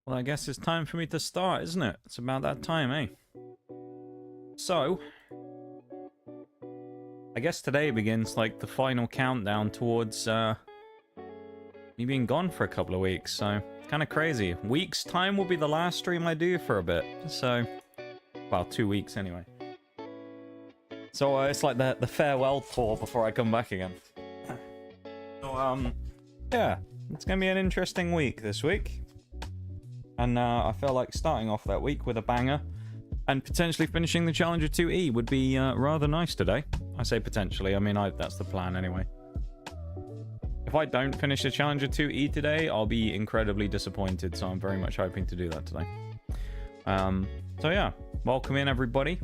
Well, I guess it's time for me to start, isn't it? It's about that time, eh? So, I guess today begins like the final countdown towards me being gone for a couple of weeks, so kind of crazy. Week's time will be the last stream I do for a bit, so, well, 2 weeks anyway. So it's like the farewell tour before I come back again. So, yeah, it's gonna be an interesting week this week. And I feel like starting off that week with a banger and potentially finishing the Challenger 2E would be rather nice today. I say potentially, I mean, that's the plan anyway. If I don't finish the Challenger 2E today, I'll be incredibly disappointed, so I'm very much hoping to do that today. So yeah, welcome in everybody.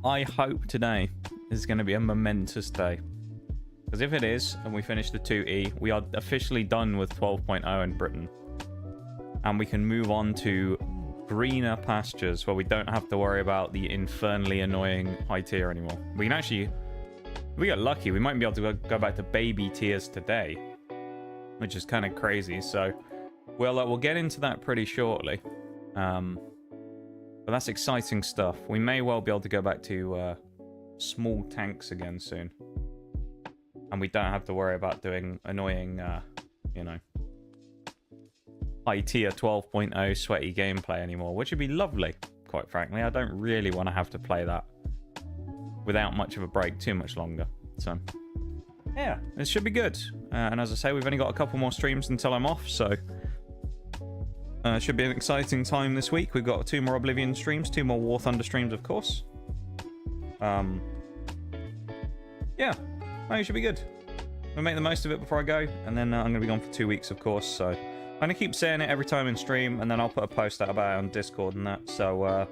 I hope today is going to be a momentous day. Because if it is, and we finish the 2E, we are officially done with 12.0 in Britain. And we can move on to greener pastures where we don't have to worry about the infernally annoying high tier anymore. We can actually, if we get lucky, we might be able to go back to baby tiers today, which is kind of crazy. So we'll get into that pretty shortly. But that's exciting stuff. We may well be able to go back to small tanks again soon. And we don't have to worry about doing annoying, you know, high tier 12.0 sweaty gameplay anymore, which would be lovely, quite frankly. I don't really want to have to play that without much of a break too much longer. So, yeah, it should be good. And as I say, we've only got a couple more streams until I'm off, so it should be an exciting time this week. We've got 2 more Oblivion streams, 2 more War Thunder streams, of course. Yeah. No, it should be good. We'll make the most of it before I go, and then I'm going to be gone for 2 weeks, of course, so I'm going to keep saying it every time in stream, and then I'll put a post out about it on Discord and that, so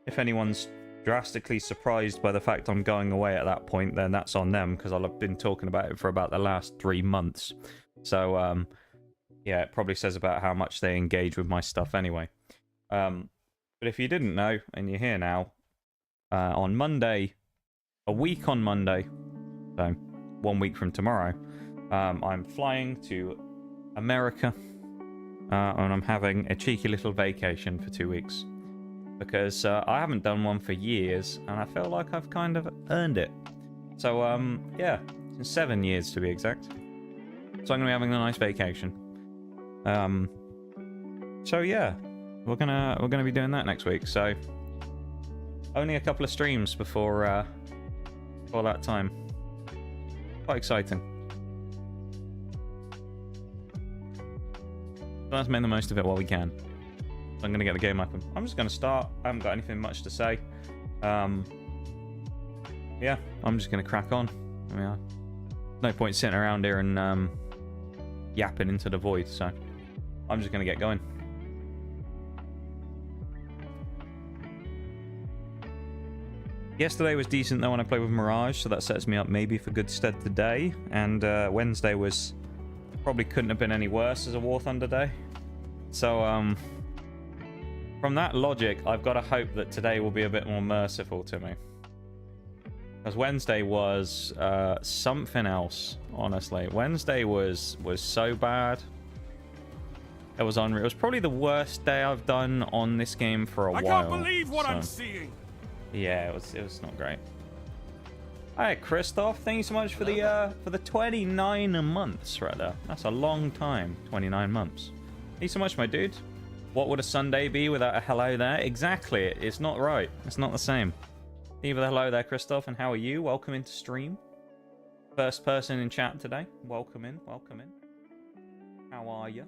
if anyone's drastically surprised by the fact I'm going away at that point, then that's on them, because I'll have been talking about it for about the last 3 months. So, yeah, it probably says about how much they engage with my stuff anyway. But if you didn't know, and you're here now, on Monday, a week on Monday, so 1 week from tomorrow, I'm flying to America, and I'm having a cheeky little vacation for 2 weeks, because I haven't done one for years, and I feel like I've kind of earned it. So, yeah, 7 years to be exact. So I'm going to be having a nice vacation. So yeah, we're gonna be doing that next week. So only a couple of streams before that time. Quite exciting. So let's make the most of it while we can. So I'm going to get the game up. I'm just going to start. I haven't got anything much to say. Yeah, I'm just going to crack on. I mean, no point sitting around here and yapping into the void. So I'm just going to get going. Yesterday was decent though when I played with Mirage, so that sets me up maybe for good stead today. And Wednesday was probably couldn't have been any worse as a War Thunder day. So from that logic, I've got to hope that today will be a bit more merciful to me. Because Wednesday was something else, honestly. Wednesday was so bad. It was unreal. It was probably the worst day I've done on this game for a while. I can't believe what I'm seeing. Yeah, it was not great. Alright, Christoph, thank you so much for the 29 months right there. That's a long time, 29 months. Thank you so much, my dude. What would a Sunday be without a hello there? Exactly, it's not right. It's not the same. Thank you for the hello there, Christoph, and how are you? Welcome into stream. First person in chat today. Welcome in, welcome in. How are you?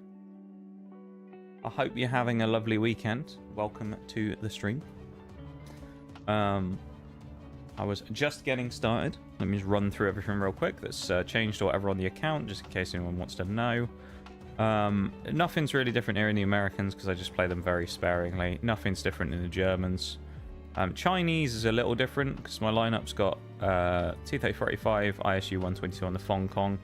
I hope you're having a lovely weekend. Welcome to the stream. I was just getting started. Let me just run through everything real quick that's changed or whatever on the account, just in case anyone wants to know. Nothing's really different here in the Americans because I just play them very sparingly. Nothing's different in the Germans. Chinese is a little different because my lineup's got T-3485, ISU 122 on the Fong Kong.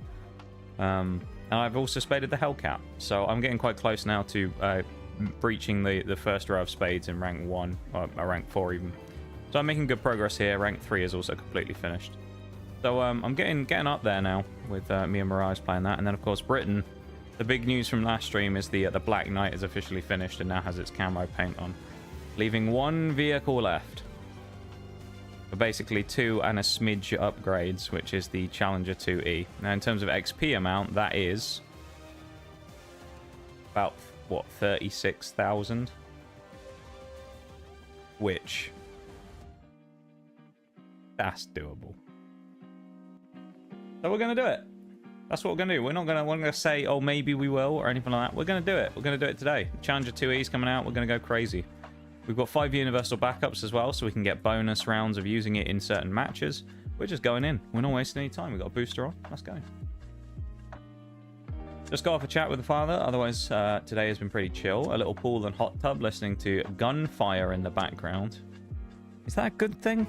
And I've also spaded the Hellcat. So I'm getting quite close now to breaching the first row of spades in rank 1, or rank 4 even. So I'm making good progress here. Rank 3 is also completely finished. So I'm getting up there now with me and Mirage playing that. And then, of course, Britain The big news from last stream is the Black Knight is officially finished and now has its camo paint on, leaving one vehicle left. But basically 2 and a smidge upgrades, which is the Challenger 2E. Now in terms of XP amount, that is about, what, 36,000? Which, that's doable. So we're going to do it. That's what we're going to do. We're not going to say, oh, maybe we will, or anything like that. We're going to do it. We're going to do it today. Challenger 2E is coming out. We're going to go crazy. We've got 5 universal backups as well, so we can get bonus rounds of using it in certain matches. We're just going in. We're not wasting any time. We've got a booster on. Let's go. Just got off a chat with the father. Otherwise, today has been pretty chill. A little pool and hot tub, listening to gunfire in the background. Is that a good thing?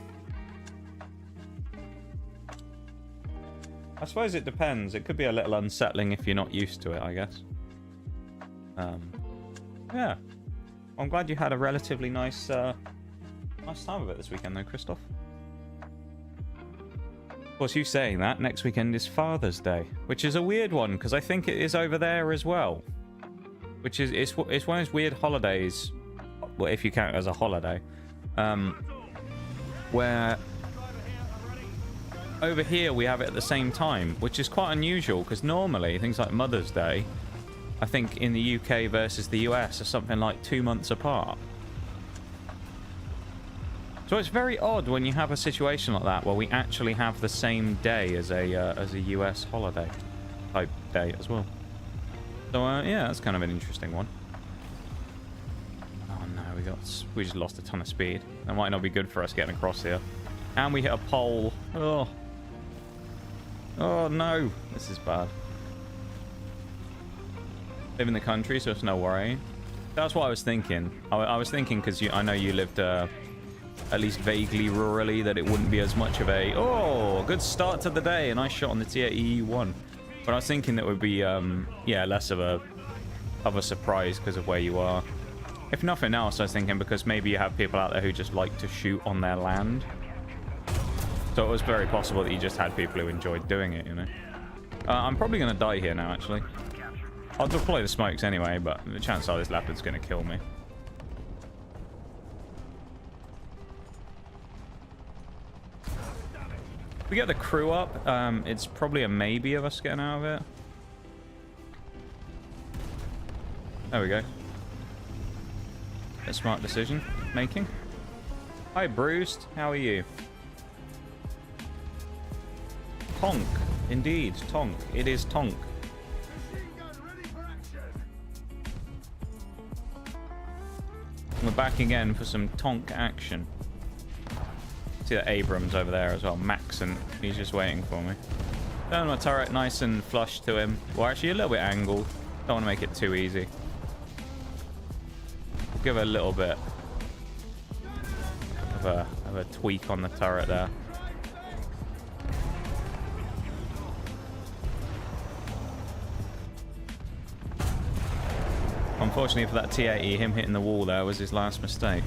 I suppose it depends. It could be a little unsettling if you're not used to it, I guess. Yeah. I'm glad you had a relatively nice nice time of it this weekend, though, Christoph. Of course, you saying that, next weekend is Father's Day, which is a weird one, because I think it is over there as well. Which is, it's one of those weird holidays, well, if you count it as a holiday, where over here we have it at the same time, which is quite unusual, because normally things like Mother's Day, I think in the UK versus the US are something like 2 months apart. So it's very odd when you have a situation like that where we actually have the same day as a US holiday type day as well. So yeah, that's kind of an interesting one. Oh no, we just lost a ton of speed. That might not be good for us getting across here. And we hit a pole. Oh no, this is bad. Live in the country, so it's no worry. That's what I was thinking. I was thinking because I know you lived at least vaguely rurally, that it wouldn't be as much of a good start to the day. A nice shot on the TAE1. But I was thinking that would be yeah, less of a surprise because of where you are. If nothing else, I was thinking because maybe you have people out there who just like to shoot on their land. So it was very possible that you just had people who enjoyed doing it, you know. I'm probably going to die here now, actually. I'll deploy the smokes anyway, but the chance are this leopard's going to kill me. If we get the crew up, it's probably a maybe of us getting out of it. There we go. A smart decision making. Hi, Bruised. How are you? Tonk. Indeed, Tonk. It is Tonk. We're back again for some Tonk action. See that Abrams over there as well. Maxon. He's just waiting for me. Turn my turret nice and flush to him. Well, actually a little bit angled. Don't want to make it too easy. Give it a little bit of a tweak on the turret there. Unfortunately for that TAE, him hitting the wall there was his last mistake.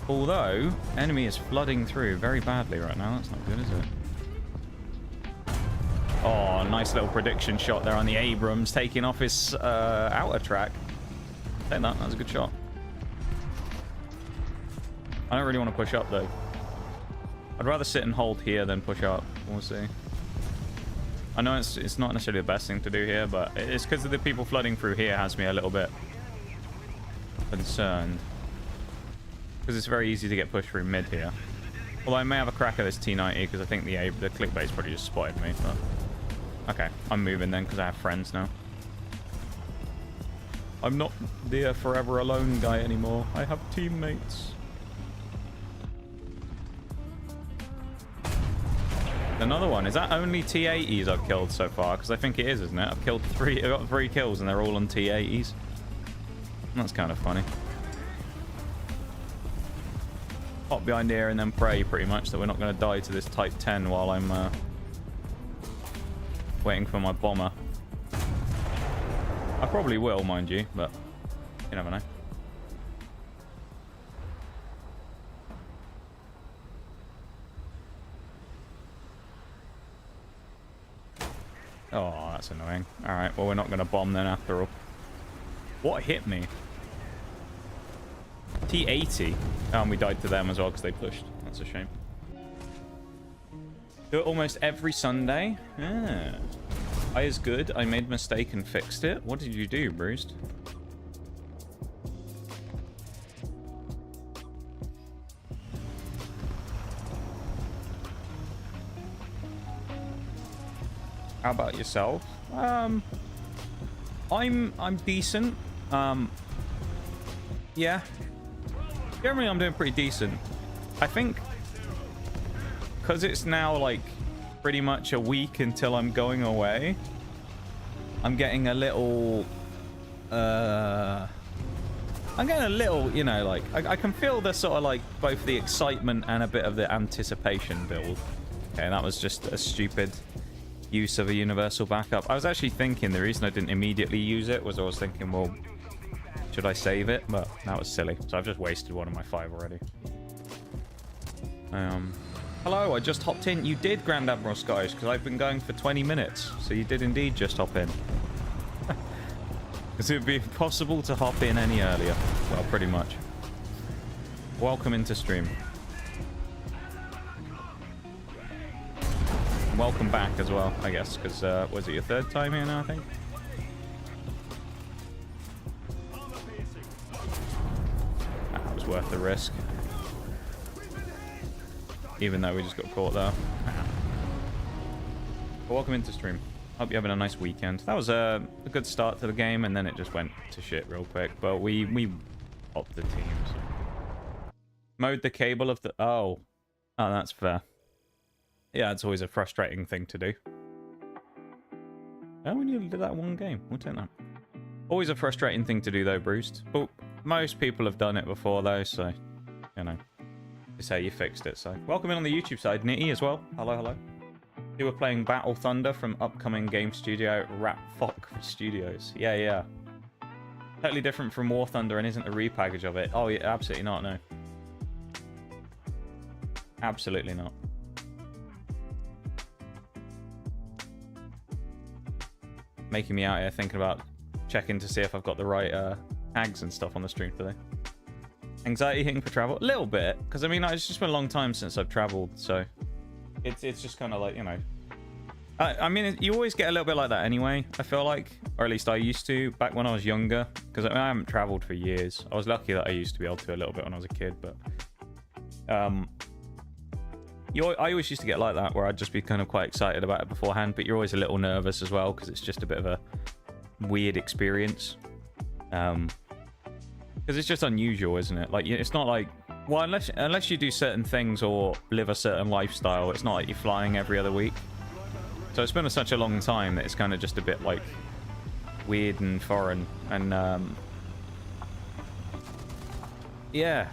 Although, enemy is flooding through very badly right now. That's not good, is it? Oh, nice little prediction shot there on the Abrams, taking off his outer track. Take that, that was a good shot. I don't really want to push up, though. I'd rather sit and hold here than push up. We'll see. I know it's not necessarily the best thing to do here, but it's because of the people flooding through here has me a little bit concerned. Because it's very easy to get pushed through mid here. Although I may have a crack at this T90 because I think the clickbait's probably just spotted me. But... okay, I'm moving then because I have friends now. I'm not the forever alone guy anymore. I have teammates. Another one. Is that only T80s I've killed so far? Because I think it is, isn't it? I've got 3 kills and they're all on T80s. That's kind of funny. Hop behind here and then pray pretty much that we're not going to die to this Type 10 while I'm waiting for my bomber. I probably will, mind you, but you never know. Oh, that's annoying. Alright, well, we're not going to bomb then after all. What hit me? T80. Oh, and we died to them as well because they pushed. That's a shame. Do it almost every Sunday. Yeah. I is good. I made a mistake and fixed it. What did you do, Bruised? How about yourself? I'm decent. Yeah. Generally, I'm doing pretty decent. I think because it's now like pretty much a week until I'm going away, I'm getting a little you know, like I can feel the sort of like both the excitement and a bit of the anticipation build. Okay, that was just a stupid use of a universal backup. I was actually thinking the reason I didn't immediately use it was I was thinking, well, should I save it? But that was silly. So I've just wasted one of my 5 already. Hello, I just hopped in. You did, Grand Admiral Scottish, because I've been going for 20 minutes. So you did indeed just hop in. Because it would be impossible to hop in any earlier. Well, pretty much. Welcome into stream. Welcome back as well, I guess, because was it your 3rd time here now, I think? That was worth the risk. Even though we just got caught there. But welcome into stream. Hope you're having a nice weekend. That was a good start to the game, and then it just went to shit real quick. But we popped the teams. Mode the cable of the... Oh, that's fair. Yeah, it's always a frustrating thing to do. Oh, we nearly did that one game. We'll take that. Always a frustrating thing to do, though, Bruce. But most people have done it before, though, so, you know. It's how you fixed it, so. Welcome in on the YouTube side. Nitty as well. Hello, hello. You were playing Battle Thunder from upcoming game studio Rat Fock Studios. Yeah, yeah. Totally different from War Thunder and isn't a repackage of it. Oh, yeah, absolutely not, no. Absolutely not. Making me out here thinking about checking to see if I've got the right tags and stuff on the stream today. Anxiety hitting for travel? A little bit, because I mean, it's just been a long time since I've traveled, so it's just kind of like, you know. I mean, you always get a little bit like that anyway, I feel like. Or at least I used to, back when I was younger. Because I haven't traveled for years. I was lucky that I used to be able to a little bit when I was a kid, but... I always used to get like that, where I'd just be kind of quite excited about it beforehand, but you're always a little nervous as well, because it's just a bit of a weird experience. Because it's just unusual, isn't it? Like, it's not like... Well, unless you do certain things or live a certain lifestyle, it's not like you're flying every other week. So it's been such a long time that it's kind of just a bit, like, weird and foreign. And, yeah.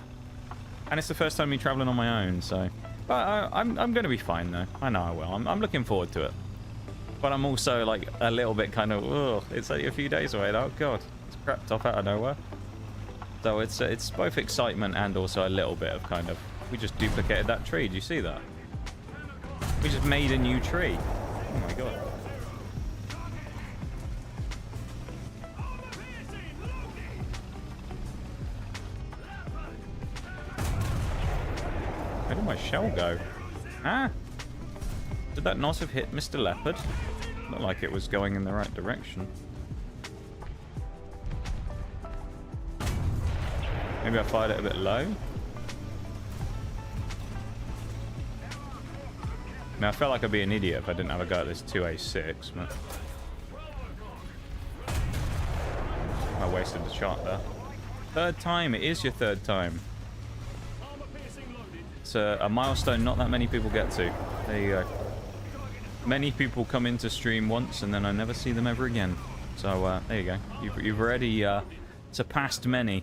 And it's the first time me traveling on my own, so... But I'm going to be fine, though. I know I will. I'm looking forward to it. But I'm also, like, a little bit kind of, ugh, it's like a few days away. Oh, God. It's crept off out of nowhere. So it's both excitement and also a little bit of kind of... We just duplicated that tree. Do you see that? We just made a new tree. Oh, my God. Where did my shell go? Ah! Did that not have hit Mr. Leopard? Looked like it was going in the right direction. Maybe I fired it a bit low? I mean, I felt like I'd be an idiot if I didn't have a go at this 2A6, but... I wasted the shot there. 3rd time, it is your 3rd time. It's a milestone not that many people get to. There you go. Many people come into stream once and then I never see them ever again. So there you go. You've already surpassed many.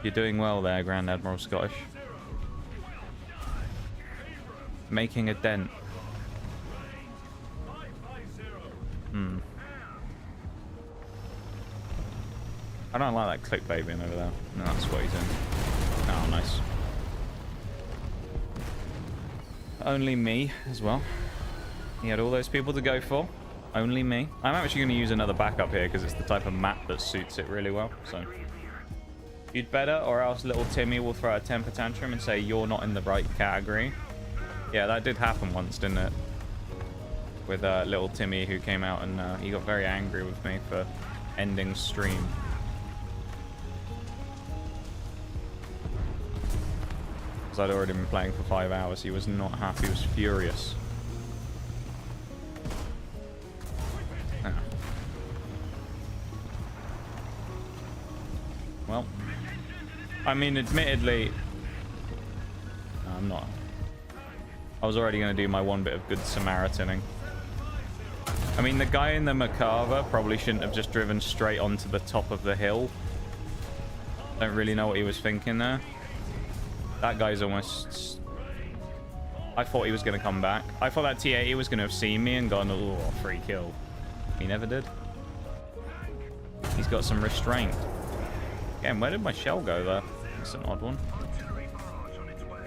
You're doing well there, Grand Admiral Scottish. Making a dent. I don't like that clickbait being over there. No, that's what he's in. Oh, nice. Only me as well. He had all those people to go for. Only me. I'm actually going to use another backup here because it's the type of map that suits it really well. So you'd better, or else little Timmy will throw a temper tantrum and say you're not in the right category. Yeah, that did happen once, didn't it? With little Timmy, who came out and he got very angry with me for ending stream. Because I'd already been playing for 5 hours. He was not happy. He was furious. Ah. Well, I mean, admittedly, no, I'm not. I was already going to do my one bit of good Samaritaning. I mean, the guy in the Merkava probably shouldn't have just driven straight onto the top of the hill. Don't really know what he was thinking there. That guy's almost... I thought he was going to come back. I thought that T80 was going to have seen me and gone, oh, free kill. He never did. He's got some restraint. Again, where did my shell go there? That's an odd one.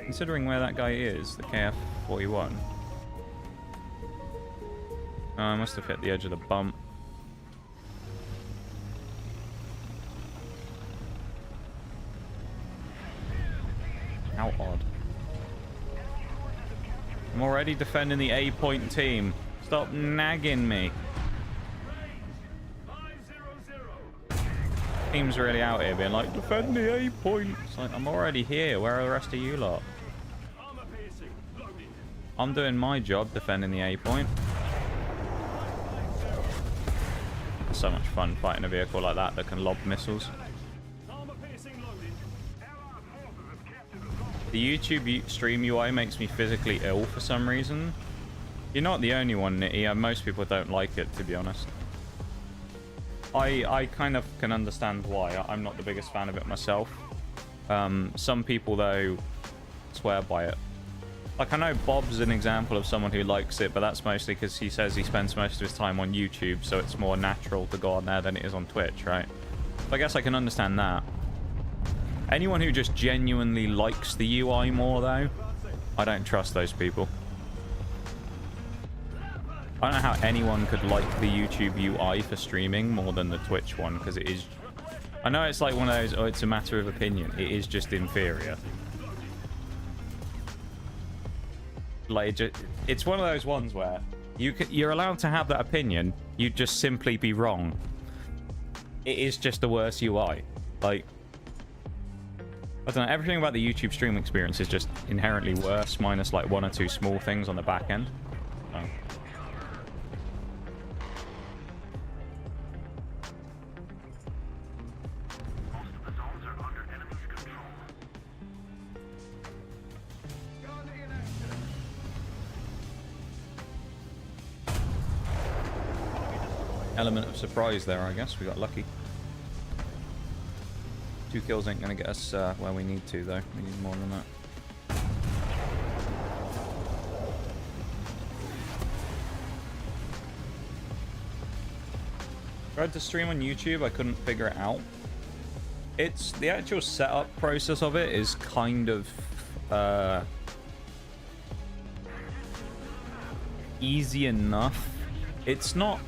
Considering where that guy is, the KF-41. Oh, I must have hit the edge of the bump. How odd. I'm already defending the A-point team. Stop nagging me. Team's really out here being like, defend the A-point. It's like, I'm already here. Where are the rest of you lot? I'm doing my job defending the A-point. It's so much fun fighting a vehicle like that can lob missiles. The YouTube stream UI makes me physically ill for some reason. You're not the only one, Nitty. Most people don't like it, to be honest. I kind of can understand why. I'm not the biggest fan of it myself. Some people, though, swear by it. Like, I know Bob's an example of someone who likes it, but that's mostly because he says he spends most of his time on YouTube, so it's more natural to go on there than it is on Twitch, right? So I guess I can understand that. Anyone who just genuinely likes the UI more, though, I don't trust those people. I don't know how anyone could like the YouTube UI for streaming more than the Twitch one, because it is... I know it's like one of those, oh, it's a matter of opinion. It is just inferior. Like, it's one of those ones where you're allowed to have that opinion, you'd just simply be wrong. It is just a worse UI. Like, I don't know, everything about the YouTube stream experience is just inherently worse, minus like one or two small things on the back end. So. Element of surprise there, I guess. We got lucky. 2 kills ain't gonna get us where we need to, though. We need more than that. Tried to stream on YouTube, I couldn't figure it out. It's the actual setup process of it is kind of easy enough. It's not...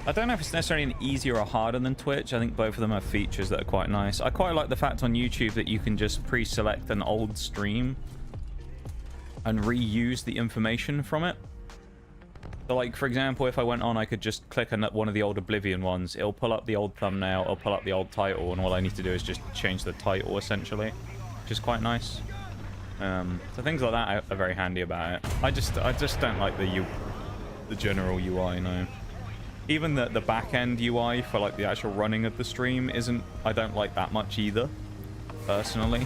I don't know if it's necessarily easier or harder than Twitch. I think both of them have features that are quite nice. I quite like the fact on YouTube that you can just pre-select an old stream and reuse the information from it. So, like, for example, if I went on, I could just click on one of the old Oblivion ones. It'll pull up the old thumbnail, it'll pull up the old title, and all I need to do is just change the title, essentially, which is quite nice. So things like that are very handy about it. I just don't like the general UI, no. Even the back-end UI for like the actual running of the stream isn't... I don't like that much either, personally.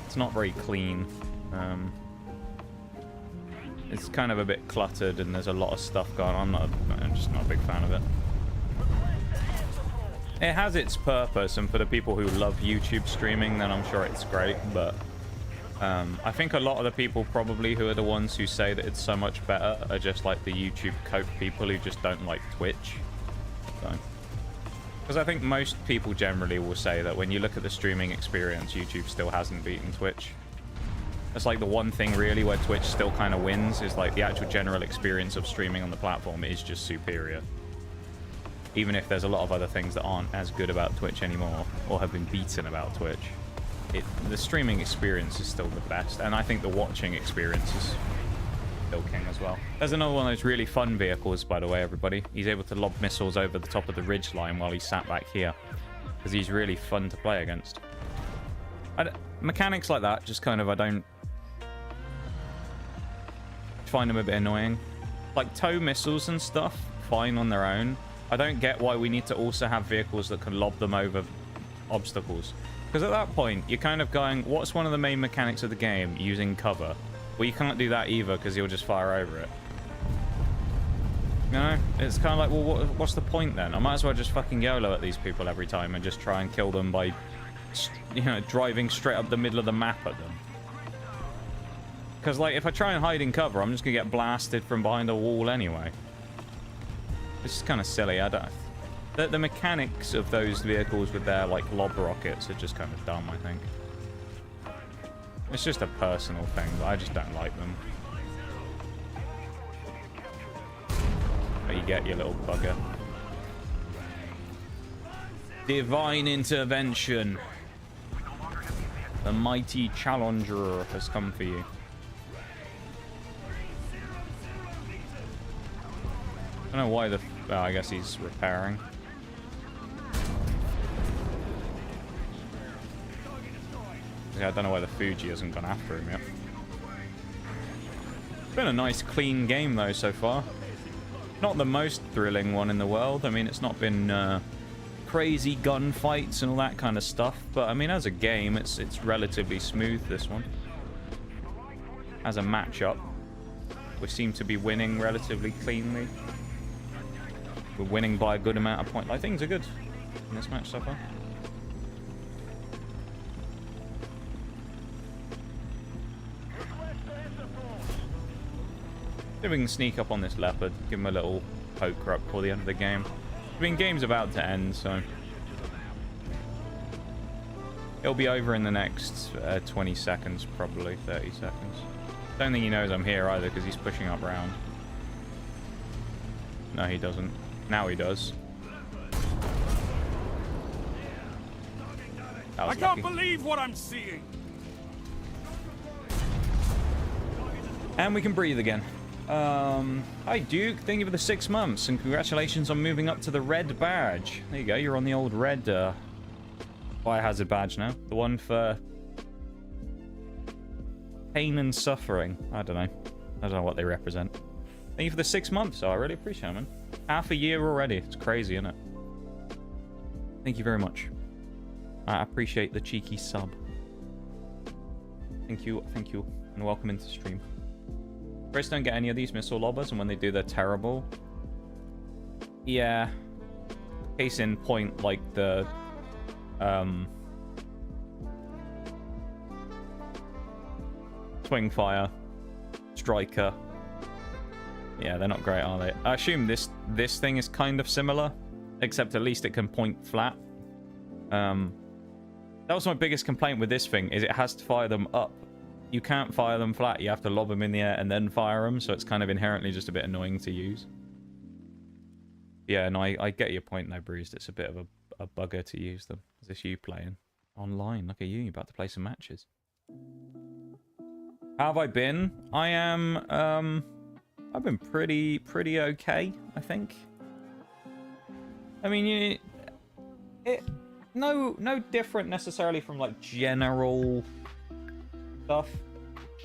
It's not very clean. It's kind of a bit cluttered and there's a lot of stuff going on. I'm just not a big fan of it. It has its purpose, and for the people who love YouTube streaming, then I'm sure it's great, but I think a lot of the people probably who are the ones who say that it's so much better are just like the YouTube cope people who just don't like Twitch. Because I think most people generally will say that when you look at the streaming experience, YouTube still hasn't beaten Twitch. That's like the one thing really where Twitch still kind of wins, is like the actual general experience of streaming on the platform is just superior. Even if there's a lot of other things that aren't as good about Twitch anymore, or have been beaten about Twitch, the streaming experience is still the best, and I think the watching experience is still king as well. There's another one of those really fun vehicles, by the way, everybody. He's able to lob missiles over the top of the ridge line while he's sat back here, because he's really fun to play against. Mechanics like that, just kind of, I don't find them a bit annoying. Like tow missiles and stuff, fine on their own. I don't get why we need to also have vehicles that can lob them over obstacles. Because at that point, you're kind of going, what's one of the main mechanics of the game? Using cover. Well, you can't do that either because you'll just fire over it. You know? It's kind of like, well, what's the point then? I might as well just fucking YOLO at these people every time and just try and kill them by, you know, driving straight up the middle of the map at them. Because, like, if I try and hide in cover, I'm just going to get blasted from behind a wall anyway. It's just kind of silly. I don't... The mechanics of those vehicles with their, like, lob rockets are just kind of dumb, I think. It's just a personal thing, but I just don't like them. But you get your little bugger. Divine intervention. The mighty challenger has come for you. I don't know why the... Oh, I guess he's repairing. Yeah, I don't know why the Fuji hasn't gone after him yet. It's been a nice, clean game, though, so far. Not the most thrilling one in the world. I mean, it's not been crazy gunfights and all that kind of stuff. But, I mean, as a game, it's relatively smooth, this one. As a matchup, we seem to be winning relatively cleanly. We're winning by a good amount of points. Like, things are good in this match so far. See if we can sneak up on this leopard, give him a little poker up before the end of the game. I mean, game's about to end, so it'll be over in the next 20 seconds, probably 30 seconds. Don't think he knows I'm here either, because he's pushing up round. No, he doesn't. Now he does. I can't believe what I'm seeing. And we can breathe again. Hi Duke, thank you for the 6 months, and congratulations on moving up to the red badge. There you go, you're on the old red biohazard badge now. The one for pain and suffering. I don't know what they represent. Thank you for the 6 months, so I really appreciate it, man. Half a year already. It's crazy, isn't it? Thank you very much. I appreciate the cheeky sub. Thank you, and welcome into stream. Chris don't get any of these missile lobbers, and when they do, they're terrible. Yeah. Case in point, like the Swing Fire, Striker. Yeah, they're not great, are they? I assume this thing is kind of similar, except at least it can point flat. That was my biggest complaint with this thing, is it has to fire them up. You can't fire them flat. You have to lob them in the air and then fire them, so it's kind of inherently just a bit annoying to use. Yeah, no, I get your point there, Bruised. It's a bit of a bugger to use them. Is this you playing online? Look at you, you're about to play some matches. How have I been? I am, I've been pretty okay, I think. I mean, no different necessarily from, like, general stuff.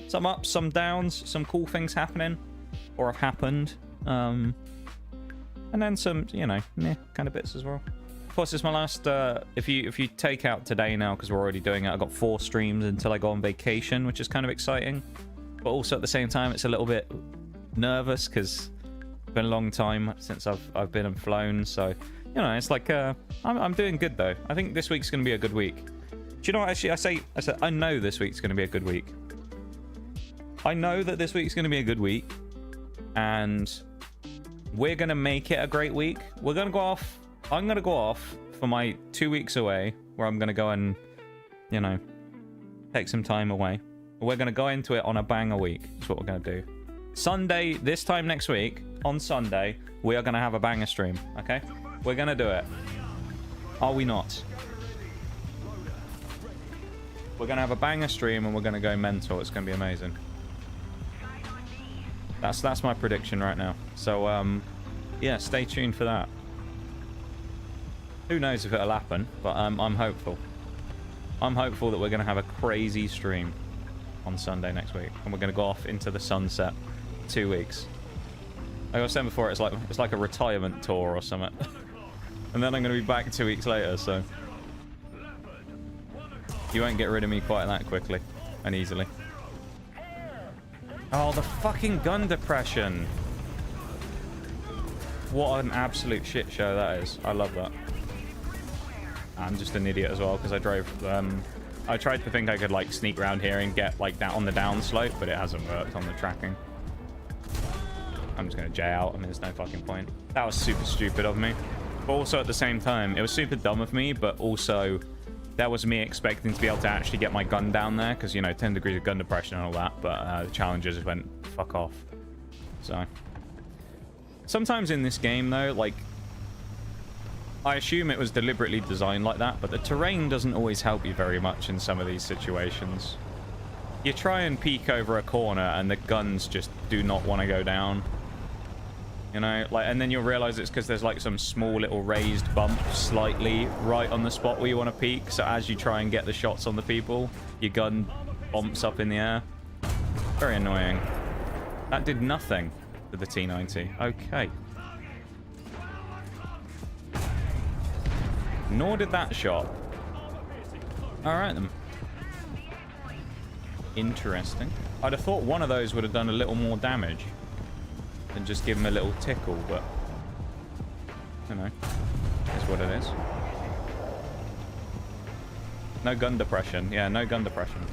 Some ups, some downs, some cool things happening or have happened, and then some, you know, meh kind of bits as well. Of course, it's my last if you take out today now, because we're already doing it, I got 4 streams until I go on vacation, which is kind of exciting, but also at the same time it's a little bit nervous because it's been a long time since I've been and flown, so you know, it's like I'm doing good though. I think this week's gonna be a good week. Do you know what, actually, I said I know this week's going to be a good week. I know that this week's going to be a good week. And we're going to make it a great week. We're going to go off. I'm going to go off for my 2 weeks away, where I'm going to go and, you know, take some time away. We're going to go into it on a banger week. That's what we're going to do. Sunday, this time next week, on Sunday, we are going to have a banger stream, okay? We're going to do it. Are we not? We're going to have a banger stream and we're going to go mental. It's going to be amazing. That's my prediction right now. So, yeah, stay tuned for that. Who knows if it'll happen, but I'm hopeful. I'm hopeful that we're going to have a crazy stream on Sunday next week, and we're going to go off into the sunset. 2 weeks. Like I was saying before, it's like a retirement tour or something. And then I'm going to be back 2 weeks later, so you won't get rid of me quite that quickly and easily. Oh, the fucking gun depression. What an absolute shit show that is. I love that. I'm just an idiot as well because I drove. I tried to think I could like sneak around here and get like that on the down slope, but it hasn't worked on the tracking. I'm just gonna J out. I mean, there's no fucking point. That was super stupid of me. But also at the same time, it was super dumb of me, but also that was me expecting to be able to actually get my gun down there because, you know, 10 degrees of gun depression and all that, but the challenges just went fuck off. So sometimes in this game though, like, I assume it was deliberately designed like that, but the terrain doesn't always help you very much in some of these situations. You try and peek over a corner and the guns just do not want to go down. You know, like, and then you'll realize it's because there's like some small little raised bump slightly right on the spot where you want to peek. So as you try and get the shots on the people, your gun bumps up in the air. Very annoying. That did nothing to the T90. Okay. Nor did that shot. Alright then. Interesting. I'd have thought one of those would have done a little more damage than just give him a little tickle, but you know, that's what it is. No gun depression. Yeah, no gun depression.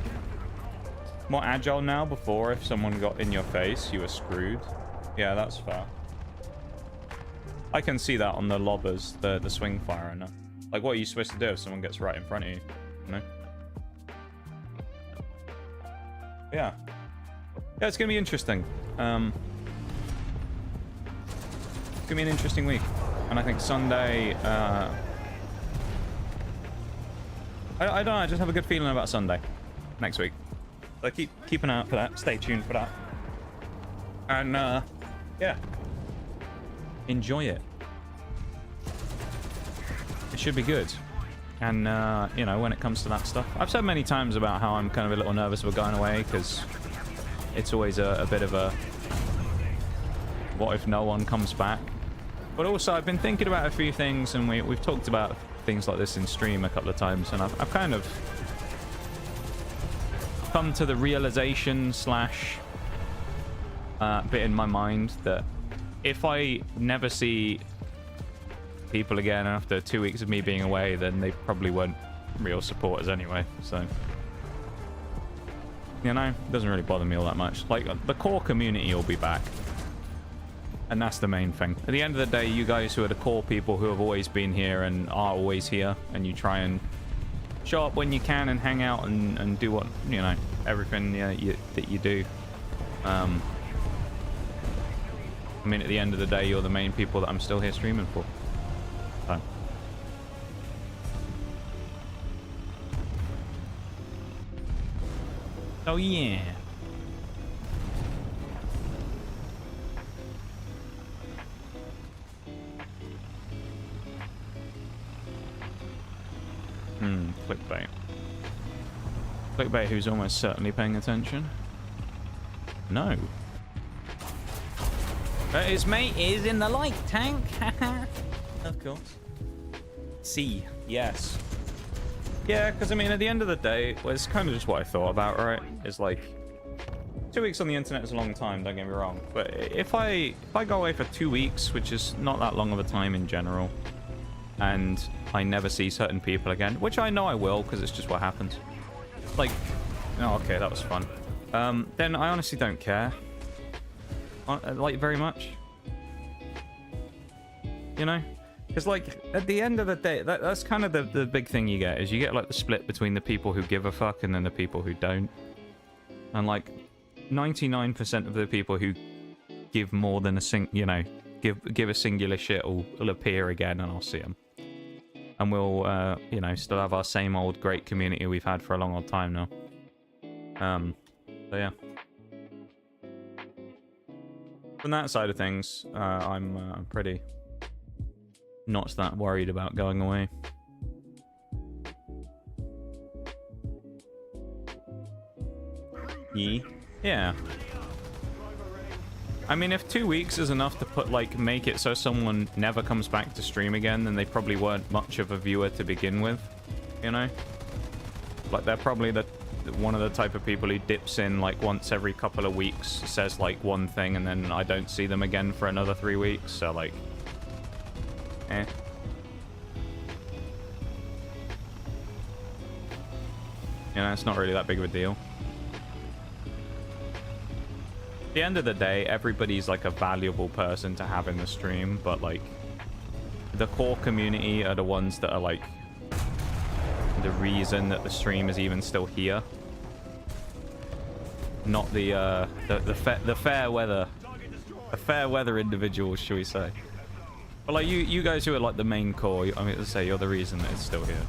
More agile now. Before, if someone got in your face, you were screwed. Yeah, that's fair. I can see that on the lobbers, the swing fire, and like, what are you supposed to do if someone gets right in front of you? You know? Yeah. Yeah, it's gonna be interesting. It's gonna be an interesting week, and I think Sunday. I don't know. I just have a good feeling about Sunday next week. So keep an eye out for that. Stay tuned for that. And yeah, enjoy it. It should be good. And you know, when it comes to that stuff, I've said many times about how I'm kind of a little nervous about going away because it's always a bit of a what if no one comes back. But also, I've been thinking about a few things, and we've talked about things like this in stream a couple of times, and I've kind of come to the realization slash bit in my mind that if I never see people again after 2 weeks of me being away, then they probably weren't real supporters anyway. So, you know, it doesn't really bother me all that much. Like, the core community will be back, and that's the main thing. At the end of the day, you guys who are the core people who have always been here and are always here, and you try and show up when you can and hang out and do what, you know, everything that you do. I mean, at the end of the day, you're the main people that I'm still here streaming for. So. Oh yeah. Clickbait. Clickbait who's almost certainly paying attention. No. But his mate is in the light tank. Of course. C. Yes. Yeah, because I mean, at the end of the day, well, it's kind of just what I thought about, right? It's like 2 weeks on the internet is a long time, don't get me wrong. But if I go away for 2 weeks, which is not that long of a time in general, and I never see certain people again, which I know I will, because it's just what happens. Like, oh, okay, that was fun. Then I honestly don't care. Like, very much. You know? Because, like, at the end of the day, that's kind of the big thing you get, is you get, like, the split between the people who give a fuck and then the people who don't. And like 99% of the people who give more than a give a singular shit will appear again, and I'll see them. And we'll, you know, still have our same old great community we've had for a long old time now. So yeah. From that side of things, I'm pretty not that worried about going away. Yeah. I mean, if 2 weeks is enough to put, like, make it so someone never comes back to stream again, then they probably weren't much of a viewer to begin with, you know? Like, they're probably one of the type of people who dips in, like, once every couple of weeks, says, like, one thing, and then I don't see them again for another 3 weeks, so, like, eh. You know, it's not really that big of a deal. At the end of the day, everybody's like a valuable person to have in the stream, but like the core community are the ones that are like the reason that the stream is even still here. Not the fair weather individuals, shall we say? But like you guys who are like the main core, I mean to say you're the reason that it's still here.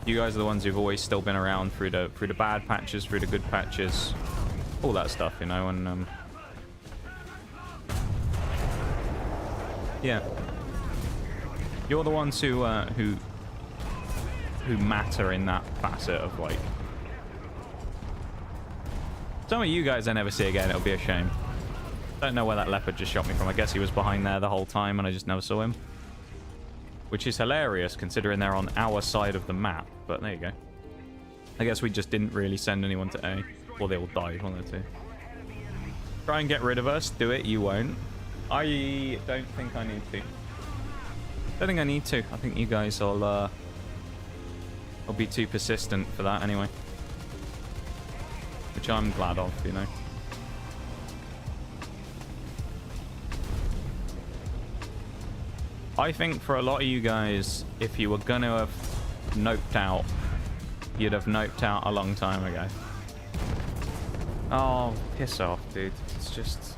You guys are the ones who've always still been around through the bad patches, through the good patches. All that stuff, you know, and yeah, you're the ones who matter in that facet of like. Some of you guys I never see again. It'll be a shame. Don't know where that leopard just shot me from. I guess he was behind there the whole time, and I just never saw him, which is hilarious considering they're on our side of the map. But there you go. I guess we just didn't really send anyone to A. Or they all died, one of the two. Try and get rid of us. Do it. You won't. I don't think I need to. Don't think I need to. I think you guys will be too persistent for that anyway. Which I'm glad of, you know. I think for a lot of you guys, if you were going to have noped out, you'd have noped out a long time ago. Oh, piss off, dude. It's just...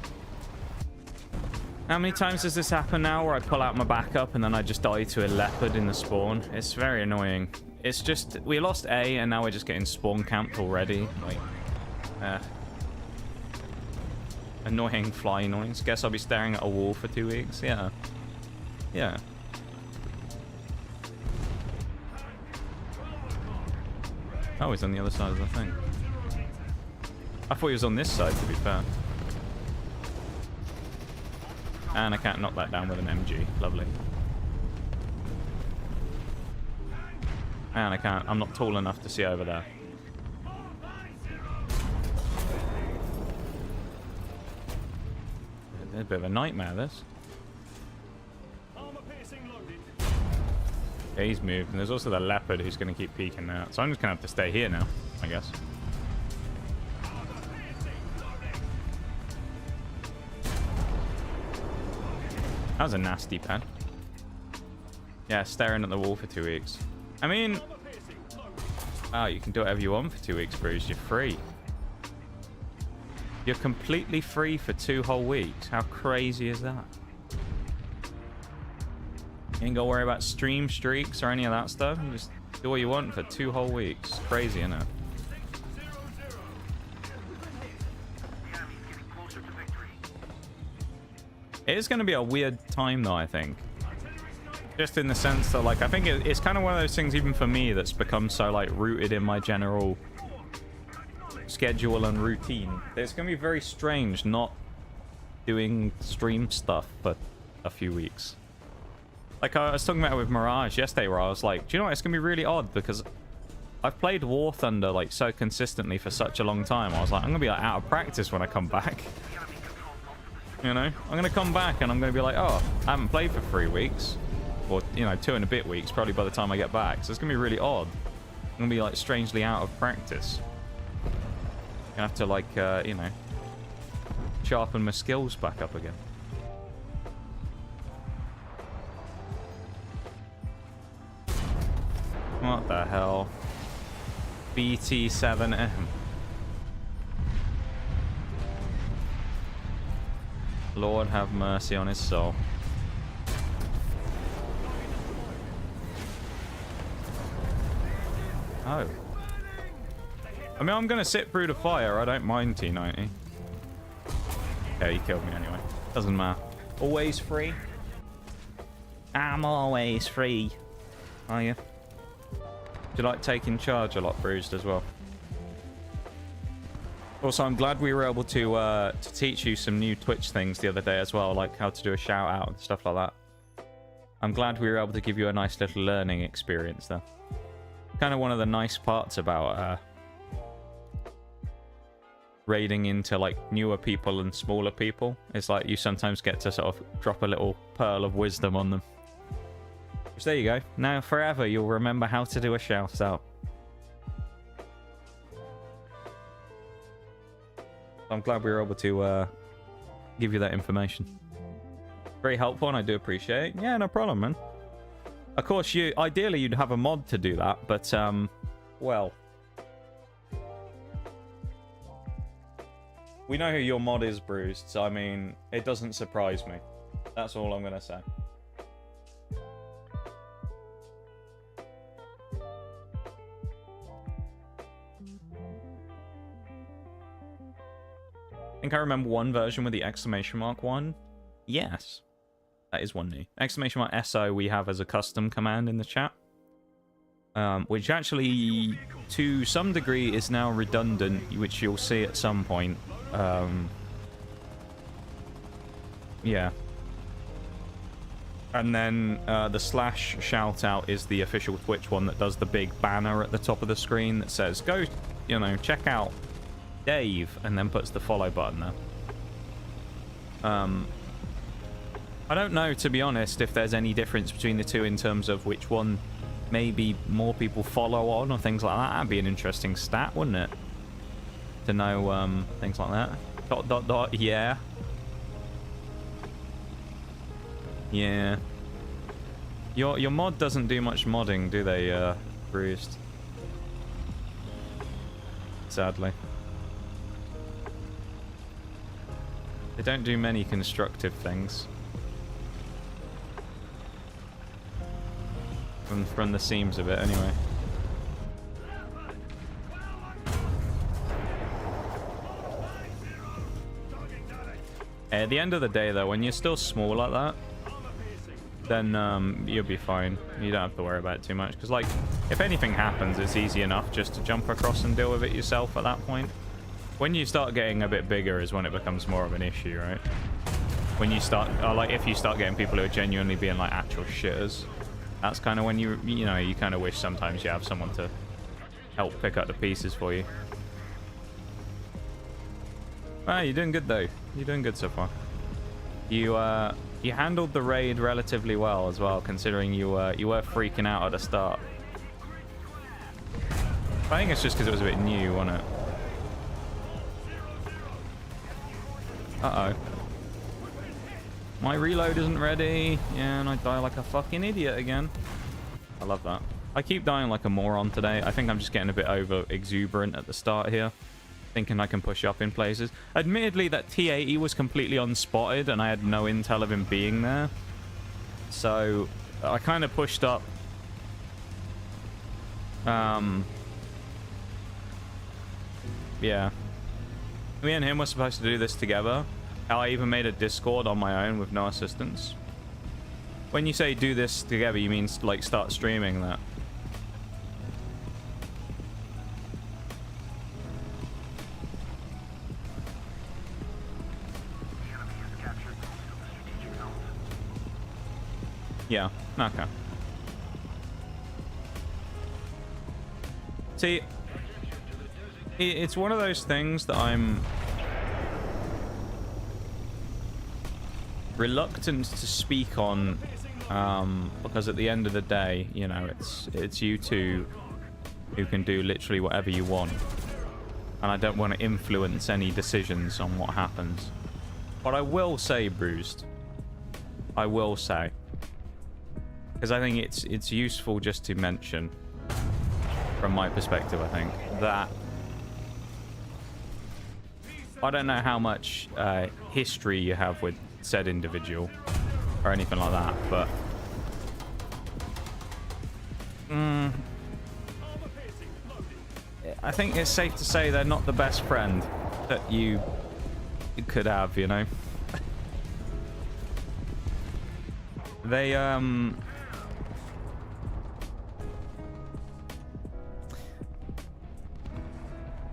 How many times does this happen now where I pull out my backup and then I just die to a leopard in the spawn? It's very annoying. It's just... We lost A and now we're just getting spawn camped already. Like... Annoying fly noise. Guess I'll be staring at a wall for 2 weeks. Yeah. Yeah. Oh, he's on the other side of the thing. I thought he was on this side, to be fair. And I can't knock that down with an MG. Lovely. And I can't. I'm not tall enough to see over there. It's a bit of a nightmare, this. Yeah, he's moved. And there's also the leopard who's going to keep peeking out. So I'm just going to have to stay here now, I guess. That was a nasty pen. Yeah, staring at the wall for 2 weeks. I mean... Oh, you can do whatever you want for 2 weeks, Bruce. You're free. You're completely free for 2 whole weeks. How crazy is that? You ain't got to worry about stream streaks or any of that stuff. You just do what you want for 2 whole weeks. Crazy, isn't it? It is going to be a weird time, though, I think. Just in the sense that, like, I think it's kind of one of those things, even for me, that's become so, like, rooted in my general schedule and routine. It's going to be very strange not doing stream stuff for a few weeks. Like, I was talking about it with Mirage yesterday, where I was like, do you know what? It's going to be really odd, because I've played War Thunder, like, so consistently for such a long time. I was like, I'm going to be, like, out of practice when I come back. You know, I'm going to come back and I'm going to be like, oh, I haven't played for 3 weeks. Or, you know, 2 and a bit weeks, probably by the time I get back. So it's going to be really odd. I'm going to be, like, strangely out of practice. I'm going to have to, like, you know, sharpen my skills back up again. What the hell? BT7M. Lord have mercy on his soul. Oh. I mean, I'm going to sit through the fire. I don't mind T90. Okay, he killed me anyway. Doesn't matter. Always free. I'm always free. Are you? Do you like taking charge a lot, Bruised, as well? Also, I'm glad we were able to teach you some new Twitch things the other day as well, like how to do a shout out and stuff like that. I'm glad we were able to give you a nice little learning experience there. Kind of one of the nice parts about raiding into like newer people and smaller people is like you sometimes get to sort of drop a little pearl of wisdom on them. Which there you go. Now forever you'll remember how to do a shout out. I'm glad we were able to give you that information. Very helpful, and I do appreciate it. Yeah, no problem, man. Of course, ideally you'd have a mod to do that, but well, we know who your mod is, Bruised. So I mean, it doesn't surprise me. That's all I'm gonna say. I think I remember one version with the exclamation mark one. Yes. That is one new. Exclamation mark SO we have as a custom command in the chat. Which actually, to some degree, is now redundant, which you'll see at some point. Yeah. And then the slash shout out is the official Twitch one that does the big banner at the top of the screen that says, go, you know, check out Dave, and then puts the follow button there. I don't know, to be honest, if there's any difference between the two in terms of which one maybe more people follow on or things like that. That'd be an interesting stat, wouldn't it? To know things like that. ... Yeah. Yeah. Your mod doesn't do much modding, do they, Bruised? Sadly. They don't do many constructive things. From the seams of it, anyway. At the end of the day, though, when you're still small like that, then you'll be fine. You don't have to worry about it too much. Because, like, if anything happens, it's easy enough just to jump across and deal with it yourself at that point. When you start getting a bit bigger is when it becomes more of an issue, right? When you start, like, if you start getting people who are genuinely being, like, actual shitters, that's kind of when you know, you kind of wish sometimes you have someone to help pick up the pieces for you. Ah, you're doing good, though. You're doing good so far. You handled the raid relatively well as well, considering you were freaking out at the start. I think it's just because it was a bit new, wasn't it? Uh-oh. My reload isn't ready. Yeah, and I die like a fucking idiot again. I love that. I keep dying like a moron today. I think I'm just getting a bit over exuberant at the start here. Thinking I can push up in places. Admittedly, that T80 was completely unspotted and I had no intel of him being there. So, I kind of pushed up. Yeah. Me and him were supposed to do this together. I even made a Discord on my own with no assistance. When you say do this together, you mean like start streaming that? Yeah, okay. See, it's one of those things that I'm reluctant to speak on, because at the end of the day, you know, it's you two who can do literally whatever you want, and I don't want to influence any decisions on what happens. But I will say, Bruised, I will say, because I think it's useful just to mention, from my perspective, I think. That... I don't know how much history you have with said individual or anything like that, but... I think it's safe to say they're not the best friend that you could have, you know? They,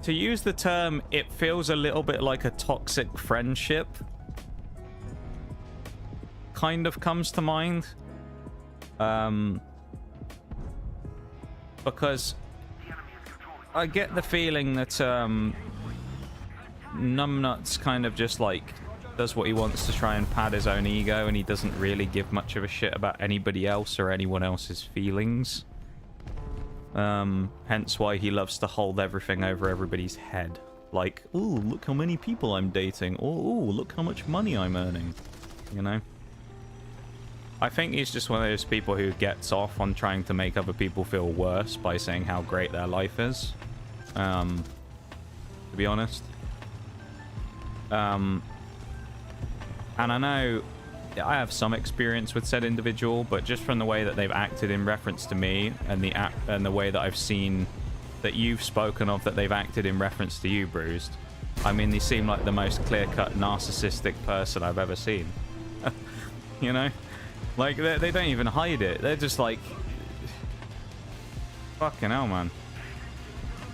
to use the term, it feels a little bit like a toxic friendship. Kind of comes to mind. Because I get the feeling that Numbnuts kind of just like does what he wants to try and pad his own ego, and he doesn't really give much of a shit about anybody else or anyone else's feelings. Hence why he loves to hold everything over everybody's head. Like, ooh, look how many people I'm dating. Or, ooh, look how much money I'm earning. You know? I think he's just one of those people who gets off on trying to make other people feel worse by saying how great their life is. To be honest. And I know I have some experience with said individual, but just from the way that they've acted in reference to me and the way that I've seen that you've spoken of that they've acted in reference to you, Bruised, I mean, they seem like the most clear-cut narcissistic person I've ever seen. You know? Like, they don't even hide it. They're just like... Fucking hell, man.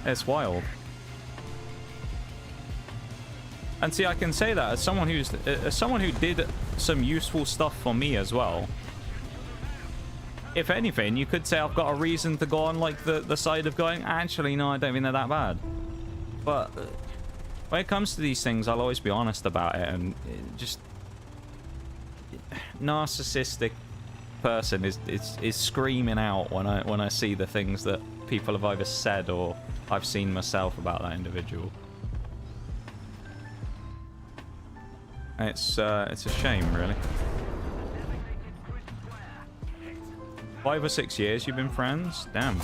It's wild. And see, I can say that as someone who did some useful stuff for me as well. If anything, you could say I've got a reason to go on like the side of going, actually, no, I don't think they're that bad. But when it comes to these things, I'll always be honest about it, and just narcissistic person is screaming out when I see the things that people have either said or I've seen myself about that individual. It's a shame, really. 5 or 6 years you've been friends? Damn.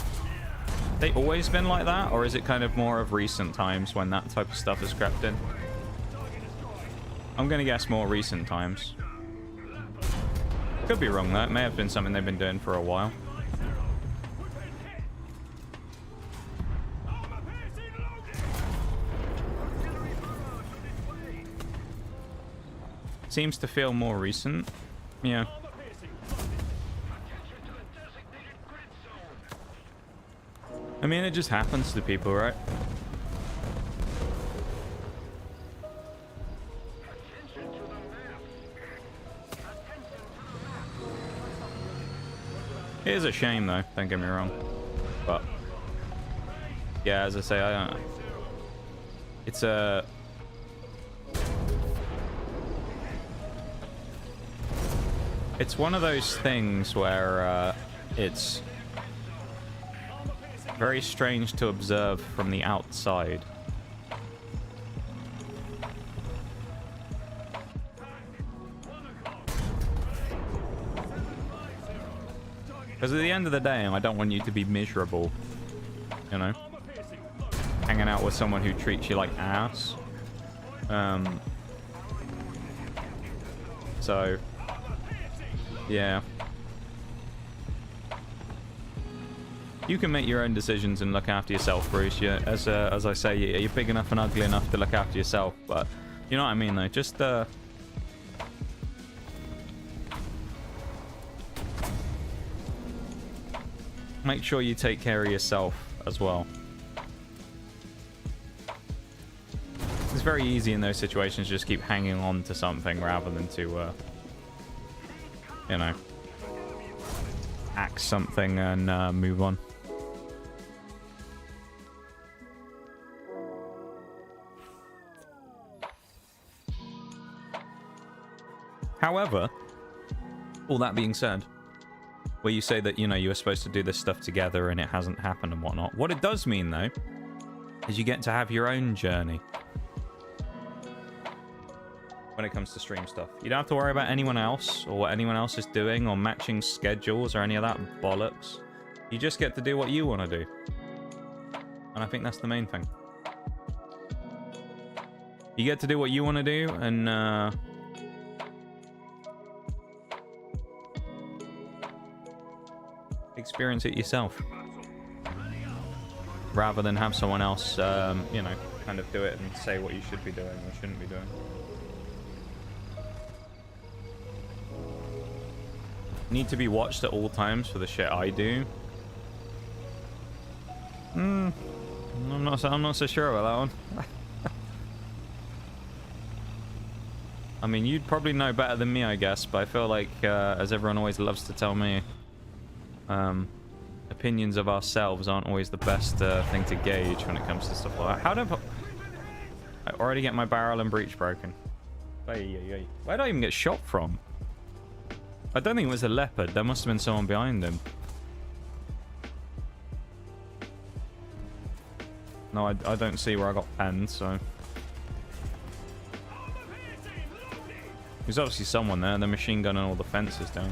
They always been like that, or is it kind of more of recent times when that type of stuff has crept in? I'm gonna guess more recent times. Could be wrong though. It may have been something they've been doing for a while. Seems to feel more recent. Yeah. I mean, it just happens to people, right? It is a shame, though. Don't get me wrong. But yeah, as I say, I don't know. It's a... It's one of those things where it's very strange to observe from the outside. Because at the end of the day, I don't want you to be miserable, you know? Hanging out with someone who treats you like ass. So... yeah. You can make your own decisions and look after yourself, Bruce. As I say, you're big enough and ugly enough to look after yourself. But you know what I mean, though. Just make sure you take care of yourself as well. It's very easy in those situations to just keep hanging on to something rather than to you know, axe something and move on. However, all that being said, where you say that, you know, you were supposed to do this stuff together and it hasn't happened and whatnot, what it does mean, though, is you get to have your own journey. When it comes to stream stuff, you don't have to worry about anyone else or what anyone else is doing or matching schedules or any of that bollocks. You just get to do what you want to do. And I think that's the main thing. You get to do what you want to do, and experience it yourself, rather than have someone else, you know, kind of do it and say what you should be doing or shouldn't be doing. Need to be watched at all times for the shit I do. I'm not so sure about that one. I mean, you'd probably know better than me, I guess, but I feel like, as everyone always loves to tell me, opinions of ourselves aren't always the best thing to gauge when it comes to stuff like that. How do I already get my barrel and breech broken? Where did I even get shot from? I don't think it was a leopard. There must have been someone behind him. No, I don't see where I got penned, so... There's obviously someone there. They're machine gunning all the fences down.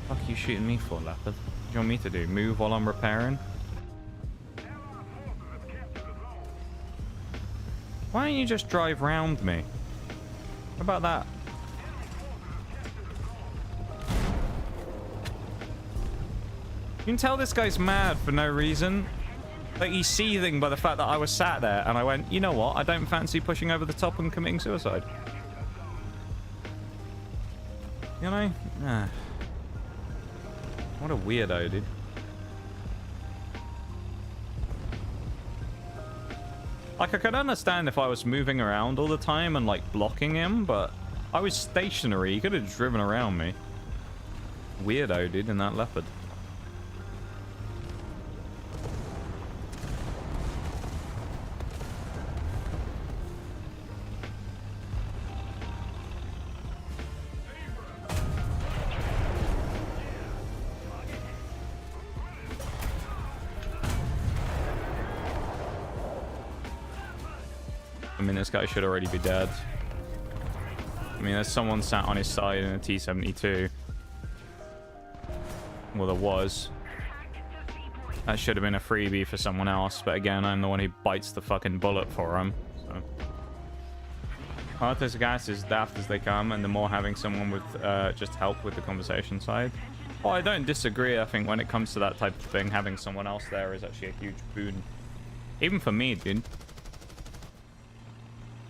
What the fuck are you shooting me for, leopard? What do you want me to do? Move while I'm repairing? Why don't you just drive round me? How about that? You can tell this guy's mad for no reason. Like, he's seething by the fact that I was sat there and I went, you know what? I don't fancy pushing over the top and committing suicide. You know? What a weirdo, dude. Like, I could understand if I was moving around all the time and, like, blocking him, but I was stationary. He could have driven around me. Weirdo, dude, in that leopard. I mean, this guy should already be dead. I mean, there's someone sat on his side in a T-72. Well, there was. That should have been a freebie for someone else, but again, I'm the one who bites the fucking bullet for him. So. Arthur's gas is daft as they come, and the more having someone with just help with the conversation side. Oh, I don't disagree. I think when it comes to that type of thing, having someone else there is actually a huge boon. Even for me, dude.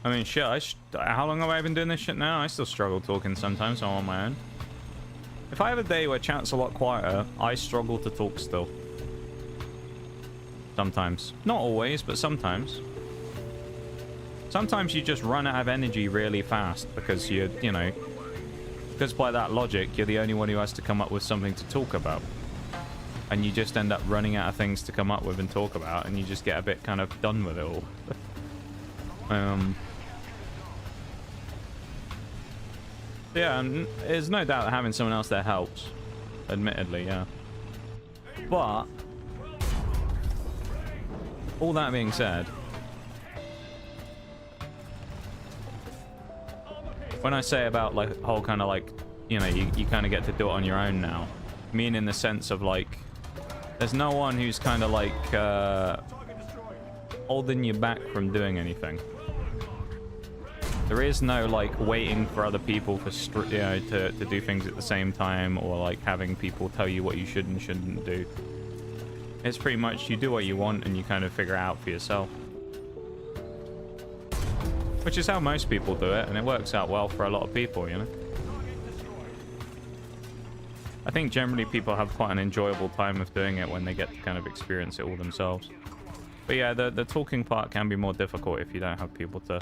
I mean, shit, how long have I been doing this shit now? I still struggle talking sometimes, so I'm on my own. If I have a day where chat's a lot quieter, I struggle to talk still. Sometimes. Not always, but sometimes. Sometimes you just run out of energy really fast because you know, because by that logic, you're the only one who has to come up with something to talk about. And you just end up running out of things to come up with and talk about, and you just get a bit kind of done with it all. Yeah, and there's no doubt that having someone else there helps. Admittedly, yeah. But all that being said, when I say about like whole kind of like, you know, you kind of get to do it on your own now, I mean in the sense of like, there's no one who's kind of like holding you back from doing anything. There is no like waiting for other people for you know, to do things at the same time, or like having people tell you what you should and shouldn't do. It's pretty much you do what you want and you kind of figure it out for yourself. Which is how most people do it, and it works out well for a lot of people, you know. I think generally people have quite an enjoyable time of doing it when they get to kind of experience it all themselves. But yeah, the talking part can be more difficult if you don't have people to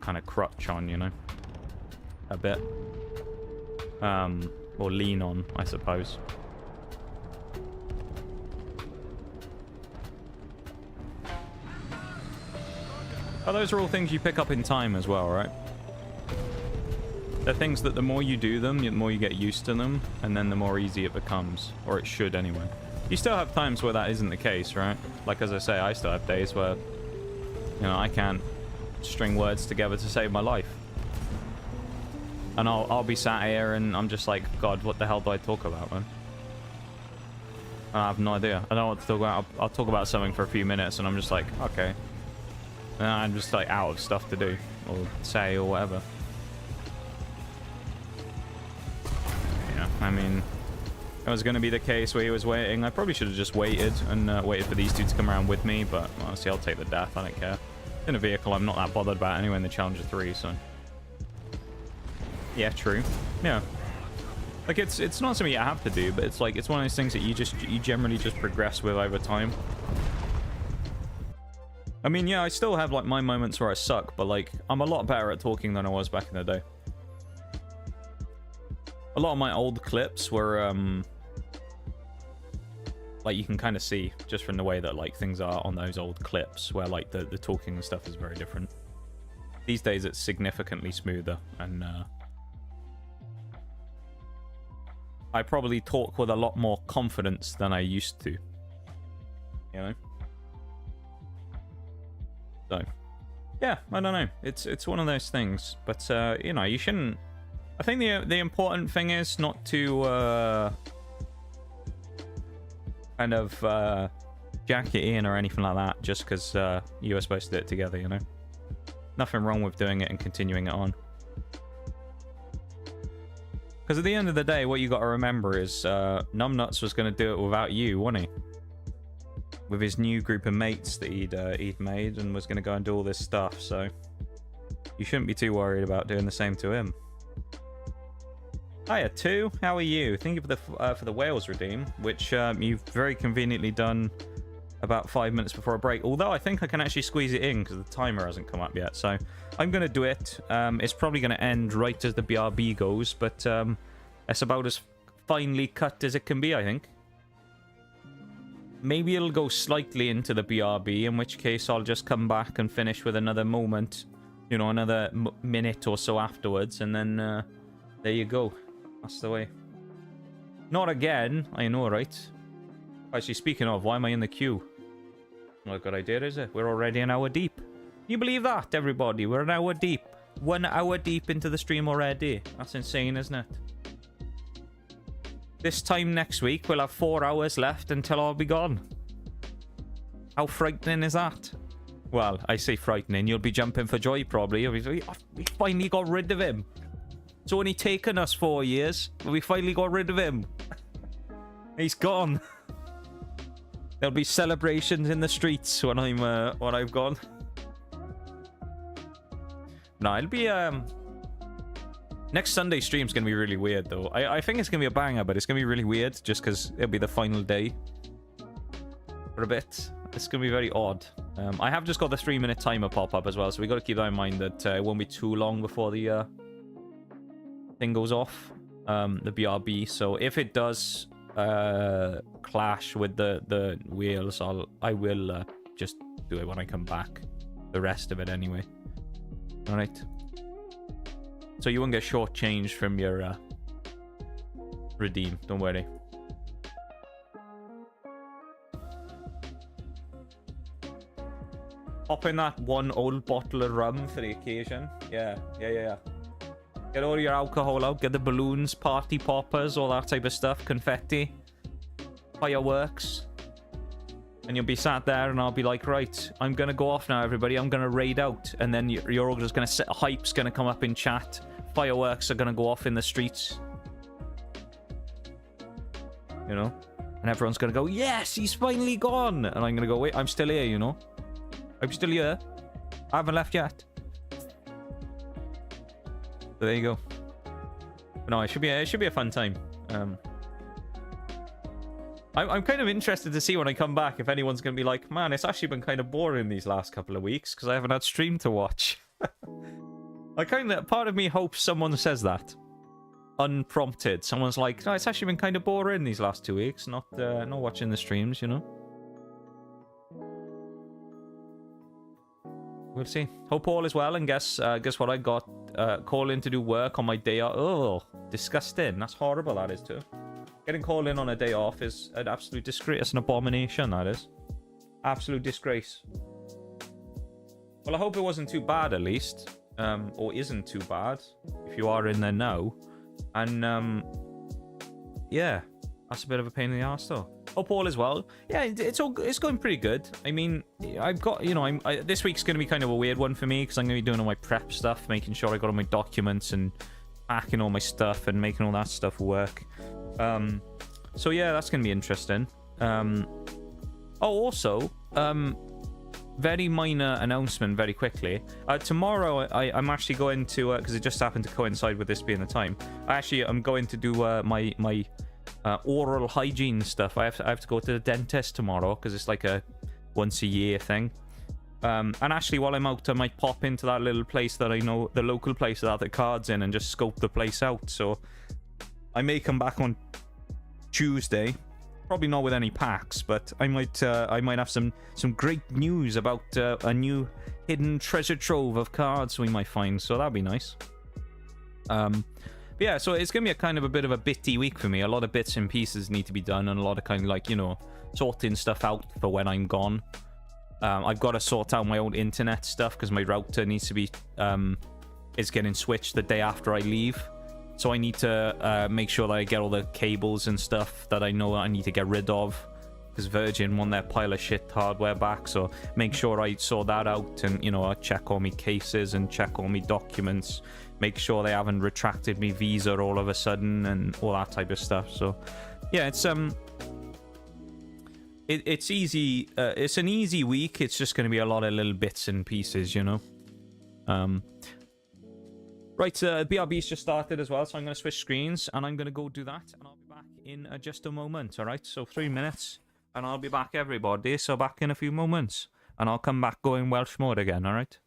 kind of crutch on, you know, a bit, or lean on, I suppose. Oh, those are all things you pick up in time as well, right? They're things that the more you do them, the more you get used to them, and then the more easy it becomes, or it should anyway. You still have times where that isn't the case, right? Like, as I say, I still have days where, you know, I can't string words together to save my life, and I'll be sat here and I'm just like, God, what the hell do I talk about, man? I have no idea. I don't know what to talk about. I'll talk about something for a few minutes, and I'm just like, okay. And I'm just like out of stuff to do or say or whatever. Yeah, I mean, it was going to be the case where he was waiting. I probably should have just waited and waited for these two to come around with me, but honestly, I'll take the death. I don't care. In a vehicle, I'm not that bothered about anyway in the Challenger 3, so... Yeah, true. Yeah. Like, it's not something you have to do, but it's like, it's one of those things that you generally just progress with over time. I mean, yeah, I still have, like, my moments where I suck, but, like, I'm a lot better at talking than I was back in the day. A lot of my old clips were, like, you can kind of see, just from the way that, like, things are on those old clips, where, like, the talking and stuff is very different. These days, it's significantly smoother, and, I probably talk with a lot more confidence than I used to. You know? So, yeah, I don't know. It's one of those things. But, you know, you shouldn't... I think the important thing is not to, kind of, jack it in or anything like that, just because, you were supposed to do it together, you know? Nothing wrong with doing it and continuing it on. Because at the end of the day, what you got to remember is Numbnuts was going to do it without you, wasn't he? With his new group of mates that he'd made, and was going to go and do all this stuff. So you shouldn't be too worried about doing the same to him. Hiya, 2. How are you? Thank you for the Wales redeem, which you've very conveniently done about 5 minutes before a break. Although I think I can actually squeeze it in because the timer hasn't come up yet. So I'm going to do it. It's probably going to end right as the BRB goes, but it's about as finely cut as it can be, I think. Maybe it'll go slightly into the BRB, in which case I'll just come back and finish with another moment, you know, another minute or so afterwards, and then there you go. That's the way. Not again, I know, right? Actually, speaking of, why am I in the queue? Not a good idea, is it? We're already an hour deep. Can you believe that, everybody? We're an hour deep. 1 hour deep into the stream already. That's insane, isn't it? This time next week, we'll have 4 hours left until I'll be gone. How frightening is that? Well, I say frightening. You'll be jumping for joy, probably. We finally got rid of him. It's only taken us 4 years, but we finally got rid of him. He's gone. There'll be celebrations in the streets when I've gone. No, it'll be next Sunday stream's gonna be really weird though. I think it's gonna be a banger, but it's gonna be really weird just because it'll be the final day for a bit. It's gonna be very odd. I have just got the 3-minute timer pop up as well, so we got to keep that in mind that it won't be too long before the thing goes off, the BRB. So if it does clash with the wheels, I will just do it when I come back. The rest of it anyway. All right. So you won't get shortchanged from your redeem. Don't worry. Pop in that 1 old bottle of rum for the occasion. Yeah. Get all your alcohol out. Get the balloons, party poppers, all that type of stuff. Confetti. Fireworks. And you'll be sat there and I'll be like, right, I'm going to go off now, everybody. I'm going to raid out. And then you're all just going to sit. Hype's going to come up in chat. Fireworks are going to go off in the streets. You know? And everyone's going to go, yes, he's finally gone. And I'm going to go, wait, I'm still here, you know? I'm still here. I haven't left yet. So there you go. But no, it should be a fun time. I'm kind of interested to see when I come back if anyone's going to be like, man, it's actually been kind of boring these last couple of weeks because I haven't had stream to watch. Part of me hopes someone says that. Unprompted. Someone's like, no, it's actually been kind of boring these last 2 weeks, not watching the streams, you know? We'll see. Hope all is well, and guess what I got? Call in to do work on my day off. Oh, disgusting. That's horrible, that is, too. Getting called in on a day off is an absolute disgrace. It's an abomination, that is. Absolute disgrace. Well, I hope it wasn't too bad, at least. Or isn't too bad, if you are in there now. And, yeah. That's a bit of a pain in the arse, though. Hope all is well. Yeah, it's going pretty good. I mean, I've got, you know, this week's going to be kind of a weird one for me because I'm going to be doing all my prep stuff, making sure I got all my documents and packing all my stuff and making all that stuff work. So yeah, that's going to be interesting. Also, very minor announcement very quickly. Tomorrow, I'm actually going to, because it just happened to coincide with this being the time, I'm going to do my oral hygiene stuff. I have to go to the dentist tomorrow because it's like a once a year thing. And actually, while I'm out, I might pop into that little place that I know, the local place that the cards in, and just scope the place out. So I may come back on Tuesday, probably not with any packs, but I might have some great news about a new hidden treasure trove of cards we might find. So that'd be nice. Yeah, so it's gonna be a kind of a bit of a bitty week for me. A lot of bits and pieces need to be done, and a lot of kind of like, you know, sorting stuff out for when I'm gone. I've got to sort out my own internet stuff because my router needs to be is getting switched the day after I leave. So I need to make sure that I get all the cables and stuff that I know I need to get rid of, because Virgin want their pile of shit hardware back. So make sure I sort that out, and, you know, I check all my cases and check all my documents, make sure they haven't retracted me visa all of a sudden and all that type of stuff. So yeah, it's easy. It's an easy week. It's just going to be a lot of little bits and pieces, you know. Right, BRB's just started as well, so I'm going to switch screens and I'm going to go do that, and I'll be back in just a moment. All right, so 3 minutes and I'll be back, everybody. So back in a few moments, and I'll come back going Welsh mode again. All right.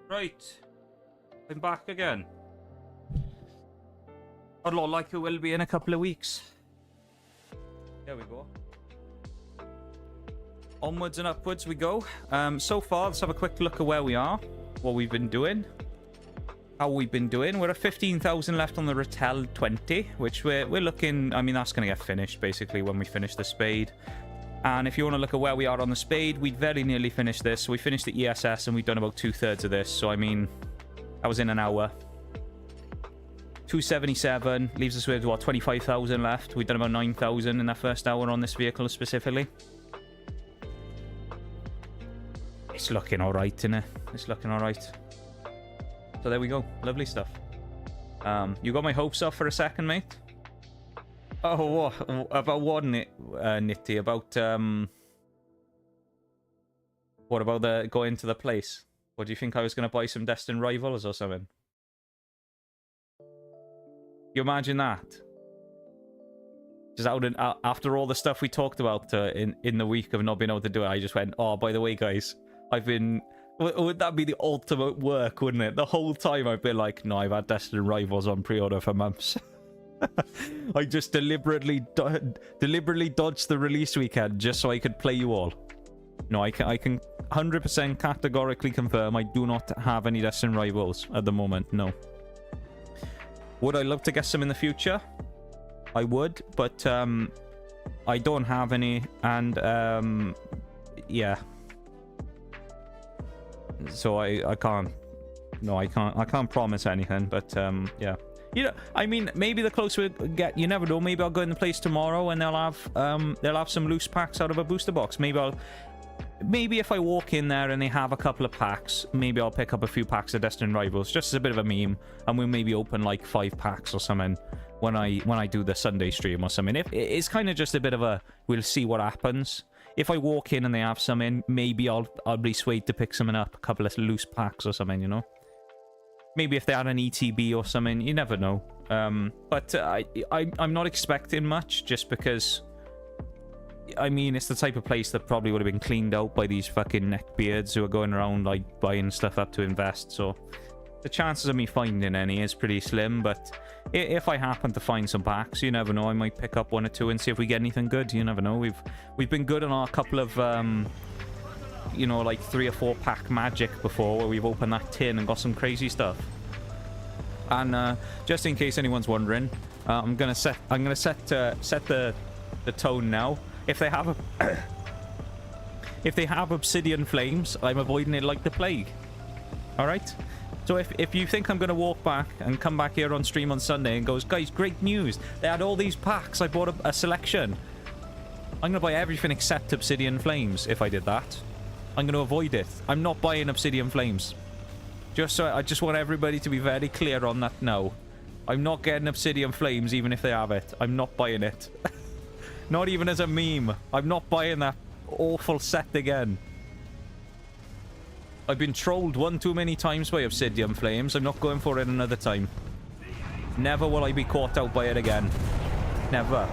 Right. I'm back again. A lot like it will be in a couple of weeks. There we go. Onwards and upwards we go. So far, let's have a quick look at where we are. What we've been doing. How we've been doing. We're at 15,000 left on the Rattel 20, which we're looking... I mean, that's going to get finished, basically, when we finish the spade. And if you want to look at where we are on the spade, we'd very nearly finished this. So we finished the ESS, and we've done about 2/3 of this. So, I mean, that was in an hour. 277 leaves us with, what, 25,000 left. We've done about 9,000 in that first hour on this vehicle specifically. It's looking all right, isn't it? It's looking all right. So there we go. Lovely stuff. You got my hopes up for a second, mate? Oh, what? About what, Nitty? About, what about the going to the place? What, do you think I was going to buy some Destined Rivals or something? You imagine that? Just after all the stuff we talked about in the week of not being able to do it, I just went, oh, by the way, guys, I've been... Would that be the ultimate work, wouldn't it? The whole time I've been like, no, I've had Destined Rivals on pre-order for months. I just deliberately dodged the release weekend just so I could play you all. No, I can 100% categorically confirm I do not have any Destined Rivals at the moment, no. Would I love to get some in the future? I would, but I don't have any, and yeah. So I can't. No, I can't promise anything, but yeah. You know, I mean, maybe the closer we get, you never know. Maybe I'll go in the place tomorrow and they'll have some loose packs out of a booster box. Maybe if I walk in there and they have a couple of packs, maybe I'll pick up a few packs of Destined Rivals, just as a bit of a meme, and we'll maybe open like 5 packs or something when I do the Sunday stream or something. If it's kind of just a bit of a, we'll see what happens. If I walk in and they have some in, maybe I'll be swayed to pick something up, a couple of loose packs or something, you know. Maybe if they had an ETB or something, you never know. But I'm not expecting much, just because, I mean, it's the type of place that probably would have been cleaned out by these fucking neckbeards who are going around, like, buying stuff up to invest, so the chances of me finding any is pretty slim, but if I happen to find some packs, you never know, I might pick up 1 or 2 and see if we get anything good, you never know. We've been good on our couple of, you know, like 3 or 4 pack magic before, where we've opened that tin and got some crazy stuff. And just in case anyone's wondering, I'm gonna set the tone now. If they have if they have obsidian flames, I'm avoiding it like the plague. All right. So if you think I'm gonna walk back and come back here on stream on Sunday and goes, guys, great news, they had all these packs, I bought a selection, I'm gonna buy everything except obsidian flames. If I did that, I'm gonna avoid it. I'm not buying obsidian flames. I just want everybody to be very clear on that. No, I'm not getting obsidian flames, even if they have it. I'm not buying it. Not even as a meme. I'm not buying that awful set again. I've been trolled 1 too many times by obsidian flames. I'm not going for it another time. Never will I be caught out by it again. Never.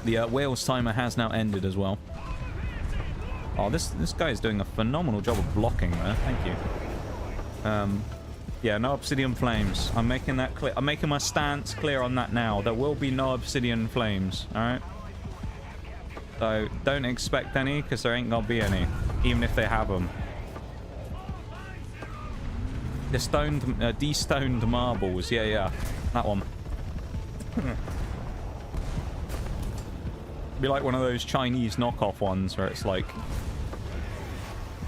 The Wales timer has now ended as well. Oh, this guy is doing a phenomenal job of blocking there. Thank you. Yeah, no obsidian flames. I'm making that clear. I'm making my stance clear on that now. There will be no obsidian flames. All right. So don't expect any, because there ain't gonna be any, even if they have them. The destoned marbles. Yeah, that one. Be like one of those Chinese knockoff ones where it's like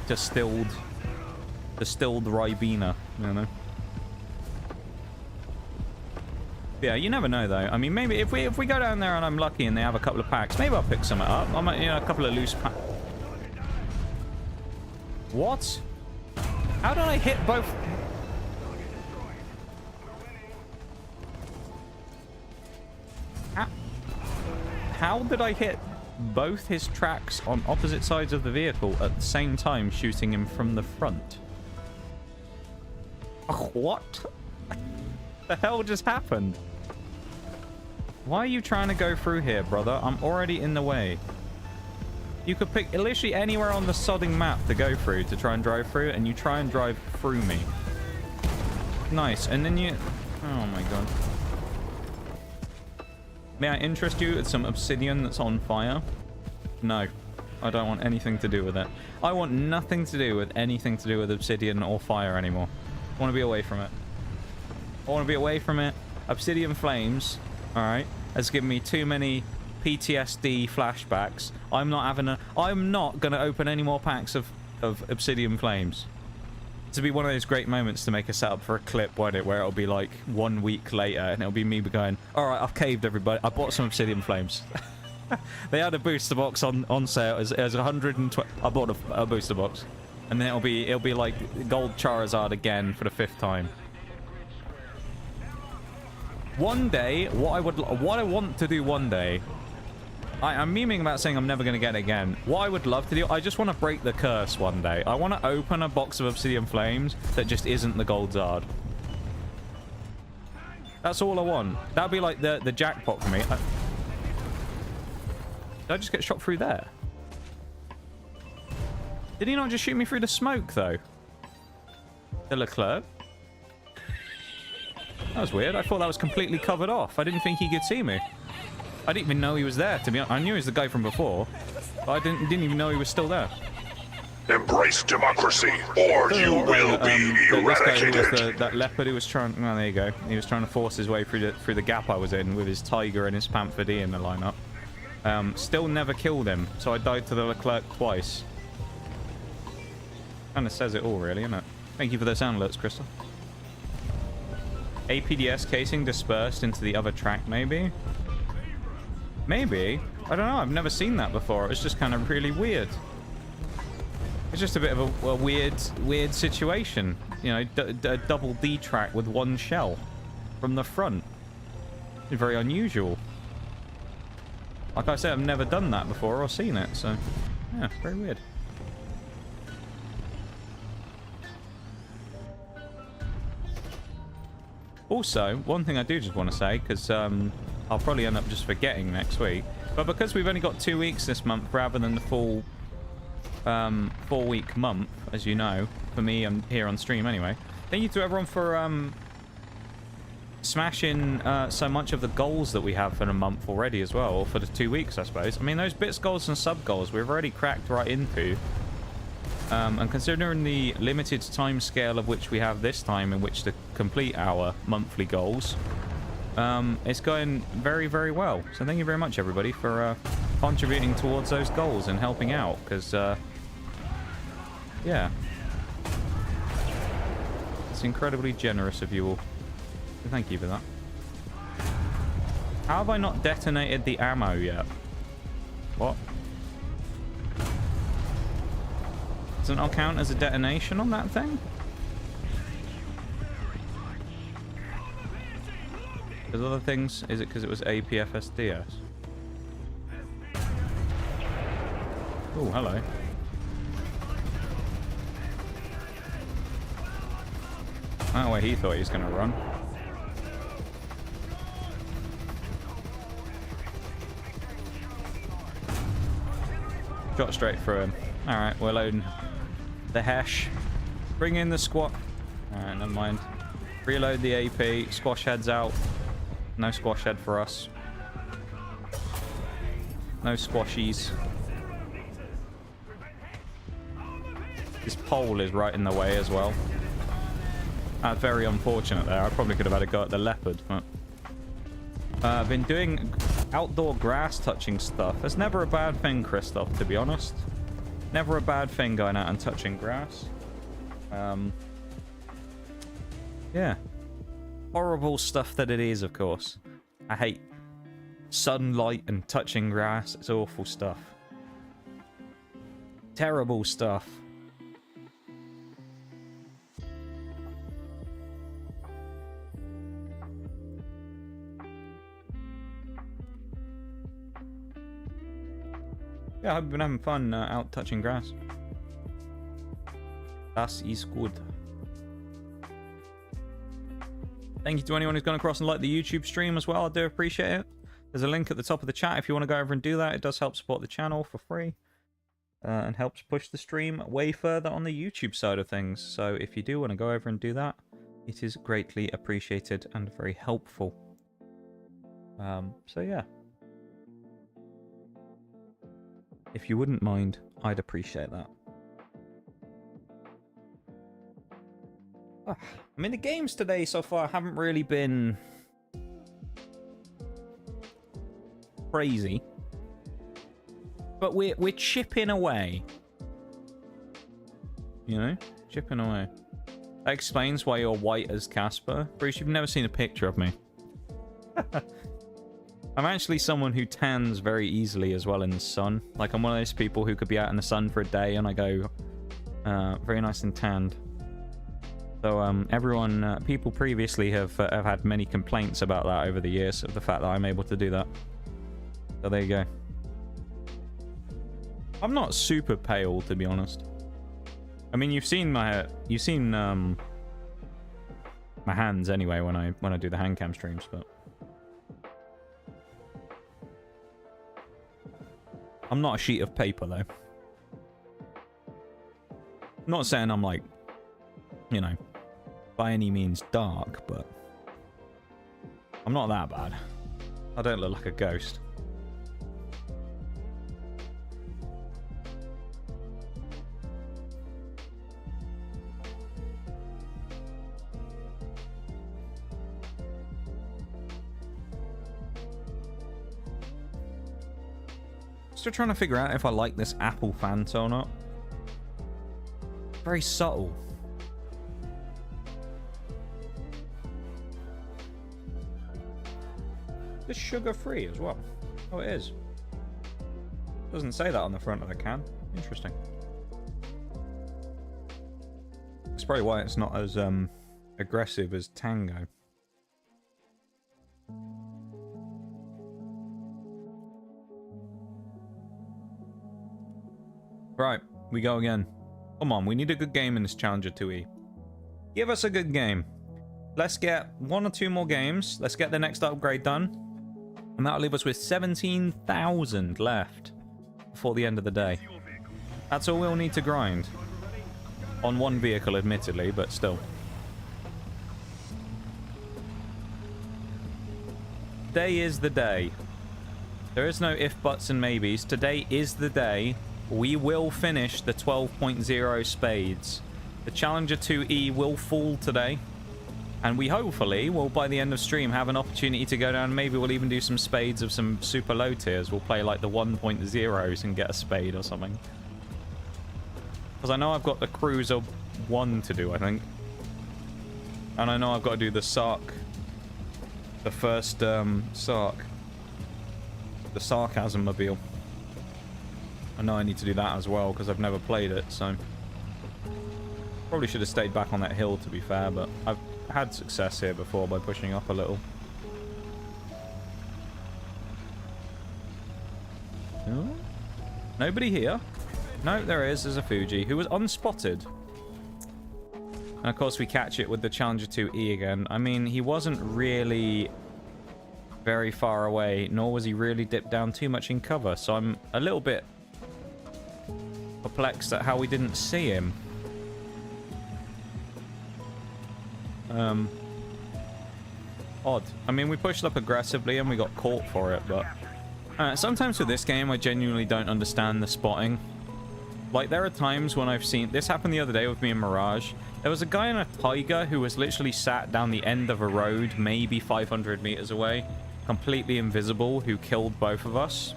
distilled Ribena, you know. Yeah, you never know though. I mean, maybe if we go down there and I'm lucky and they have a couple of packs, maybe I'll pick some up. I might, you know, a couple of loose packs. What? How did I hit both? How did I hit both his tracks on opposite sides of the vehicle at the same time, shooting him from the front? What the hell just happened? Why are you trying to go through here, brother? I'm already in the way. You could pick literally anywhere on the sodding map to go through to try and drive through, and you try and drive through me. Nice. And then you... Oh my god. May I interest you in some obsidian that's on fire? No. I don't want anything to do with it. I want nothing to do with anything to do with obsidian or fire anymore. I want to be away from it. I want to be away from it. Obsidian flames, alright, has given me too many PTSD flashbacks. I'm not going to open any more packs of obsidian flames. To be one of those great moments to make a setup for a clip, won't it? Where it'll be like 1 week later and it'll be me going, alright, I've caved everybody. I bought some obsidian flames. They had a booster box on sale. It was 120. I bought a booster box. And then it'll be like gold Charizard again for the 5th time. One day, what I want to do one day, I'm memeing about saying I'm never going to get it again. What I would love to do, I just want to break the curse one day. I want to open a box of obsidian flames that just isn't the gold Zard. That's all I want. That'd be like the jackpot for me. Did I just get shot through there? Did he not just shoot me through the smoke, though? The Leclerc? That was weird. I thought that was completely covered off. I didn't think he could see me. I didn't even know he was there, to be honest. I knew he was the guy from before, but I didn't even know he was still there. Embrace democracy, or you will be eradicated. This guy was that leopard who was trying... Oh, there you go. He was trying to force his way through the gap I was in with his tiger and his Panther D in the lineup. Still never killed him, so I died to the Leclerc twice. Kind of says it all, really, isn't it? Thank you for the sound alerts, Crystal. APDS casing dispersed into the other track, maybe? Maybe. I don't know. I've never seen that before. It's just kind of really weird. It's just a bit of a weird situation. You know, a double D track with one shell from the front. It's very unusual. Like I said, I've never done that before or seen it, so yeah, very weird. Also, one thing I do just want to say, because I'll probably end up just forgetting next week, but because we've only got 2 weeks this month rather than the full 4-week month, as you know, for me, I'm here on stream anyway. Thank you to everyone for smashing so much of the goals that we have for the month already as well, or for the 2 weeks, I suppose. I mean, those bits goals and sub goals we've already cracked right into. And considering the limited time scale of which we have this time in which to complete our monthly goals, it's going very, very well. So thank you very much, everybody, for contributing towards those goals and helping out, because, yeah. It's incredibly generous of you all. So thank you for that. How have I not detonated the ammo yet? What? Doesn't it count as a detonation on that thing? There's other things. Is it because it was APFSDS? Oh, hello. That way he thought he was going to run. Shot straight through him. Alright, we're loading the hash. Bring in the squat. Alright, never mind. Reload the AP. Squash heads out. No squash head for us. No squashies. This pole is right in the way as well. That's very unfortunate there. I probably could have had a go at the leopard, but... I've been doing outdoor grass touching stuff. That's never a bad thing, Christoph, to be honest. Never a bad thing going out and touching grass. Yeah. Horrible stuff that it is, of course. I hate sunlight and touching grass. It's awful stuff. Terrible stuff. Yeah, I've been having fun out touching grass. Das is good. Thank you to anyone who's gone across and liked the YouTube stream as well. I do appreciate it. There's a link at the top of the chat if you want to go over and do that. It does help support the channel for free. and helps push the stream way further on the YouTube side of things. So if you do want to go over and do that, it is greatly appreciated and very helpful. So yeah. If you wouldn't mind, I'd appreciate that. I mean, the games today so far haven't really been crazy, but we're chipping away. You know, chipping away. That explains why you're white as Casper. Bruce, you've never seen a picture of me. I'm actually someone who tans very easily as well in the sun. Like, I'm one of those people who could be out in the sun for a day and I go very nice and tanned. So everyone, people previously have had many complaints about that over the years, of the fact that I'm able to do that. So there you go. I'm not super pale, to be honest. I mean, you've seen my hands anyway when I do the hand cam streams, but I'm not a sheet of paper though. I'm not saying I'm like, you know, by any means dark, but I'm not that bad. I don't look like a ghost. Still trying to figure out if I like this apple Fanta or not. Very subtle. It's sugar-free as well. Oh, it is. Doesn't say that on the front of the can. Interesting. That's probably why it's not as aggressive as Tango. Right, we go again. Come on, we need a good game in this Challenger 2E. Give us a good game. Let's get 1 or 2 more games. Let's get the next upgrade done. And that'll leave us with 17,000 left before the end of the day. That's all we'll need to grind. On one vehicle, admittedly, but still. Today is the day. There is no if, buts, and maybes. Today is the day. We will finish the 12.0 spades. The Challenger 2E will fall today. And we hopefully will, by the end of stream, have an opportunity to go down. Maybe we'll even do some spades of some super low tiers. We'll play like the 1.0s and get a spade or something. Because I know I've got the Cruiser 1 to do, I think. And I know I've got to do the Sark. The first Sark. The Sarcasm Mobile. I know I need to do that as well because I've never played it, so probably should have stayed back on that hill, to be fair, but I've had success here before by pushing up a little. Oh? Nobody here? No, there is. There's a Fuji who was unspotted. And of course we catch it with the Challenger 2E again. I mean, he wasn't really very far away, nor was he really dipped down too much in cover, so I'm a little bit perplexed at how we didn't see him. Odd. I mean, we pushed up aggressively and we got caught for it, but sometimes with this game I genuinely don't understand the spotting. Like, there are times when I've seen this happen the other day with me and Mirage. There was a guy in a Tiger who was literally sat down the end of a road, maybe 500 meters away, completely invisible, who killed both of us.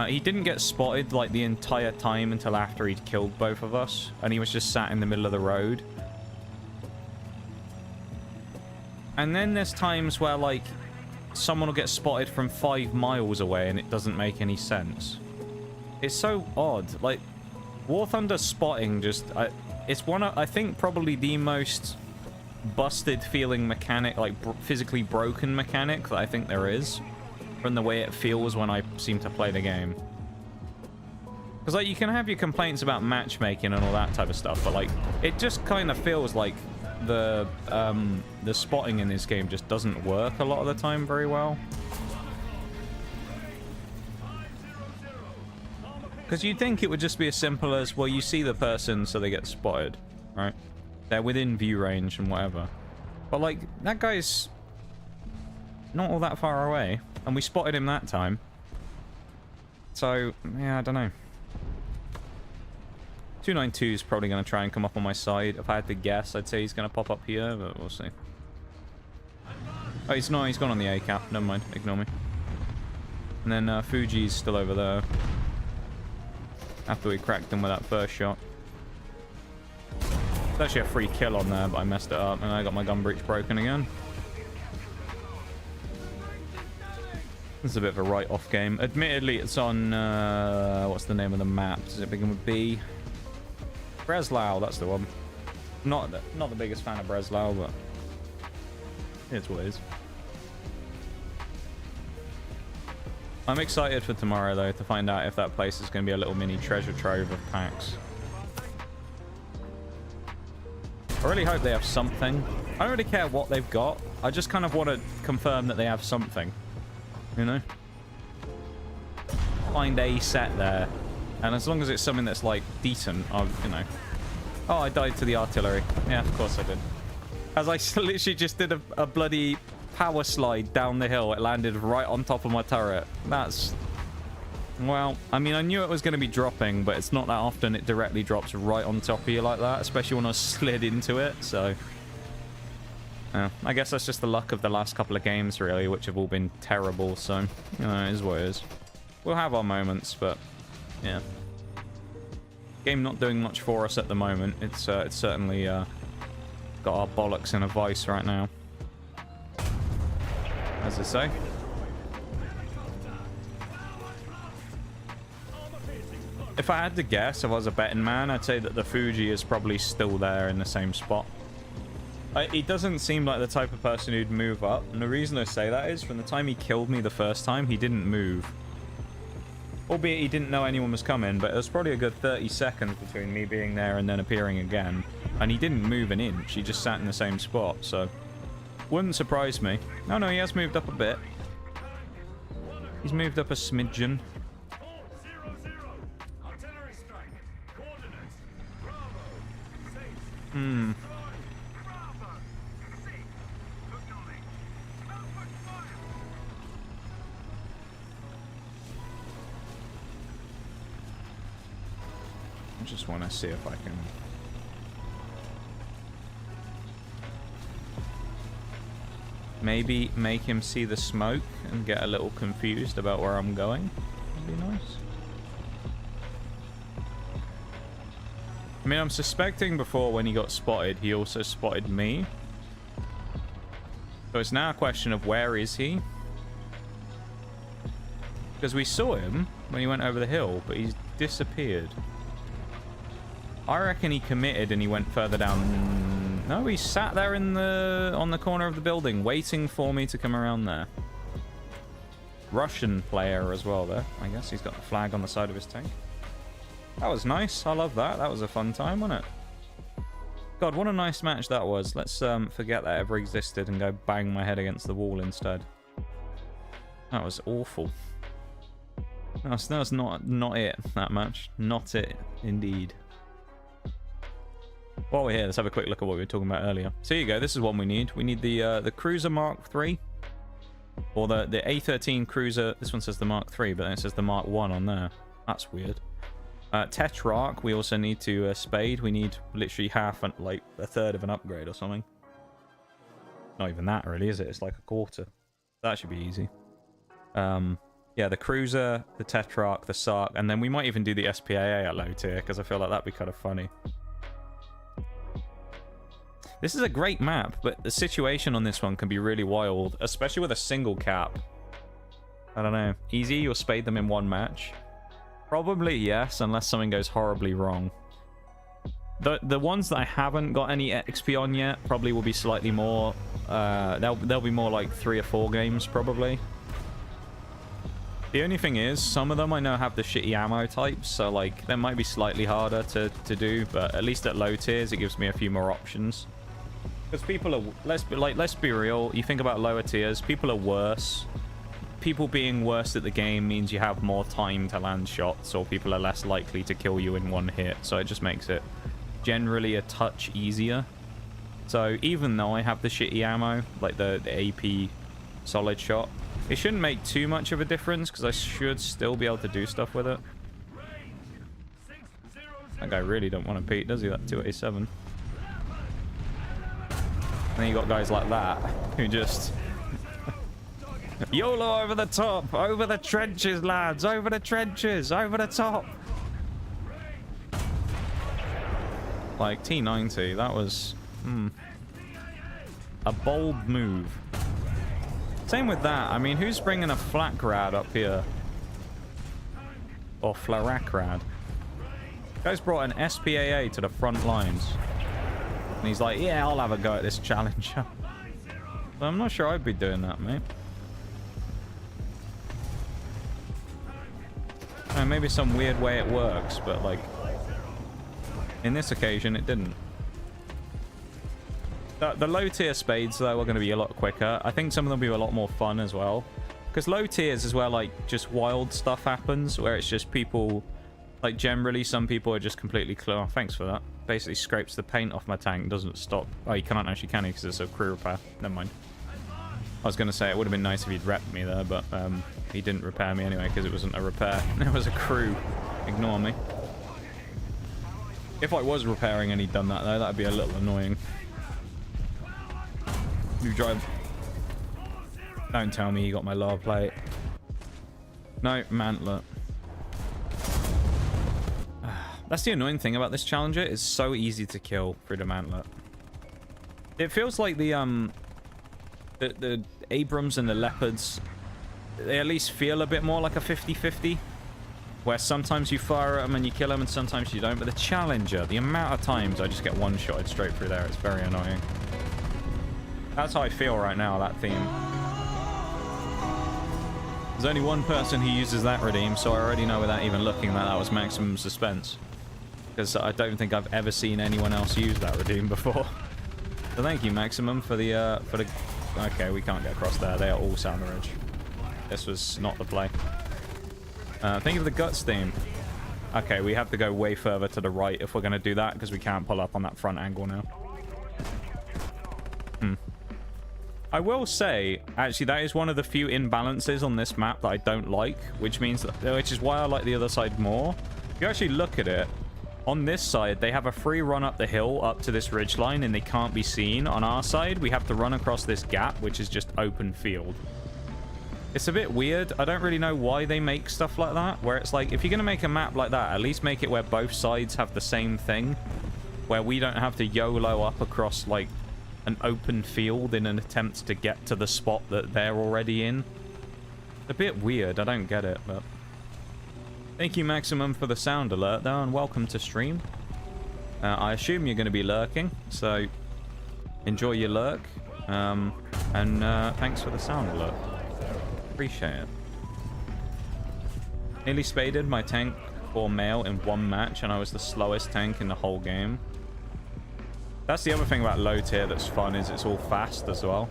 He didn't get spotted like the entire time until after he'd killed both of us, and he was just sat in the middle of the road. And then there's times where, like, someone will get spotted from 5 miles away and it doesn't make any sense. It's so odd. Like, War Thunder spotting just... it's one of, I think, probably the most busted feeling mechanic, like physically broken mechanic that I think there is. From the way it feels when I seem to play the game. Because, like, you can have your complaints about matchmaking and all that type of stuff, but, like, it just kind of feels like the spotting in this game just doesn't work a lot of the time very well. Because you'd think it would just be as simple as, well, you see the person, so they get spotted, right? They're within view range and whatever. But, like, that guy's not all that far away. And we spotted him that time. So, yeah, I don't know. 292 is probably going to try and come up on my side. If I had to guess, I'd say he's going to pop up here, but we'll see. Oh, he's not. He's gone on the A cap. Never mind. Ignore me. And then Fuji's still over there. After we cracked him with that first shot. There's actually a free kill on there, but I messed it up. And I got my gun breech broken again. This is a bit of a write-off game. Admittedly, it's on... what's the name of the map? Does it begin with B? Breslau, that's the one. Not the biggest fan of Breslau, but... it's what it is. I'm excited for tomorrow, though, to find out if that place is going to be a little mini treasure trove of packs. I really hope they have something. I don't really care what they've got. I just kind of want to confirm that they have something. You know? Find a set there. And as long as it's something that's, like, decent, I'll, you know... Oh, I died to the artillery. Yeah, of course I did. As I literally just did a bloody power slide down the hill. It landed right on top of my turret. That's... well, I mean, I knew it was going to be dropping, but it's not that often it directly drops right on top of you like that, especially when I slid into it, so... I guess that's just the luck of the last couple of games, really, which have all been terrible, so, you know, it is what it is. We'll have our moments, but, yeah. Game not doing much for us at the moment. It's certainly got our bollocks in a vice right now. As I say. If I had to guess, if I was a betting man, I'd say that the Fuji is probably still there in the same spot. He doesn't seem like the type of person who'd move up, and the reason I say that is from the time he killed me the first time, he didn't move. Albeit he didn't know anyone was coming, but it was probably a good 30 seconds between me being there and then appearing again. And he didn't move an inch, he just sat in the same spot, so... wouldn't surprise me. Oh no, he has moved up a bit. He's moved up a smidgen. Hmm. I just want to see if I can... maybe make him see the smoke and get a little confused about where I'm going. That'd be nice. I mean, I'm suspecting before when he got spotted, he also spotted me. So it's now a question of where is he? Because we saw him when he went over the hill, but he's disappeared. I reckon he committed and he went further down. No, he sat there in on the corner of the building, waiting for me to come around there. Russian player as well there. I guess he's got the flag on the side of his tank. That was nice. I love that. That was a fun time, wasn't it? God, what a nice match that was. Let's forget that ever existed and go bang my head against the wall instead. That was awful. That was not it, that match. Not it, indeed. While we're here, let's have a quick look at what we were talking about earlier. So here you go. This is one we need. We need the Cruiser Mark III. Or the A13 Cruiser. This one says the Mark III, but then it says the Mark 1 on there. That's weird. Tetrarch. We also need to spade. We need literally half, like a third of an upgrade or something. Not even that, really, is it? It's like a quarter. That should be easy. Yeah, the Cruiser, the Tetrarch, the Sark, and then we might even do the SPAA at low tier, because I feel like that'd be kind of funny. This is a great map, but the situation on this one can be really wild, especially with a single cap. I don't know. Easy, you'll spade them in one match. Probably yes, unless something goes horribly wrong. The ones that I haven't got any XP on yet probably will be slightly more... they'll be more like 3 or 4 games, probably. The only thing is, some of them I know have the shitty ammo types, so like, they might be slightly harder to do, but at least at low tiers, it gives me a few more options. Because people are, let's be real, you think about lower tiers, people are worse people being worse at the game means you have more time to land shots, or people are less likely to kill you in one hit. So it just makes it generally a touch easier. So even though I have the shitty ammo, like the AP solid shot, it shouldn't make too much of a difference because I should still be able to do stuff with it. That guy really don't want to beat, does he? That 287. And then you got guys like that who just YOLO over the top, over the trenches, lads, over the trenches, over the top. Like T90, that was a bold move. Same with that. I mean, who's bringing a flak rad up here? Or flarak rad? Guy's brought an SPAA to the front lines. And he's like, yeah, I'll have a go at this challenger. But I'm not sure I'd be doing that, mate. Maybe some weird way it works, but like, in this occasion, it didn't. The low tier spades, though, are going to be a lot quicker. I think some of them will be a lot more fun as well. Because low tiers is where, like, just wild stuff happens, where it's just people, like, generally, some people are just completely oh, thanks for that. Basically scrapes the paint off my tank, doesn't stop. Oh, you can't actually, can he? Because it's a crew repair. Never mind. I was going to say it would have been nice if he'd repped me there, but he didn't repair me anyway because it wasn't a repair. It was a crew. Ignore me. If I was repairing and he'd done that, though, that'd be a little annoying. You drive. Don't tell me you got my lower plate. No, mantlet. That's the annoying thing about this challenger. It's so easy to kill through the mantlet. It feels like the Abrams and the Leopards, they at least feel a bit more like a 50-50. Where sometimes you fire at them and you kill them and sometimes you don't. But the challenger, the amount of times I just get one-shotted straight through there, it's very annoying. That's how I feel right now, that theme. There's only one person who uses that redeem, so I already know without even looking that was maximum suspense. Because I don't think I've ever seen anyone else use that redeem before. So thank you, Maximum, for the... Okay, we can't get across there. They are all Southern Ridge. This was not the play. Think of the Guts theme. Okay, we have to go way further to the right if we're going to do that, because we can't pull up on that front angle now. I will say, actually, that is one of the few imbalances on this map that I don't like, which means that, which is why I like the other side more. If you actually look at it, on this side, they have a free run up the hill up to this ridgeline, and they can't be seen. On our side, we have to run across this gap, which is just open field. It's a bit weird. I don't really know why they make stuff like that, where it's like, if you're going to make a map like that, at least make it where both sides have the same thing, where we don't have to YOLO up across, like, an open field in an attempt to get to the spot that they're already in. A bit weird. I don't get it, but... Thank you, Maximum, for the sound alert, though, and welcome to stream. I assume you're going to be lurking, so enjoy your lurk. And thanks for the sound alert. Appreciate it. Nearly spaded my tank for male in one match, and I was the slowest tank in the whole game. That's the other thing about low tier that's fun, is it's all fast as well.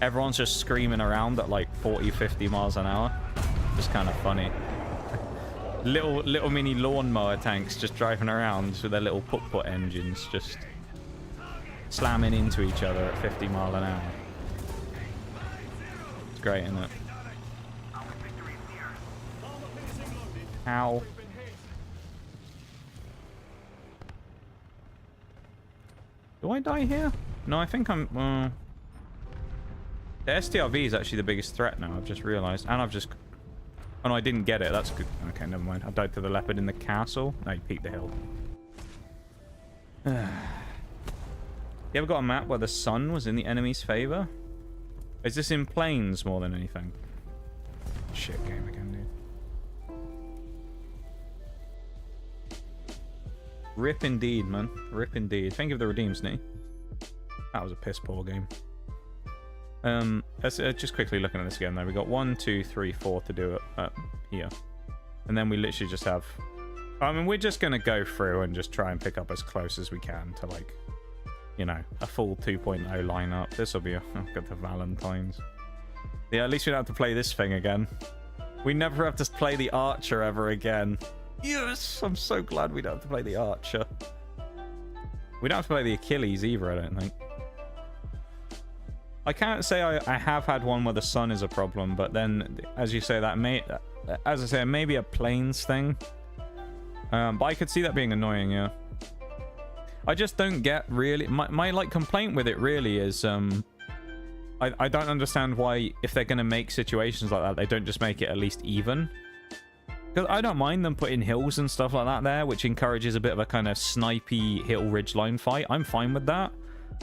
Everyone's just screaming around at like 40-50 miles an hour. Just kind of funny. Little mini lawnmower tanks just driving around with their little put-put engines, just slamming into each other at 50 mile an hour. It's great, isn't it? Ow. Do I die here? No, I think I'm... the STRV is actually the biggest threat now, I've just realized. And I've just... Oh, no, I didn't get it. That's good. Okay, never mind. I died to the leopard in the castle. No, you peeked the hill. You ever got a map where the sun was in the enemy's favor? Is this in planes more than anything? Shit game again, dude. Rip indeed, man. Rip indeed. Thank you for the redeems, Snee. That was a piss poor game. Let's just quickly looking at this again though. We got 1, 2, 3, 4 to do it here. And then we literally just have... I mean, we're just going to go through and just try and pick up as close as we can to, like, you know, a full 2.0 lineup. This will be a... Oh, got the Valentines. Yeah, at least we don't have to play this thing again. We never have to play the archer ever again. Yes! I'm so glad we don't have to play the archer. We don't have to play the Achilles either, I don't think. I can't say I have had one where the sun is a problem, but then, as you say, that may... As I say, it may be a planes thing. But I could see that being annoying, yeah. I just don't get really... My like, complaint with it really is... I don't understand why, if they're going to make situations like that, they don't just make it at least even. Because I don't mind them putting hills and stuff like that there, which encourages a bit of a kind of snipey hill ridgeline fight. I'm fine with that.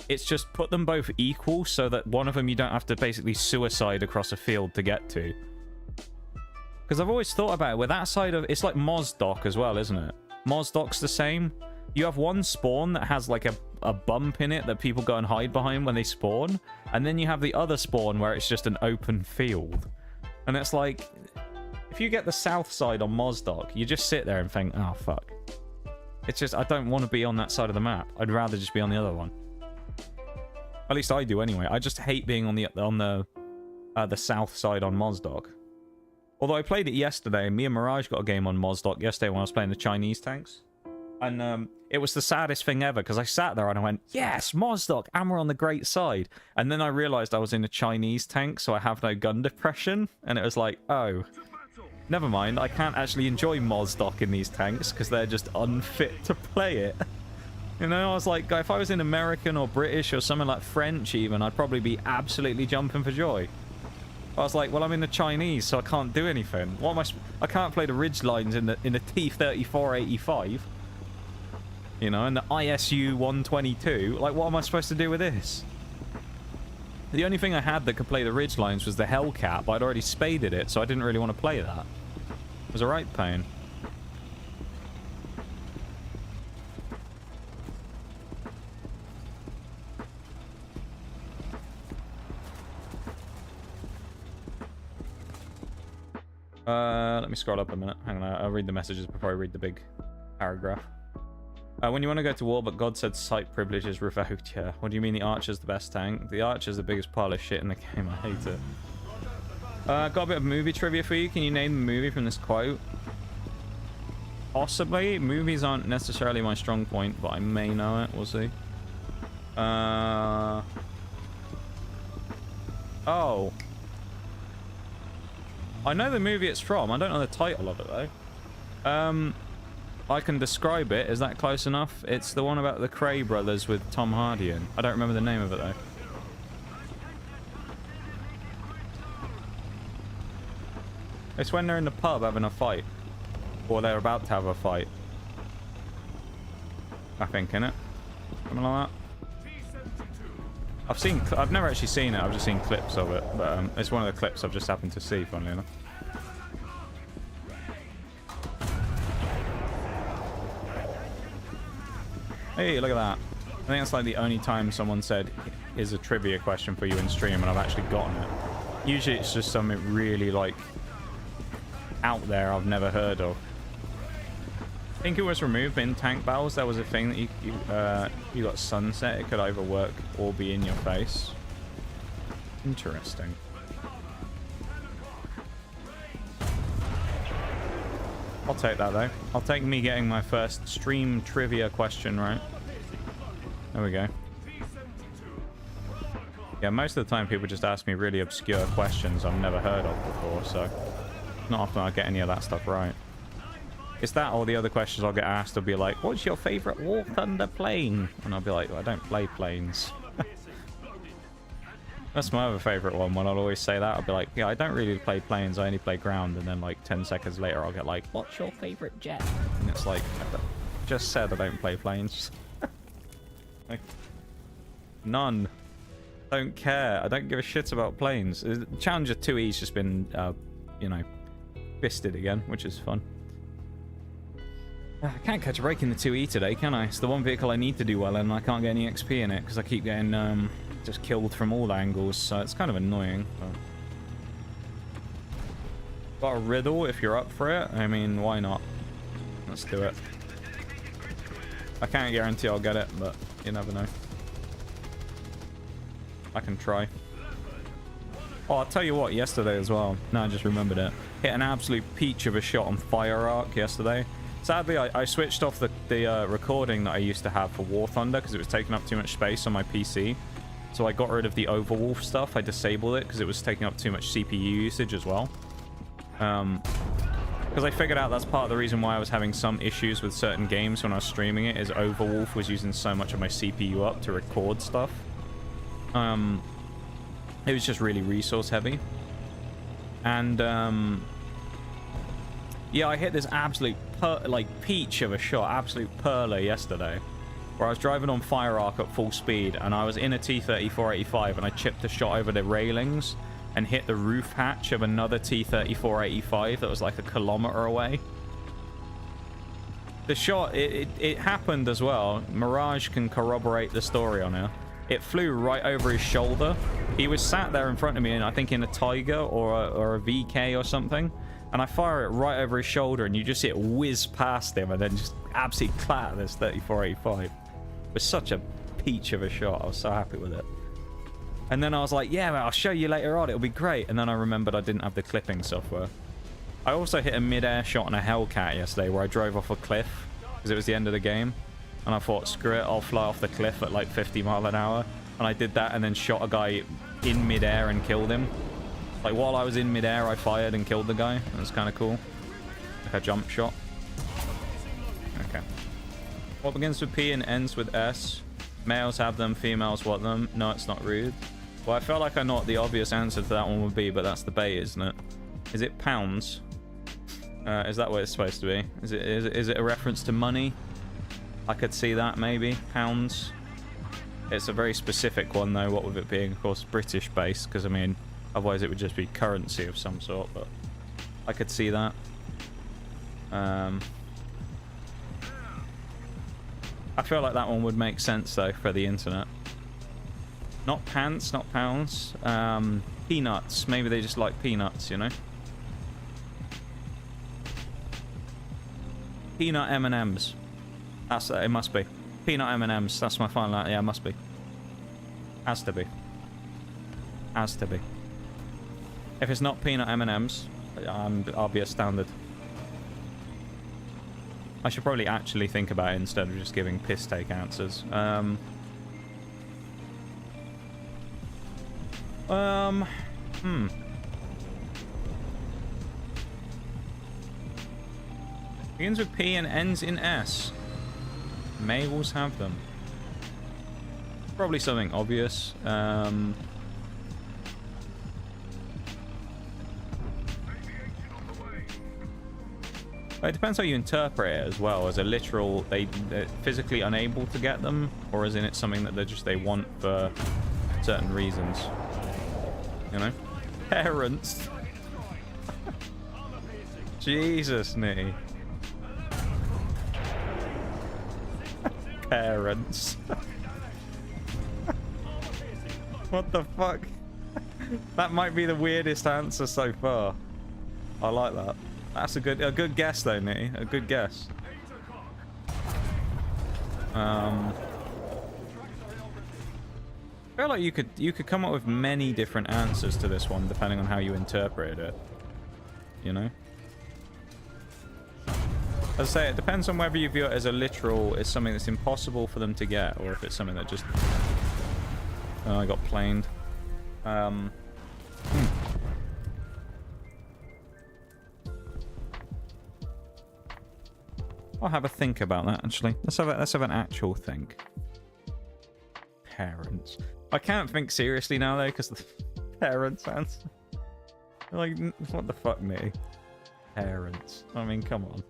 It's just put them both equal so that one of them you don't have to basically suicide across a field to get to. Because I've always thought about it, with that side of... It's like Mozdok as well, isn't it? Mozdok's the same. You have one spawn that has like a bump in it that people go and hide behind when they spawn. And then you have the other spawn where it's just an open field. And it's like... If you get the south side on Mozdok, you just sit there and think, oh, fuck. It's just, I don't want to be on that side of the map. I'd rather just be on the other one. At least I do anyway. I just hate being on the south side on Mozdok. Although I played it yesterday. Me and Mirage got a game on Mozdok yesterday when I was playing the Chinese tanks. And it was the saddest thing ever, because I sat there and I went, yes, Mozdok, and we're on the great side. And then I realized I was in a Chinese tank, so I have no gun depression. And it was like, oh, never mind. I can't actually enjoy Mozdok in these tanks, because they're just unfit to play it. You know, I was like, if I was in American or British or something like French even, I'd probably be absolutely jumping for joy. I was like, well, I'm in the Chinese, so I can't do anything. What am I can't play the ridge lines in the T-34-85. You know, and the ISU 122. Like, what am I supposed to do with this? The only thing I had that could play the ridge lines was the Hellcat, but I'd already spaded it, so I didn't really want to play that. It was a right pain. Let me scroll up a minute. Hang on, I'll read the messages before I read the big paragraph. When you want to go to war, but God said sight privilege is revoked. Yeah. What do you mean the Archer's the best tank? The Archer's the biggest pile of shit in the game. I hate it. Got a bit of movie trivia for you. Can you name the movie from this quote? Possibly. Movies aren't necessarily my strong point, but I may know it. We'll see. Oh. I know the movie it's from. I don't know the title of it, though. I can describe it. Is that close enough? It's the one about the Cray brothers with Tom Hardy in. I don't remember the name of it, though. It's when they're in the pub having a fight. Or they're about to have a fight. I think, innit? Something like that. I've never actually seen it. I've just seen clips of it. But it's one of the clips I've just happened to see, funnily enough. Hey, look at that. I think that's like the only time someone said, is a trivia question for you in stream, and I've actually gotten it. Usually it's just something really, like, out there I've never heard of. I think it was removed in tank battles. There was a thing that you got sunset. It could either work or be in your face. Interesting. I'll take that, though. I'll take me getting my first stream trivia question right. There we go. Yeah, most of the time people just ask me really obscure questions I've never heard of before, so not often I get any of that stuff right. It's that or the other questions I'll get asked will be like, what's your favourite War Thunder plane? And I'll be like, well, I don't play planes. That's my other favourite one. When I'll always say that, I'll be like, yeah, I don't really play planes, I only play ground. And then like 10 seconds later I'll get like, what's your favourite jet? And it's like, I just said I don't play planes. Like, none. Don't care. I don't give a shit about planes. Challenger 2E's just been, you know, fisted again, which is fun. I can't catch a break in the 2E today, can I? It's the one vehicle I need to do well in, and I can't get any XP in it because I keep getting just killed from all angles, so it's kind of annoying. But... Got a riddle if you're up for it. I mean, why not? Let's do it. I can't guarantee I'll get it, but you never know. I can try. Oh, I'll tell you what, yesterday as well. No, I just remembered it. Hit an absolute peach of a shot on Fire Arc yesterday. Sadly, I switched off the recording that I used to have for War Thunder because it was taking up too much space on my PC. So I got rid of the Overwolf stuff. I disabled it because it was taking up too much CPU usage as well. Because I figured out that's part of the reason why I was having some issues with certain games when I was streaming it, is Overwolf was using so much of my CPU up to record stuff. It was just really resource heavy. And, yeah, I hit this absolute, peach of a shot, absolute perler yesterday, where I was driving on Fire Arc at full speed, and I was in a T-3485, and I chipped a shot over the railings, and hit the roof hatch of another T-3485 that was like a kilometer away. The shot, it happened as well. Mirage can corroborate the story on it. It flew right over his shoulder. He was sat there in front of me, and I think in a Tiger or a VK or something. And I fire it right over his shoulder, and you just see it whiz past him, and then just absolutely clatter this 3485. It was such a peach of a shot. I was so happy with it. And then I was like, yeah, man, I'll show you later on. It'll be great. And then I remembered I didn't have the clipping software. I also hit a mid-air shot on a Hellcat yesterday where I drove off a cliff because it was the end of the game. And I thought, screw it, I'll fly off the cliff at like 50 miles an hour. And I did that and then shot a guy in mid-air and killed him. Like, while I was in mid-air, I fired and killed the guy. That was kind of cool. Like a jump shot. Okay. What begins with P and ends with S? Males have them, females want them. No, it's not rude. Well, I felt like I know what the obvious answer to that one would be, but that's the bait, isn't it? Is it pounds? Is that what it's supposed to be? Is it a reference to money? I could see that, maybe. Pounds. It's a very specific one, though, what with it being, of course, British-based, because, I mean, otherwise it would just be currency of some sort, but I could see that. I feel like that one would make sense, though, for the internet. Not pants, not pounds. Peanuts. Maybe they just like peanuts, you know? Peanut M&Ms. That's it, must be. Peanut M&Ms. That's my final. Yeah, it must be. Has to be. Has to be. If it's not peanut M&Ms, I'll be astounded. I should probably actually think about it instead of just giving piss take answers. Begins with P and ends in S. Males have them. Probably something obvious. It depends how you interpret it as well. As a literal, they're physically unable to get them, or is it something that they want for certain reasons? You know, parents. Jesus, me. Parents. What the fuck? That might be the weirdest answer so far. I like that. That's a good guess though, Nitty. A good guess. I feel like you could come up with many different answers to this one depending on how you interpreted it. You know? As I say, it depends on whether you view it as a literal, as something that's impossible for them to get, or if it's something that just... Oh, I got planed. I'll have a think about that, actually. Let's have an actual think. Parents. I can't think seriously now, though, because the parents answer. Like, what the fuck, me? Parents. I mean, come on.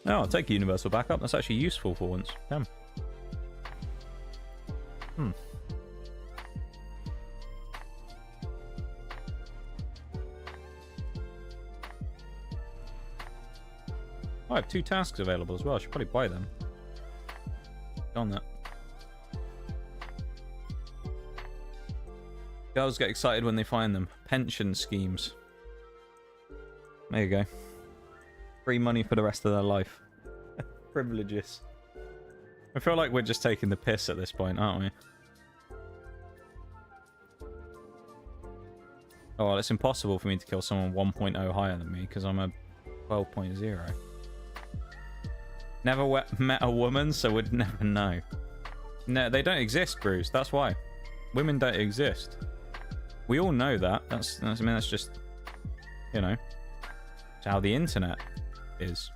No, I'll take universal backup. That's actually useful for once. Damn. Oh, I have 2 tasks available as well. I should probably buy them. On that. Girls get excited when they find them. Pension schemes. There you go. Free money for the rest of their life. Privileges. I feel like we're just taking the piss at this point, aren't we? Oh, well, it's impossible for me to kill someone 1.0 higher than me because I'm a 12.0. Never met a woman, so would never know. No, they don't exist, Bruce. That's why. Women don't exist. We all know that. I mean, that's just, you know, it's how the internet is.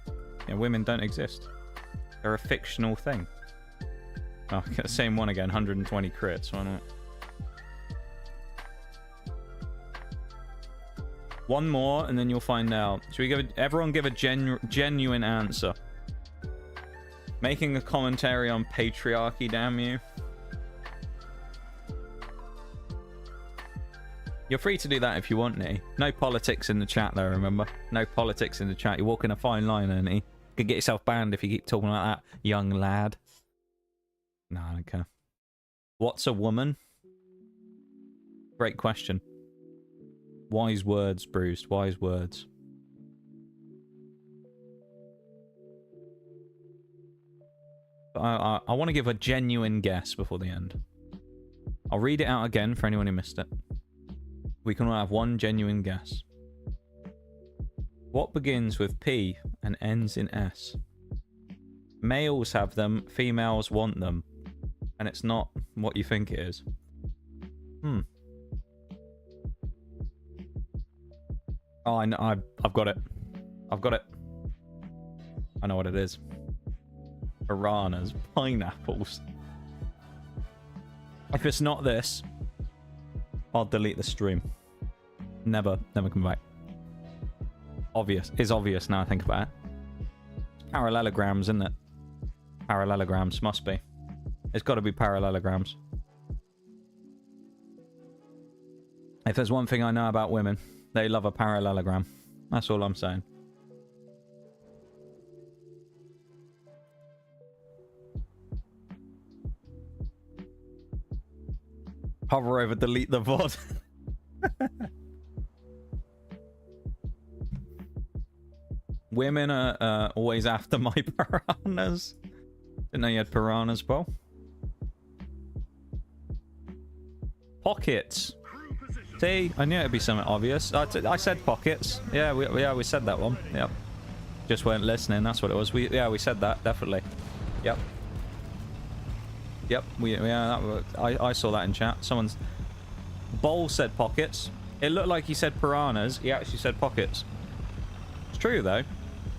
You know, women don't exist. They're a fictional thing. Oh, get the same one again. 120 crits. Why not? One more, and then you'll find out. Should we everyone give a genuine answer? Making a commentary on patriarchy, damn you. You're free to do that if you want, Nitty. No politics in the chat, though, remember? No politics in the chat. You're walking a fine line, Nitty. You could get yourself banned if you keep talking like that, young lad. No, I don't care. What's a woman? Great question. Wise words, Bruce. Wise words. I want to give a genuine guess before the end. I'll read it out again for anyone who missed it. We can all have one genuine guess. What begins with P and ends in S? Males have them, females want them. And it's not what you think it is. Oh, I know, I've got it. I've got it. I know what it is. Piranhas. Pineapples. If it's not this, I'll delete the stream. Never come back. Obvious. It's obvious now I think about it. Parallelograms, isn't it? Parallelograms, must be. It's got to be parallelograms. If there's one thing I know about women, they love a parallelogram. That's all I'm saying. Hover over, delete the VOD. Women are always after my piranhas. Didn't know you had piranhas, Paul. Pockets. See, I knew it'd be something obvious. I said pockets. Yeah, we said that one. Yep. Just weren't listening. That's what it was. We said that definitely. Yep. Yep. I saw that in chat. Someone's Bowl said pockets. It looked like he said piranhas. He actually said pockets. It's true though.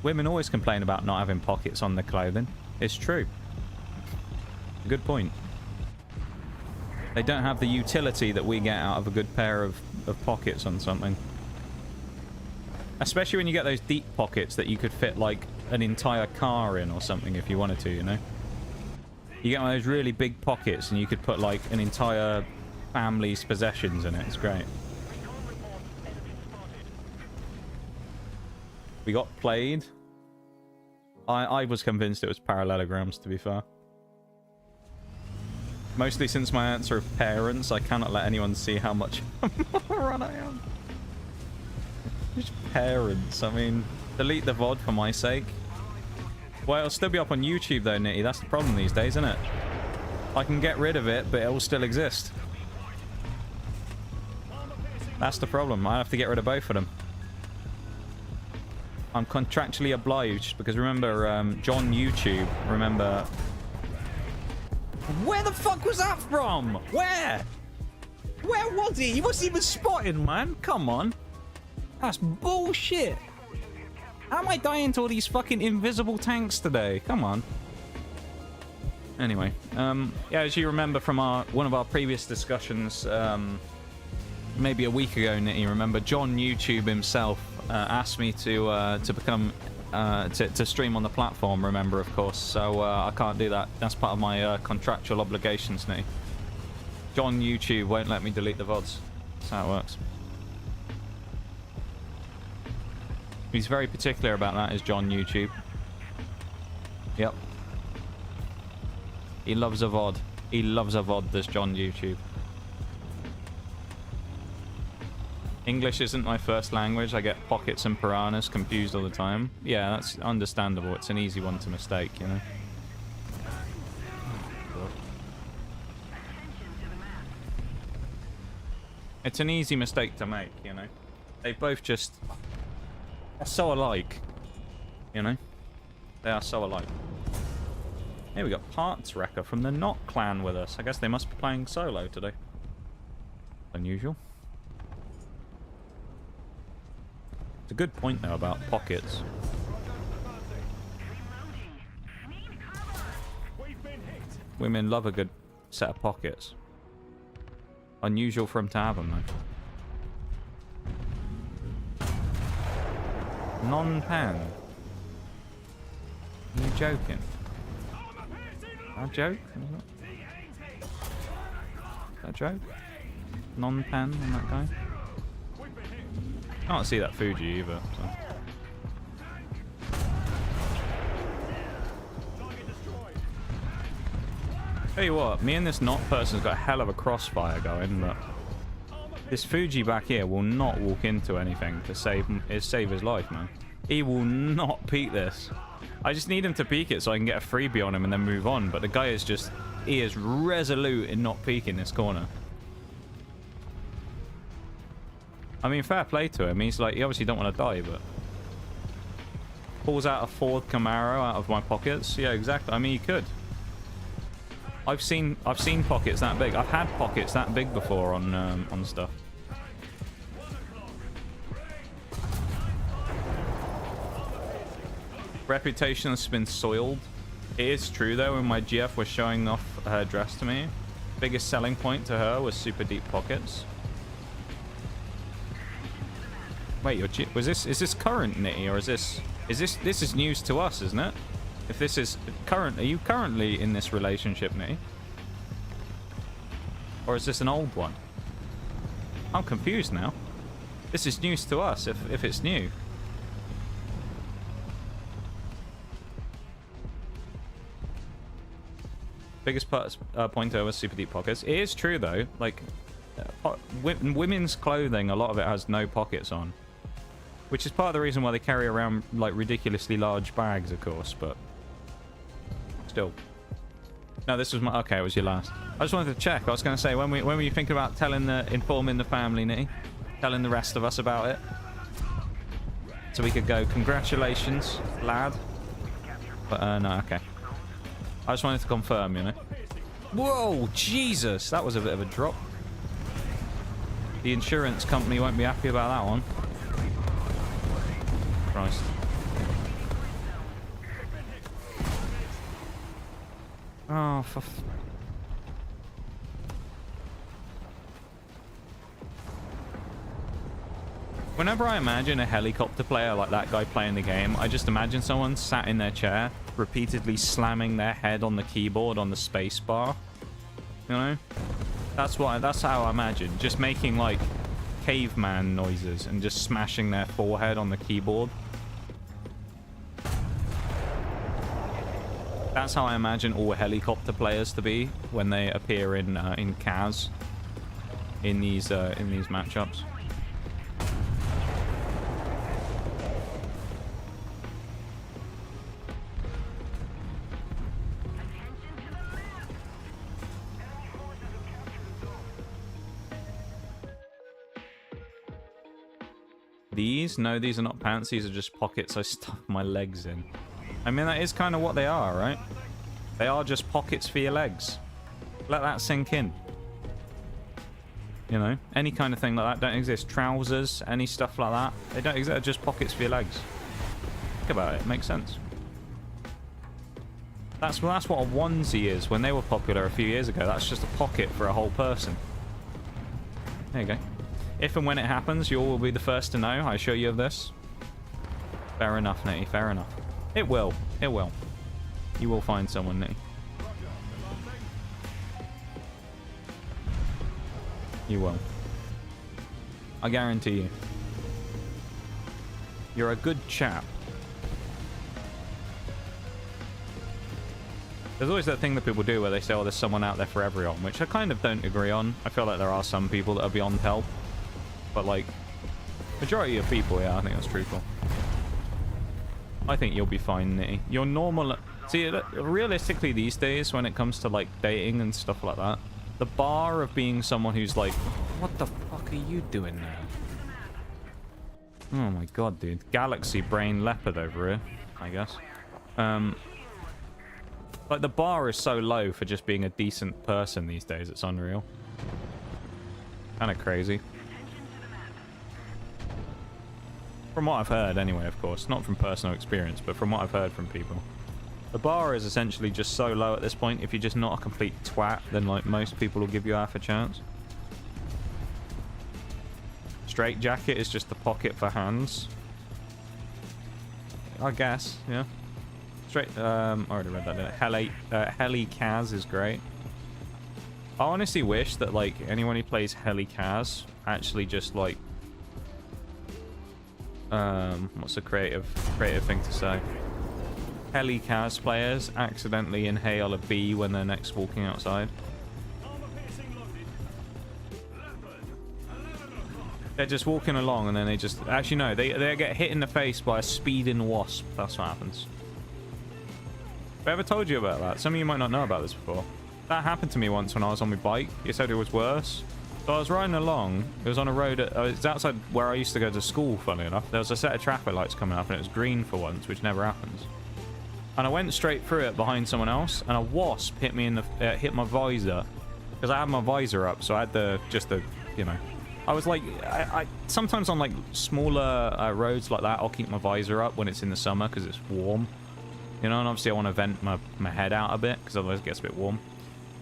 Women always complain about not having pockets on their clothing. It's true. Good point. They don't have the utility that we get out of a good pair of pockets on something. Especially when you get those deep pockets that you could fit like an entire car in or something if you wanted to, you know? You get one of those really big pockets and you could put like an entire family's possessions in it. It's great. We got played. I was convinced it was parallelograms, to be fair. Mostly since my answer of parents, I cannot let anyone see how much moron I am. Just parents, I mean, delete the VOD for my sake. Well, it'll still be up on YouTube though, Nitty. That's the problem these days, isn't it? I can get rid of it, but it will still exist. That's the problem. I have to get rid of both of them. I'm contractually obliged, because remember, John YouTube, remember... Where the fuck was that from? Where? Where was he? He wasn't even spotted, man. Come on. That's bullshit. How am I dying to all these fucking invisible tanks today? Come on. Anyway, yeah, as you remember from one of our previous discussions, maybe a week ago, Nitty, remember, John YouTube himself asked me to become... to stream on the platform, remember, of course. So I can't do that. That's part of my contractual obligations, Nitty. John YouTube won't let me delete the VODs. That's how it works. He's very particular about that, is John YouTube. Yep. He loves a VOD. He loves a VOD, this John YouTube. English isn't my first language. I get pockets and piranhas confused all the time. Yeah, that's understandable. It's an easy one to mistake, you know. It's an easy mistake to make, you know. They both just are so alike, you know. They are so alike. Here we got Parts Wrecker from the Not clan with us. I guess they must be playing solo today. Unusual. It's a good point though about pockets. Women love a good set of pockets. Unusual for them to have them though. Non-pan. Are you joking? A joke? A joke? Non-pan on that guy? Can't see that Fuji either. So. Tell you what, me and this Not person's got a hell of a crossfire going, but this Fuji back here will not walk into anything to save his life, man. He will not peek this. I just need him to peek it so I can get a freebie on him and then move on, but the guy is just, he is resolute in not peeking this corner. I mean, fair play to him. He's like, he obviously don't want to die, but pulls out a Ford Camaro out of my pockets. Yeah, exactly. I mean, he could. I've seen pockets that big. I've had pockets that big before on stuff. Reputation has been soiled. It is true though. When my GF was showing off her dress to me, biggest selling point to her was super deep pockets. Wait, is this current, Nitty, or is this is news to us, isn't it? If this is current, are you currently in this relationship, Nitty? Or is this an old one? I'm confused now. This is news to us if it's new. Biggest point over super deep pockets. It is true though. Like women's clothing, a lot of it has no pockets on, which is part of the reason why they carry around like ridiculously large bags, of course. But still, no. This was my okay. It was your last. I just wanted to check. I was going to say when were you thinking about informing the family, Nitty, telling the rest of us about it, so we could go congratulations, lad. But no, okay. I just wanted to confirm, you know. Whoa, Jesus! That was a bit of a drop. The insurance company won't be happy about that one. Christ. Oh, for... Whenever I imagine a helicopter player like that guy playing the game, I just imagine someone sat in their chair, repeatedly slamming their head on the keyboard on the space bar. You know? That's how I imagine. Just making like caveman noises and just smashing their forehead on the keyboard. That's how I imagine all helicopter players to be when they appear in CAS in these matchups. These? No, these are not pants. These are just pockets I stuff my legs in. I mean, that is kind of what they are, right? They are just pockets for your legs. Let that sink in. You know, any kind of thing like that don't exist. Trousers, any stuff like that. They don't exist. They're just pockets for your legs. Think about it. It makes sense. That's what a onesie is when they were popular a few years ago. That's just a pocket for a whole person. There you go. If and when it happens, you all will be the first to know. I assure you of this. Fair enough, Nitty. Fair enough. It will. It will. You will find someone, Nitty. You will. I guarantee you. You're a good chap. There's always that thing that people do where they say, oh, there's someone out there for everyone, which I kind of don't agree on. I feel like there are some people that are beyond help. But, like, majority of people, yeah, I think that's truthful. I think you'll be fine, Nitty. You're normal. See, realistically these days, when it comes to, like, dating and stuff like that, the bar of being someone who's like, what the fuck are you doing there? Oh my god, dude. Galaxy brain leopard over here, I guess. Like, the bar is so low for just being a decent person these days, it's unreal. Kind of crazy. From what I've heard, anyway, of course. Not from personal experience, but from what I've heard from people. The bar is essentially just so low at this point, if you're just not a complete twat, then, like, most people will give you half a chance. Straight jacket is just the pocket for hands. I guess, yeah. Straight, I already read that, didn't I? Heli Kaz is great. I honestly wish that, like, anyone who plays Heli Kaz actually just, like... what's a creative thing to say? Heli Kaz players accidentally inhale a bee when they're next walking outside. They're just walking along and then they just... Actually, no. They get hit in the face by a speeding wasp. That's what happens. Have I ever told you about that? Some of you might not know about this before. That happened to me once when I was on my bike. You said it was worse. So I was riding along. It was on a road... it was outside where I used to go to school, funny enough. There was a set of traffic lights coming up and it was green for once, which never happens. And I went straight through it behind someone else and a wasp hit me in the... hit my visor. Because I had my visor up, so I had the... just the... you know... I was like, I sometimes on like smaller roads like that, I'll keep my visor up when it's in the summer because it's warm. You know, and obviously I want to vent my head out a bit because otherwise it gets a bit warm.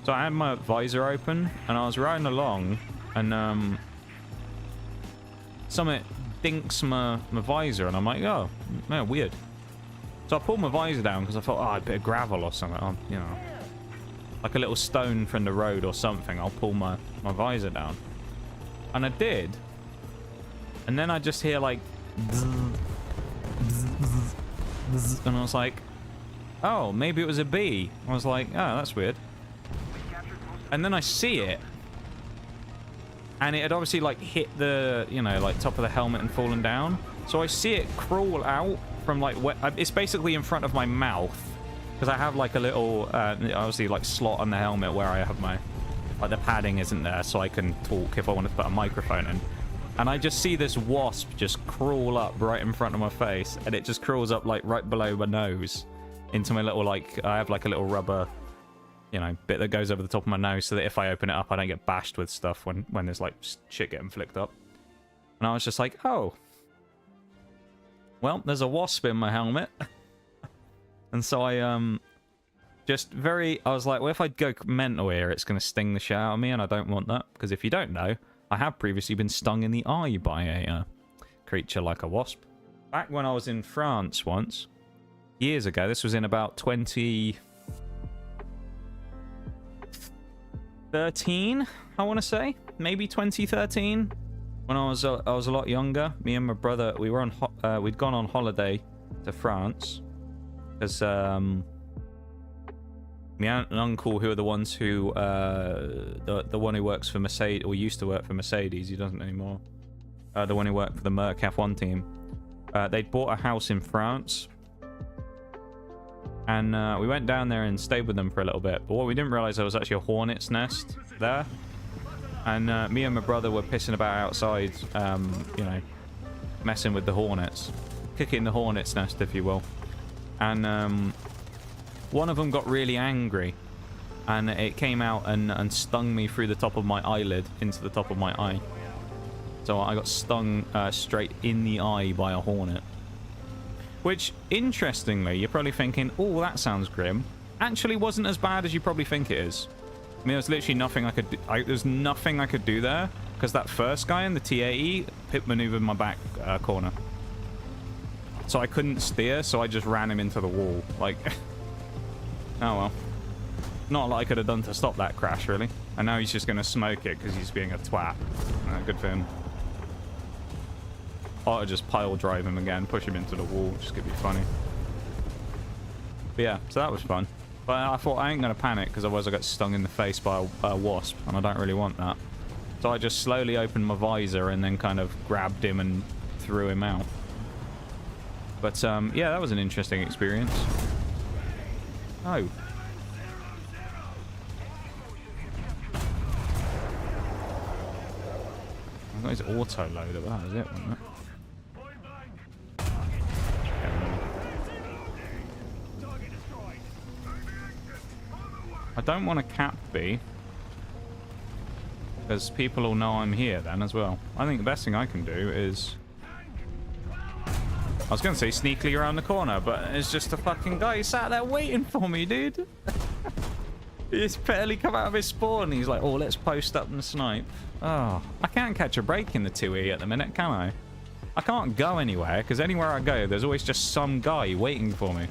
So I had my visor open and I was riding along and something dinks my visor and I'm like, oh, no, weird. So I pulled my visor down because I thought, oh, a bit of gravel or something, you know. Like a little stone from the road or something, I'll pull my visor down. And I did. And then I just hear like... and I was like, oh, maybe it was a bee. I was like, oh, that's weird. And then I see it. And it had obviously like hit the, you know, like top of the helmet and fallen down. So I see it crawl out from like... it's basically in front of my mouth. Because I have like a little, obviously like slot on the helmet where I have my... like the padding isn't there, so I can talk if I want to put a microphone in. And I just see this wasp just crawl up right in front of my face, and it just crawls up like right below my nose into my little, like, I have like a little rubber, you know, bit that goes over the top of my nose so that if I open it up, I don't get bashed with stuff when there's like shit getting flicked up. And I was just like, oh, well, there's a wasp in my helmet. And so I was like, well, if I go mental here, it's going to sting the shit out of me, and I don't want that. Because if you don't know, I have previously been stung in the eye by a creature like a wasp. Back when I was in France once, years ago, this was in about 2013, I want to say. Maybe 2013. When I was a lot younger, me and my brother, we were on we'd gone on holiday to France. Because, my aunt and uncle, who are the ones who, the one who works for Mercedes, or used to work for Mercedes, he doesn't anymore. The one who worked for the Merc F1 team. They'd bought a house in France. And we went down there and stayed with them for a little bit. But what we didn't realize, there was actually a hornet's nest there. And me and my brother were pissing about outside, you know, messing with the hornets. Kicking the hornet's nest, if you will. And, one of them got really angry, and it came out and stung me through the top of my eyelid into the top of my eye. So I got stung straight in the eye by a hornet. Which, interestingly, you're probably thinking, oh, that sounds grim. Actually wasn't as bad as you probably think it is. I mean, there's literally nothing I could do. There's nothing I could do there, because that first guy in the T-80 pit maneuvered my back corner. So I couldn't steer, so I just ran him into the wall. Like... oh well. Not a lot I could have done to stop that crash, really. And now he's just going to smoke it because he's being a twat. Good for him. I'll just pile drive him again, push him into the wall. Just gonna be funny. But yeah, so that was fun. But I thought I ain't going to panic because otherwise I got stung in the face by a wasp. And I don't really want that. So I just slowly opened my visor and then kind of grabbed him and threw him out. But yeah, that was an interesting experience. Oh. I've got his auto load at that, is it? Wasn't it? I don't want to cap B, because people will know I'm here then as well. I think the best thing I can do is... I was going to say sneakily around the corner, but it's just a fucking guy sat there waiting for me, dude. He's barely come out of his spawn and he's like, oh, let's post up and snipe. Oh, I can't catch a break in the 2E at the minute, can I? I can't go anywhere, because anywhere I go, there's always just some guy waiting for me.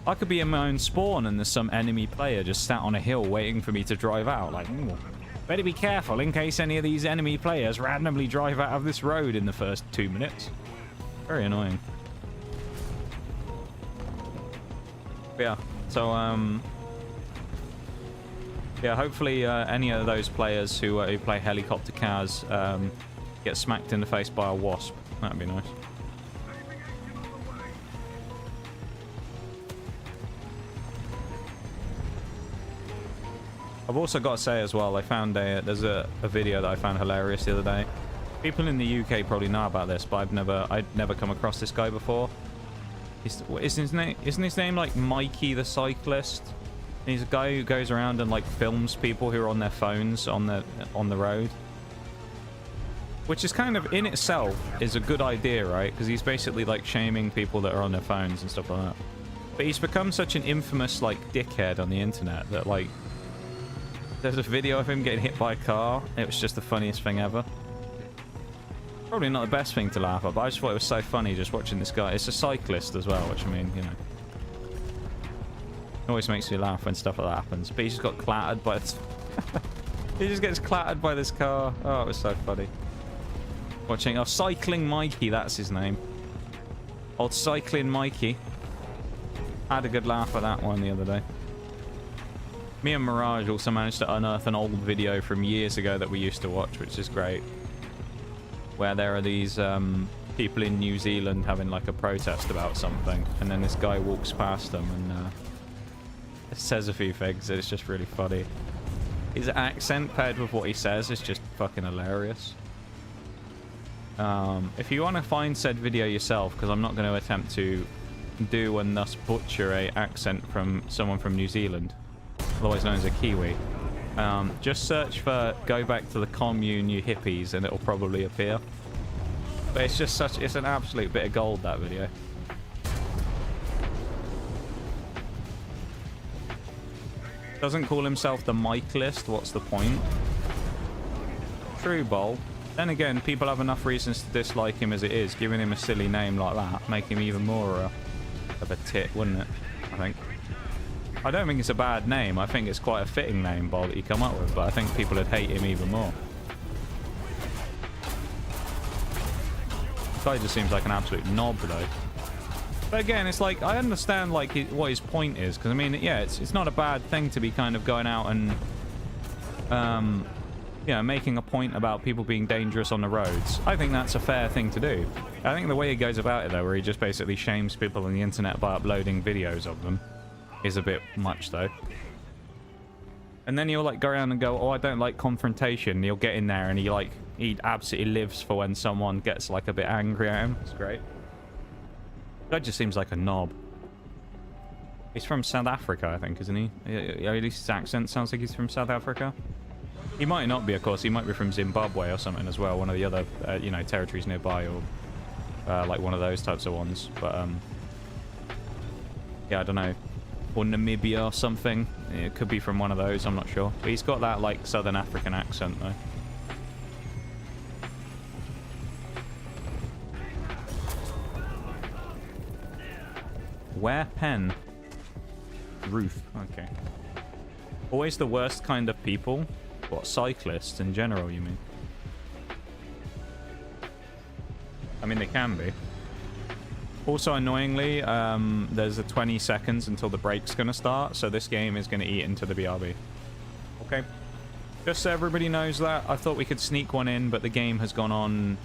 I could be in my own spawn and there's some enemy player just sat on a hill waiting for me to drive out. Like, ooh, better be careful in case any of these enemy players randomly drive out of this road in the first 2 minutes. Very annoying. But yeah, so, yeah, hopefully any of those players who play helicopter cars get smacked in the face by a wasp. That'd be nice. I've also got to say as well, I found there's a video that I found hilarious the other day. People in the UK probably know about this, but I'd never come across this guy before. Isn't his name like Mikey the Cyclist? He's a guy who goes around and like films people who are on their phones on the road, which is kind of in itself is a good idea, right? Because he's basically like shaming people that are on their phones and stuff like that. But he's become such an infamous like dickhead on the internet that like there's a video of him getting hit by a car. It was just the funniest thing ever. Probably not the best thing to laugh at, but I just thought it was so funny just watching this guy. It's a cyclist as well, which I mean, you know. It always makes me laugh when stuff like that happens. But he just got clattered by... he just gets clattered by this car. Oh, it was so funny. Watching... Oh, Cycling Mikey, that's his name. Old Cycling Mikey. Had a good laugh at that one the other day. Me and Mirage also managed to unearth an old video from years ago that we used to watch, which is great. Where there are these people in New Zealand having like a protest about something, and then this guy walks past them and says a few things. It's just really funny. His accent paired with what he says is just fucking hilarious. If you want to find said video yourself, because I'm not going to attempt to do and thus butcher a accent from someone from New Zealand, otherwise known as a Kiwi, just search for "Go Back to the Commune, you hippies," and it'll probably appear. But it's just it's an absolute bit of gold, that video. Doesn't call himself the Mike List, what's the point? True, Bol. Then again, people have enough reasons to dislike him as it is. Giving him a silly name like that make him even more of a tit, wouldn't it? I think. I don't think it's a bad name. I think it's quite a fitting name, Bol, that you come up with, but I think people would hate him even more. This guy just seems like an absolute knob, though. But again, it's like, I understand like what his point is, because I mean, yeah, it's not a bad thing to be kind of going out and, you know, making a point about people being dangerous on the roads. I think that's a fair thing to do. I think the way he goes about it, though, where he just basically shames people on the internet by uploading videos of them, is a bit much, though. And then he'll like go around and go, oh, I don't like confrontation. He'll get in there and he absolutely lives for when someone gets like a bit angry at him. It's great. That just seems like a knob. He's from South Africa, I think, isn't he? At least his accent sounds like he's from South Africa. He might not be, of course. He might be from Zimbabwe or something as well. One of the other, you know, territories nearby, or like one of those types of ones. But yeah, I don't know. Or Namibia or something. It could be from one of those. I'm not sure. But he's got that like Southern African accent, though. Where pen? Roof. Okay. Always the worst kind of people? What, cyclists in general, you mean? I mean, they can be. Also, annoyingly, there's a 20 seconds until the break's going to start, so this game is going to eat into the BRB. Okay. Just so everybody knows that, I thought we could sneak one in, but the game has gone on...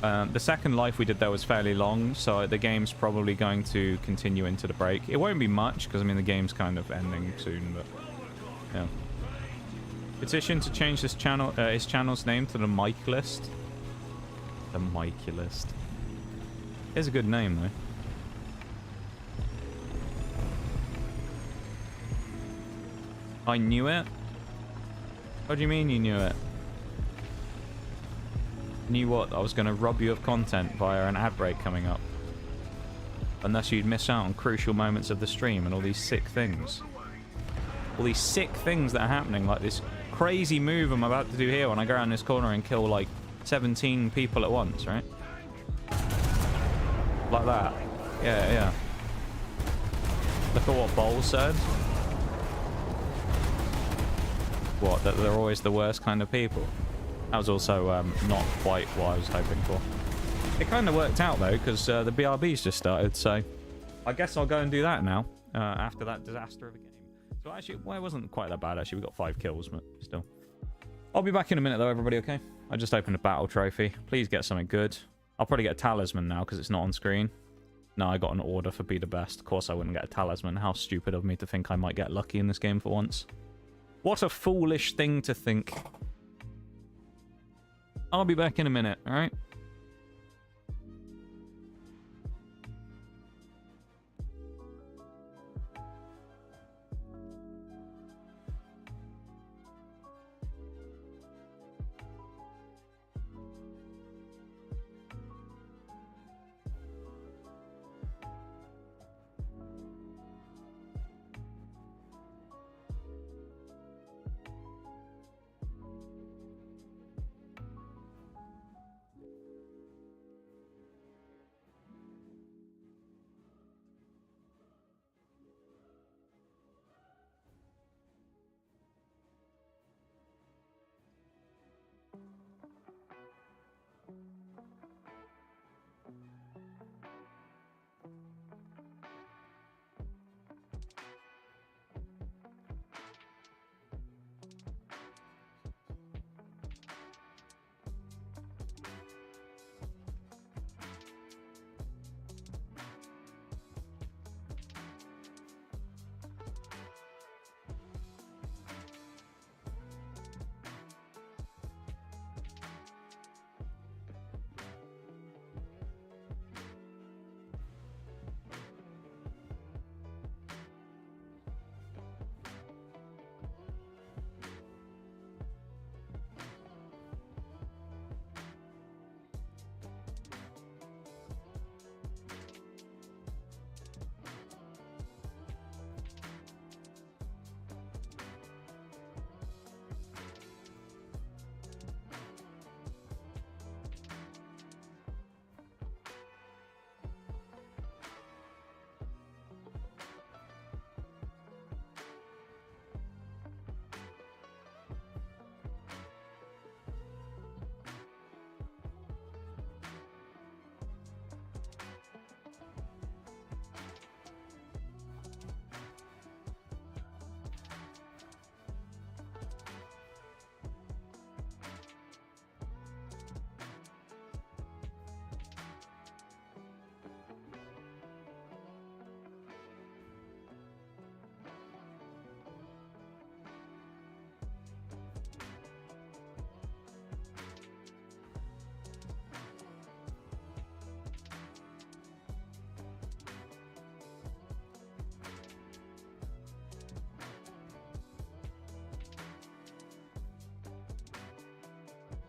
the second life we did there was fairly long, so the game's probably going to continue into the break. It won't be much, because, I mean, the game's kind of ending soon, but... Yeah. Petition to change this channel, his channel's name to the Mike List. The Mike List. It's a good name though. I knew it? What do you mean you knew it? Knew what? I was going to rob you of content via an ad break coming up. Unless you'd miss out on crucial moments of the stream and all these sick things. All these sick things that are happening, like this crazy move I'm about to do here when I go around this corner and kill like 17 people at once, right? Like that. Yeah, yeah. Look at what Bowl said. What, that they're always the worst kind of people? That was also not quite what I was hoping for. It kind of worked out though, because the BRB's just started, so I guess I'll go and do that now, after that disaster of a game. So actually, well, it wasn't quite that bad actually, we got 5 kills, but still. I'll be back in a minute though, everybody, okay? I just opened a battle trophy. Please get something good. I'll probably get a talisman now, because it's not on screen. No, I got an order for be the best. Of course I wouldn't get a talisman. How stupid of me to think I might get lucky in this game for once. What a foolish thing to think. I'll be back in a minute, alright?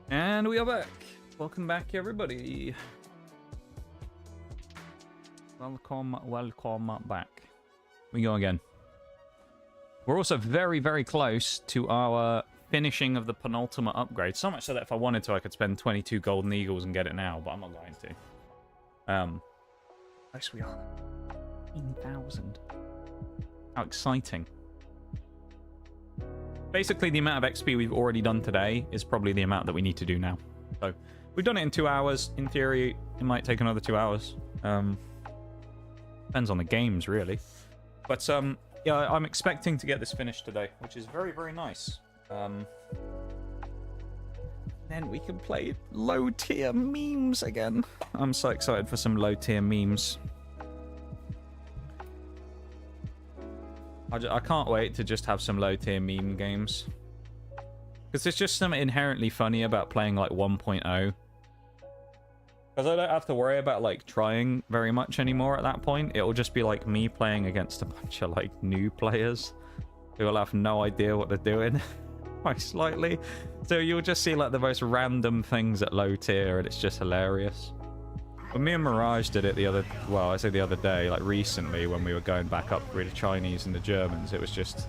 And we are back. Welcome back, everybody. Welcome back. We go again. We're also very, very close to our finishing of the penultimate upgrade. So much so that if I wanted to, I could spend 22 golden eagles and get it now, but I'm not going to. Yes, we are. 15,000. How exciting. Basically, the amount of XP we've already done today is probably the amount that we need to do now. So, we've done it in 2 hours. In theory, it might take another 2 hours. Depends on the games, really. But, yeah, I'm expecting to get this finished today, which is very, very nice. Then we can play low-tier memes again. I'm so excited for some low-tier memes. I can't wait to just have some low-tier meme games. Because there's just something inherently funny about playing like 1.0. Because I don't have to worry about like trying very much anymore at that point. It'll just be like me playing against a bunch of like new players who will have no idea what they're doing. Quite slightly. So you'll just see like the most random things at low tier and it's just hilarious. When me and Mirage did it the other, well, I say the other day, like recently when we were going back up through the Chinese and the Germans, it was just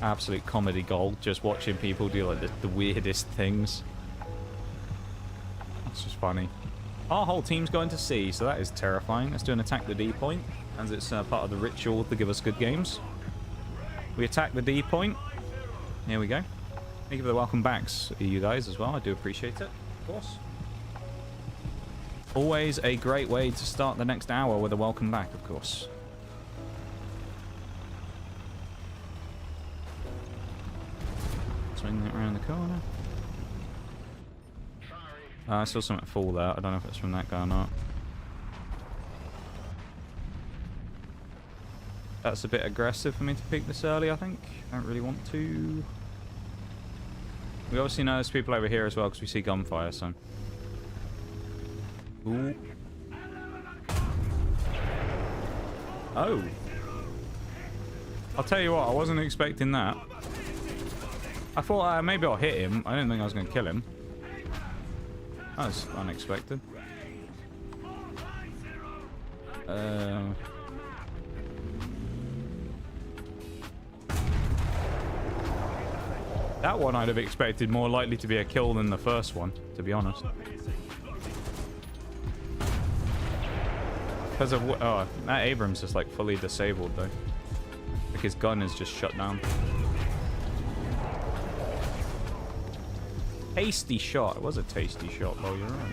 absolute comedy gold, just watching people do like the weirdest things. It's just funny. Our whole team's going to C, so that is terrifying. Let's do an attack the D point, as it's part of the ritual to give us good games. We attack the D point. Here we go. Thank you for the welcome backs, you guys, as well. I do appreciate it, of course. Always a great way to start the next hour with a welcome back, of course. Swing that around the corner. I saw something fall there. I don't know if it's from that guy or not. That's a bit aggressive for me to peek this early, I think. I don't really want to. We obviously know there's people over here as well because we see gunfire, so. Ooh. Oh. I'll tell you what, I wasn't expecting that. I thought maybe I'll hit him. I didn't think I was going to kill him. That was unexpected. That one I'd have expected more likely to be a kill than the first one, to be honest. Because of oh, that Abrams is like fully disabled though. Like his gun is just shut down. Tasty shot. It was a tasty shot though, you're right.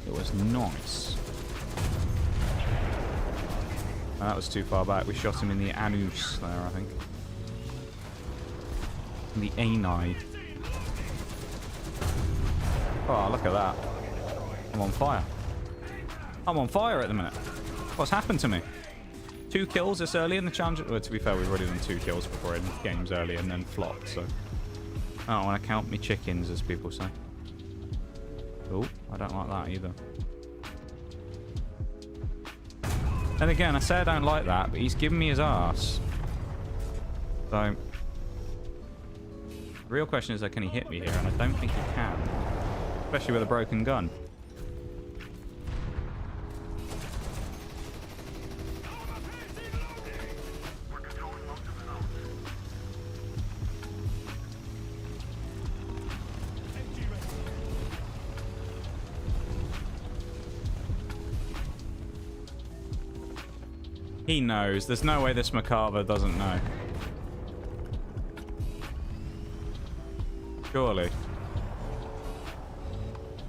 It was nice. Oh, that was too far back. We shot him in the anus there, I think. In the ani. Oh, look at that. I'm on fire. I'm on fire at the minute. What's happened to me? 2 kills this early in the challenge. Well, to be fair, we've already done 2 kills before in games early and then flopped, so I don't want to count me chickens, as people say. Oh, I don't like that either. And again, I say I don't like that, but he's giving me his ass. So, the real question is, can he hit me here? And I don't think he can. Especially with a broken gun. He knows. There's no way this Macabre doesn't know. Surely.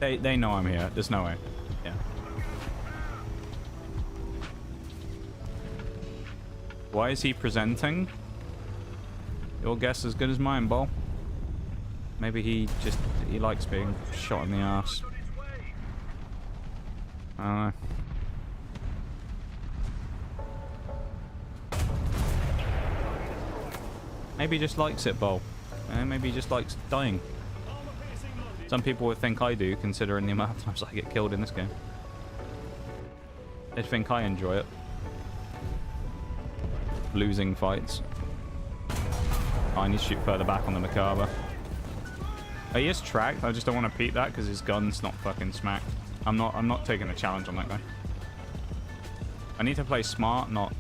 They know I'm here. There's no way. Yeah. Why is he presenting? Your guess as good as mine, Bol. Maybe he likes being shot in the ass. I don't know. Maybe he just likes it, Bol. Maybe he just likes dying. Some people would think I do, considering the amount of times I get killed in this game. They think I enjoy it. Losing fights. Oh, I need to shoot further back on the Macabre. Oh, he is tracked. I just don't want to peek that because his gun's not fucking smacked. I'm not taking a challenge on that guy. I need to play smart, not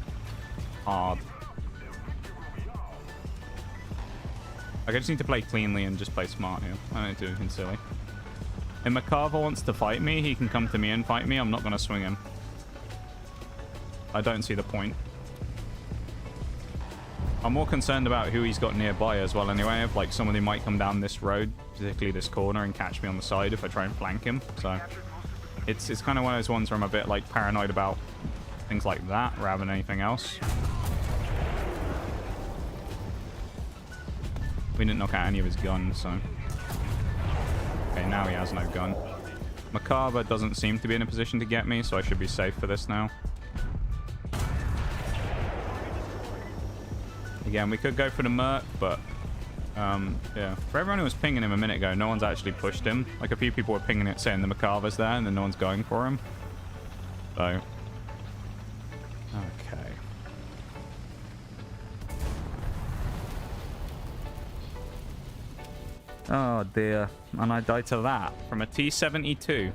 hard. I just need to play cleanly and just play smart here. I don't need to do anything silly. If Macabre wants to fight me, he can come to me and fight me. I'm not going to swing him. I don't see the point. I'm more concerned about who he's got nearby as well anyway. If like someone who might come down this road, particularly this corner, and catch me on the side if I try and flank him. So it's kind of one of those ones where I'm a bit like paranoid about things like that rather than anything else. We didn't knock out any of his guns, so... Okay, now he has no gun. Macabre doesn't seem to be in a position to get me, so I should be safe for this now. again. We could go for the Merc, but yeah. For everyone who was pinging him a minute ago, no one's actually pushed him. Like, a few people were pinging it saying the Macabra's there, and then no one's going for him. So, okay. Oh dear. And I died to that from a T-72.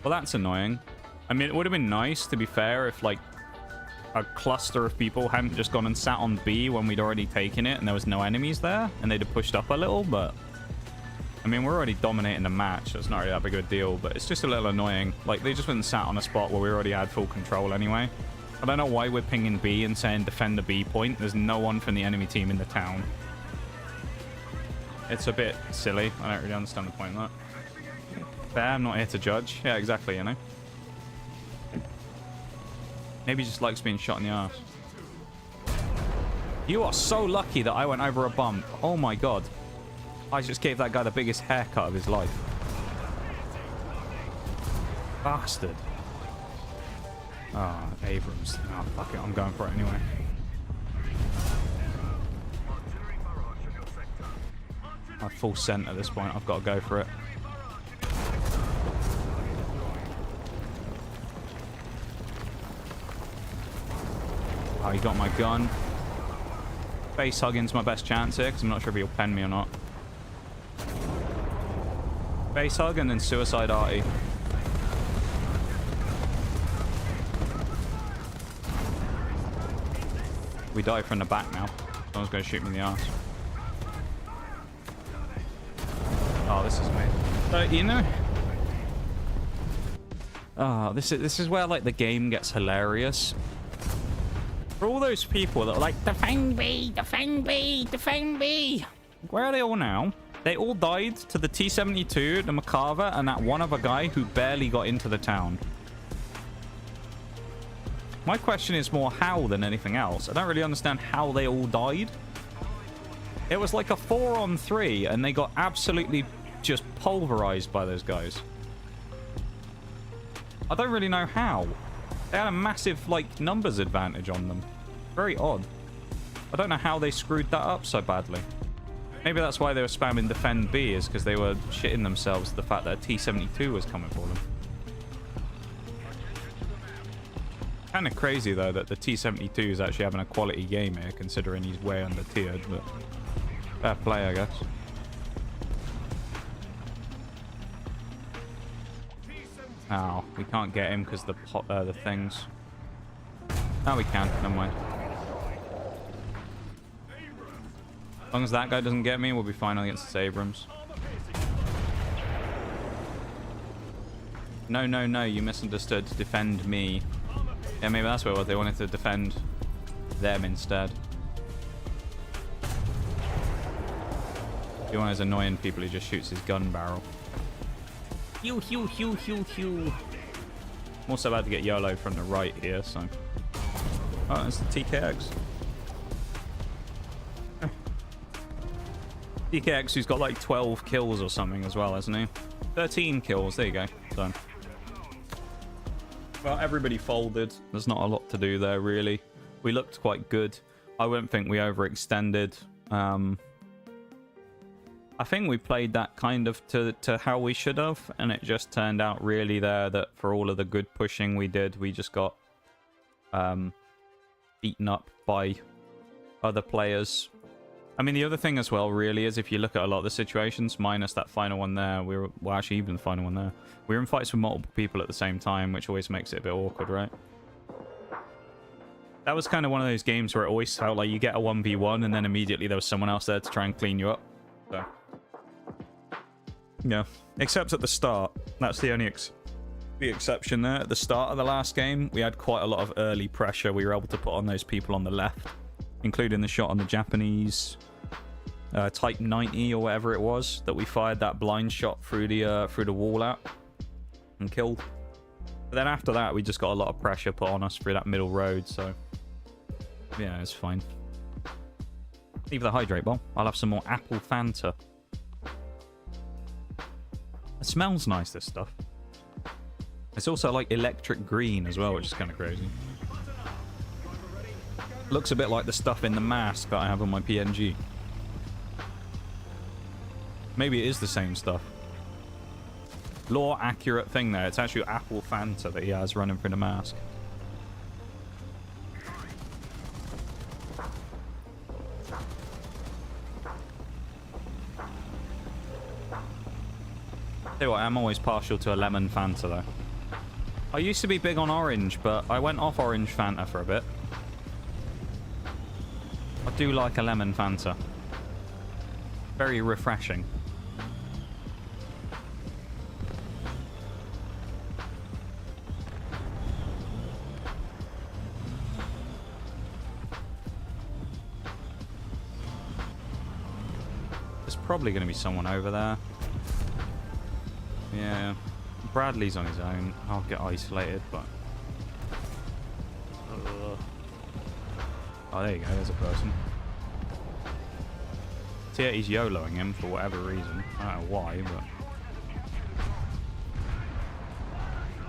Well, that's annoying. I mean, it would have been nice, to be fair, if, like, a cluster of people hadn't just gone and sat on B when we'd already taken it and there was no enemies there, and they'd have pushed up a little, but... I mean, we're already dominating the match, so it's not really that big of a deal, but it's just a little annoying. Like, they just went and sat on a spot where we already had full control anyway. I don't know why we're pinging B and saying defend the B point. There's no one from the enemy team in the town. It's a bit silly. I don't really understand the point of that. Fair, I'm not here to judge. Yeah, exactly, you know? Maybe he just likes being shot in the ass. You are so lucky that I went over a bump. Oh my god. I just gave that guy the biggest haircut of his life. Bastard. Ah, oh, Abrams. Oh, fuck it. I'm going for it anyway. I'm full scent at this point. I've got to go for it. Oh, he got my gun. Face hugging's my best chance here, because I'm not sure if he'll pen me or not. Face hug and then suicide arty. We die from the back now. Someone's going to shoot me in the ass. Oh, this is me. You know... Oh, this is where, like, the game gets hilarious. For all those people that are like, defend B, defend B, defend B. Where are they all now? They all died to the T-72, the Macava, and that one other guy who barely got into the town. My question is more how than anything else. I don't really understand how they all died. It was like a 4-on-3, and they got absolutely just pulverized by those guys. I don't really know how. They had a massive, like, numbers advantage on them. Very odd. I don't know how they screwed that up so badly. Maybe that's why they were spamming defend B, is because they were shitting themselves the fact that a T-72 was coming for them. Kind of crazy, though, that the T-72 is actually having a quality game here, considering he's way under-tiered, but fair play, I guess. Oh, we can't get him because the things. Oh, we can. Never mind. As long as that guy doesn't get me, we'll be fine against this Abrams. No, no, no. You misunderstood. Defend me. Yeah, maybe that's what it was. They wanted to defend them instead. You're one of those annoying people who just shoots his gun barrel. Hew, hew, hew, hew, hew. I'm also about to get YOLO from the right here, so... Oh, it's the TKX. TKX, who's got like 12 kills or something as well, hasn't he? 13 kills, there you go. So... Well, everybody folded. There's not a lot to do there, really. We looked quite good. I wouldn't think we overextended. I think we played that kind of to how we should have, and it just turned out really there that for all of the good pushing we did, we just got beaten up by other players. I mean, the other thing as well, really, is if you look at a lot of the situations, minus that final one there, well, actually, even the final one there, we were in fights with multiple people at the same time, which always makes it a bit awkward, right? That was kind of one of those games where it always felt like you get a 1v1, and then immediately there was someone else there to try and clean you up. So... yeah, except at the start. That's the only exception there. At the start of the last game, we had quite a lot of early pressure we were able to put on those people on the left, including the shot on the Japanese Type 90 or whatever it was that we fired that blind shot through the wall at and killed. But then after that, we just got a lot of pressure put on us through that middle road, so yeah, it's fine. Leave the hydrate bowl. I'll have some more apple Fanta. It smells nice, this stuff. It's also like electric green as well, which is kind of crazy. Looks a bit like the stuff in the mask that I have on my PNG. Maybe it is the same stuff. Lore accurate thing there. It's actually Apple Fanta that he has running through the mask. Tell you what, I'm always partial to a lemon Fanta though. I used to be big on orange, but I went off orange Fanta for a bit. I do like a lemon Fanta. Very refreshing. There's probably going to be someone over there. Yeah. Bradley's on his own. I'll get isolated, but... Oh, there you go. There's a person. Yeah, he's YOLOing him for whatever reason. I don't know why, but...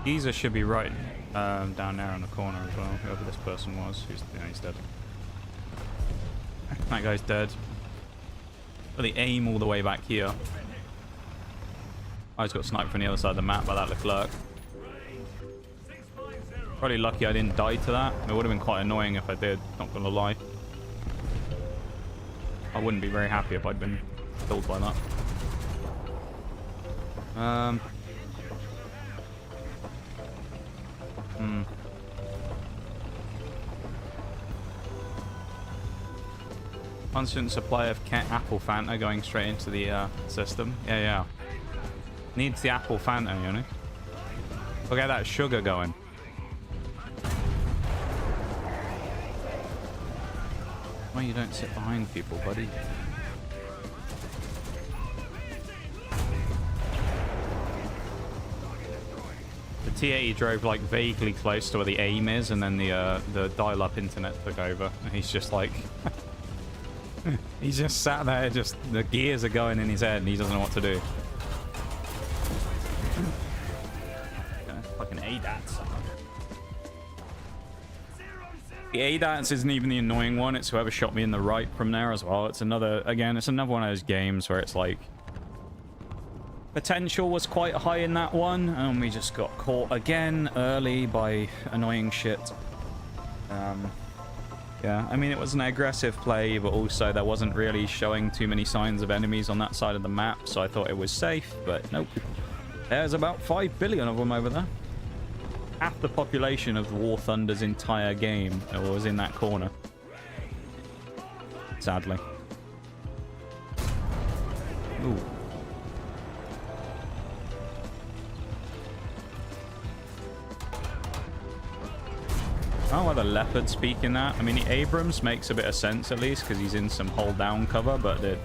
Geezer should be right down there in the corner as well, whoever this person was. He's dead. That guy's dead. But they aim all the way back here. I just got sniped from the other side of the map by that Leclerc. Probably lucky I didn't die to that. It would have been quite annoying if I did, not gonna lie. I wouldn't be very happy if I'd been killed by that. Constant supply of Apple Fanta going straight into the system. Yeah. Needs the Apple Fanta, you know? Look at that sugar going. Why you don't sit behind people, buddy? The T80 drove like vaguely close to where the aim is, and then the dial-up internet took over. And he's just like, he's just sat there, just the gears are going in his head, and he doesn't know what to do. Fucking ADATs. The ADATs isn't even the annoying one. It's whoever shot me in the right from there as well. It's another, again, it's another one of those games where it's like potential was quite high in that one, and we just got caught again early by annoying shit. Yeah, I mean, it was an aggressive play, but also there wasn't really showing too many signs of enemies on that side of the map, so I thought it was safe, but nope. There's about 5 billion of them over there. Half the population of War Thunder's entire game was in that corner. Sadly. Ooh. Oh, well, the Leopard speaking that. I mean, the Abrams makes a bit of sense, at least, because he's in some hold down cover, but the...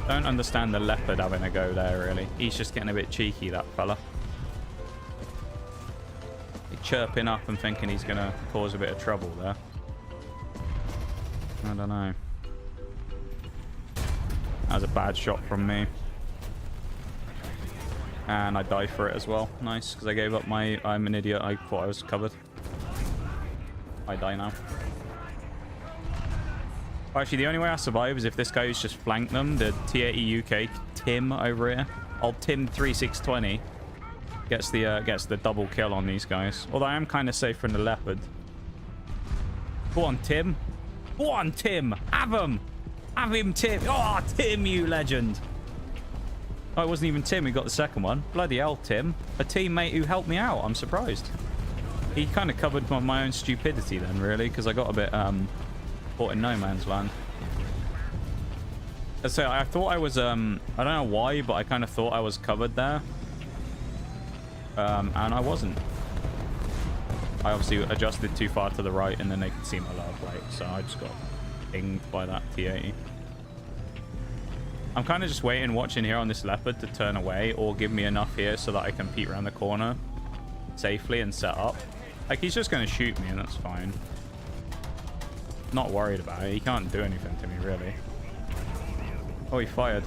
don't understand the Leopard having a go there, really. He's just getting a bit cheeky, that fella. Chirping up and thinking he's going to cause a bit of trouble there. I don't know. That was a bad shot from me. And I died for it as well. Nice, because I gave up my... I'm an idiot. I thought I was covered. I die now. Actually, the only way I survive is if this guy who's just flanked them, the T80 UK Tim over here, old Tim 3620, gets the double kill on these guys. Although I am kind of safe from the Leopard. Go on, Tim. Go on, Tim. Have him. Have him, Tim. Oh, Tim, you legend. Oh, it wasn't even Tim who got the second one. Bloody hell, Tim. A teammate who helped me out. I'm surprised. He kind of covered my own stupidity then, really, because I got a bit caught in no man's land. So I thought I was, I don't know why, but I kind of thought I was covered there. And I wasn't. I obviously adjusted too far to the right, and then they could see my lower plate, so I just got pinged by that T80. I'm kind of just waiting, watching here on this Leopard to turn away, or give me enough here so that I can peek around the corner safely and set up. Like, he's just going to shoot me, and that's fine. Not worried about it. He can't do anything to me, really. Oh, he fired.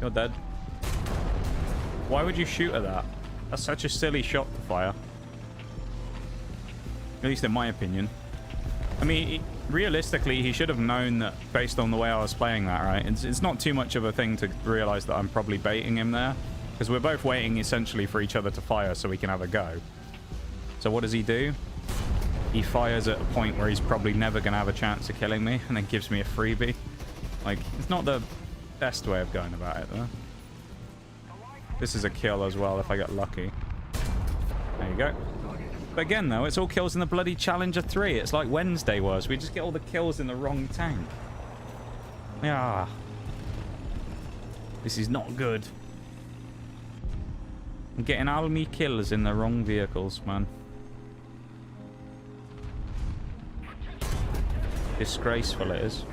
You're dead. Why would you shoot at that? That's such a silly shot to fire. At least in my opinion. I mean, realistically, he should have known that based on the way I was playing that, right? It's not too much of a thing to realize that I'm probably baiting him there. Because we're both waiting essentially for each other to fire so we can have a go. So what does he do? He fires at a point where he's probably never going to have a chance of killing me and then gives me a freebie. Like, it's not the best way of going about it, though. This is a kill as well if I get lucky. There you go. But again, though, it's all kills in the bloody Challenger 3. It's like Wednesday was. We just get all the kills in the wrong tank. Yeah. This is not good. I'm getting all me kills in the wrong vehicles, man. Disgraceful it is.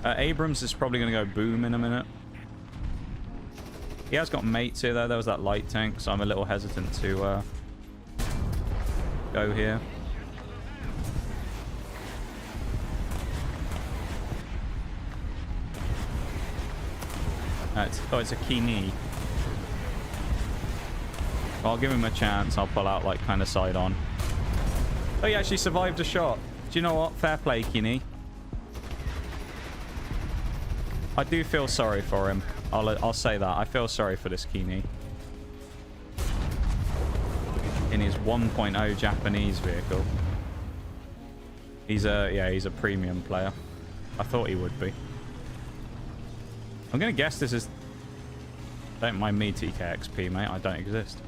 Abrams is probably going to go boom in a minute. He has got mates here, though. There was that light tank, so I'm a little hesitant to go here. It's a key knee. Well, I'll give him a chance. I'll pull out, like, kind of side on. Oh, he actually survived a shot. Do you know what? Fair play, Kini. I do feel sorry for him. I'll say that. I feel sorry for this Kini. In his 1.0 Japanese vehicle. He's a premium player. I thought he would be. I'm going to guess this is... Don't mind me, TKXP, mate. I don't exist.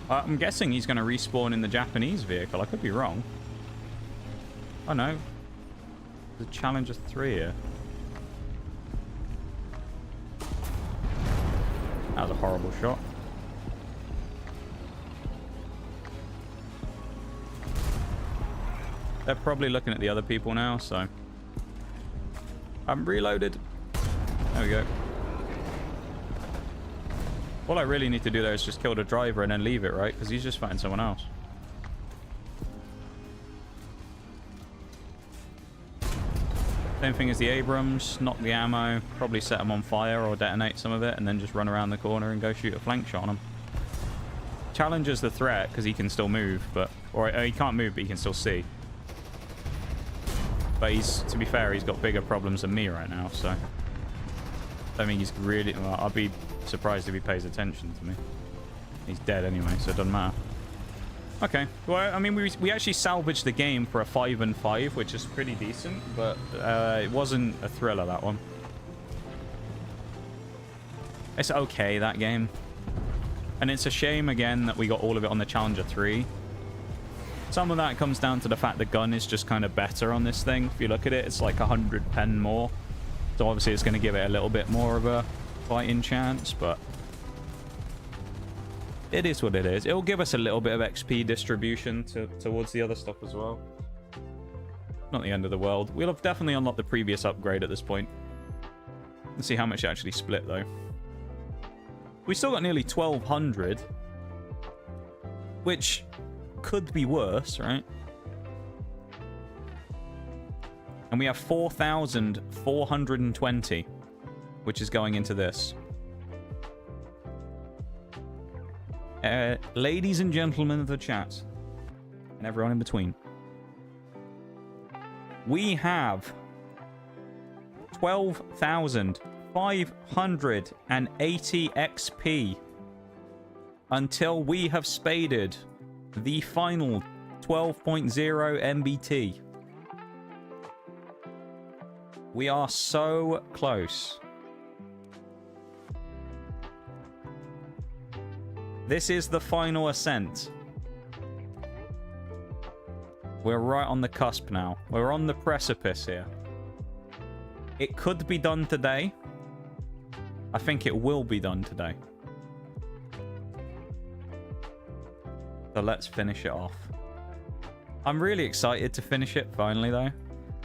I'm guessing he's going to respawn in the Japanese vehicle. I could be wrong. Oh, no. The Challenger 3 here. That was a horrible shot. They're probably looking at the other people now, so... I'm reloaded. There we go. All I really need to do there is just kill the driver and then leave it, right? Because he's just fighting someone else. Same thing as the Abrams. Knock the ammo. Probably set them on fire or detonate some of it. And then just run around the corner and go shoot a flank shot on him. Challenger's the threat because he can still move. Or he can't move, but he can still see. But to be fair, he's got bigger problems than me right now, so... I mean, he's really... Well, I'll be surprised if he pays attention to me. He's dead anyway, so it doesn't matter. Okay. Well, I mean, we actually salvaged the game for a 5-5, which is pretty decent, but it wasn't a thriller, that one. It's okay, that game. And it's a shame, again, that we got all of it on the Challenger 3. Some of that comes down to the fact the gun is just kind of better on this thing. If you look at it, it's like 100 pen more. So obviously it's going to give it a little bit more of a fighting chance, but it is what it is. It'll give us a little bit of XP distribution towards the other stuff as well. Not the end of the world. We'll have definitely unlocked the previous upgrade at this point. Let's see how much it actually split, though. We still got nearly 1,200, which could be worse, right? And we have 4,420, which is going into this. Ladies and gentlemen of the chat, and everyone in between, we have 12,580 XP until we have spaded the final 12.0 MBT. We are so close. This is the final ascent. We're right on the cusp now. We're on the precipice here. It could be done today. I think it will be done today. So let's finish it off. I'm really excited to finish it finally, though.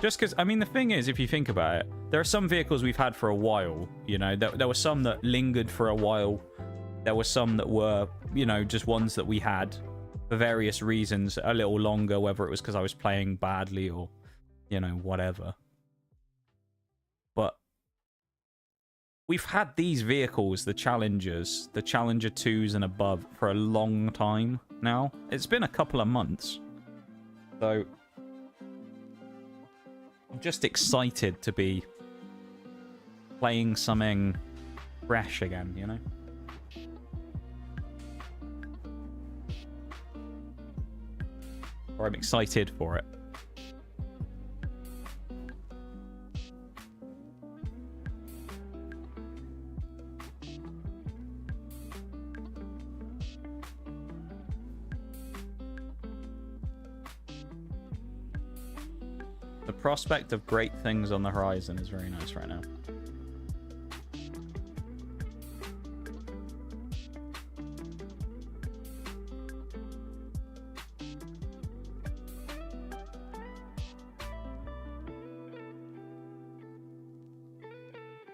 Just because, I mean, the thing is, if you think about it, there are some vehicles we've had for a while, you know. There were some that lingered for a while. There were some that were, you know, just ones that we had for various reasons a little longer, whether it was because I was playing badly or, you know, whatever. But we've had these vehicles, the Challengers, the Challenger 2s and above, for a long time now. It's been a couple of months. So I'm just excited to be playing something fresh again, you know? Or I'm excited for it. The prospect of great things on the horizon is very nice right now.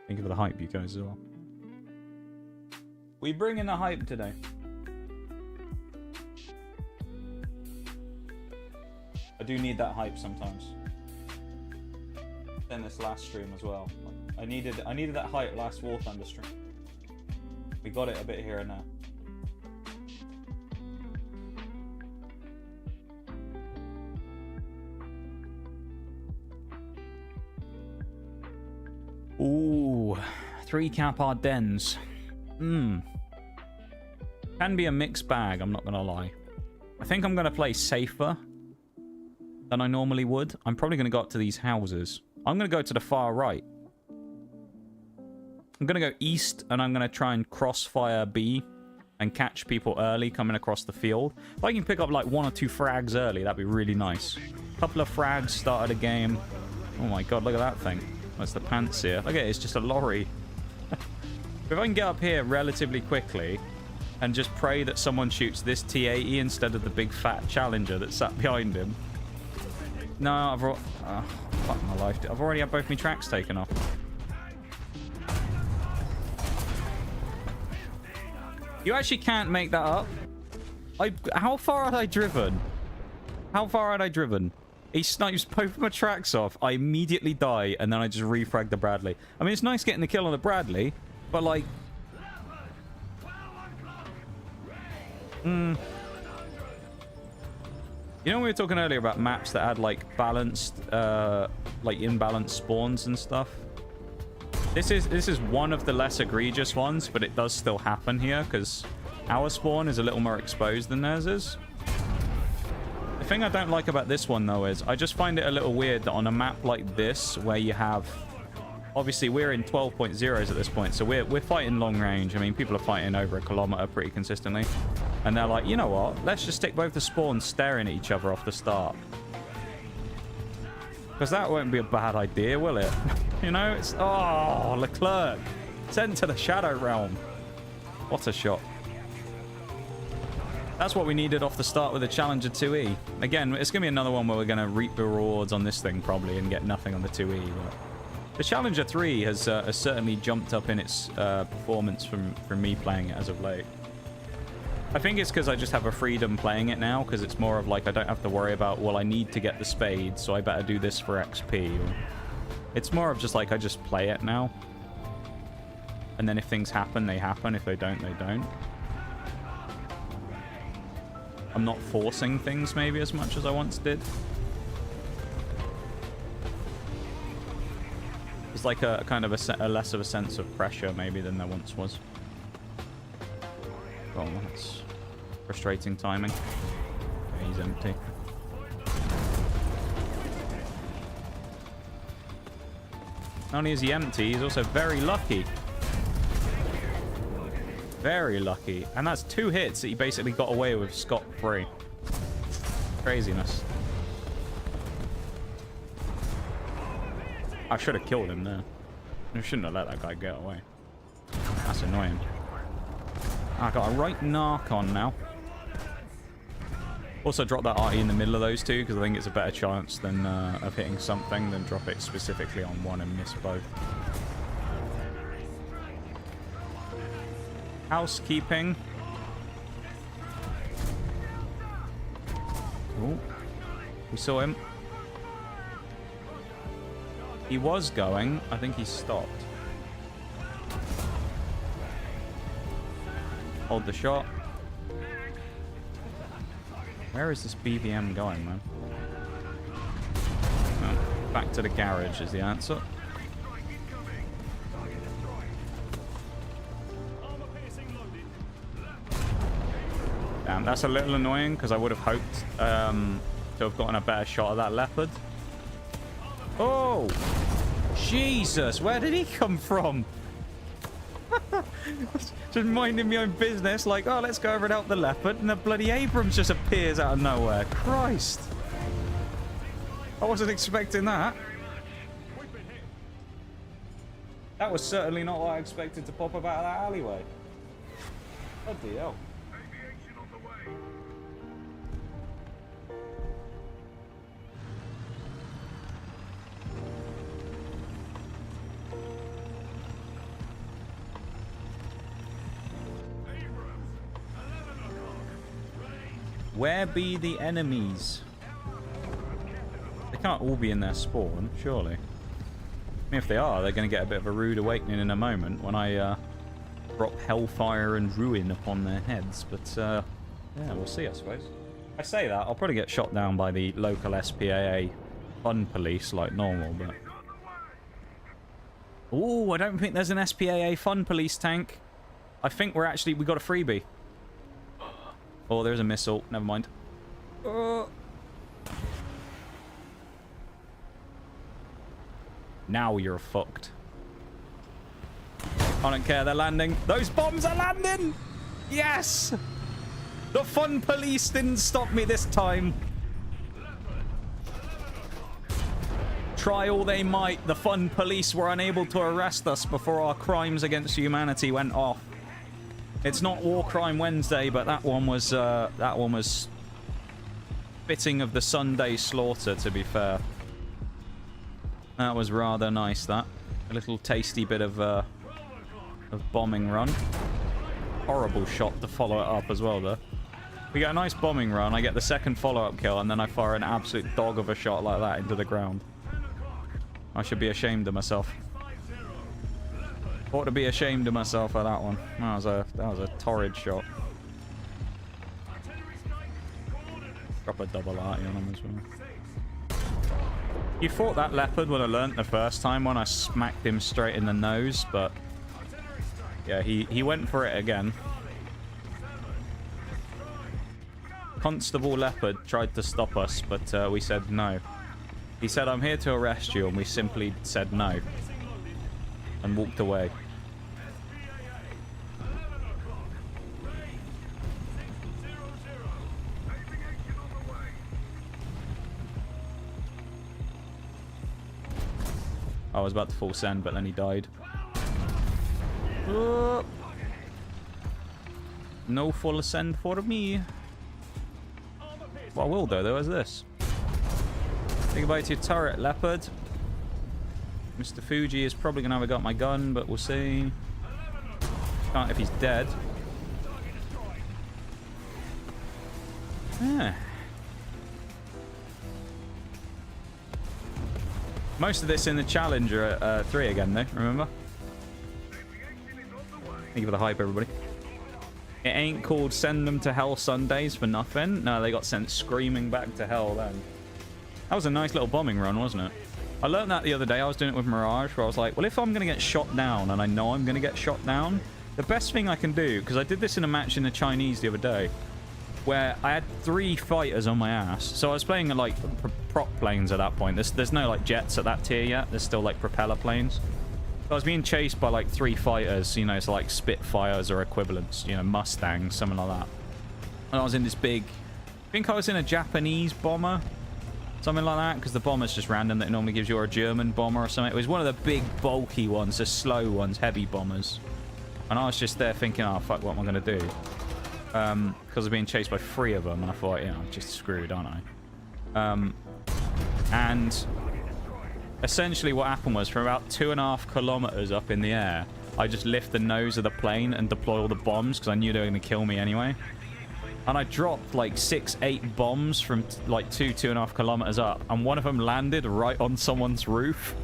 Think of the hype, you guys, as well. We bring in the hype today. I do need that hype sometimes. In this last stream as well. I needed that hype last War Thunder stream. We got it a bit here and there. Ooh, 3-cap Ardennes. Can be a mixed bag, I'm not gonna lie. I think I'm gonna play safer than I normally would. I'm probably gonna go up to these houses. I'm gonna go to the far right. I'm gonna go east, and I'm gonna try and crossfire B and catch people early coming across the field. If I can pick up like 1 or 2 frags early, that'd be really nice. A couple of frags started a game. Oh my god, look at that thing. That's the Pantsir. Look at it, it's just a lorry. If I can get up here relatively quickly and just pray that someone shoots this T-80 instead of the big fat Challenger that sat behind him. No, fuck my life. I've already had both my tracks taken off. You actually can't make that up. How far had I driven? How far had I driven? He snipes both of my tracks off. I immediately die, and then I just refrag the Bradley. I mean, it's nice getting the kill on the Bradley, but like... You know, we were talking earlier about maps that had like balanced, like imbalanced spawns and stuff. This is one of the less egregious ones, but it does still happen here because our spawn is a little more exposed than theirs is. The thing I don't like about this one though is I just find it a little weird that on a map like this where you have... Obviously, we're in 12.0s at this point, so we're fighting long range. I mean, people are fighting over a kilometer pretty consistently. And they're like, you know what? Let's just stick both the spawns staring at each other off the start. Because that won't be a bad idea, will it? You know, it's... Oh, Leclerc. Sent to the Shadow Realm. What a shot. That's what we needed off the start with the Challenger 2E. Again, it's going to be another one where we're going to reap the rewards on this thing, probably, and get nothing on the 2E, but... The Challenger 3 has certainly jumped up in its performance from me playing it as of late. I think it's because I just have a freedom playing it now, because it's more of like I don't have to worry about, well, I need to get the spade, so I better do this for XP. It's more of just like I just play it now. And then if things happen, they happen. If they don't, they don't. I'm not forcing things maybe as much as I once did. It's like a kind of a less of a sense of pressure maybe than there once was. Oh, that's frustrating timing. Okay, he's empty. Not only is he empty, he's also very lucky. Very lucky. And that's 2 hits that he basically got away with scot-free. Craziness. I should have killed him there. I shouldn't have let that guy get away. That's annoying. I got a right narc on now. Also drop that RE in the middle of those two because I think it's a better chance than of hitting something than drop it specifically on one and miss both. Housekeeping. Oh, we saw him. He was going. I think he stopped. Hold the shot. Where is this BVM going, man? Back to the garage is the answer. Damn, that's a little annoying because I would have hoped to have gotten a better shot of that leopard. Oh! Jesus, where did he come from? Just minding my own business, like, oh, let's go over and help the leopard, and the bloody Abrams just appears out of nowhere. Christ. I wasn't expecting that. That was certainly not what I expected to pop up out of that alleyway. Bloody hell. Where be the enemies? They can't all be in their spawn, surely. I mean, if they are, they're going to get a bit of a rude awakening in a moment when I drop hellfire and ruin upon their heads. But, yeah, we'll see, I suppose. I say that, I'll probably get shot down by the local SPAA fun police like normal, but... Ooh, I don't think there's an SPAA fun police tank. I think we got a freebie. Oh, there's a missile. Never mind. Now you're fucked. I don't care. They're landing. Those bombs are landing! Yes! The fun police didn't stop me this time. Try all they might. The fun police were unable to arrest us before our crimes against humanity went off. It's not War Crime Wednesday, but that one was fitting of the Sunday slaughter, to be fair. That was rather nice, that. A little tasty bit of bombing run. Horrible shot to follow it up as well, though. We get a nice bombing run, I get the second follow-up kill, and then I fire an absolute dog of a shot like that into the ground. I should be ashamed of myself. Ought to be ashamed of myself for that one. That was a torrid shot. Drop a double arty on him as well. You fought that leopard when I learnt the first time when I smacked him straight in the nose, but yeah, he went for it again. Constable Leopard tried to stop us, but we said no. He said, "I'm here to arrest you," and we simply said no. And walked away. I was about to full send, but then he died. No full send for me. What I will do, though, is this. Think about your turret, Leopard. Mr. Fuji is probably going to have got my gun, but we'll see. Can't if he's dead. Yeah. Most of this in the Challenger 3 again, though, remember? Thank you for the hype, everybody. It ain't called Send Them to Hell Sundays for nothing. No, they got sent screaming back to hell then. That was a nice little bombing run, wasn't it? I learned that the other day. I was doing it with Mirage, where I was like, well, if I'm going to get shot down, and I know I'm going to get shot down, the best thing I can do, because I did this in a match in the Chinese the other day, where I had 3 fighters on my ass. So I was playing like prop planes at that point. There's no like jets at that tier yet. There's still like propeller planes. So I was being chased by like 3 fighters, you know, so like Spitfires or equivalents, you know, Mustangs, something like that. And I was in this big, I think I was in a Japanese bomber, something like that, because the bomber's just random that it normally gives you, or a German bomber or something. It was one of the big bulky ones, the slow ones, heavy bombers. And I was just there thinking, oh fuck, what am I going to do? Because I was being chased by 3 of them, and I thought, you know, I'm just screwed, aren't I? And essentially what happened was, from about 2.5 kilometers up in the air, I just lift the nose of the plane and deploy all the bombs, because I knew they were going to kill me anyway. And I dropped like 6-8 bombs from like 2.5 kilometers up, and one of them landed right on someone's roof.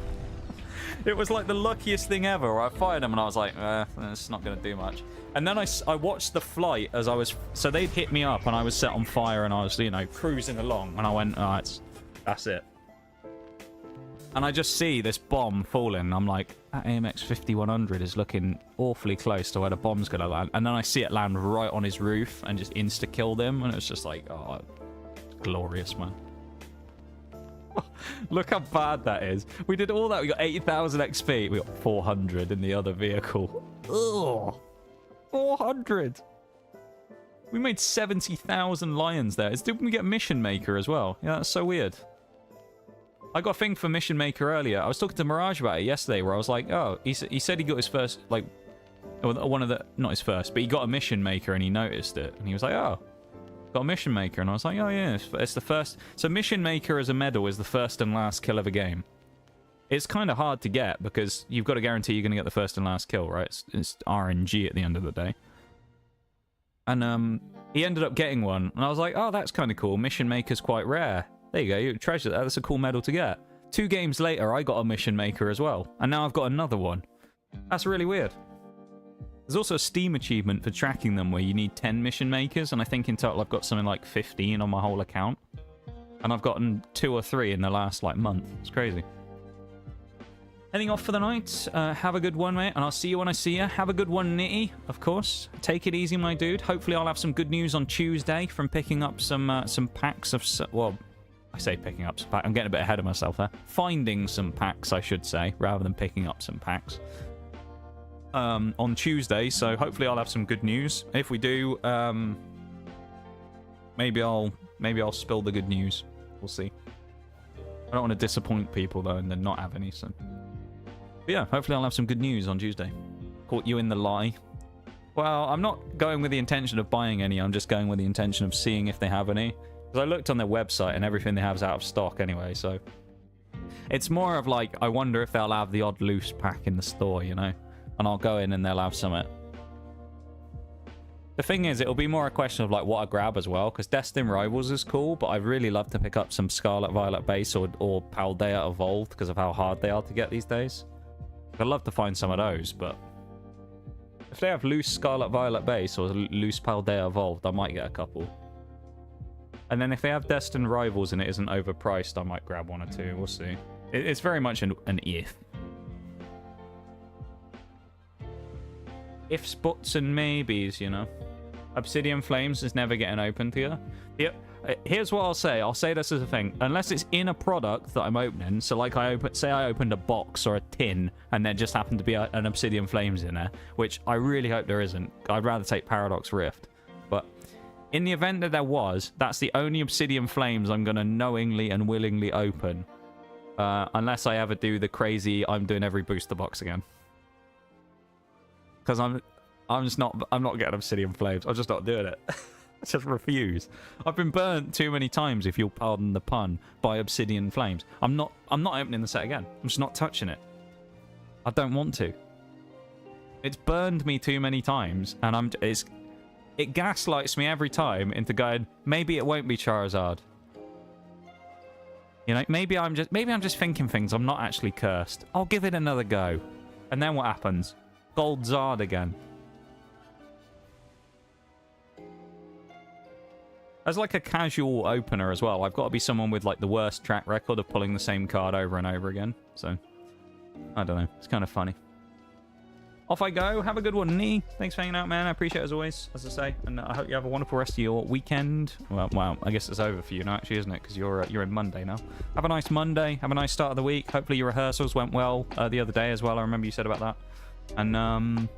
It was like the luckiest thing ever, where I fired them and I was like, it's not going to do much. And then I watched the flight as I was... So they'd hit me up and I was set on fire and I was, you know, cruising along. And I went, oh, that's it. And I just see this bomb falling. I'm like, that AMX 5100 is looking awfully close to where the bomb's going to land. And then I see it land right on his roof and just insta-kill them. And it's just like, oh, glorious, man. Look how bad that is. We did all that. We got 80,000 XP. We got 400 in the other vehicle. Ugh. 400. We made 70,000 lions there. Didn't we get Mission Maker as well? Yeah, that's so weird. I got a thing for Mission Maker earlier. I was talking to Mirage about it yesterday where I was like, oh, he said he got his first, like, one of the, not his first, but he got a Mission Maker and he noticed it. And he was like, oh, got a Mission Maker. And I was like, oh, yeah, it's the first. So Mission Maker as a medal is the first and last kill of a game. It's kind of hard to get because you've got to guarantee you're going to get the first and last kill, right? It's RNG at the end of the day. And he ended up getting one. And I was like, oh, that's kind of cool. Mission Maker's quite rare. There you go, you treasure that. That's a cool medal to get. 2 games later, I got a Mission Maker as well. And now I've got another one. That's really weird. There's also a Steam achievement for tracking them where you need 10 Mission Makers. And I think in total I've got something like 15 on my whole account. And I've gotten 2 or 3 in the last, like, month. It's crazy. Heading off for the night. Have a good one, mate. And I'll see you when I see you. Have a good one, Nitty, of course. Take it easy, my dude. Hopefully I'll have some good news on Tuesday from picking up some packs of... Well... I say picking up some packs. I'm getting a bit ahead of myself there. Finding some packs, I should say, rather than picking up some packs. On Tuesday, so hopefully I'll have some good news. If we do, maybe I'll spill the good news. We'll see. I don't want to disappoint people though and then not have any. So, but yeah, hopefully I'll have some good news on Tuesday. Caught you in the lie. Well, I'm not going with the intention of buying any. I'm just going with the intention of seeing if they have any. Because I looked on their website and everything they have is out of stock anyway, so... It's more of like, I wonder if they'll have the odd loose pack in the store, you know? And I'll go in and they'll have some. The thing is, it'll be more a question of like what I grab as well, because Destin Rivals is cool, but I'd really love to pick up some Scarlet Violet Base or Paldea Evolved because of how hard they are to get these days. I'd love to find some of those, but... If they have loose Scarlet Violet Base or loose Paldea Evolved, I might get a couple. And then if they have Destined Rivals and it isn't overpriced, I might grab 1 or 2. We'll see. It's very much an if. Ifs, buts, and maybes, you know. Obsidian Flames is never getting opened here. Yep. Here's what I'll say. I'll say this as a thing. Unless it's in a product that I'm opening, so like say I opened a box or a tin and there just happened to be an Obsidian Flames in there, which I really hope there isn't. I'd rather take Paradox Rift. But... in the event that there was, that's the only Obsidian Flames I'm going to knowingly and willingly open. Unless I ever do the crazy, I'm doing every booster box again. Because I'm not getting Obsidian Flames. I'm just not doing it. I just refuse. I've been burnt too many times, if you'll pardon the pun, by Obsidian Flames. I'm not opening the set again. I'm just not touching it. I don't want to. It's burned me too many times, and it gaslights me every time into going, maybe it won't be Charizard. You know, maybe I'm just thinking things. I'm not actually cursed. I'll give it another go. And then what happens? Gold Zard again. As like a casual opener as well, I've got to be someone with like the worst track record of pulling the same card over and over again. So, I don't know. It's kind of funny. Off I go. Have a good one, Nee. Thanks for hanging out, man. I appreciate it as always, as I say. And I hope you have a wonderful rest of your weekend. Well, wow, I guess it's over for you now, actually, isn't it? Because you're in Monday now. Have a nice Monday. Have a nice start of the week. Hopefully your rehearsals went well the other day as well. I remember you said about that. And,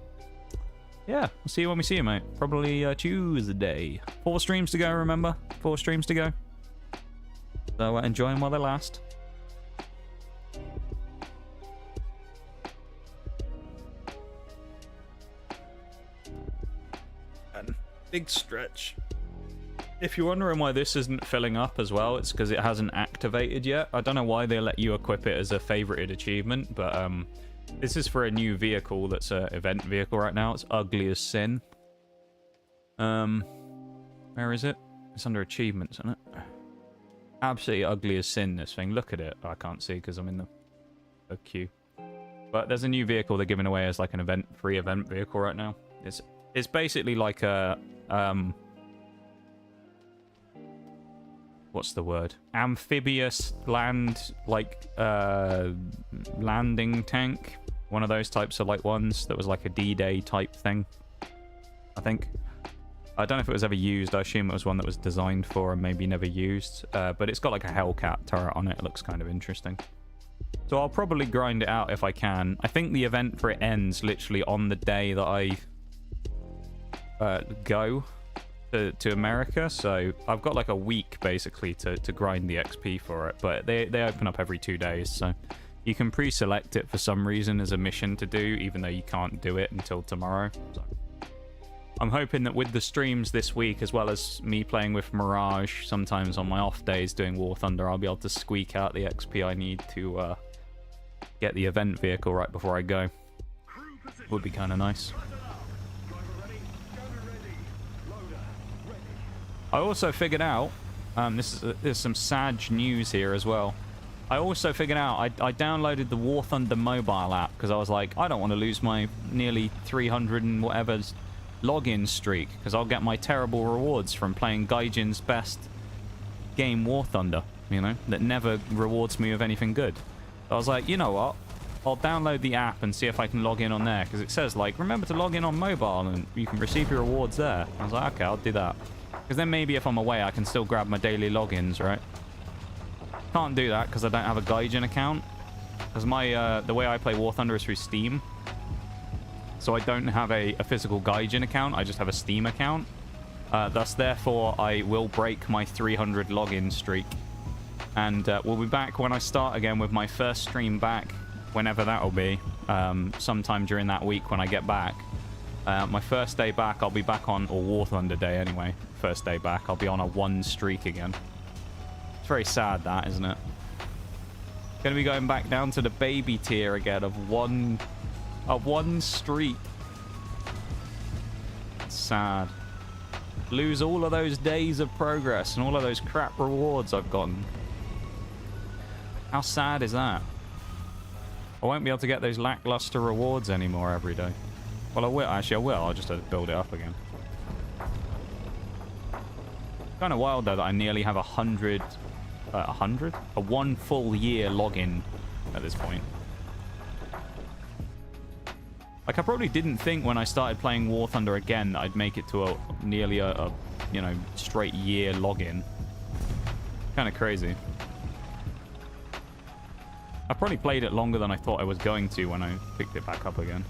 yeah, I'll see you when we see you, mate. Probably Tuesday. 4 streams to go, remember? 4 streams to go. So enjoy them while they last. Big stretch. If you're wondering why this isn't filling up as well, it's because it hasn't activated yet. I don't know why they let you equip it as a favorited achievement, but this is for a new vehicle that's an event vehicle right now. It's Ugly as Sin. Where is it? It's under achievements, isn't it? Absolutely Ugly as Sin, this thing. Look at it. I can't see because I'm in the queue. But there's a new vehicle they're giving away as like an free event vehicle right now. It's basically like a what's the word? Amphibious land, like, landing tank. One of those types of, like, ones that was like a D-Day type thing, I think. I don't know if it was ever used. I assume it was one that was designed for and maybe never used. But it's got like a Hellcat turret on it. It looks kind of interesting. So I'll probably grind it out if I can. I think the event for it ends literally on the day that I go to America. So I've got like a week basically to grind the XP for it. But they open up every 2 days. So you can pre-select it for some reason as a mission to do, even though you can't do it until tomorrow. So I'm hoping that with the streams this week, as well as me playing with Mirage, sometimes on my off days doing War Thunder, I'll be able to squeak out the XP I need to get the event vehicle right before I go. Would be kind of nice. I also figured out, there's some sad news here as well. I also figured out, I downloaded the War Thunder mobile app because I was like, I don't want to lose my nearly 300 and whatever's login streak, because I'll get my terrible rewards from playing Gaijin's best game, War Thunder, you know, that never rewards me with anything good. So I was like, you know what, I'll download the app and see if I can log in on there, because it says like, remember to log in on mobile and you can receive your rewards there. I was like, okay, I'll do that, because then maybe if I'm away I can still grab my daily logins, right? Can't do that because I don't have a Gaijin account, because my the way I play War Thunder is through Steam. So I don't have a physical Gaijin account, I just have a Steam account. Thus, therefore, I will break my 300 login streak. And we'll be back when I start again with my first stream back, whenever that'll be. Sometime during that week when I get back. My first day back, I'll be back on, or War Thunder day anyway. First day back, I'll be on a 1 streak again. It's very sad, that, isn't it? Gonna be going back down to the baby tier again of one streak. It's sad. Lose all of those days of progress and all of those crap rewards I've gotten. How sad is that? I won't be able to get those lackluster rewards anymore every day. Well, I will. Actually, I will. I'll just have to build it up again. Kind of wild, though, that I nearly have 100... a 1 full year login at this point. Like, I probably didn't think when I started playing War Thunder again that I'd make it to nearly a you know, straight year login. Kind of crazy. I probably played it longer than I thought I was going to when I picked it back up again.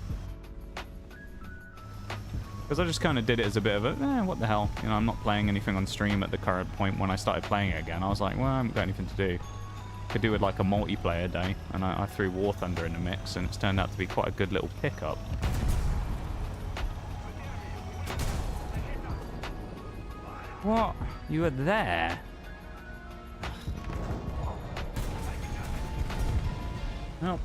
Because I just kind of did it as a bit of a, what the hell? You know, I'm not playing anything on stream at the current point. When I started playing it again, I was like, well, I haven't got anything to do. Could do with like a multiplayer day, and I threw War Thunder in the mix, and it's turned out to be quite a good little pickup. What? You were there? Nope.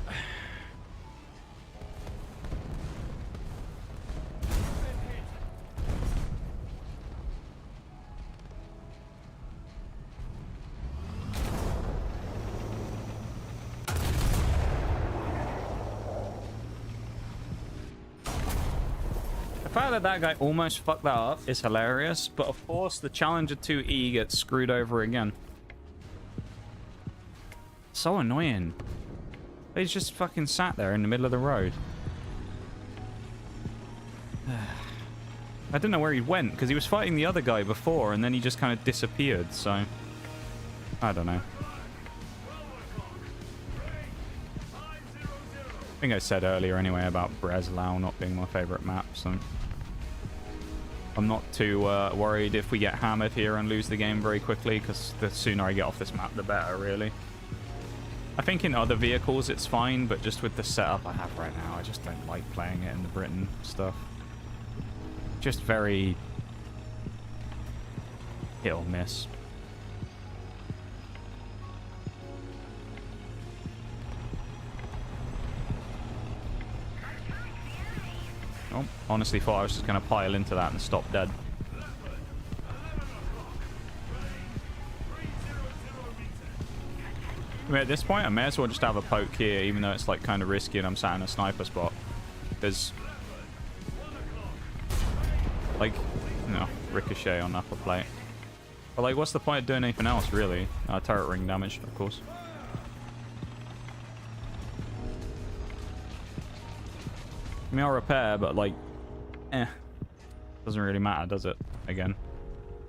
The fact that that guy almost fucked that up is hilarious, but of course the Challenger 2E gets screwed over again. So annoying. They just fucking sat there in the middle of the road. I don't know where he went, because he was fighting the other guy before, and then he just kind of disappeared, so... I don't know. I think I said earlier anyway about Breslau not being my favourite map, so... I'm not too worried if we get hammered here and lose the game very quickly, because the sooner I get off this map, the better, really. I think in other vehicles it's fine, but just with the setup I have right now, I just don't like playing it in the Britain stuff. Just very hit or miss. Oh, honestly thought I was just going to pile into that and stop dead. I mean, at this point, I may as well just have a poke here, even though it's like kind of risky and I'm sat in a sniper spot. There's like, no, ricochet on upper plate. But like, what's the point of doing anything else, really? Turret ring damage, of course. I mean, I'll repair, but like, doesn't really matter, does it? Again,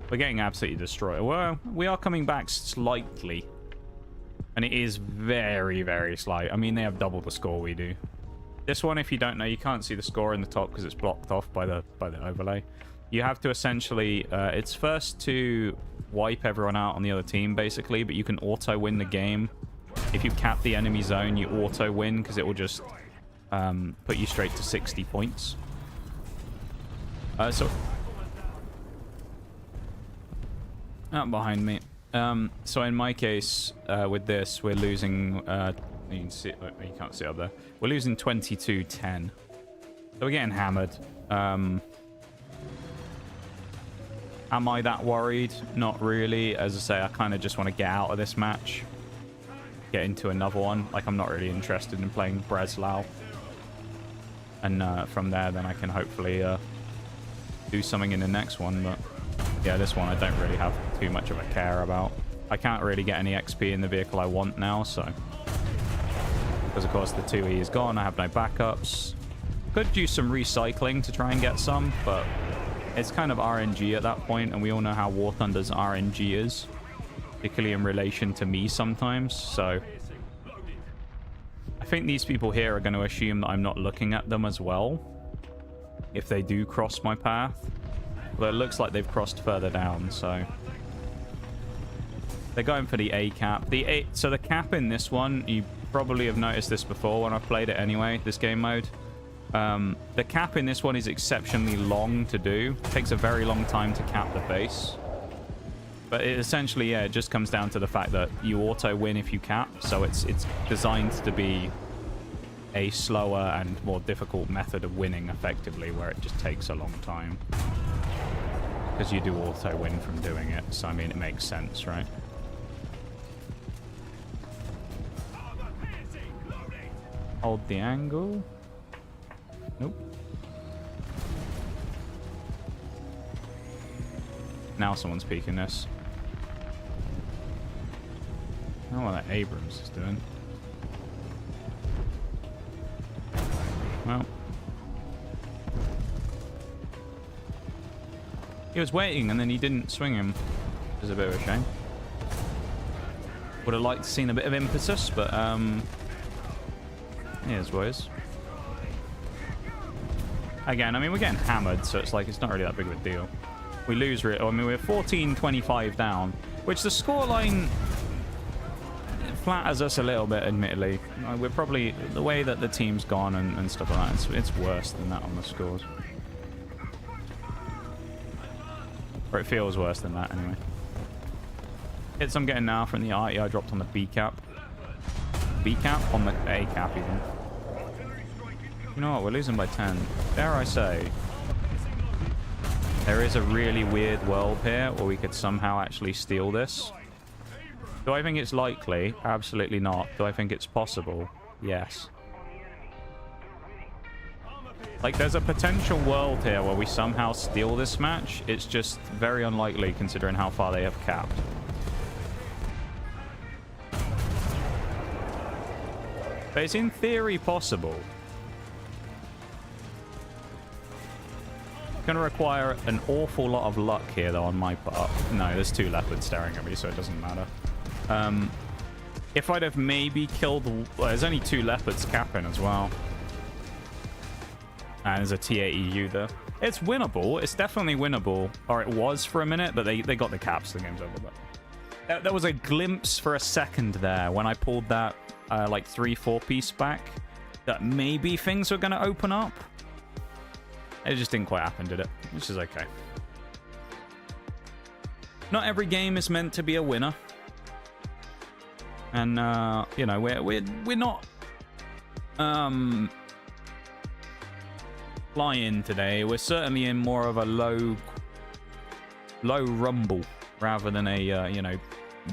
we're getting absolutely destroyed. Well, we are coming back slightly, and it is very, very slight. I mean, they have double the score we do. This one, if you don't know, you can't see the score in the top because it's blocked off by the overlay. You have to essentially, it's first to wipe everyone out on the other team, basically, but you can auto win the game. If you cap the enemy zone, you auto win because it will just put you straight to 60 points. So out behind me. So in my case, with this, we're losing. You can see, you can't see up there. We're losing 22-10. So we're getting hammered. Am I that worried? Not really. As I say, I kind of just want to get out of this match, get into another one. Like, I'm not really interested in playing Breslau. And from there, then I can hopefully do something in the next one. But yeah, this one I don't really have too much of a care about. I can't really get any XP in the vehicle I want now, so... Because, of course, the 2E is gone. I have no backups. Could do some recycling to try and get some, but it's kind of RNG at that point, and we all know how War Thunder's RNG is, particularly in relation to me sometimes, so... I think these people here are going to assume that I'm not looking at them as well, if they do cross my path. But it looks like they've crossed further down, so... They're going for the A cap. So the cap in this one, you probably have noticed this before when I've played it anyway, this game mode. The cap in this one is exceptionally long to do. It takes a very long time to cap the base. But it essentially, yeah, it just comes down to the fact that you auto-win if you cap. So it's designed to be a slower and more difficult method of winning effectively, where it just takes a long time. Because you do auto-win from doing it. So, I mean, it makes sense, right? Hold the angle. Nope. Now someone's peeking this. I don't know what that Abrams is doing. Well. He was waiting and then he didn't swing him. Which is a bit of a shame. Would have liked to seen a bit of impetus, but here's boys. Again, I mean, we're getting hammered, so it's like, it's not really that big of a deal. We lose, I mean, we're 14-25 down, which the scoreline flatters us a little bit, admittedly. We're probably, the way that the team's gone and stuff like that, it's worse than that on the scores. Or it feels worse than that, anyway. Hits I'm getting now from the RE I dropped on the B cap. B cap? On the A cap, even. You know what? We're losing by 10. Dare I say, there is a really weird world here where we could somehow actually steal this. Do I think it's likely? Absolutely not. Do I think it's possible? Yes. Like, there's a potential world here where we somehow steal this match. It's just very unlikely considering how far they have capped. But it's in theory possible. Going to require an awful lot of luck here, though, on my part. No, there's two leopards staring at me, so it doesn't matter. If I'd have maybe killed... Well, there's only two leopards capping as well. And there's a T-80U there. It's winnable. It's definitely winnable. Or it was for a minute, but they got the caps. The game's over. But there was a glimpse for a second there when I pulled that, like, 3-4 piece back, that maybe things were going to open up. It just didn't quite happen, did it? Which is okay. Not every game is meant to be a winner. And, you know, we're not flying today. We're certainly in more of a low rumble rather than a, you know,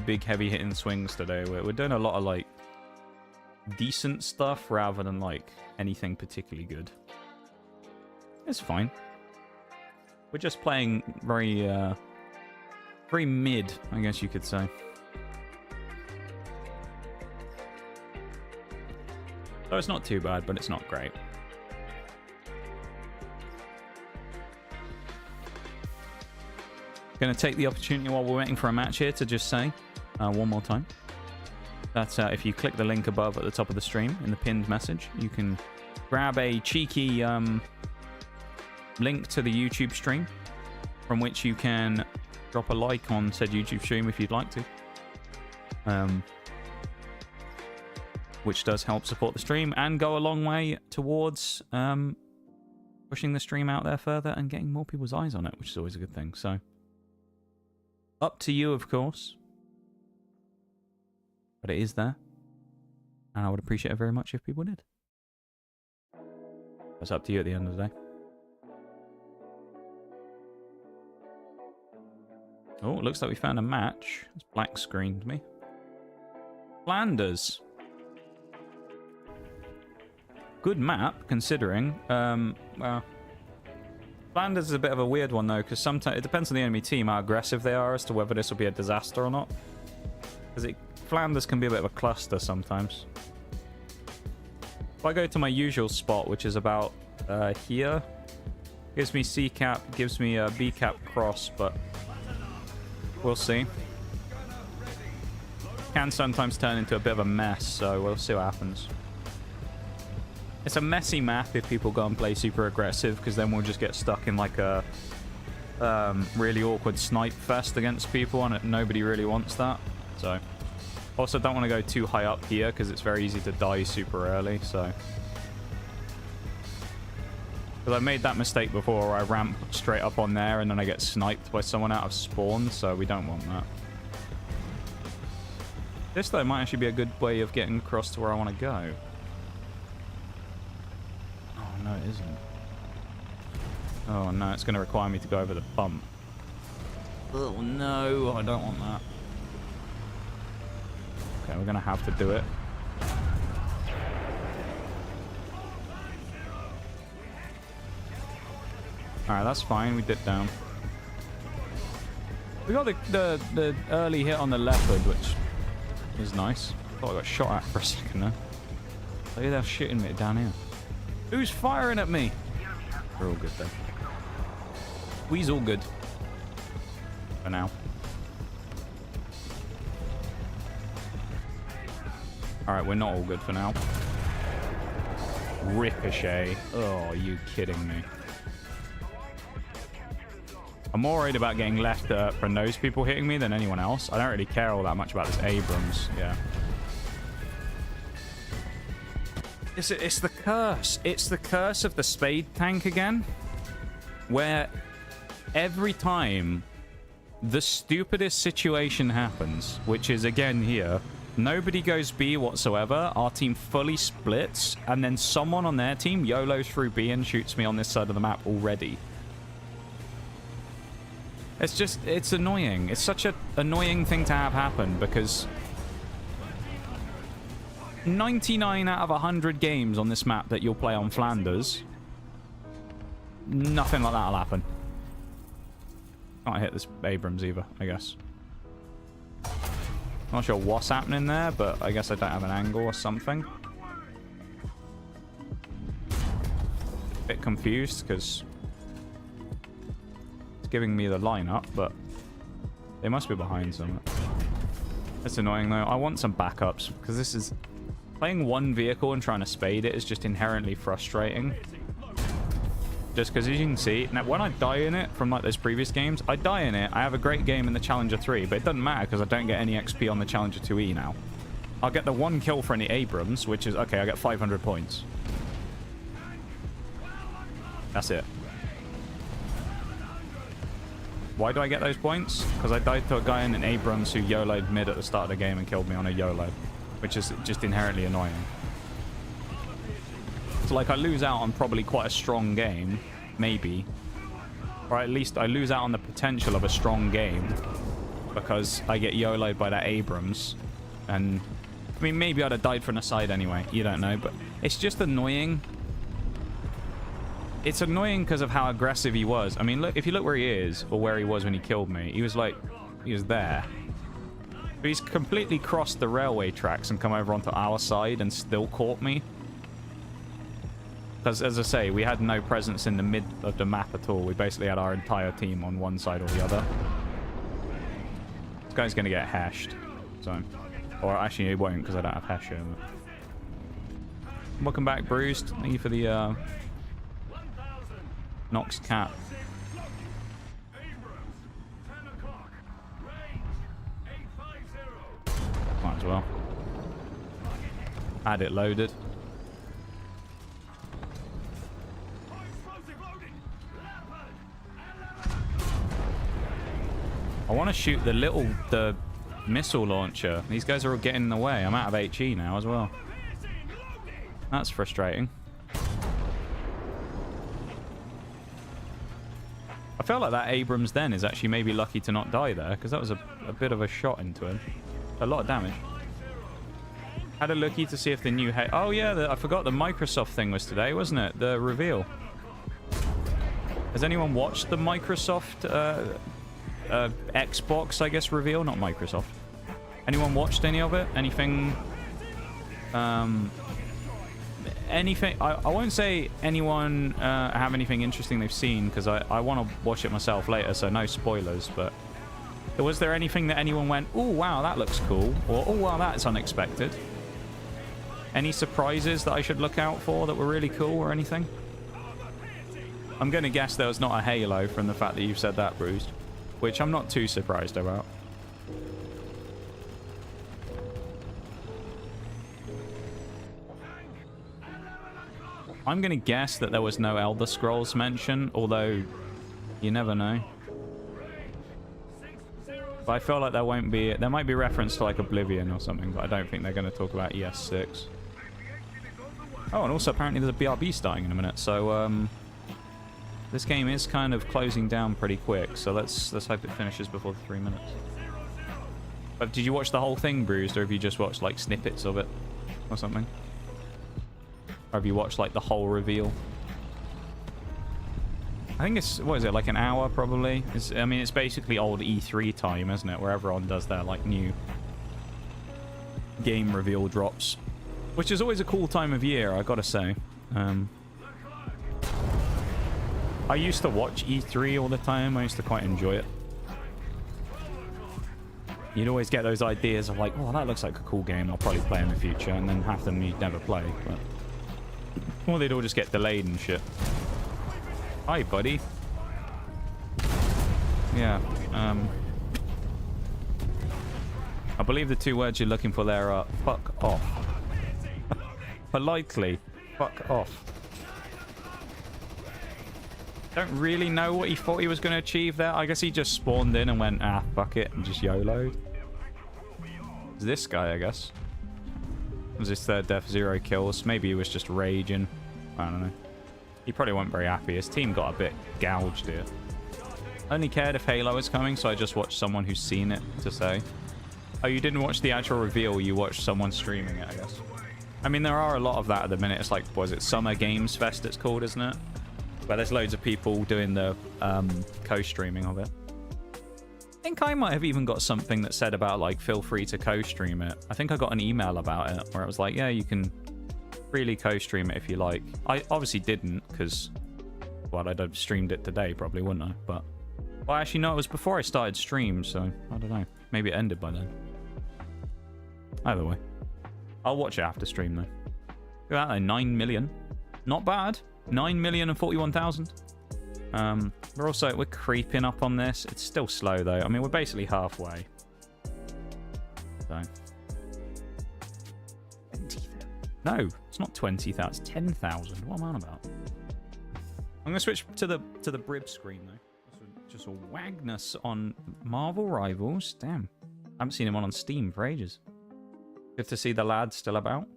big heavy hitting swings today. We're doing a lot of, like, decent stuff rather than, like, anything particularly good. It's fine. We're just playing very Very mid, I guess you could say. So it's not too bad, but it's not great. Going to take the opportunity while we're waiting for a match here to just say one more time that if you click the link above at the top of the stream in the pinned message, you can grab a cheeky link to the YouTube stream from which you can drop a like on said YouTube stream if you'd like to. Which does help support the stream and go a long way towards pushing the stream out there further and getting more people's eyes on it, which is always a good thing. So, up to you, of course. But it is there. And I would appreciate it very much if people did. It's up to you at the end of the day. Oh, it looks like we found a match. It's black screened me. Flanders. Good map, considering. Well, Flanders is a bit of a weird one, though, because sometimes it depends on the enemy team how aggressive they are as to whether this will be a disaster or not. Because Flanders can be a bit of a cluster sometimes. If I go to my usual spot, which is about here, gives me C cap, gives me a B cap cross, but we'll see. Can sometimes turn into a bit of a mess, so we'll see what happens. It's a messy map if people go and play super aggressive, because then we'll just get stuck in like a really awkward snipe fest against people, and nobody really wants that. So, also don't want to go too high up here, because it's very easy to die super early, so. Because I made that mistake before, where I ramp straight up on there, and then I get sniped by someone out of spawn, so we don't want that. This, though, might actually be a good way of getting across to where I want to go. Oh, no, it isn't. Oh, no, it's going to require me to go over the bump. Oh, no, I don't want that. Okay, we're going to have to do it. Alright, that's fine. We dip down. We got the early hit on the leopard, which is nice. Thought I got shot at for a second there. Look at that shooting me down here. Who's firing at me? We're all good then. We's all good. For now. Alright, we're not all good for now. Ricochet. Oh, are you kidding me? I'm more worried about getting left from those people hitting me than anyone else. I don't really care all that much about this Abrams. Yeah. It's the curse. It's the curse of the spade tank again. Where every time the stupidest situation happens, which is again here, nobody goes B whatsoever. Our team fully splits. And then someone on their team YOLOs through B and shoots me on this side of the map already. It's just, it's annoying. It's such an annoying thing to have happen because 99 out of 100 games on this map that you'll play on Flanders, nothing like that will happen. Can't hit this Abrams either, I guess. Not sure what's happening there, but I guess I don't have an angle or something. Bit confused because giving me the lineup, but they must be behind something. It's annoying though. I want some backups because this is playing one vehicle and trying to spade it is just inherently frustrating. Just because as you can see, now when I die in it from like those previous games, I die in it. I have a great game in the Challenger 3, but it doesn't matter because I don't get any XP on the Challenger 2E now. I'll get the one kill for any Abrams, which is okay. I get 500 points. That's it. Why do I get those points? Because I died to a guy in an Abrams who YOLO'd mid at the start of the game and killed me on a YOLO, which is just inherently annoying. So, like, I lose out on probably quite a strong game, maybe. Or at least I lose out on the potential of a strong game because I get YOLO'd by that Abrams. And, I mean, maybe I'd have died from the side anyway. You don't know, but it's just annoying. It's annoying because of how aggressive he was. I mean, look, if you look where he is, or where he was when he killed me, he was like He was there. But he's completely crossed the railway tracks and come over onto our side and still caught me. Because, as I say, we had no presence in the mid of the map at all. We basically had our entire team on one side or the other. This guy's going to get hashed. So, or actually, he won't because I don't have hash here. Welcome back, Bruised. Thank you for the Nox cap. Might as well. Had it loaded. I want to shoot the missile launcher. These guys are all getting in the way. I'm out of HE now as well. That's frustrating. I felt like that Abrams then is actually maybe lucky to not die there, because that was a bit of a shot into him. A lot of damage. Had a looky to see if the new... Oh yeah, I forgot the Microsoft thing was today, wasn't it? The reveal. Has anyone watched the Microsoft... Xbox, I guess, reveal? Not Microsoft. Anyone watched any of it? Anything... anything... I won't say anyone have anything interesting they've seen, because I want to watch it myself later, so no spoilers, but... Was there anything that anyone went, oh, wow, that looks cool? Or, oh, wow, that's unexpected? Any surprises that I should look out for that were really cool or anything? I'm going to guess there was not a Halo from the fact that you've said that, Bruised. Which I'm not too surprised about. I'm going to guess that there was no Elder Scrolls mention, although you never know. But I feel like there won't be... There might be reference to like Oblivion or something, but I don't think they're going to talk about ES6. Oh, and also apparently there's a BRB starting in a minute, so... This game is kind of closing down pretty quick, so let's hope it finishes before the 3 minutes. But did you watch the whole thing, Bruised, or have you just watched like snippets of it or something? Or have you watched like the whole reveal? I think it's, what is it, like an hour probably? I mean, it's basically old E3 time, isn't it? Where everyone does their like new game reveal drops. Which is always a cool time of year, I gotta say. I used to watch E3 all the time. I used to quite enjoy it. You'd always get those ideas of like, oh, that looks like a cool game. I'll probably play in the future. And then half of them you'd never play. But... Or they'd all just get delayed and shit. Hi, buddy. Yeah. I believe the two words you're looking for there are fuck off. Politely. Fuck off. Don't really know what he thought he was going to achieve there. I guess he just spawned in and went, ah, fuck it, and just YOLO'd. It's this guy, I guess. Was his third death, 0 kills. Maybe he was just raging. I don't know. He probably wasn't very happy. His team got a bit gouged here. Only cared if Halo was coming, so I just watched someone who's seen it to say. Oh, you didn't watch the actual reveal, you watched someone streaming it, I guess. I mean, there are a lot of that at the minute. It's like, was it Summer Games Fest it's called, isn't it? Where there's loads of people doing the co-streaming of it. I think I might have even got something that said about, like, feel free to co-stream it. I think I got an email about it where it was like, yeah, you can freely co-stream it if you like. I obviously didn't because, well, I'd have streamed it today probably, wouldn't I? But, well, actually, no, it was before I started stream, so I don't know. Maybe it ended by then. Either way. I'll watch it after stream, though. Look at that, 9 million. Not bad. 9,041,000. We're creeping up on this. It's still slow though. I mean, we're basically halfway. So. No, it's not 20,000. It's 10,000. What am I on about? I'm gonna switch to the Brib screen though. Just a Wagnus on Marvel Rivals. Damn, I haven't seen him on Steam for ages. Good to see the lad still about.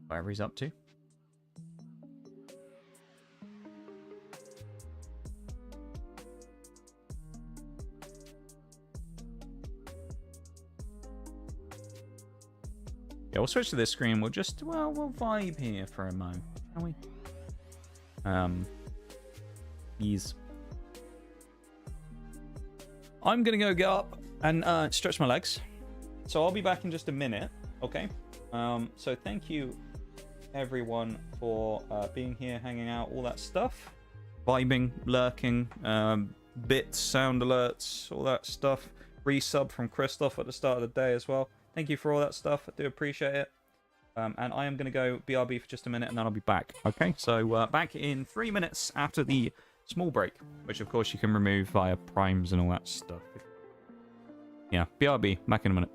Whatever he's up to. Yeah, we'll switch to this screen. We'll just, well, we'll vibe here for a mo, shall we? Ease. I'm going to go get up and stretch my legs. So I'll be back in just a minute, okay? So thank you, everyone, for being here, hanging out, all that stuff. Vibing, lurking, bits, sound alerts, all that stuff. Resub from Christoph at the start of the day as well. Thank you for all that stuff. I do appreciate it. And I am going to go BRB for just a minute, and then I'll be back, okay? So back in 3 minutes after the small break, which, of course, you can remove via primes and all that stuff. Yeah, BRB, back in a minute.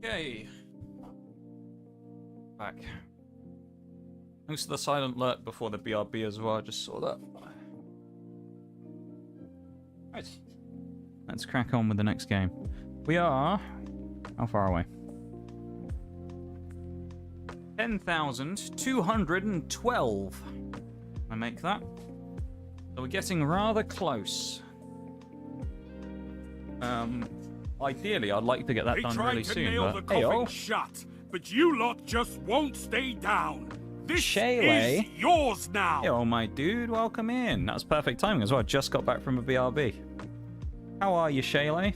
Okay. Back. Thanks to the silent alert before the BRB as well. I just saw that. Right. Let's crack on with the next game. We are... How far away? 10,212. I make that. So we're getting rather close. Ideally, I'd like to get that done really soon. They tried to nail the coffin shut, but you lot just won't stay down. This Shaylay. is yours now. Yo, my dude, welcome in. That was perfect timing as well. I just got back from a BRB. How are you, Shaylay?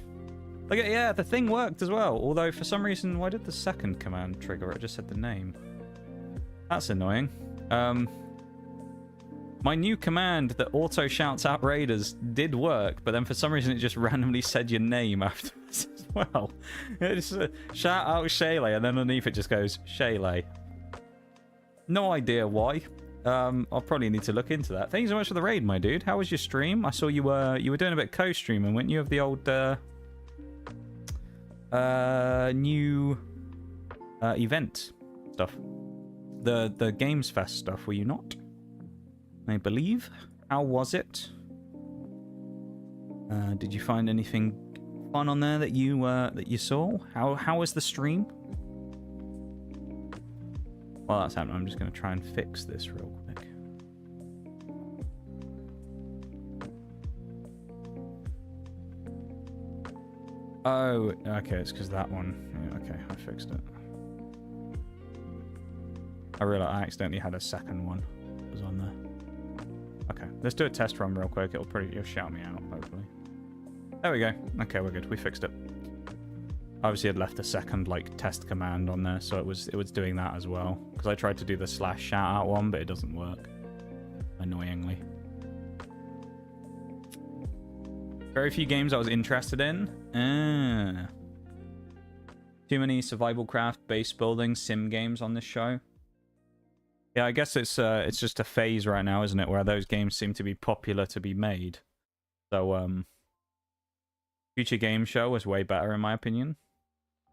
Look at, yeah, the thing worked as well. Although, for some reason, why did the second command trigger? It just said the name. That's annoying. My new command that auto shouts out raiders did work, but then for some reason it just randomly said your name afterwards as well. It's shout out Shaylay, and then underneath it just goes Shaylay. No idea why. I'll probably need to look into that. Thank you so much for the raid, my dude. How was your stream? I saw you were doing a bit co-streaming, weren't you, of the old new event stuff, the Games Fest stuff. Were you not? I believe. How was it? Did you find anything fun on there that you saw? How was the stream? While that's happening, I'm just going to try and fix this real quick. Oh, okay, it's because that one. Yeah, okay, I fixed it. I realized I accidentally had a second one that was on there. Okay, let's do a test run real quick. It'll shout me out, hopefully. There we go. Okay, we're good. We fixed it. Obviously, I'd left a second test command on there, so it was doing that as well. Because I tried to do the / shout out one, but it doesn't work. Annoyingly. Very few games I was interested in. Too many survival craft, base building, sim games on this show. Yeah, I guess it's just a phase right now, isn't it, where those games seem to be popular to be made. So Future Game Show was way better in my opinion.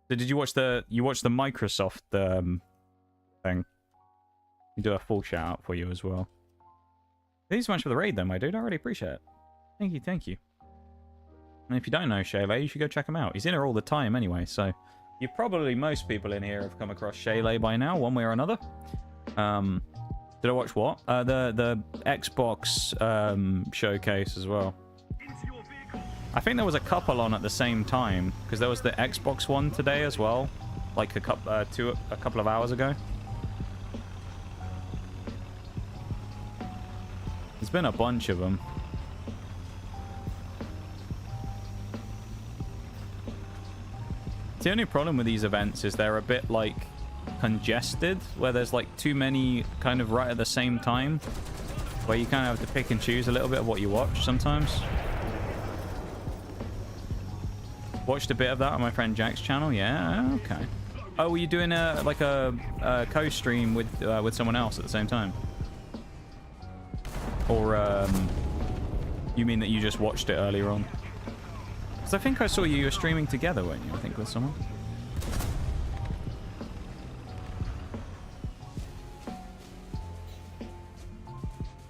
So did you watch the Microsoft thing? You do a full shout out for you as well. Thank you so much for the raid though, my dude. I really appreciate it. Thank you, thank you. And if you don't know Shaylay, you should go check him out. He's in here all the time anyway, so most people in here have come across Shaylay by now, one way or another. Did I watch what? The Xbox showcase as well. I think there was a couple on at the same time because there was the Xbox one today as well, like a couple of hours ago. There's been a bunch of them. The only problem with these events is they're a bit congested, where there's too many kind of right at the same time, where you kind of have to pick and choose a little bit of what you watch sometimes. Watched a bit of that on my friend Jack's channel. Yeah, okay. Oh, were you doing a co-stream with someone else at the same time? Or you mean that you just watched it earlier on? Because I think I saw you were streaming together, weren't you? I think with someone.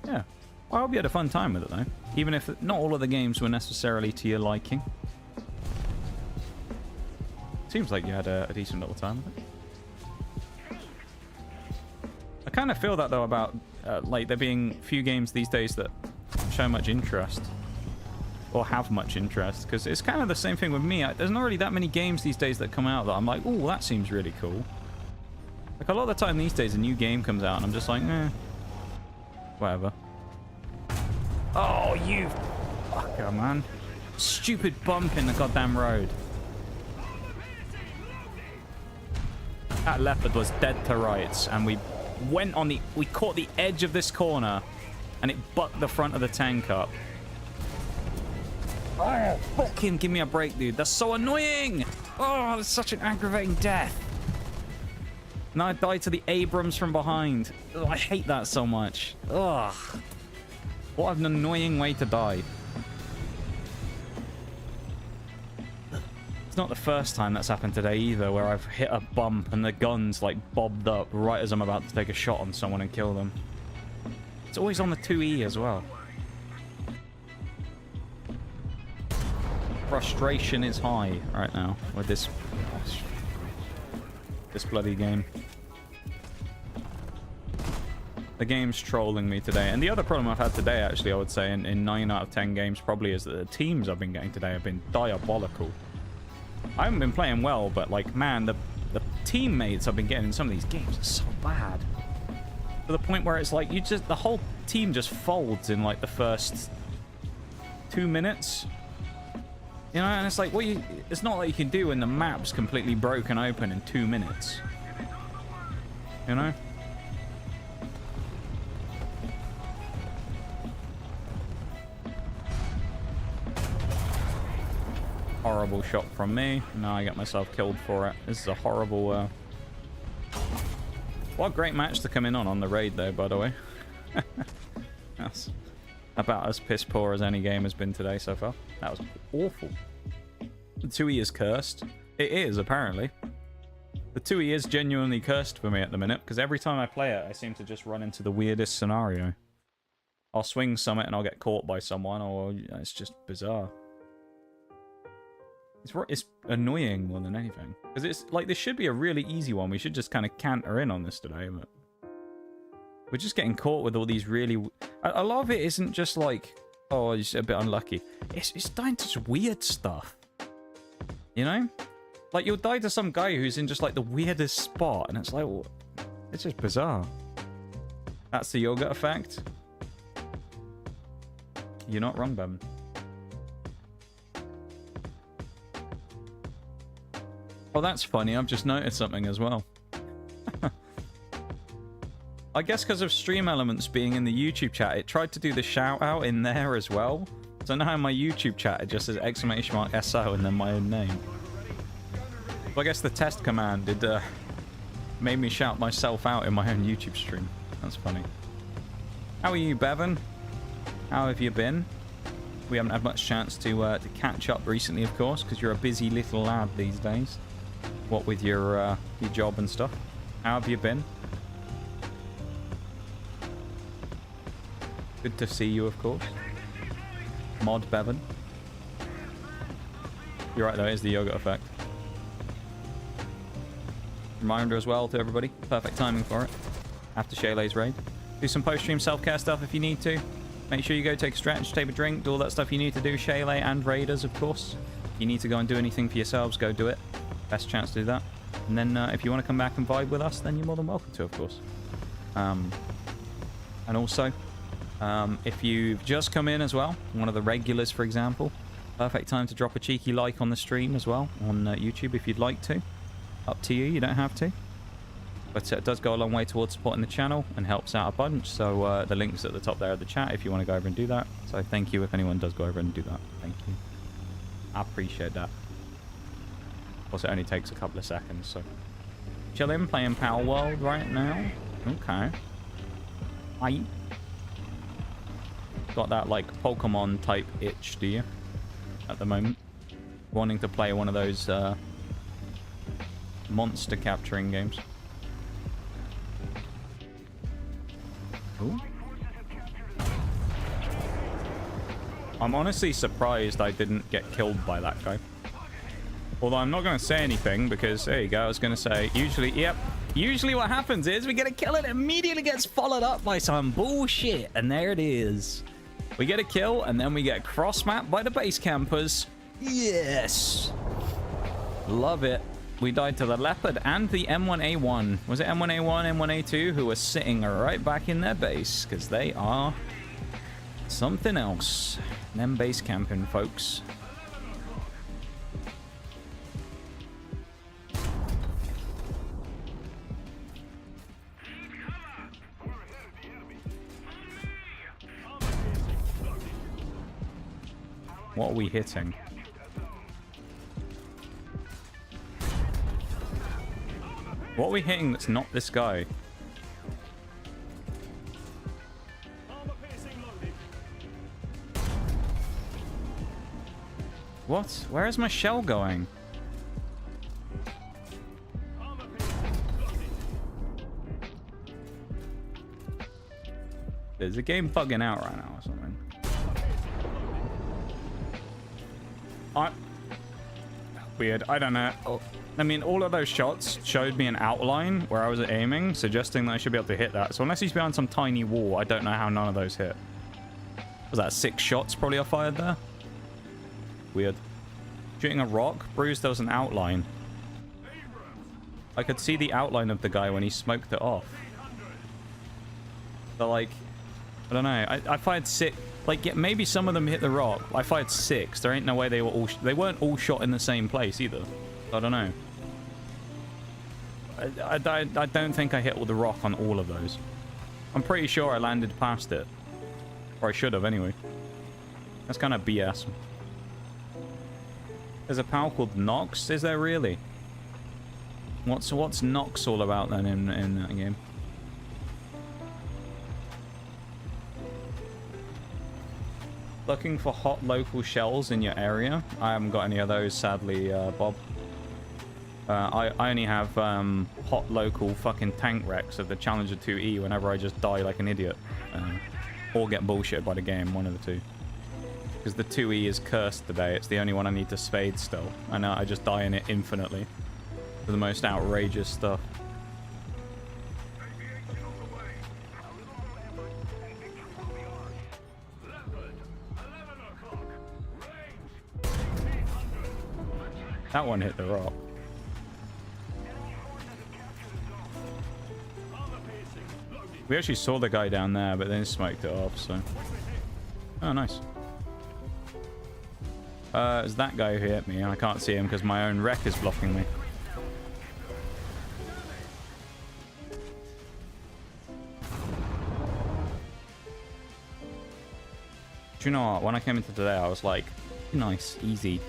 Yeah. Well, I hope you had a fun time with it though, even if not all of the games were necessarily to your liking. Seems like you had a decent little time with it. I kind of feel that though about there being few games these days that show much interest or have much interest, because it's kind of the same thing with me. There's not really that many games these days that come out that I'm like, oh, that seems really cool. A lot of the time these days a new game comes out and I'm just like, whatever. Oh, you fucker, man. Stupid bump in the goddamn road. That leopard was dead to rights, and we caught the edge of this corner, and it bucked the front of the tank up. Oh, fucking give me a break, dude. That's so annoying. Oh, that's such an aggravating death. Now I died to the Abrams from behind. Oh, I hate that so much. Ugh. What an annoying way to die. It's not the first time that's happened today either, where I've hit a bump and the gun's like bobbed up right as I'm about to take a shot on someone and kill them. It's always on the 2E as well. Frustration is high right now with this bloody game. The game's trolling me today. And the other problem I've had today, actually, I would say, in 9 out of 10 games probably, is that the teams I've been getting today have been diabolical. I haven't been playing well, but, like, man, the teammates I've been getting in some of these games are so bad. To the point where it's like, the whole team just folds in, like, the first 2 minutes. You know, and it's like, it's not like you can do when the map's completely broken open in 2 minutes. You know? Horrible shot from me. Now I get myself killed for it. This is a horrible... What a great match to come in on the raid, though, by the way. That's about as piss poor as any game has been today so far. That was awful. The 2E is cursed. It is, apparently. The 2E is genuinely cursed for me at the minute, because every time I play it, I seem to just run into the weirdest scenario. I'll swing summit and I'll get caught by someone, or it's just bizarre. It's annoying more than anything. Because it's like, this should be a really easy one. We should just kind of canter in on this today, but... We're just getting caught with all these really... A lot of it isn't just like, oh, it's a bit unlucky. It's dying to just weird stuff. You know? Like, you'll die to some guy who's in just, like, the weirdest spot, and it's like, well, it's just bizarre. That's the yoga effect. You're not wrong, Bevan. Oh, that's funny. I've just noticed something as well. I guess because of Stream Elements being in the YouTube chat, it tried to do the shout out in there as well. So now in my YouTube chat, it just says !SO and then my own name. So I guess the test command did made me shout myself out in my own YouTube stream. That's funny. How are you, Bevan? How have you been? We haven't had much chance to catch up recently, of course, because you're a busy little lad these days. What with your job and stuff. How have you been? Good to see you, of course. Mod Bevan. You're right, though. It is the yoga effect. Reminder as well to everybody. Perfect timing for it. After Shaylay's raid. Do some post-stream self-care stuff if you need to. Make sure you go take a stretch, take a drink, do all that stuff you need to do. Shaylay and raiders, of course. If you need to go and do anything for yourselves, go do it. Best chance to do that. And then if you want to come back and vibe with us, then you're more than welcome to, of course. And also... if you've just come in as well, one of the regulars, for example, perfect time to drop a cheeky like on the stream as well, on YouTube if you'd like to. Up to you, you don't have to. But it does go a long way towards supporting the channel and helps out a bunch. So the link's at the top there of the chat if you want to go over and do that. So thank you if anyone does go over and do that. Thank you. I appreciate that. Of course, it only takes a couple of seconds, so... Chilling, playing Power World right now. Okay. Hi. Got that, like, Pokemon type itch, do you? At the moment. Wanting to play one of those, monster capturing games. Ooh. I'm honestly surprised I didn't get killed by that guy. Although I'm not going to say anything because, there you go, I was going to say, usually what happens is we get a kill and it immediately gets followed up by some bullshit. And there it is. We get a kill and then we get cross-mapped by the base campers. Yes. Love it. We died to the Leopard and the M1A1. Was it M1A1, M1A2 who were sitting right back in their base because they are something else. Them base camping, folks. What are we hitting? What are we hitting that's not this guy? What? Where is my shell going? Is the game bugging out right now or something? Weird. I don't know. I mean, all of those shots showed me an outline where I was aiming, suggesting that I should be able to hit that. So unless he's behind some tiny wall, I don't know how none of those hit. Was that 6 shots probably I fired there? Weird. Shooting a rock? Bruce, there was an outline. I could see the outline of the guy when he smoked it off. So, like, I don't know. I fired 6. Like, yeah, maybe some of them hit the rock. I fired 6. There ain't no way they were all... They weren't all shot in the same place either. I don't know. I don't think I hit all the rock on all of those. I'm pretty sure I landed past it. Or I should have, anyway. That's kind of BS. There's a pal called Nox, is there really? What's Nox all about then in that game? Looking for hot local shells in your area? I haven't got any of those, sadly, Bob. I only have hot local fucking tank wrecks of the Challenger 2E whenever I just die like an idiot. Or get bullshit by the game, one of the two. Because the 2E is cursed today. It's the only one I need to spade still. And I just die in it infinitely. For the most outrageous stuff. That one hit the rock. We actually saw the guy down there, but then smoked it off, so... Oh, nice. It's that guy who hit me. I can't see him because my own wreck is blocking me. Do you know what? When I came into today, I was like, nice, easy.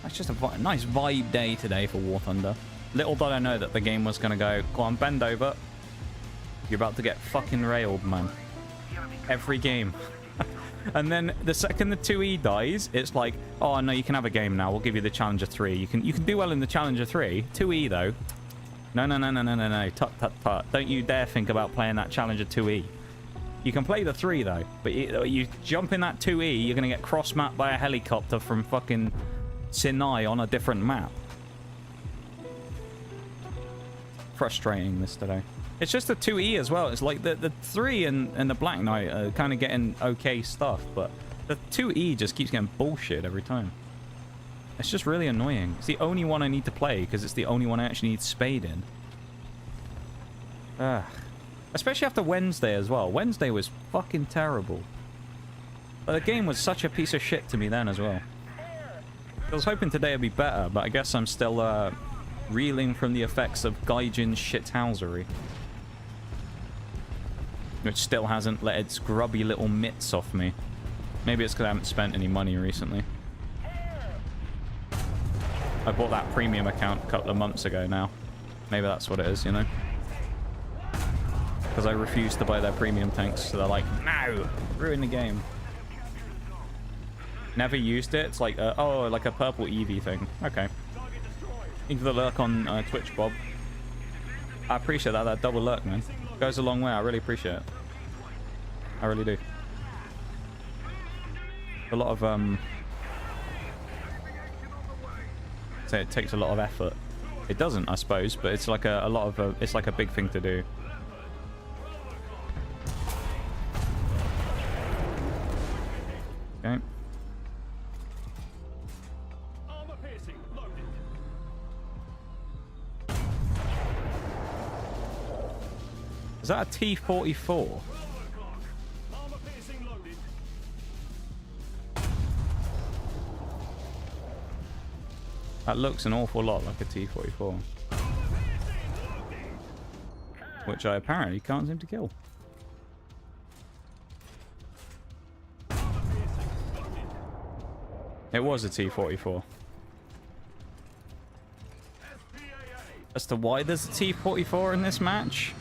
That's just a nice vibe day today for War Thunder. Little did I know that the game was going to go, go on, bend over. You're about to get fucking railed, man. Every game. And then the second the 2E dies, it's like, oh no, you can have a game now. We'll give you the Challenger 3. You can do well in the Challenger 3. 2E though. No. Tut. Don't you dare think about playing that Challenger 2E. You can play the 3 though, but you jump in that 2E, you're gonna get cross-mapped by a helicopter from fucking Sinai on a different map. Frustrating this today. It's just the 2E as well. It's like the 3 and the Black Knight are kind of getting okay stuff, but the 2E just keeps getting bullshit every time. It's just really annoying. It's the only one I need to play because it's the only one I actually need spade in. Ugh. Especially after Wednesday as well. Wednesday was fucking terrible. But the game was such a piece of shit to me then as well. I was hoping today would be better, but I guess I'm still reeling from the effects of Gaijin's shithousery. Which still hasn't let its grubby little mitts off me. Maybe it's because I haven't spent any money recently. I bought that premium account a couple of months ago now. Maybe that's what it is, you know? Because I refuse to buy their premium tanks, so they're like, no! Ruin the game. Never used it. It's like, oh, like a purple Eevee thing. Okay. Thank you for the lurk on Twitch, Bob. I appreciate that. That double lurk, man. Goes a long way. I really appreciate it. I really do. A lot of say it takes a lot of effort. It doesn't, I suppose, but it's like a lot of it's like a big thing to do. Okay. Is that a T-44? That looks an awful lot like a T-44. Which I apparently can't seem to kill. It was a T-44. As to why there's a T-44 in this match?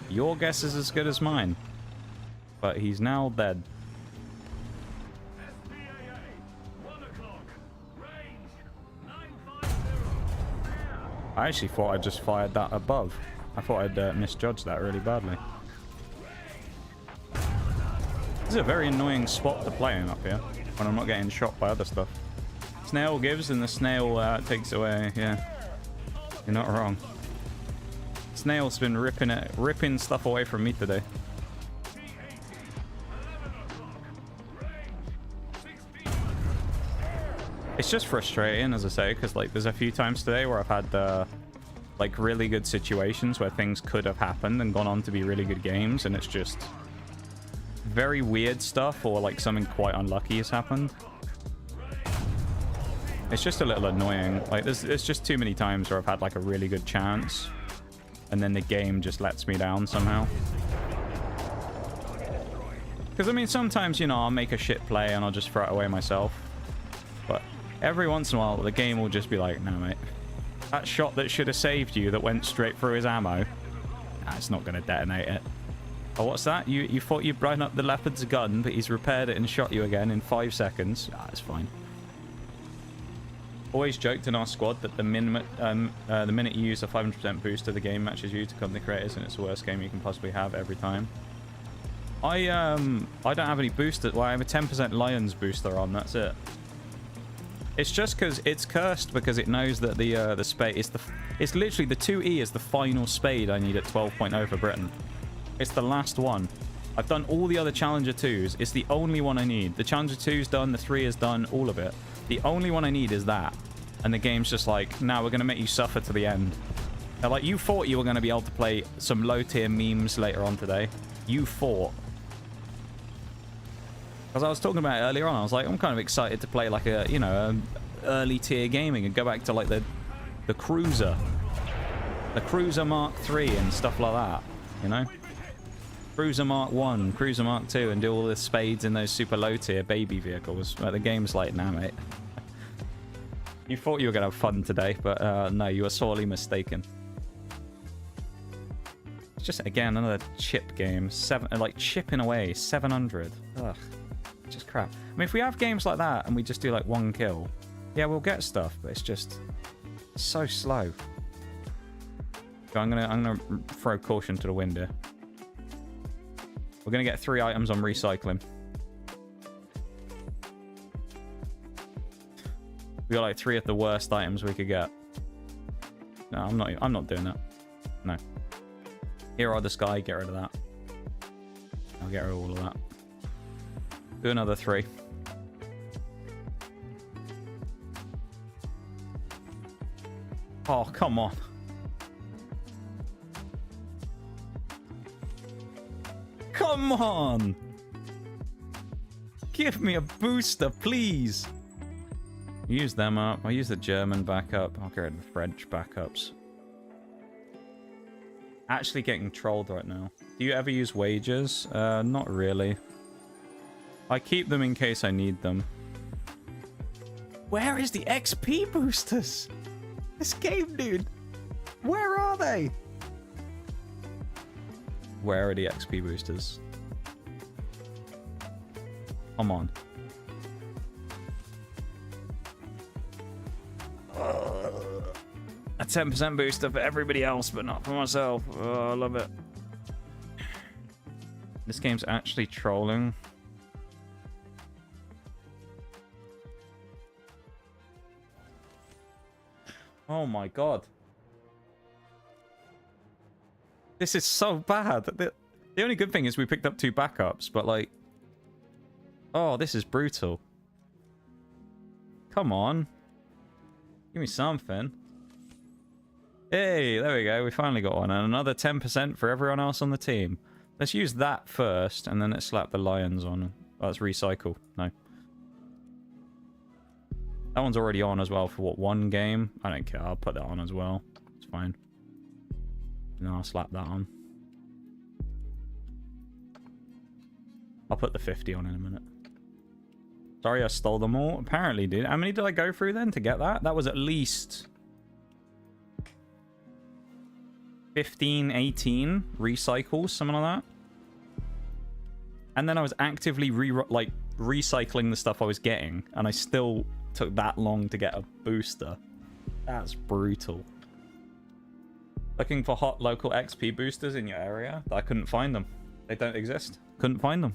Your guess is as good as mine. But he's now dead. I actually thought I just fired that above. I thought I'd misjudged that really badly. This is a very annoying spot to play in up here when I'm not getting shot by other stuff. Snail gives and the snail takes away. Yeah, you're not wrong. Snail's been ripping stuff away from me today. It's just frustrating, as I say, because like there's a few times today where I've had like really good situations where things could have happened and gone on to be really good games, and it's just very weird stuff or like something quite unlucky has happened. It's just a little annoying. Like there's just too many times where I've had like a really good chance and then the game just lets me down somehow. Because I mean, sometimes, you know, I'll make a shit play and I'll just throw it away myself. But every once in a while, the game will just be like, no, mate. That shot that should have saved you that went straight through his ammo, nah, it's not going to detonate it. Oh, what's that? You thought you'd blown up the leopard's gun, but he's repaired it and shot you again in 5 seconds. Ah, it's fine. Always joked in our squad that the minute you use a 500% booster, the game matches you to come the creators, and it's the worst game you can possibly have every time. I don't have any boosters. Well, I have a 10% Lions booster on. That's it. It's just because it's cursed because it knows that the spade is it's literally the 2E is the final spade I need at 12.0 for Britain. It's the last one. I've done all the other Challenger 2s. It's the only one I need. The Challenger 2's done, the 3 is done, all of it. The only one I need is that. And the game's just like, now we're going to make you suffer to the end. Now, like, you thought you were going to be able to play some low-tier memes later on today. You thought. Because I was talking about it earlier on, I was like, I'm kind of excited to play like a, you know, early tier gaming and go back to like the Cruiser. The Cruiser Mark III and stuff like that, you know? Cruiser Mark 1, Cruiser Mark 2, and do all the spades in those super low tier baby vehicles. Like, the game's like, nah, mate. You thought you were going to have fun today, but no, you were sorely mistaken. It's just, again, another chip game. Like, chipping away, 700. Ugh, just crap. I mean, if we have games like that and we just do like 1 kill, yeah, we'll get stuff, but it's just so slow. So I'm gonna throw caution to the wind here. We're gonna get 3 items on recycling. We got like 3 of the worst items we could get. No, I'm not doing that. No. Here are the sky, get rid of that. I'll get rid of all of that. Do another 3. Oh, come on. Come on! Give me a booster, please! Use them up. I'll use the German backup. I'll get rid of the French backups. Actually getting trolled right now. Do you ever use wages? Not really. I keep them in case I need them. Where is the XP boosters? This game, dude. Where are they? Where are the XP boosters? Come on. A 10% booster for everybody else, but not for myself. Oh, I love it. This game's actually trolling. Oh my god. This is so bad. The only good thing is we picked up 2 backups, but like... Oh, this is brutal. Come on. Give me something. Hey, there we go. We finally got one. And another 10% for everyone else on the team. Let's use that first, and then let's slap the lions on. Oh, let's recycle. No. That one's already on as well for, what, 1 game? I don't care. I'll put that on as well. It's fine. No, I'll slap that on. I'll put the 50 on in a minute. Sorry, I stole them all. Apparently, dude. How many did I go through then to get that? That was at least 15, 18 recycles, something like that. And then I was actively recycling the stuff I was getting, and I still took that long to get a booster. That's brutal. Looking for hot local XP boosters in your area? I couldn't find them. They don't exist. Couldn't find them.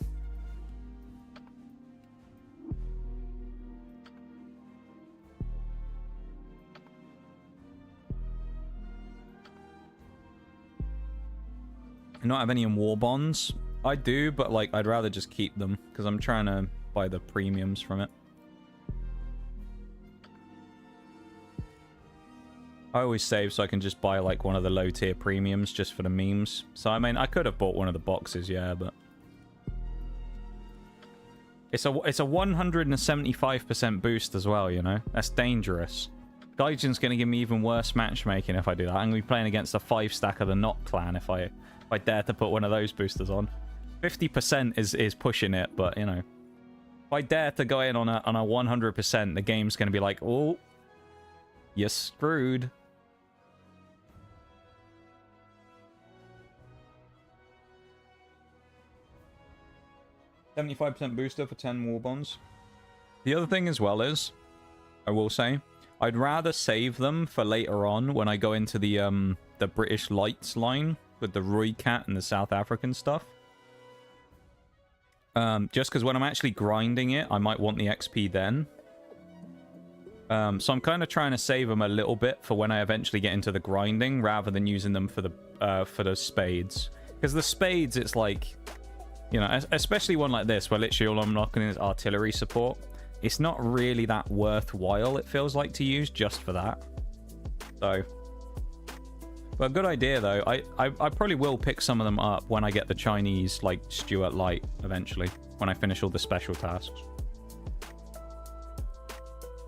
I don't have any in war bonds. I do, but like I'd rather just keep them because I'm trying to buy the premiums from it. I always save so I can just buy like one of the low tier premiums just for the memes. So I mean, I could have bought one of the boxes, yeah, but it's a 175% boost as well, you know. That's dangerous. Gaijin's gonna give me even worse matchmaking if I do that. I'm gonna be playing against a 5-stack of the Not clan if I dare to put one of those boosters on. 50% is pushing it, but you know, if I dare to go in on a 100%, the game's gonna be like, oh, you're screwed. $75% booster for 10 war bonds. The other thing as well is, I will say, I'd rather save them for later on when I go into the British Lights line with the Roy Cat and the South African stuff. Just because when I'm actually grinding it, I might want the XP then. So I'm kind of trying to save them a little bit for when I eventually get into the grinding, rather than using them for the spades. Because the spades, it's like, you know, especially one like this, where literally all I'm unlocking is artillery support. It's not really that worthwhile, it feels like, to use just for that. So, but good idea though. I probably will pick some of them up when I get the Chinese, like, Stuart Light eventually, when I finish all the special tasks.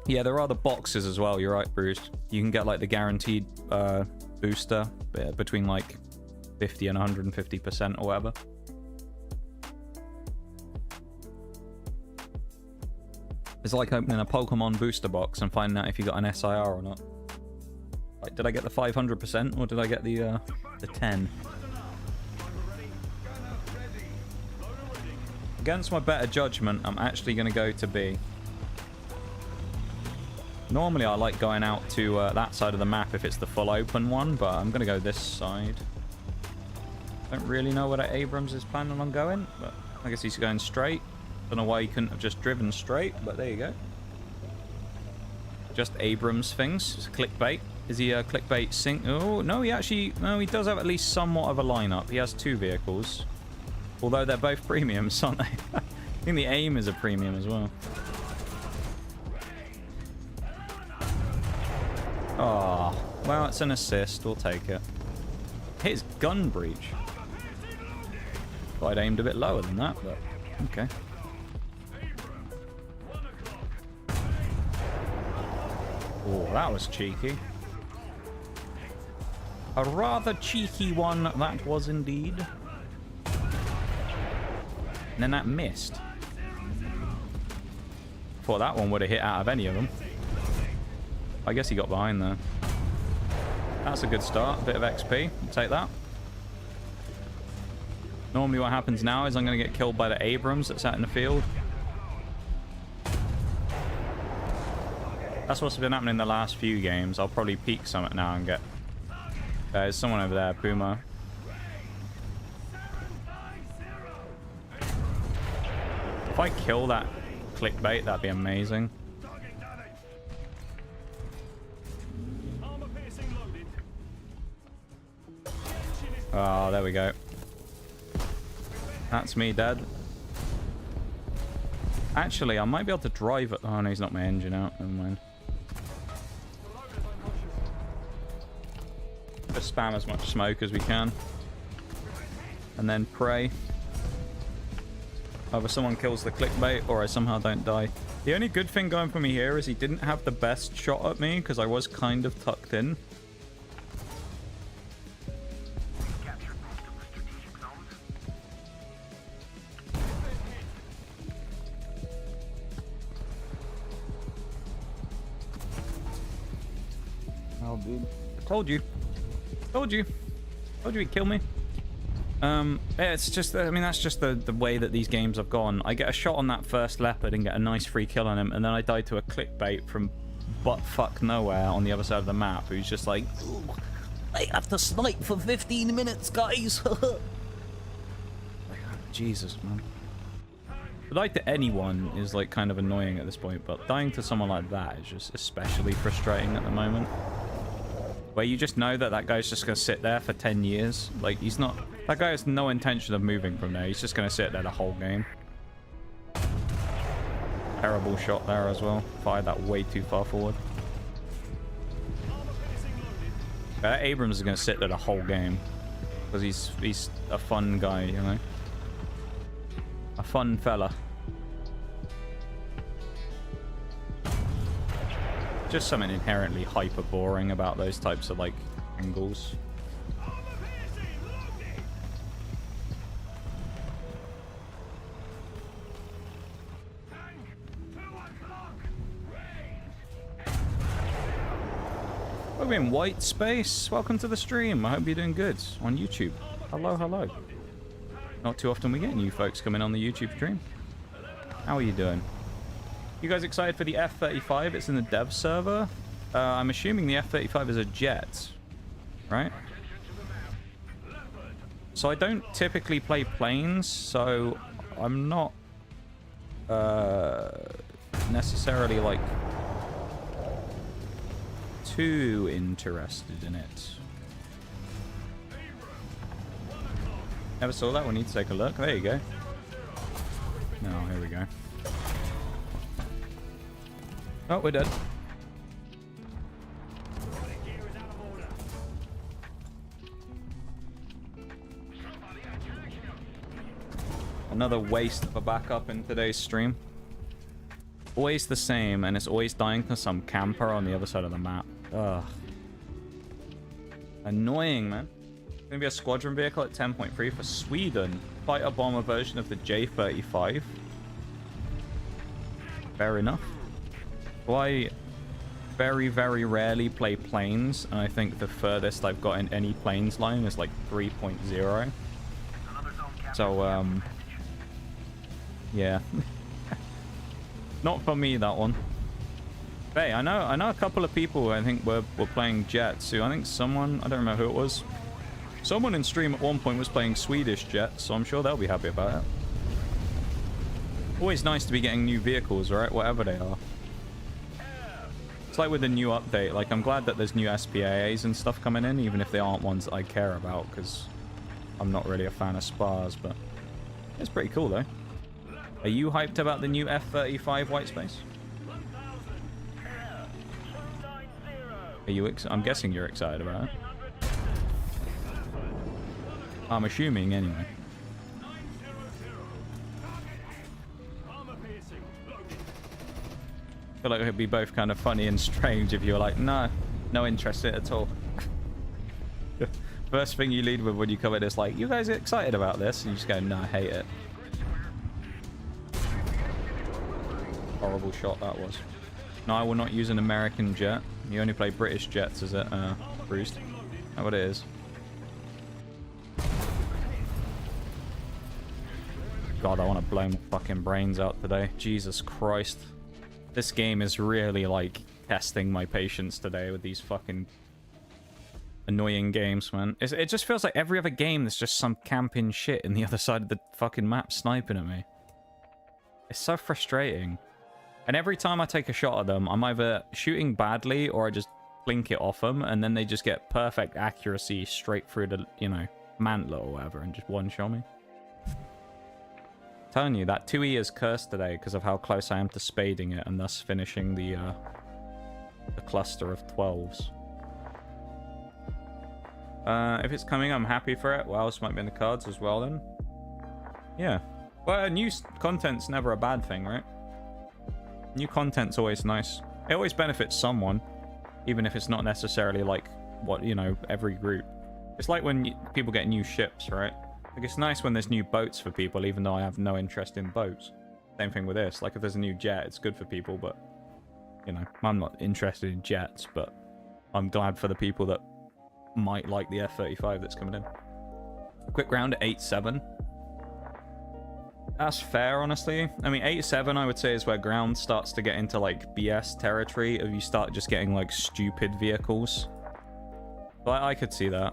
Yeah, there are the boxes as well, you're right, Bruce. You can get like the guaranteed booster between like 50 and 150% or whatever. It's like opening a Pokemon booster box and finding out if you got an SIR or not. Like, did I get the 500% or did I get the 10? Against my better judgment, I'm actually going to go to B. Normally I like going out to that side of the map if it's the full open one, but I'm going to go this side. Don't really know where Abrams is planning on going, but I guess he's going straight. Don't know why he couldn't have just driven straight, but there you go. Just Abrams things. It's clickbait. Is he a clickbait sync? Oh, no, he does have at least somewhat of a lineup. He has 2 vehicles. Although they're both premiums, aren't they? I think the aim is a premium as well. Oh, well, it's an assist. We'll take it. His gun breach. Thought I'd aimed a bit lower than that, but okay. Oh, that was cheeky. A rather cheeky one that was indeed. And then that missed. Thought that one would have hit out of any of them. I guess he got behind there. That's a good start. A bit of XP. I'll take that. Normally what happens now is I'm going to get killed by the Abrams that's out in the field. That's what's been happening in the last few games. I'll probably peek something now and get... There's someone over there, Puma. If I kill that clickbait, that'd be amazing. Oh, there we go. That's me dead. Actually, I might be able to drive it. Oh no, he's not my engine out. Never mind. Just spam as much smoke as we can. And then pray. Either someone kills the clickbait or I somehow don't die. The only good thing going for me here is he didn't have the best shot at me because I was kind of tucked in. Oh, dude. Told you. Told you. Told you he'd kill me. Yeah, it's just, I mean, that's just the way that these games have gone. I get a shot on that first leopard and get a nice free kill on him, and then I die to a clickbait from butt-fuck nowhere on the other side of the map, who's just like, I have to snipe for 15 minutes, guys. Jesus, man. But like to anyone is like kind of annoying at this point, but dying to someone like that is just especially frustrating at the moment. where you just know that that guy's just gonna sit there for 10 years. Like, he's not... That guy has no intention of moving from there. He's just gonna sit there the whole game. Terrible shot there as well. Fired that way too far forward. That Abrams is gonna sit there the whole game. Because he's a fun guy, you know? A fun fella. Just something inherently hyper boring about those types of like angles. We're in white space. Welcome to the stream. I hope you're doing good on YouTube. Hello, hello. Not too often we get new folks coming on the YouTube stream. How are you doing? You guys excited for the F-35? It's in the dev server. I'm assuming the F-35 is a jet, right? So I don't typically play planes, so I'm not necessarily like too interested in it. Never saw that. We need to take a look. There you go. Oh, here we go. Oh, we're dead. Another waste of a backup in today's stream. Always the same, and it's always dying to some camper on the other side of the map. Ugh. Annoying, man. Gonna be a squadron vehicle at 10.3 for Sweden. Fighter bomber version of the J-35. Fair enough. Well, I very, very rarely play planes, and I think the furthest I've got in any planes line is like 3.0. So, yeah. Not for me, that one. Hey, I know a couple of people I think were playing jets, who I think someone, I don't remember who it was. Someone in stream at one point was playing Swedish jets, so I'm sure they'll be happy about it. Always nice to be getting new vehicles, right? Whatever they are. It's like with the new update, like I'm glad that there's new SPAAs and stuff coming in, even if they aren't ones that I care about, because I'm not really a fan of SPAs, but it's pretty cool though. Are you hyped about the new F-35 white space? Are you I'm guessing you're excited about it. I'm assuming anyway. I feel like it would be both kind of funny and strange if you were like, no interest in it at all. First thing you lead with when you come in is like, you guys are excited about this? And you just go, no, I hate it. Horrible shot that was. No, I will not use an American jet. You only play British jets, is it? Bruised. Is that what it is? God, I want to blow my fucking brains out today. Jesus Christ. This game is really, like, testing my patience today with these fucking annoying games, man. It just feels like every other game there's just some camping shit in the other side of the fucking map sniping at me. It's so frustrating. And every time I take a shot at them, I'm either shooting badly or I just blink it off them, and then they just get perfect accuracy straight through the, you know, mantler or whatever, and just one-shot me. Telling you, that 2E is cursed today because of how close I am to spading it and thus finishing the cluster of 12s. If it's coming, I'm happy for it. Well, this might be in the cards as well then. Yeah. Well, new content's never a bad thing, right? New content's always nice. It always benefits someone, even if it's not necessarily like what, you know, every group. It's like when people get new ships, right? Like, it's nice when there's new boats for people, even though I have no interest in boats. Same thing with this. Like, if there's a new jet, it's good for people, but, you know, I'm not interested in jets, but I'm glad for the people that might like the F-35 that's coming in. Quick round at 8-7. That's fair, honestly. I mean, 8-7, I would say, is where ground starts to get into, like, BS territory, if you start just getting, like, stupid vehicles. But I could see that.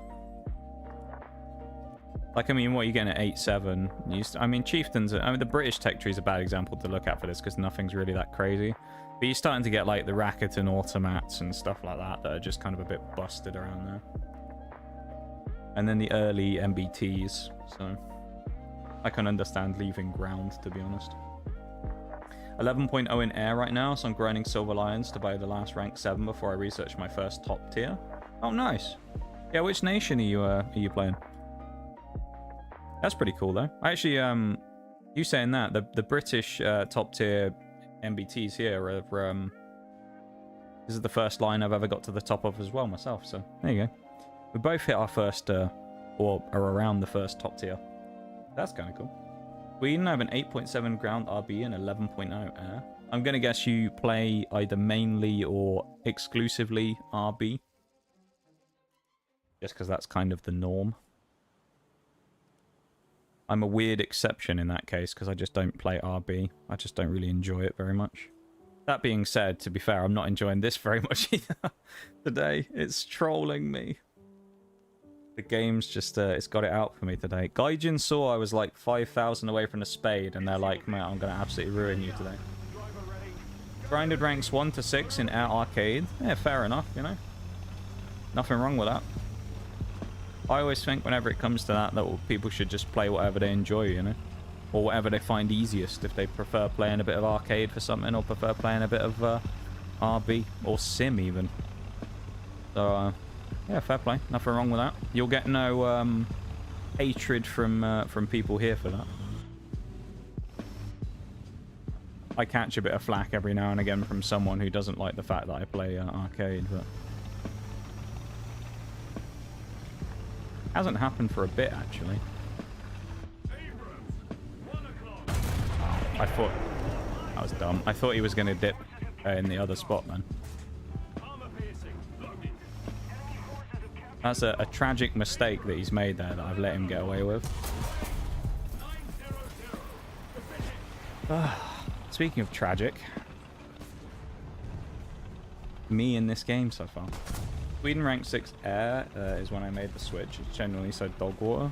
Like, I mean, what are you getting at 8-7? I mean, chieftains. I mean, the British tech tree is a bad example to look at for this because nothing's really that crazy. But you're starting to get like the Rakuten automats and stuff like that are just kind of a bit busted around there. And then the early MBTs. So I can understand leaving ground, to be honest. 11.0 in air right now, so I'm grinding Silver Lions to buy the last rank 7 before I research my first top tier. Oh, nice. Yeah, which nation are you playing? That's pretty cool, though. Actually, you saying that, the British top tier MBTs here are, this is the first line I've ever got to the top of as well myself, so there you go. We both hit our first, or are around the first top tier. That's kind of cool. We have an 8.7 ground RB and 11.0 air. I'm going to guess you play either mainly or exclusively RB. Just because that's kind of the norm. I'm a weird exception in that case because I just don't play RB. I just don't really enjoy it very much. That being said, to be fair, I'm not enjoying this very much either today. It's trolling me. The game's just, it's got it out for me today. Gaijin saw I was like 5,000 away from a spade, and they're like, man, I'm going to absolutely ruin you today. Grinded ranks 1 to 6 in Air Arcade. Yeah, fair enough, you know. Nothing wrong with that. I always think whenever it comes to that people should just play whatever they enjoy, you know? Or whatever they find easiest, if they prefer playing a bit of arcade for something, or prefer playing a bit of RB, or Sim even. So, yeah, fair play. Nothing wrong with that. You'll get no hatred from people here for that. I catch a bit of flack every now and again from someone who doesn't like the fact that I play arcade, but... hasn't happened for a bit, actually. I thought... that was dumb. I thought he was going to dip in the other spot, then. That's a tragic mistake that he's made there that I've let him get away with. Speaking of tragic... me in this game so far. Sweden rank 6 air is when I made the switch. It generally said dog water.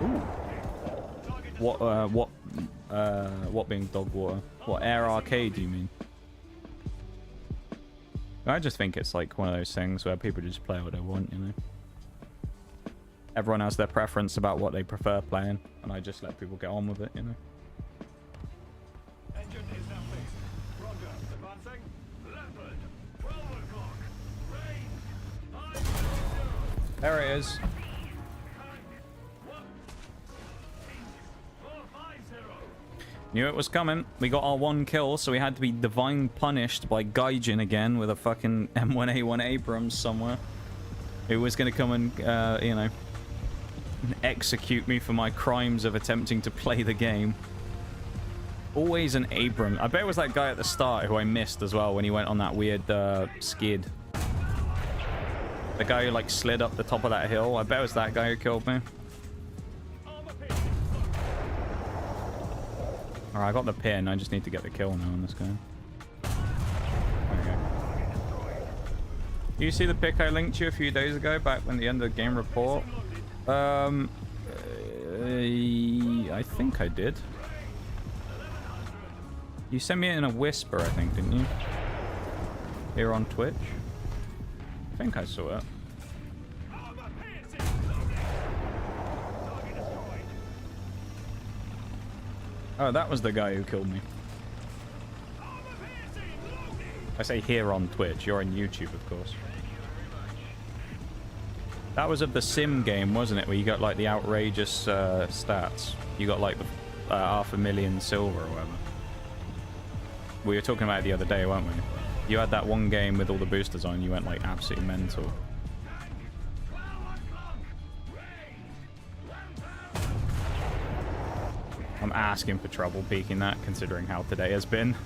Ooh. What being dog water? What, Air Arcade do you mean? I just think it's like one of those things where people just play what they want, you know. Everyone has their preference about what they prefer playing, and I just let people get on with it, you know. There it is. Knew it was coming. We got our 1 kill, so we had to be divine punished by Gaijin again with a fucking M1A1 Abrams somewhere. Who was going to come and, you know, execute me for my crimes of attempting to play the game. Always an Abrams. I bet it was that guy at the start who I missed as well when he went on that weird skid. The guy who, like, slid up the top of that hill. I bet it was that guy who killed me. Alright, I got the pin. I just need to get the kill now on this guy. There we go. You see the pic I linked you a few days ago, back when the end of the game report? I think I did. You sent me it in a whisper, I think, didn't you? Here on Twitch? I think I saw it. Oh, that was the guy who killed me. I say here on Twitch. You're on YouTube, of course. That was of the Sim game, wasn't it? Where you got, like, the outrageous stats. You got, like, the 500,000 silver or whatever. We were talking about it the other day, weren't we? You had that one game with all the boosters on, you went, like, absolutely mental. I'm asking for trouble peeking that, considering how today has been.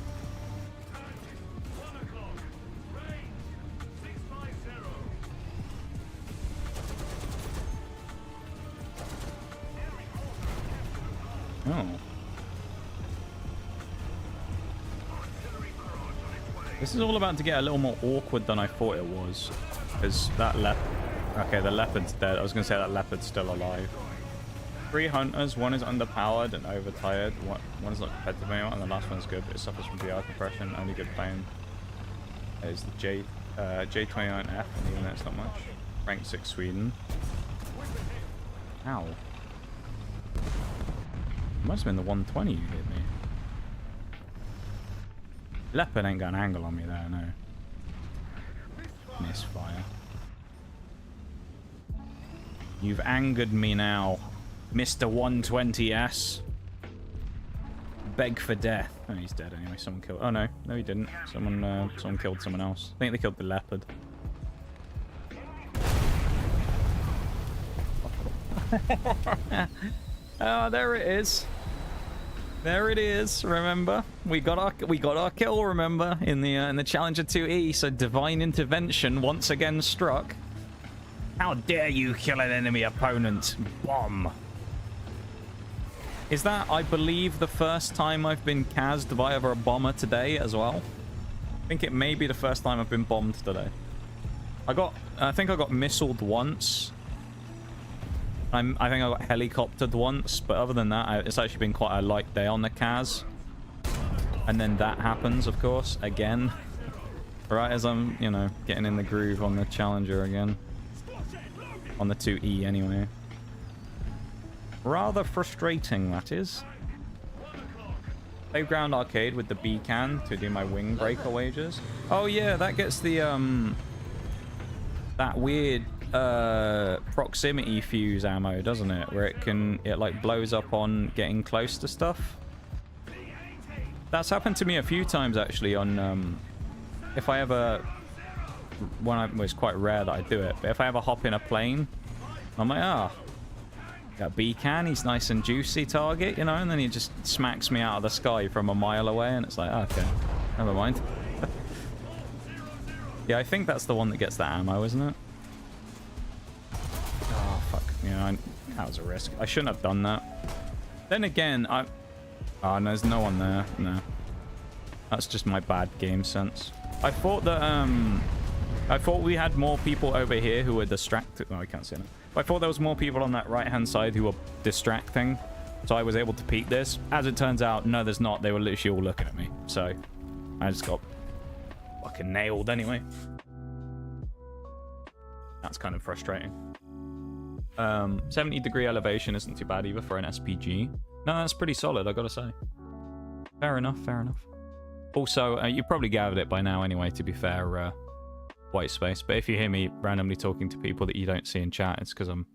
Oh. This is all about to get a little more awkward than I thought it was. Because that okay, the leopard's dead. I was going to say that leopard's still alive. 3 hunters, one is underpowered and overtired. One is not competitive anymore, and the last one's good, but it suffers from VR compression. Only good playing is the J29F, and even that's not much. Rank 6 Sweden. Ow. It must have been the 120 you hit me. Leopard ain't got an angle on me there, no. Misfire. You've angered me now, Mr. 120S. Beg for death. Oh, he's dead anyway. Someone killed... Oh, no. No, he didn't. Someone killed someone else. I think they killed the leopard. Oh, there it is. There it is. Remember, we got our kill. Remember, in the Challenger 2E. So divine intervention once again struck. How dare you kill an enemy opponent? Bomb. Is that, I believe, the first time I've been cased via a bomber today as well? I think it may be the first time I've been bombed today. I think I got missiled once. I think I got helicoptered once, but other than that, it's actually been quite a light day on the Kaz. And then that happens, of course, again. Right as I'm, you know, getting in the groove on the Challenger again. On the 2E, anyway. Rather frustrating, that is. Playground Arcade with the B-can to do my wing breaker wages. Oh, yeah, that gets the, that weird... proximity fuse ammo, doesn't it? Where it like blows up on getting close to stuff. That's happened to me a few times actually on if I ever well, it's quite rare that I do it, but if I ever hop in a plane, I'm like, got B-can, he's nice and juicy target, you know, and then he just smacks me out of the sky from a mile away, and it's like, okay, never mind. Yeah, I think that's the one that gets that ammo, isn't it? Yeah, that was a risk. I shouldn't have done that. Then again, oh, no, there's no one there. No. That's just my bad game sense. I thought that, I thought we had more people over here who were distracted. No, I can't see them. But I thought there was more people on that right-hand side who were distracting. So I was able to peek this. As it turns out, no, there's not. They were literally all looking at me. So I just got fucking nailed anyway. That's kind of frustrating. 70-degree elevation isn't too bad either for an SPG. No, that's pretty solid, I gotta say. Fair enough, fair enough. Also, you probably gathered it by now anyway, to be fair, white space. But if you hear me randomly talking to people that you don't see in chat, it's because I'm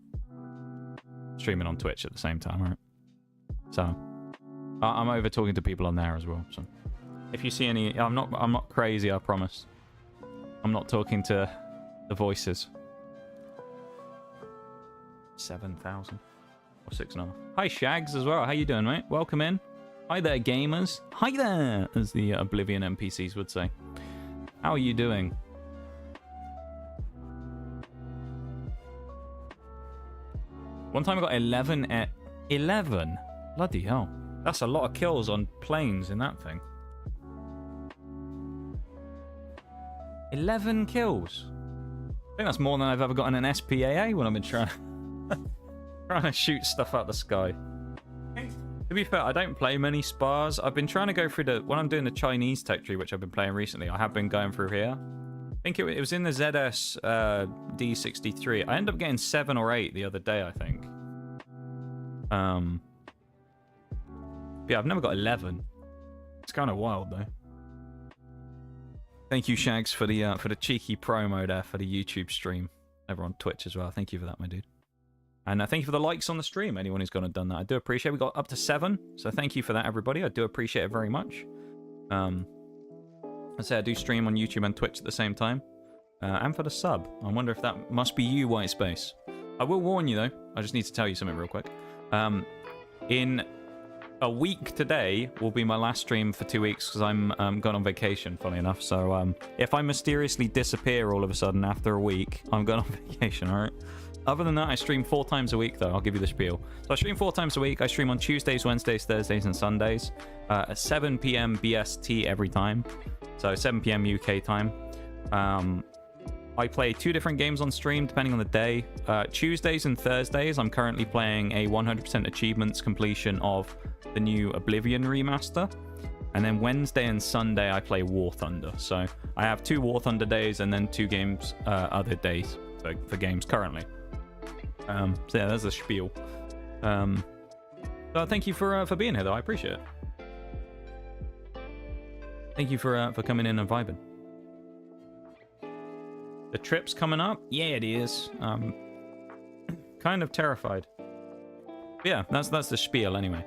streaming on Twitch at the same time, right? So, I'm over talking to people on there as well. So, if you see any... I'm not crazy, I promise. I'm not talking to the voices. 7,000 or 6.5. Hi Shags as well. How you doing, mate? Welcome in. Hi there, gamers. Hi there, as the Oblivion NPCs would say. How are you doing? One time I got 11 at 11. Bloody hell. That's a lot of kills on planes in that thing. 11 kills. I think that's more than I've ever gotten an SPAA when I've been trying to shoot stuff out the sky. To be fair, I don't play many spars. I've been trying to go through when I'm doing the Chinese tech tree, which I've been playing recently, I have been going through here. I think it was in the ZS D63. I ended up getting 7 or 8 the other day, I think. Yeah, I've never got 11. It's kind of wild though. Thank you, Shags, for the cheeky promo there for the YouTube stream. Over on Twitch as well. Thank you for that, my dude. And thank you for the likes on the stream, anyone who's gone and done that. I do appreciate it. We got up to 7, so thank you for that, everybody. I do appreciate it very much. I say I do stream on YouTube and Twitch at the same time. And for the sub. I wonder if that must be you, White Space. I will warn you, though. I just need to tell you something real quick. In a week today will be my last stream for 2 weeks because I'm gone on vacation, funny enough. So if I mysteriously disappear all of a sudden after a week, I'm gone on vacation, alright? Other than that, I stream 4 times a week, though. I'll give you the spiel. So I stream 4 times a week. I stream on Tuesdays, Wednesdays, Thursdays, and Sundays at 7 p.m. BST every time. So 7 p.m. UK time. I play 2 different games on stream, depending on the day. Tuesdays and Thursdays, I'm currently playing a 100% achievements completion of the new Oblivion remaster. And then Wednesday and Sunday, I play War Thunder. So I have 2 War Thunder days and then 2 games other days for games currently. So yeah, there's the spiel. So thank you for being here, though. I appreciate it. Thank you for coming in and vibing. The trip's coming up? Yeah, it is. Kind of terrified. But yeah, that's the spiel anyway.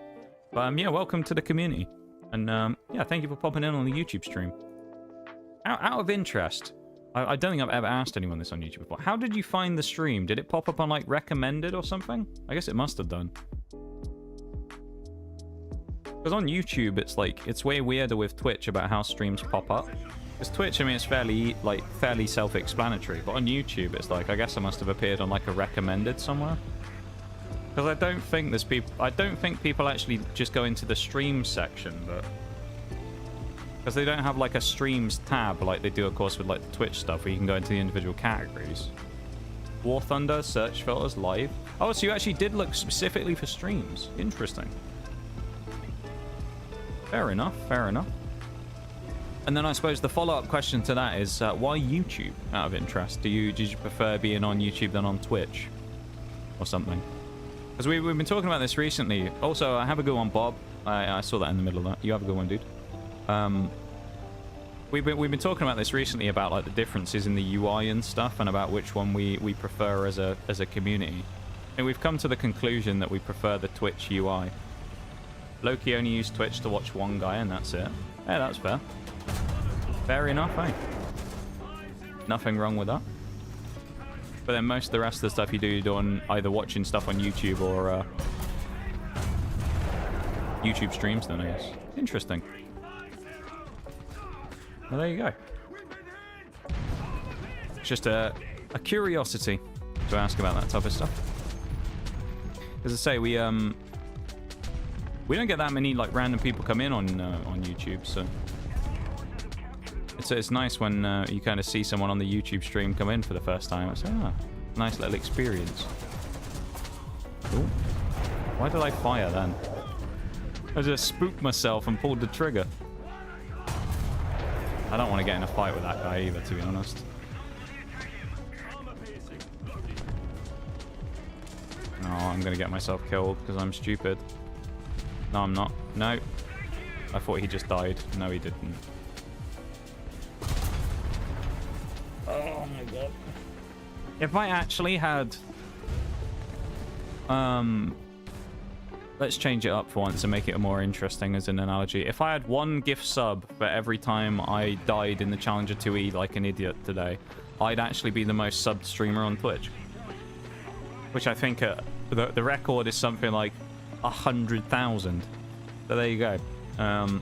But yeah, welcome to the community. And yeah, thank you for popping in on the YouTube stream. Out of interest, I don't think I've ever asked anyone this on YouTube before. How did you find the stream? Did it pop up on like recommended or something? I guess it must have done. Because on YouTube, it's like, it's way weirder with Twitch about how streams pop up. Because Twitch, I mean, it's fairly self-explanatory. But on YouTube, it's like, I guess I must have appeared on like a recommended somewhere. Because I don't think there's people, I don't think people actually just go into the stream section, but because they don't have like a streams tab like they do, of course, with like the Twitch stuff, where you can go into the individual categories. War Thunder, search filters, live. Oh, so you actually did look specifically for streams. Interesting. Fair enough, fair enough. And then I suppose the follow-up question to that is, why YouTube, out of interest? Did you prefer being on YouTube than on Twitch? Or something? Because we've been talking about this recently. Also, have a good one, Bob. I saw that in the middle of that. You have a good one, dude. We've been talking about this recently about like the differences in the UI and stuff, and about which one we prefer as a community. And we've come to the conclusion that we prefer the Twitch UI. Loki only used Twitch to watch one guy, and that's it. Yeah, that's fair. Fair enough, eh? Nothing wrong with that. But then most of the rest of the stuff you do on either watching stuff on YouTube or YouTube streams then, I guess. Interesting. Well, there you go. It's just a curiosity to ask about that type of stuff. As I say, we don't get that many like random people come in on YouTube, so it's nice when you kind of see someone on the YouTube stream come in for the first time. It's nice little experience. Ooh. Why did I fire then? I just spooked myself and pulled the trigger. I don't want to get in a fight with that guy either, to be honest. No, I'm going to get myself killed because I'm stupid. No, I'm not. No. I thought he just died. No, he didn't. Oh my god. If I actually had... let's change it up for once and make it more interesting as an analogy. If I had 1 gift sub for every time I died in the Challenger 2E like an idiot today, I'd actually be the most subbed streamer on Twitch. Which I think the record is something like 100,000. So there you go.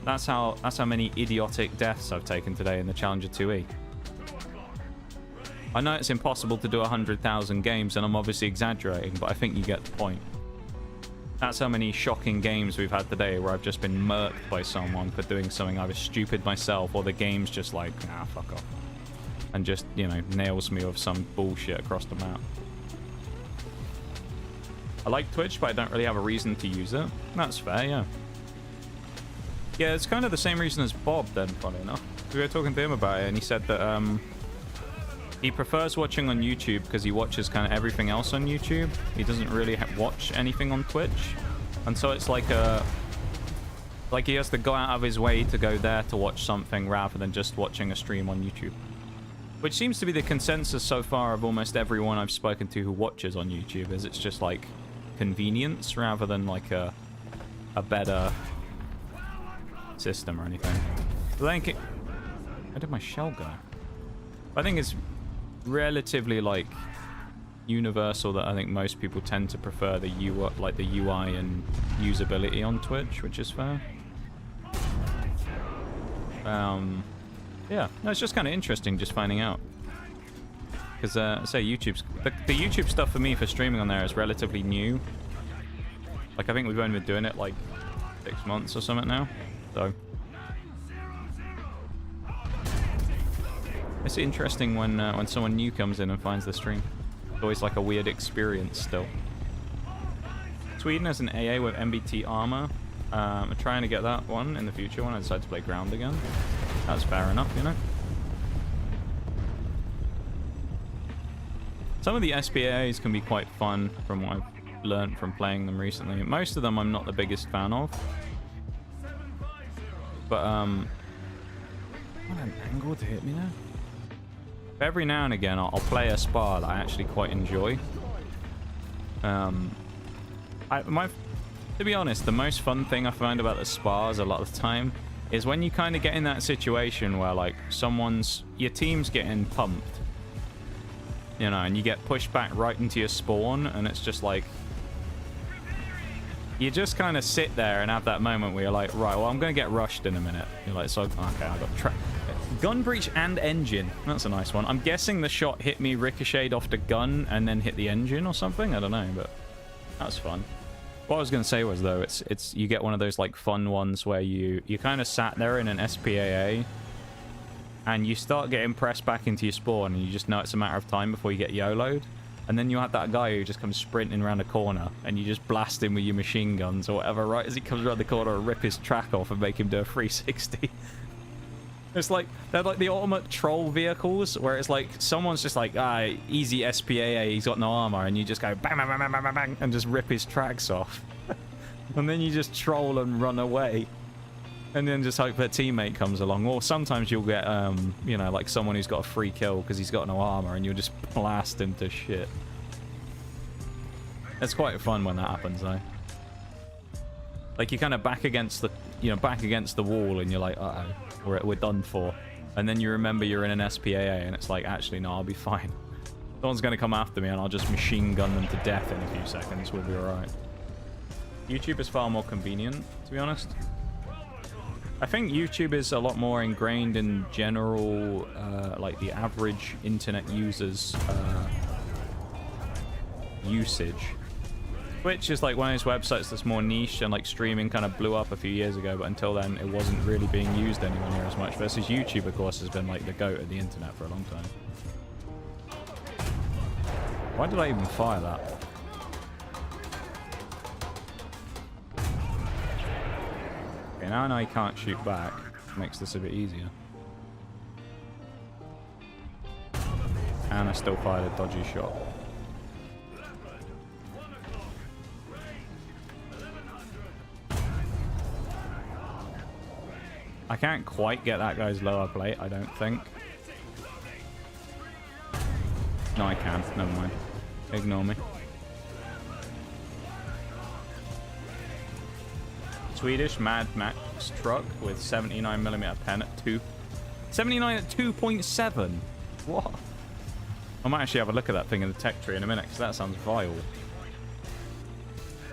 That's how many idiotic deaths I've taken today in the Challenger 2E. I know it's impossible to do 100,000 games, and I'm obviously exaggerating, but I think you get the point. That's how many shocking games we've had today where I've just been murked by someone for doing something either stupid myself, or the game's just like, nah, fuck off. And just, you know, nails me with some bullshit across the map. I like Twitch, but I don't really have a reason to use it. That's fair, yeah. Yeah, it's kind of the same reason as Bob then, funny enough. We were talking to him about it, and he said that he prefers watching on YouTube because he watches kind of everything else on YouTube. He doesn't really watch anything on Twitch. And so it's like he has to go out of his way to go there to watch something rather than just watching a stream on YouTube. Which seems to be the consensus so far of almost everyone I've spoken to who watches on YouTube, is it's just like convenience rather than like a better system or anything. I think where did my shell go? I think it's relatively like universal that I think most people tend to prefer the UI, like the UI and usability on Twitch, which is fair. Yeah, no, it's just kind of interesting just finding out. Because, say, YouTube's... The YouTube stuff for me for streaming on there is relatively new. Like, I think we've only been doing it, like, 6 months or something now. So... It's interesting when someone new comes in and finds the stream. It's always like a weird experience still. Sweden has an AA with MBT armor. I'm trying to get that one in the future when I decide to play ground again. That's fair enough, you know? Some of the SPAs can be quite fun from what I've learned from playing them recently. Most of them I'm not the biggest fan of. But, what an angle to hit me now. But every now and again, I'll play a spa that I actually quite enjoy. To be honest, the most fun thing I find about the spas a lot of the time is when you kind of get in that situation where, like, your team's getting pumped. You know, and you get pushed back right into your spawn, and it's just like... You just kind of sit there and have that moment where you're like, right, well, I'm going to get rushed in a minute. You're like, so, okay, I got gun breach and engine. That's a nice one. I'm guessing the shot hit me, ricocheted off the gun, and then hit the engine or something. I don't know, but that's fun. What I was going to say was, though, it's you get one of those, like, fun ones where you kind of sat there in an SPAA, and you start getting pressed back into your spawn, and you just know it's a matter of time before you get YOLO'd. And then you have that guy who just comes sprinting around a corner, and you just blast him with your machine guns or whatever, right as he comes around the corner and rip his track off and make him do a 360. It's like, they're like the ultimate troll vehicles, where it's like, someone's just like, easy SPAA, he's got no armor, and you just go bang, bang, bang, bang, bang, bang, and just rip his tracks off. And then you just troll and run away. And then just hope their teammate comes along. Or sometimes you'll get, you know, like someone who's got a free kill because he's got no armor, and you'll just blast him to shit. It's quite fun when that happens, though. Like, you're kind of back against the, back against the wall, and you're like, uh-oh, we're done for. And then you remember you're in an SPAA, and it's like, actually, no, I'll be fine. Someone's going to come after me, and I'll just machine gun them to death in a few seconds. We'll be alright. YouTube is far more convenient, to be honest. I think YouTube is a lot more ingrained in general, like the average internet user's usage. Twitch is like one of those websites that's more niche, and like streaming kind of blew up a few years ago, but until then it wasn't really being used anywhere near as much. Versus YouTube, of course, has been like the goat of the internet for a long time. Why did I even fire that? Okay, now I know he can't shoot back. Makes this a bit easier. And I still fired a dodgy shot. I can't quite get that guy's lower plate, I don't think. No, I can. Never mind. Ignore me. Swedish Mad Max truck with 79mm pen at 2. 79 at 2.7? What? I might actually have a look at that thing in the tech tree in a minute, because that sounds vile.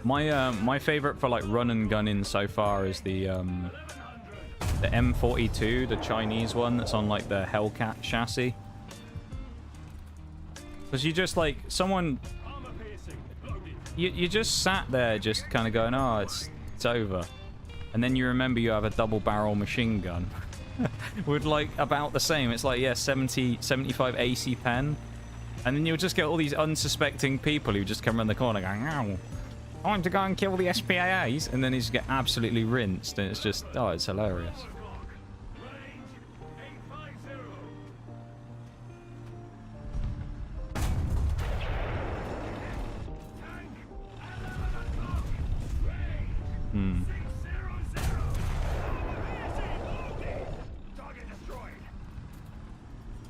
My favorite for like run and gun in so far is the M42, the Chinese one that's on like the Hellcat chassis. Because you just like someone, you just sat there just kind of going, oh, it's over. And then you remember you have a double barrel machine gun with like about the same. It's like, yeah, 75 AC pen. And then you'll just get all these unsuspecting people who just come around the corner going, ow, time to go and kill the SPAAs. And then you just get absolutely rinsed. And it's just, oh, it's hilarious.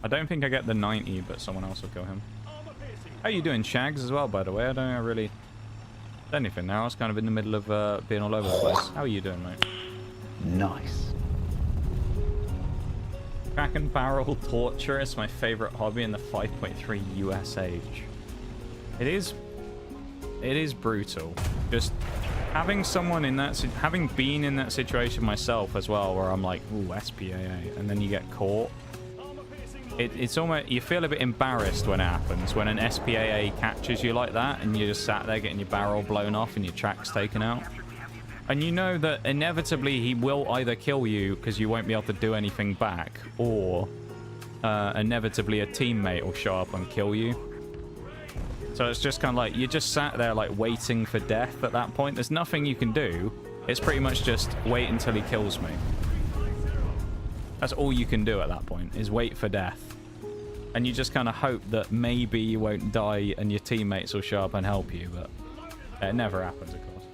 I don't think I get the 90, but someone else will kill him. How are you doing, Shags, as well, by the way? I don't really do anything now. I was kind of in the middle of being all over the place. How are you doing, mate? Nice. Crack and barrel torture is my favorite hobby in the 5.3 US age. It is brutal. Just having someone in that, having been in that situation myself as well, where I'm like, ooh, SPAA, and then you get caught. It's almost, you feel a bit embarrassed when it happens, when an SPAA catches you like that and you just sat there getting your barrel blown off and your tracks taken out. And you know that inevitably he will either kill you because you won't be able to do anything back, or inevitably a teammate will show up and kill you. So it's just kind of like, you just sat there like waiting for death at that point. There's nothing you can do. It's pretty much just wait until he kills me. That's all you can do at that point, is wait for death. And you just kind of hope that maybe you won't die and your teammates will show up and help you, but it never happens, of course.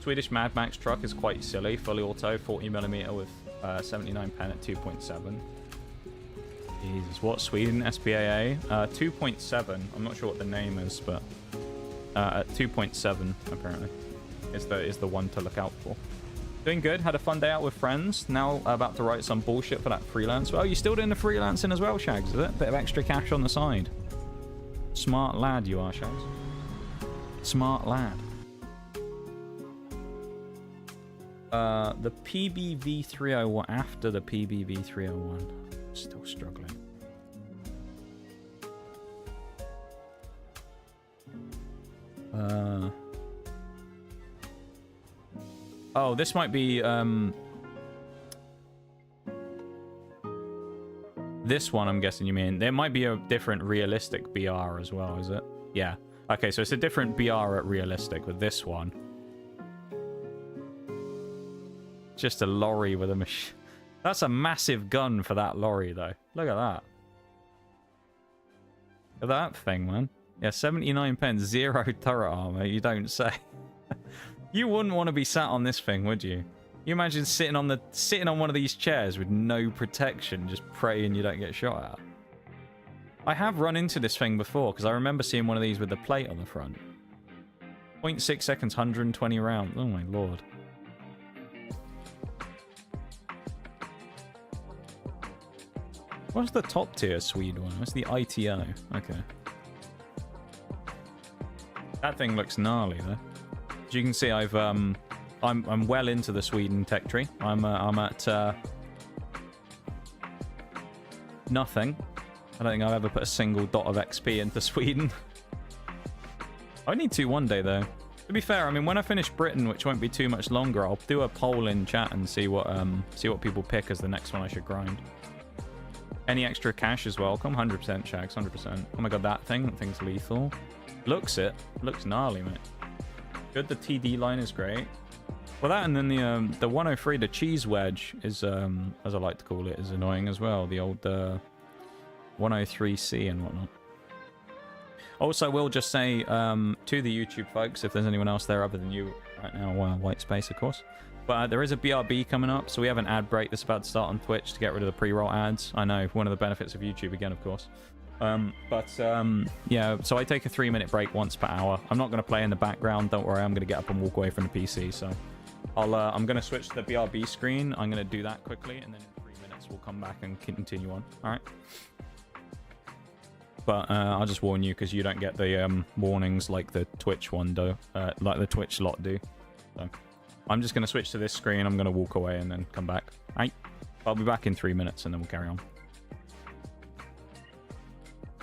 Swedish Mad Max truck is quite silly. Fully auto, 40mm with 79 pen at 2.7. Jesus, what? Sweden SPAA? 2.7. I'm not sure what the name is, but at 2.7, apparently, is the one to look out for. Doing good. Had a fun day out with friends. Now about to write some bullshit for that freelance. Oh, you still doing the freelancing as well, Shags, is it? Bit of extra cash on the side. Smart lad you are, Shags. Smart lad. The PBV301 after the PBV301. Still struggling. Oh, this might be, this one, I'm guessing you mean. There might be a different realistic BR as well, is it? Yeah. Okay, so it's a different BR at realistic with this one. Just a lorry with a machine. That's a massive gun for that lorry, though. Look at that. Look at that thing, man. Yeah, 79 pence, 0 turret armor, you don't say. You wouldn't want to be sat on this thing, would you? You imagine sitting on one of these chairs with no protection, just praying you don't get shot at. I have run into this thing before, because I remember seeing one of these with the plate on the front. 0.6 seconds, 120 rounds. Oh my lord. What's the top tier Swede one? What's the ITO? Okay. That thing looks gnarly though. As you can see, I'm well into the Sweden tech tree. I'm at nothing. I don't think I've ever put a single dot of XP into Sweden. I need to one day though. To be fair, I mean, when I finish Britain, which won't be too much longer, I'll do a poll in chat and see what people pick as the next one I should grind. Any extra cash as well? Come 100% Shags, 100%. Oh my god, that thing's lethal. Looks gnarly, mate. Good, the TD line is great. Well, that and then the 103, the cheese wedge is, as I like to call it, is annoying as well. The old 103C and whatnot. Also, I will just say to the YouTube folks, if there's anyone else there other than you right now, white space, of course. But there is a BRB coming up, so we have an ad break that's about to start on Twitch to get rid of the pre-roll ads. I know, one of the benefits of YouTube again, of course. Yeah, so I take a 3-minute break once per hour. I'm not going to play in the background, don't worry, I'm going to get up and walk away from the PC, so I'm going to switch to the BRB screen. I'm going to do that quickly, and then in 3 minutes we'll come back and continue on, alright? But I'll just warn you, because you don't get the warnings like the Twitch one do, like the Twitch lot do. So I'm just going to switch to this screen, I'm going to walk away and then come back. Alright, I'll be back in 3 minutes, and then we'll carry on.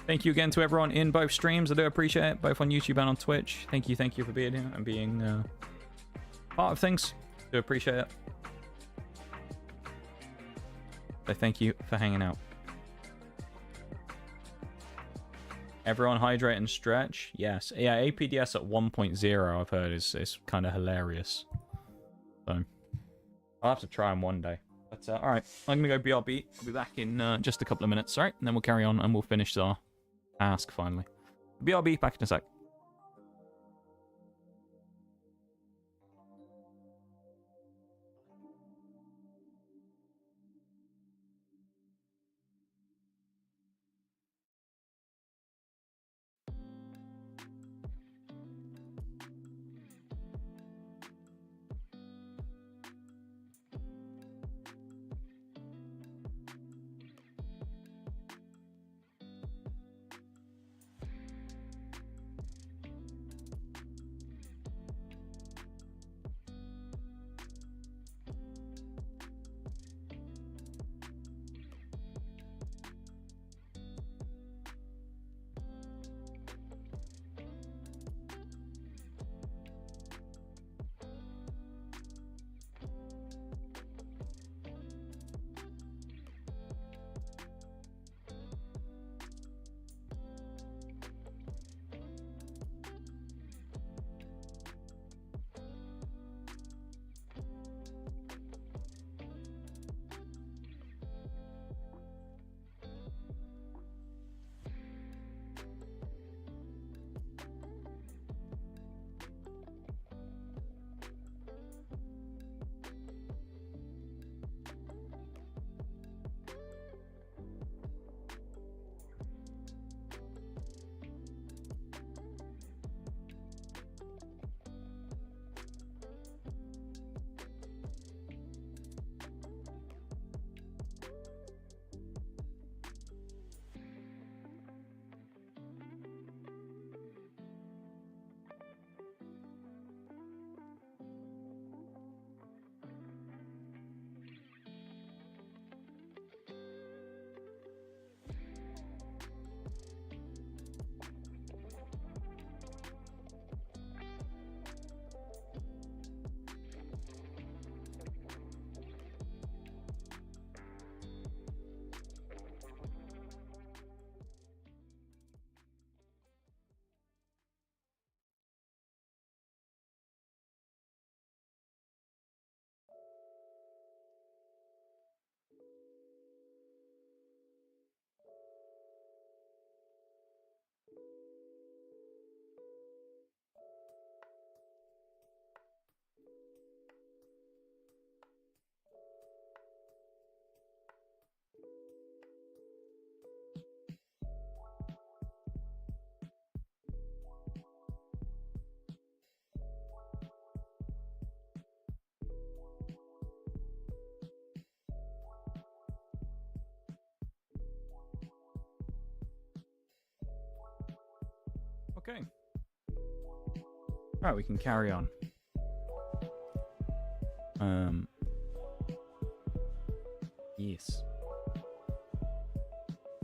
Thank you again to everyone in both streams. I do appreciate it, both on YouTube and on Twitch. Thank you for being here and being part of things. Do appreciate it. So thank you for hanging out. Everyone hydrate and stretch. Yes. Yeah, APDS at 1.0 I've heard is kind of hilarious. So I'll have to try them one day. But alright, I'm going to go BRB. I'll be back in just a couple of minutes, alright? And then we'll carry on and we'll finish our task finally. BRB, back in a sec. Okay. Alright, we can carry on. Yes.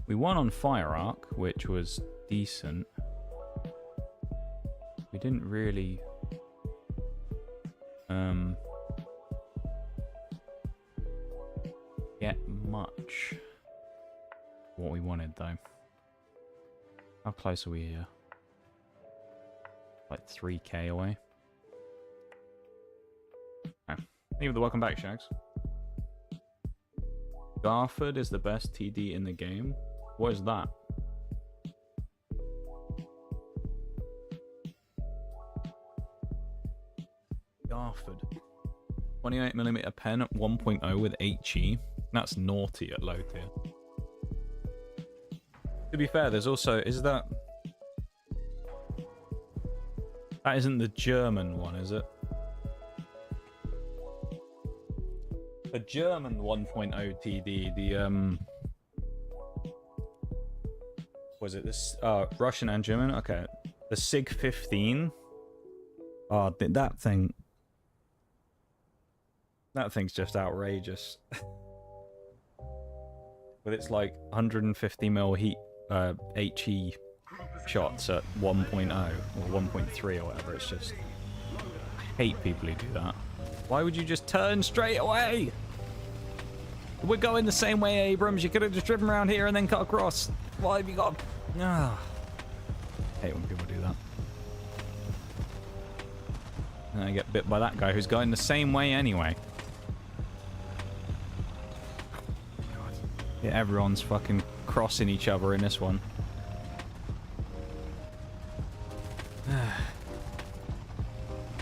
We won on Fire Arc, which was decent. We didn't really... get much what we wanted, though. How close are we here? Like 3k away. Oh. Thank you for the welcome back, Shags. Garford is the best TD in the game. What is that? Garford. 28mm pen at 1.0 with HE. That's naughty at low tier. To be fair, there's also... Is that... That isn't the German one, is it? The German 1.0 TD, the, was it this, Russian and German? Okay. The SIG 15. Oh, that thing... That thing's just outrageous. With its, like, 150mm heat, HE shots at 1.0 or 1.3 or whatever. It's just... I hate people who do that. Why would you just turn straight away? We're going the same way, Abrams. You could have just driven around here and then cut across. Why have you got... I hate when people do that. And I get bit by that guy who's going the same way anyway. Yeah, everyone's fucking crossing each other in this one.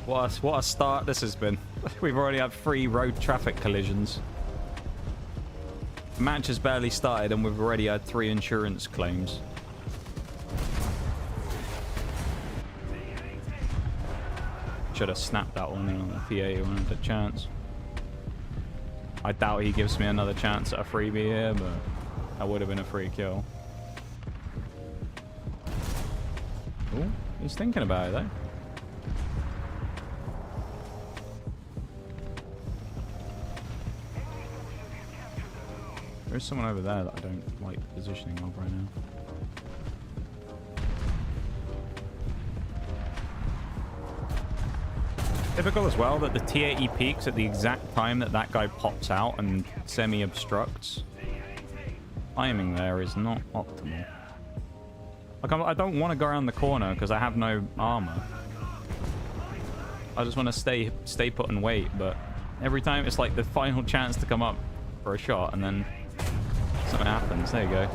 What a start this has been. We've already had 3 road traffic collisions. The match has barely started and we've already had 3 insurance claims. Should have snapped that one in on the PA when I had a chance. I doubt he gives me another chance at a freebie here, but that would have been a free kill. Oh, he's thinking about it though. There's someone over there that I don't like the positioning of right now. Typical as well that the T80 peaks at the exact time that that guy pops out and semi-obstructs. Timing there is not optimal. Like, I don't want to go around the corner because I have no armor. I just want to stay put and wait, but every time it's like the final chance to come up for a shot and then something happens. There you go.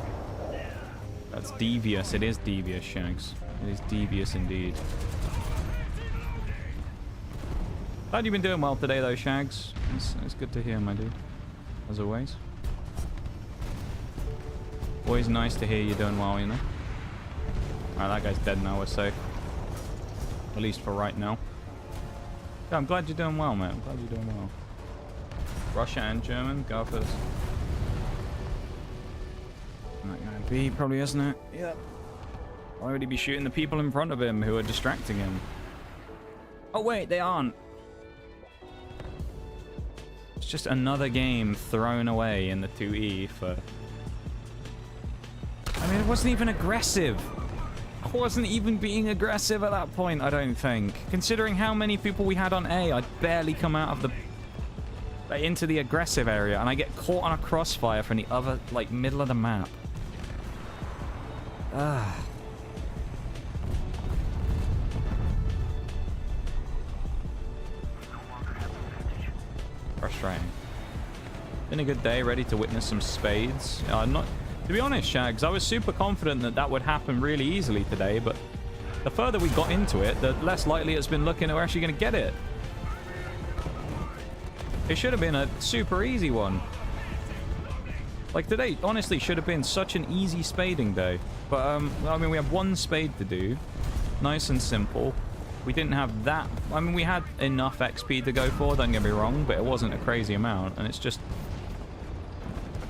That's devious. It is devious, Shags. It is devious indeed. Glad you've been doing well today, though, Shags. It's good to hear, my dude. As always. Always nice to hear you're doing well, you know. Alright, that guy's dead now, we're safe. At least for right now. Yeah, I'm glad you're doing well, mate. I'm glad you're doing well. Russia and German, go first. That guy B probably, isn't it? Yeah. Why would he be shooting the people in front of him who are distracting him? Oh, wait, they aren't. It's just another game thrown away in the 2E for... I mean, it wasn't even aggressive. I wasn't even being aggressive at that point, I don't think. Considering how many people we had on A, I'd barely come out of the... into the aggressive area, and I get caught on a crossfire from the other, like, middle of the map. Ugh. Frustrating. Been a good day, ready to witness some spades. Not, to be honest, Shags, I was super confident that that would happen really easily today, but the further we got into it, the less likely it's been looking that we're actually going to get it. It should have been a super easy one. Like today, honestly, should have been such an easy spading day. But, I mean, we have 1 spade to do. Nice and simple. We didn't have that... I mean, we had enough XP to go for, don't get me wrong, but it wasn't a crazy amount, and it's just...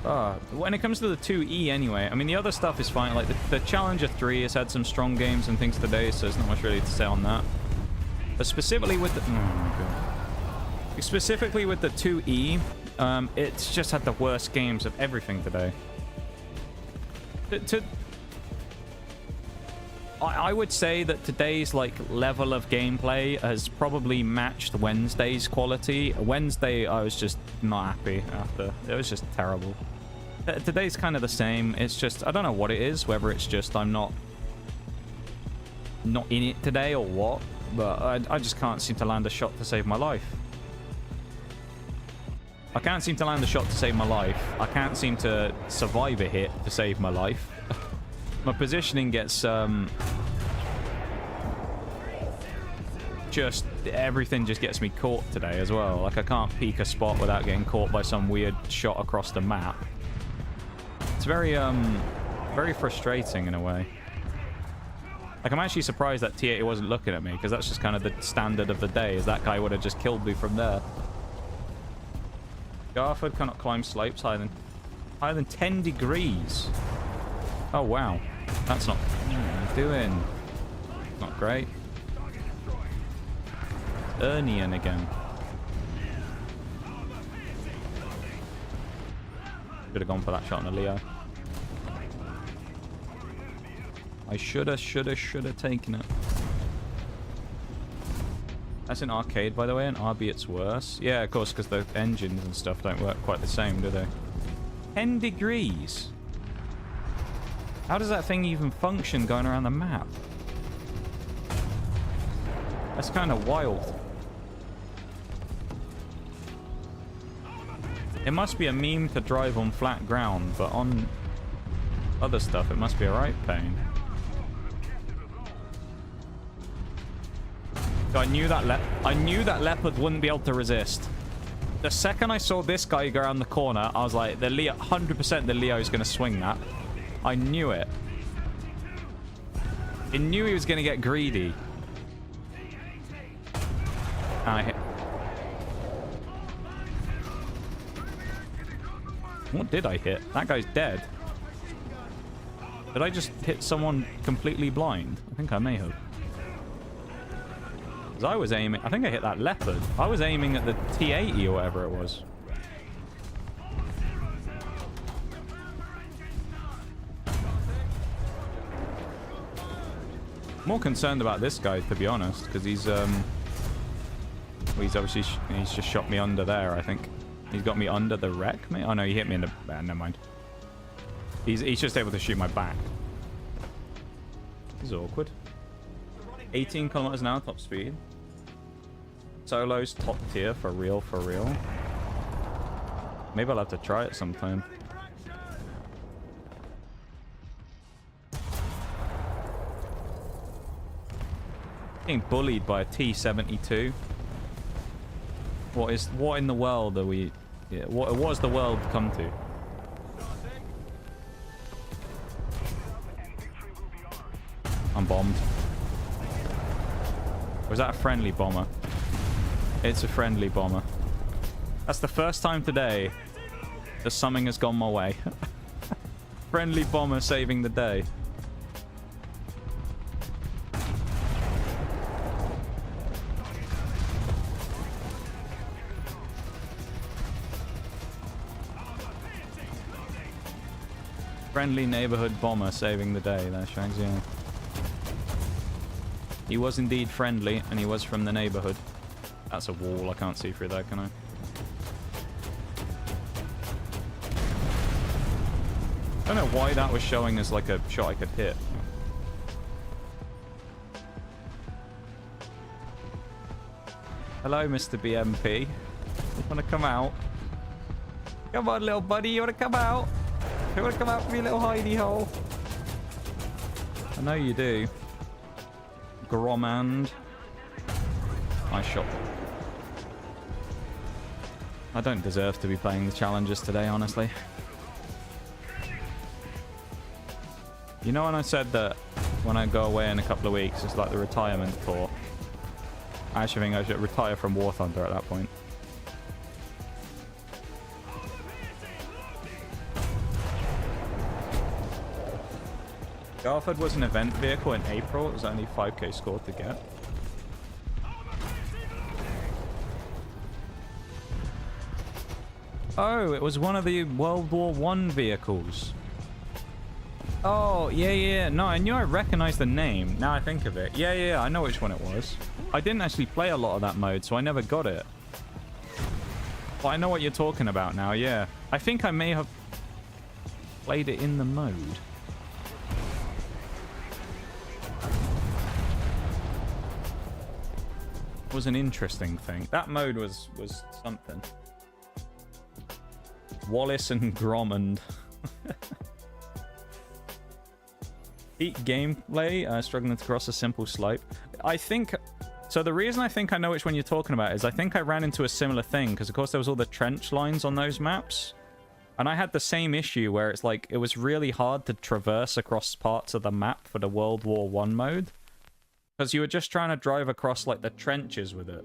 When it comes to the 2E anyway, I mean, the other stuff is fine. Like, the Challenger 3 has had some strong games and things today, so there's not much really to say on that. But specifically with the... Oh, my God. Specifically with the 2E, it's just had the worst games of everything today. I would say that today's like level of gameplay has probably matched Wednesday's quality. Wednesday, I was just not happy after. It was just terrible. Today's kind of the same. It's just, I don't know what it is, whether it's just I'm not in it today or what, but I just can't seem to land a shot to save my life. I can't seem to land a shot to save my life. I can't seem to survive a hit to save my life. My positioning gets, just, everything just gets me caught today as well. Like, I can't peek a spot without getting caught by some weird shot across the map. It's very, very frustrating in a way. Like, I'm actually surprised that T80 wasn't looking at me, because that's just kind of the standard of the day, is that guy would have just killed me from there. Garford cannot climb slopes higher than 10 degrees. Oh, wow. That's not... What are you doing? Not great. Ernian again. Should have gone for that shot on a Leo. I should have taken it. That's an arcade, by the way, and RB it's worse. Yeah, of course, because the engines and stuff don't work quite the same, do they? 10 degrees? How does that thing even function going around the map? That's kind of wild. It must be a meme to drive on flat ground, but on other stuff it must be a right pain. So I knew that leopard wouldn't be able to resist. The second I saw this guy go around the corner, I was like, the Leo, 100% the Leo's going to swing that. I knew it. I knew he was going to get greedy. And I hit. What did I hit? That guy's dead. Did I just hit someone completely blind? I think I may have. Because I was aiming... I think I hit that leopard. I was aiming at the T80 or whatever it was. More concerned about this guy, to be honest, because he's well, he's obviously he's just shot me under there. I think he's got me under the wreck. Mate. Oh no, he hit me in the. Never mind. He's just able to shoot my back. This is awkward. 18 kilometers an hour top speed. Solo's top tier for real, for real. Maybe I'll have to try it sometime. Being bullied by a T-72. What in the world are we? Yeah, what has the world come to? I'm bombed. Was that a friendly bomber? It's a friendly bomber. That's the first time today that something has gone my way. Friendly bomber saving the day. Friendly neighborhood bomber saving the day there, Shags, yeah. He was indeed friendly, and he was from the neighborhood. That's a wall, I can't see through that, can I? I don't know why that was showing as like a shot I could hit. Hello, Mr. BMP. You wanna come out? Come on, little buddy, you wanna come out? You wanna come out from your little hidey hole? I know you do. Gromand. Nice shot. I don't deserve to be playing the challenges today, honestly. You know when I said that when I go away in a couple of weeks, it's like the retirement tour? I actually think I should retire from War Thunder at that point. Garford was an event vehicle in April. It was only 5k score to get. Oh, it was one of the World War I vehicles. Oh, yeah. No, I knew I recognized the name. Now I think of it. Yeah, I know which one it was. I didn't actually play a lot of that mode, so I never got it. But I know what you're talking about now, yeah. I think I may have played it in the mode. It was an interesting thing. That mode was something. Wallace and Gromond. Heat gameplay, struggling to cross a simple slope. I think... So the reason I think I know which one you're talking about is I think I ran into a similar thing, because of course there was all the trench lines on those maps. And I had the same issue where it's like, it was really hard to traverse across parts of the map for the World War I mode. Because you were just trying to drive across like the trenches with it.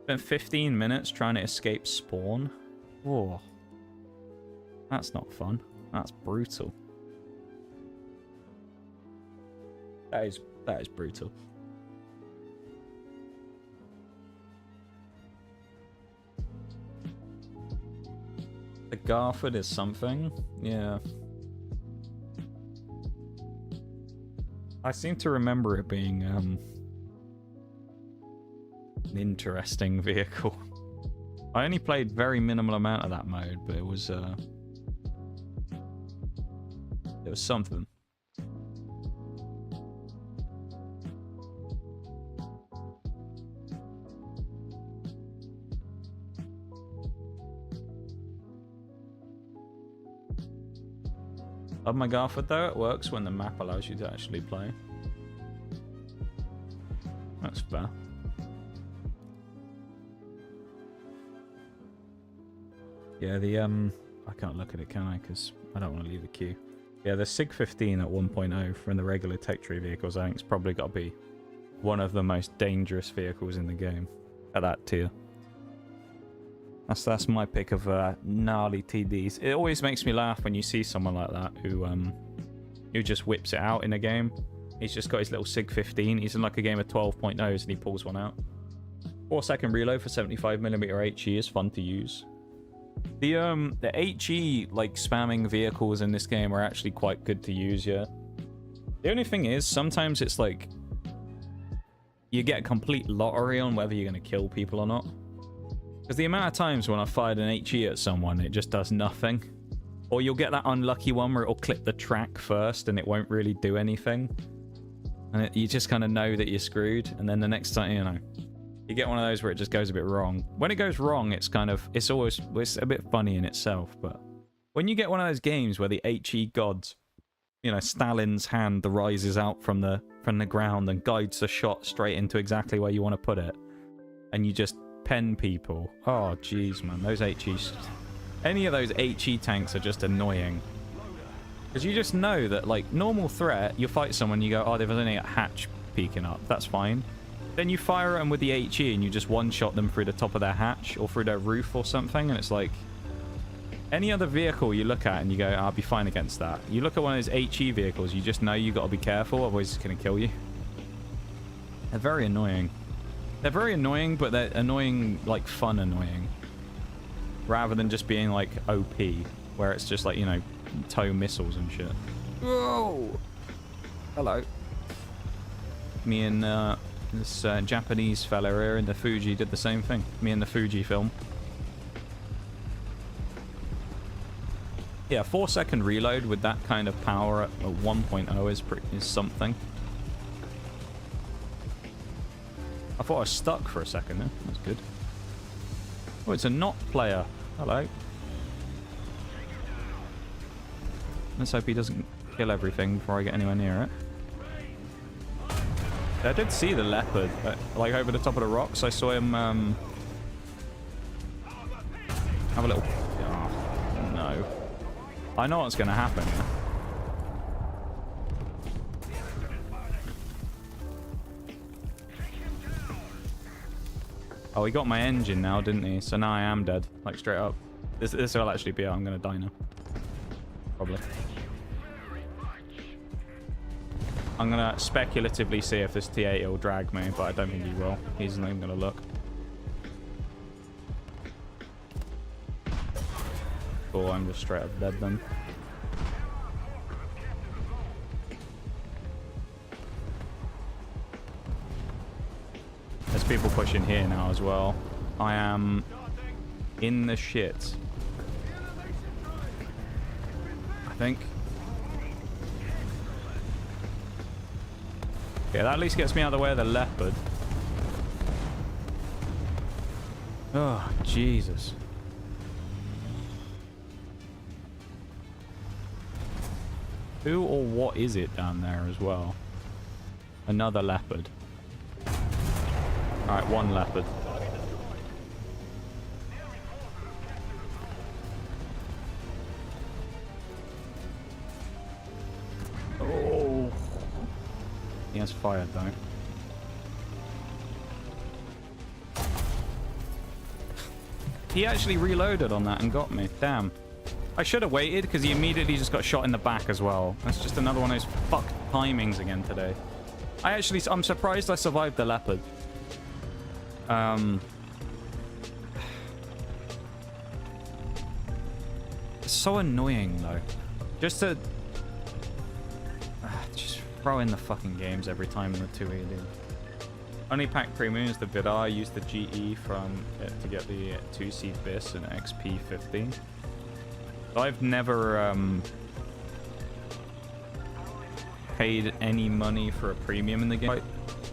Spent 15 minutes trying to escape spawn. Whoa. That's not fun. That's brutal. That is brutal. The Garford is something. Yeah. I seem to remember it being an interesting vehicle. I only played very minimal amount of that mode, but it was something. Love my Garford though, it works when the map allows you to actually play. That's fair. Yeah, the I can't look at it, can I? Because I don't want to leave the queue. Yeah, the SIG 15 at 1.0 from the regular tech tree vehicles, I think it's probably got to be one of the most dangerous vehicles in the game at that tier. That's my pick of gnarly TDs. It always makes me laugh when you see someone like that who just whips it out in a game. He's just got his little SIG 15. He's in like a game of 12.0s and he pulls one out. 4-second reload for 75mm HE is fun to use. The HE like spamming vehicles in this game are actually quite good to use, yeah. The only thing is sometimes it's like you get a complete lottery on whether you're going to kill people or not. Because the amount of times when I fired an HE at someone, it just does nothing. Or you'll get that unlucky one where it'll clip the track first and it won't really do anything. And you just kind of know that you're screwed. And then the next time, you know, you get one of those where it just goes a bit wrong. When it goes wrong, it's it's a bit funny in itself. But when you get one of those games where the HE gods, you know, Stalin's hand rises out from the ground and guides the shot straight into exactly where you want to put it. And you just pen people. Oh, jeez, man. Those HEs... Any of those HE tanks are just annoying. Because you just know that, like, normal threat, you fight someone, you go, oh, they've only got a hatch peeking up. That's fine. Then you fire at them with the HE and you just one-shot them through the top of their hatch or through their roof or something, and it's like... Any other vehicle you look at and you go, I'll be fine against that. You look at one of those HE vehicles, you just know you got to be careful, otherwise it's going to kill you. They're very annoying. They're very annoying, but they're annoying, like, fun annoying. Rather than just being, like, OP, where it's just, like, you know, tow missiles and shit. Whoa! Hello. Me and this Japanese fella here in the Fuji did the same thing. Me and the Fuji film. Yeah, 4-second reload with that kind of power at 1.0 is something. I thought I was stuck for a second there. That's good. Oh, it's a not player. Hello. Let's hope he doesn't kill everything before I get anywhere near it. I did see the leopard, like over the top of the rocks. I saw him have a little... Oh, no. I know what's going to happen. Oh, he got my engine now, didn't he? So now I am dead. Like, straight up. This will actually be it. I'm going to die now. probably. I'm gonna speculatively see if this T80 will drag me, but I don't think he will. He's not even gonna look. Cool, I'm just straight up dead then. There's people pushing here now as well. I am in the shit. I think. Yeah, that at least gets me out of the way of the leopard. Oh, Jesus. Who or what is it down there as well? Another leopard. Alright, one leopard. Oh. He has fired though. He actually reloaded on that and got me. Damn. I should have waited because he immediately just got shot in the back as well. That's just another one of those fucked timings again today. I'm surprised I survived the leopard. It's so annoying though. Just to just throw in the fucking games every time in the 2E, dude. Only pack premium is the Vidar. Use the GE from it to get the 2C BIS and XP 15. So I've never paid any money for a premium in the game.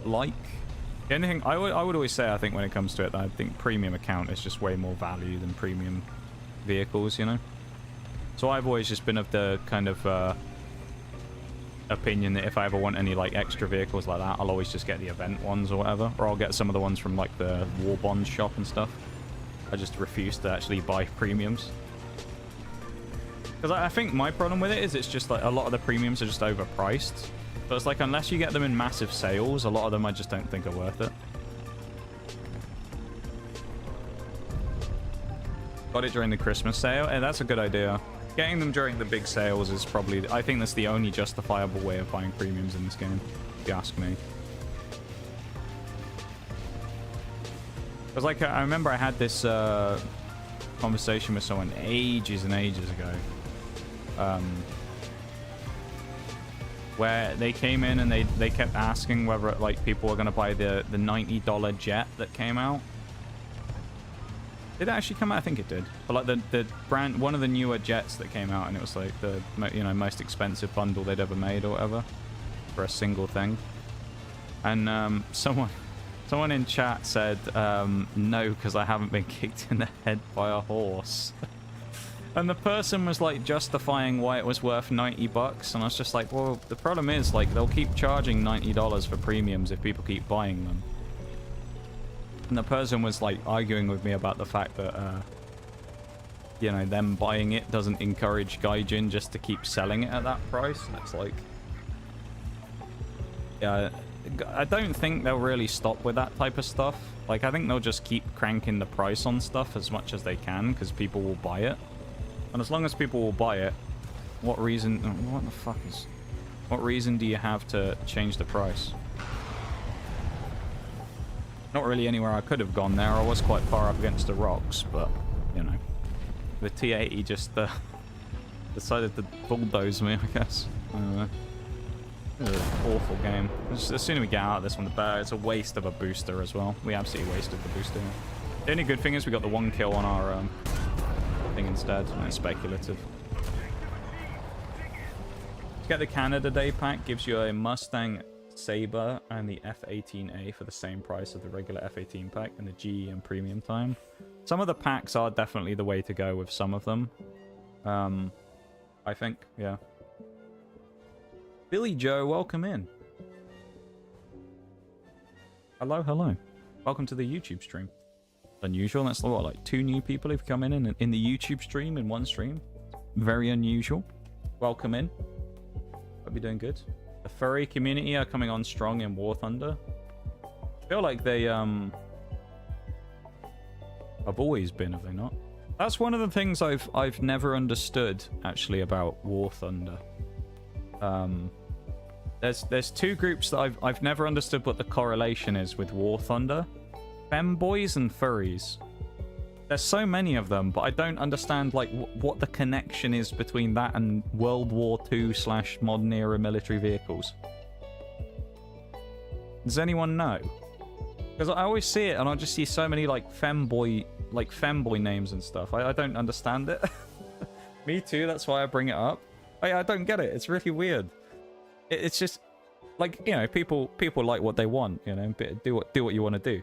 Like the only thing I would always say, I think when it comes to it, I think premium account is just way more value than premium vehicles, you know. So I've always just been of the kind of opinion that if I ever want any like extra vehicles like that, I'll always just get the event ones or whatever, or I'll get some of the ones from like the War Bond shop and stuff. I just refuse to actually buy premiums. Because I think my problem with it is it's just like a lot of the premiums are just overpriced. But it's like unless you get them in massive sales, a lot of them I just don't think are worth it. Got it during the Christmas sale, and that's a good idea. Getting them during the big sales is probably, I think that's the only justifiable way of buying premiums in this game, if you ask me. Because like I remember I had this conversation with someone ages and ages ago. Where they came in and they kept asking whether like people were going to buy the $90 jet that came out. Did it actually come out? I think it did. But like the brand, one of the newer jets that came out, and it was like the most expensive bundle they'd ever made or whatever for a single thing. And someone in chat said no, because I haven't been kicked in the head by a horse. And the person was like justifying why it was worth $90, and I was just like, well, the problem is like they'll keep charging $90 for premiums if people keep buying them. And the person was like arguing with me about the fact that you know, them buying it doesn't encourage Gaijin just to keep selling it at that price. And it's like, yeah, I don't think they'll really stop with that type of stuff. Like I think they'll just keep cranking the price on stuff as much as they can because people will buy it. And as long as people will buy it, what reason do you have to change the price? Not really anywhere I could have gone there. I was quite far up against the rocks, but, you know. The T80 just decided to bulldoze me, I guess. I don't know. This is an awful game. As soon as we get out of this one, the better. It's a waste of a booster as well. We absolutely wasted the booster. The only good thing is we got the one kill on our thing instead, and it's speculative. To get the Canada Day pack, gives you a Mustang Sabre and the F-18A for the same price of the regular F-18 pack and the GE and premium time. Some of the packs are definitely the way to go with some of them. I think, yeah. Billy Joe, welcome in. Hello, hello. Welcome to the YouTube stream. Unusual. That's what, like 2 new people who've come in the YouTube stream in one stream. Very unusual. Welcome in. Hope you're doing good. The furry community are coming on strong in War Thunder. I feel like they have always been, have they not? That's one of the things I've never understood actually about War Thunder. There's two groups that I've never understood what the correlation is with War Thunder. Femboys and furries. There's so many of them, but I don't understand like what the connection is between that and World War II / modern era military vehicles. Does anyone know? Because I always see it and I just see so many like femboy names and stuff. I don't understand it. Me too, that's why I bring it up. I don't get it. It's really weird. It's just like, you know, people like what they want, you know, do what you want to do.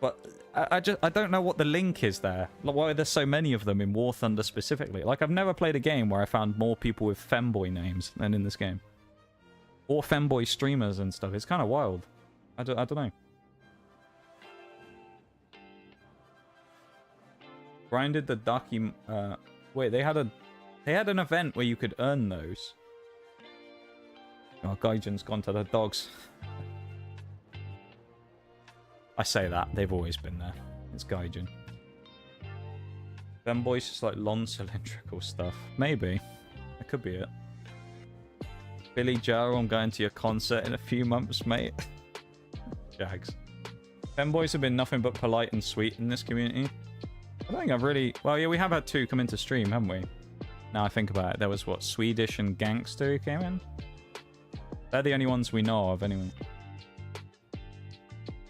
But I don't know what the link is there. Like, why there's so many of them in War Thunder specifically. Like, I've never played a game where I found more people with femboy names than in this game. Or femboy streamers and stuff. It's kind of wild. I don't know. Grinded the Ducky... wait, they had an event where you could earn those. Oh, Gaijin's gone to the dogs. I say that. They've always been there. It's Gaijin. Femboys just like long cylindrical stuff. Maybe. That could be it. Billy Joe, I'm going to your concert in a few months, mate. Jags. Femboys have been nothing but polite and sweet in this community. I don't think I've really... Well, yeah, we have had two come into stream, haven't we? Now I think about it. There was, what, Swedish and Gangster who came in? They're the only ones we know of, anyway.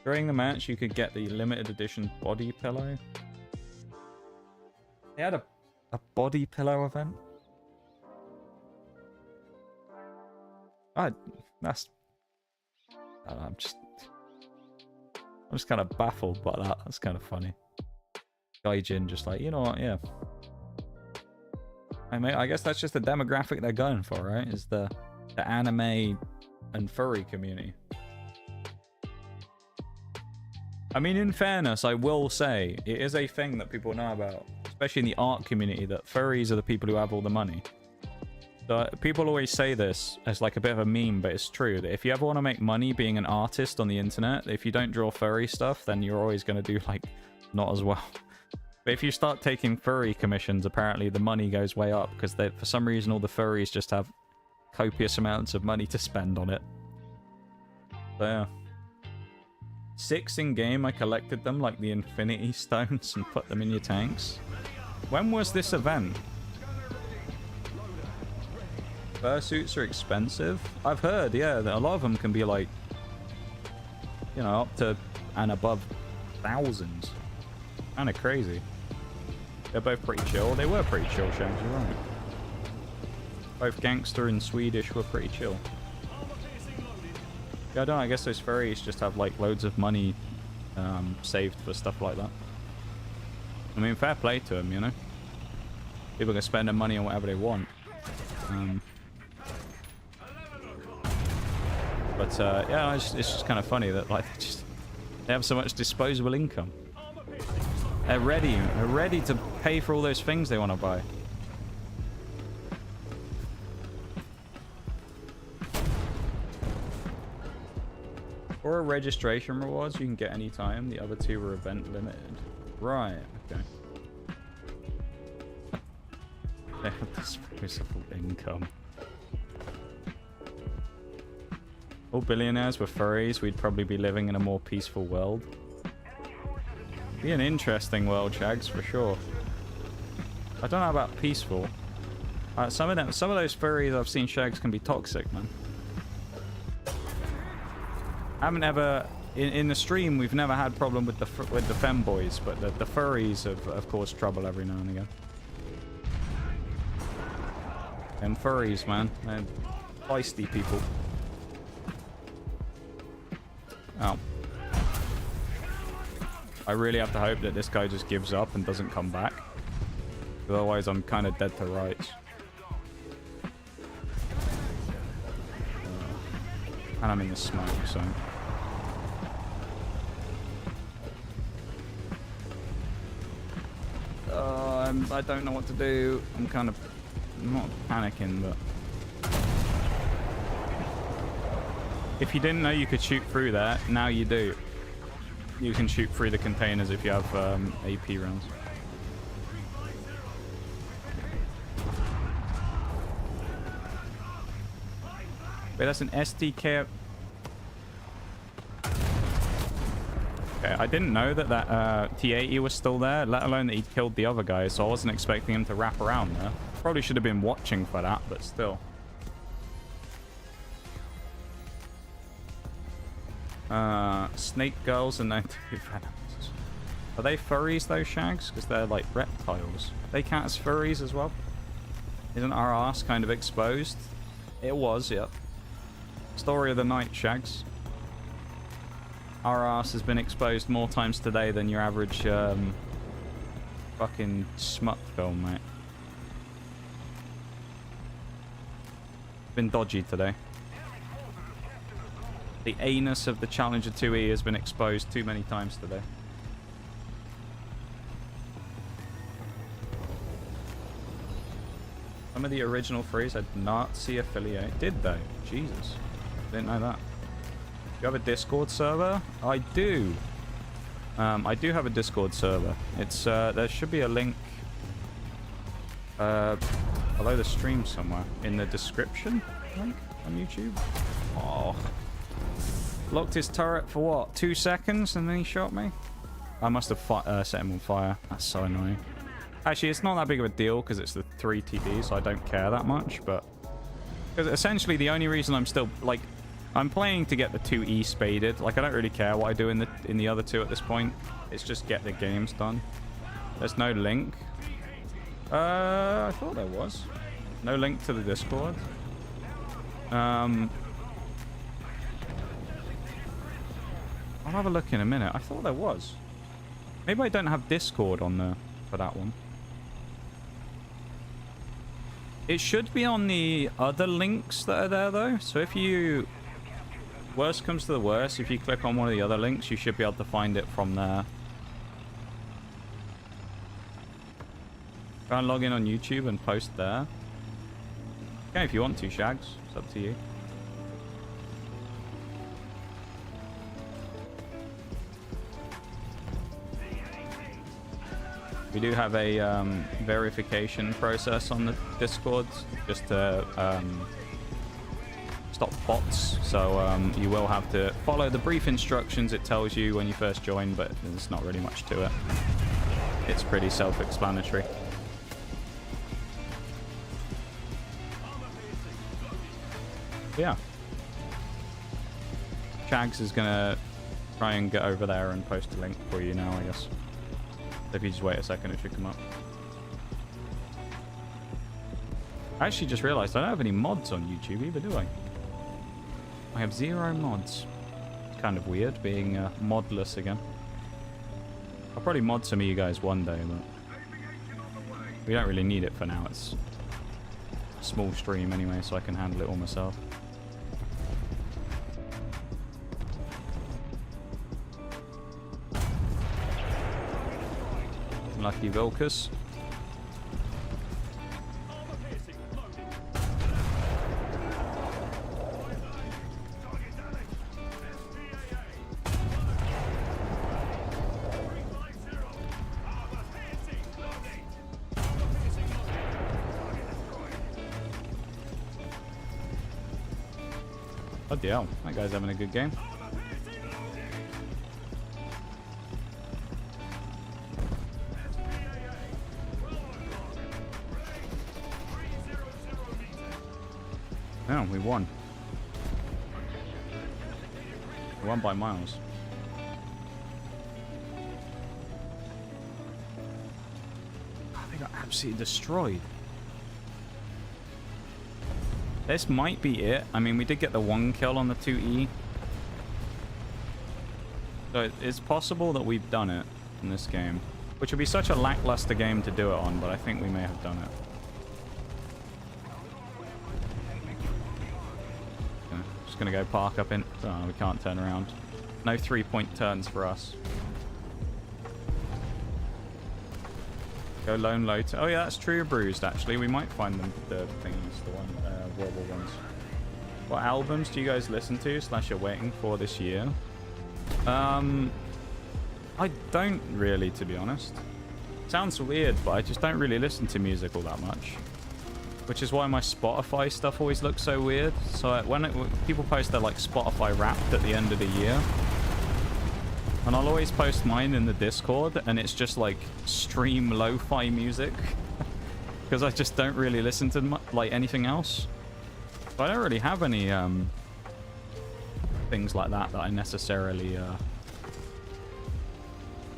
During the match, you could get the limited edition body pillow. They had a body pillow event? That's... I don't know, I'm just kind of baffled by that. That's kind of funny. Gaijin just like, you know what, yeah. I guess that's just the demographic they're going for, right? Is the anime and furry community. I mean, in fairness, I will say it is a thing that people know about, especially in the art community, that furries are the people who have all the money. So people always say this as like a bit of a meme, but it's true that if you ever want to make money being an artist on the internet, if you don't draw furry stuff, then you're always going to do like not as well. But if you start taking furry commissions, apparently the money goes way up because for some reason all the furries just have copious amounts of money to spend on it. So yeah. 6 in game, I collected them like the Infinity Stones and put them in your tanks. When was this event? Fursuits are expensive. I've heard, yeah, that a lot of them can be like, you know, up to and above thousands. Kind of crazy. They're both pretty chill. They were pretty chill, Shams, you're right. Both Gangster and Swedish were pretty chill. Yeah, I don't know, I guess those furries just have like loads of money saved for stuff like that. I mean, fair play to them, you know? People can spend their money on whatever they want. But yeah, it's just kind of funny that like they have so much disposable income. They're ready to pay for all those things they want to buy. Or registration rewards you can get anytime. The other two were event limited. Right, okay. They have disposable income. All billionaires were furries, we'd probably be living in a more peaceful world. Be an interesting world, Shags, for sure. I don't know about peaceful. Some of those furries I've seen, Shags, can be toxic, man. I haven't ever in the stream. We've never had problem with the femboys, but the furries have caused trouble every now and again. And furries, man, they're feisty people. Oh. I really have to hope that this guy just gives up and doesn't come back. Otherwise, I'm kind of dead to rights. And I'm in the smoke, so... I don't know what to do. I'm kind of... I'm not panicking, but... If you didn't know you could shoot through that, now you do. You can shoot through the containers if you have AP rounds. Wait, that's an SDK. Okay, I didn't know that T80 was still there, let alone that he'd killed the other guy, so I wasn't expecting him to wrap around there. Probably should have been watching for that, but still. Snake girls and native animals. Are they furries, those Shags? Because they're like reptiles. They count as furries as well? Isn't our ass kind of exposed? It was, yep. Story of the night, Shags. Our ass has been exposed more times today than your average fucking smut film, mate. Been dodgy today. The anus of the Challenger 2E has been exposed too many times today. Some of the original frees had Nazi affiliate. Did they? Jesus. Didn't know that. You have a Discord server? I do. I do have a Discord server. It's there should be a link below the stream somewhere in the description link on YouTube. Oh. Locked his turret for what? 2 seconds and then he shot me? I must have set him on fire. That's so annoying. Actually, it's not that big of a deal because it's the 3 TD, so I don't care that much, but... Because essentially the only reason I'm still, like... I'm playing to get the 2E spaded. Like, I don't really care what I do in the other two at this point. It's just get the games done. There's no link. I thought there was. No link to the Discord. I'll have a look in a minute. I thought there was. Maybe I don't have Discord on there for that one. It should be on the other links that are there, though. So if you... Worst comes to the worst, if you click on one of the other links, you should be able to find it from there. Go and log in on YouTube and post there. Okay, if you want to, Shags. It's up to you. We do have a verification process on the Discord just to stop bots. So you will have to follow the brief instructions it tells you when you first join, but there's not really much to it. It's pretty self-explanatory. Yeah. Shags is gonna try and get over there and post a link for you now, I guess. If you just wait a second, it should come up. I actually just realized I don't have any mods on YouTube either, do I? I have 0 mods. Kind of weird being modless again. I'll probably mod some of you guys one day, but we don't really need it for now. It's a small stream anyway, so I can handle it all myself. Lucky Vilcus. Bloody hell, that guy's having a good game. Oh, we won. We won by miles. Oh, they got absolutely destroyed. This might be it. I mean, we did get the 1 kill on the 2E. So it's possible that we've done it in this game. Which would be such a lackluster game to do it on, but I think we may have done it. Just gonna go park up in... Oh, we can't turn around. No 3-point turns for us. Go lone low. Oh yeah, that's true. Bruised. Actually, we might find them the things, the one World War ones. What albums do you guys listen to / you're waiting for this year? I don't really, to be honest. Sounds weird, but I just don't really listen to music all that much. which is why my Spotify stuff always looks so weird. So when people post their like Spotify Wrapped at the end of the year, and I'll always post mine in the Discord, and it's just like stream lo-fi music because I just don't really listen to like anything else. But I don't really have any things like that I necessarily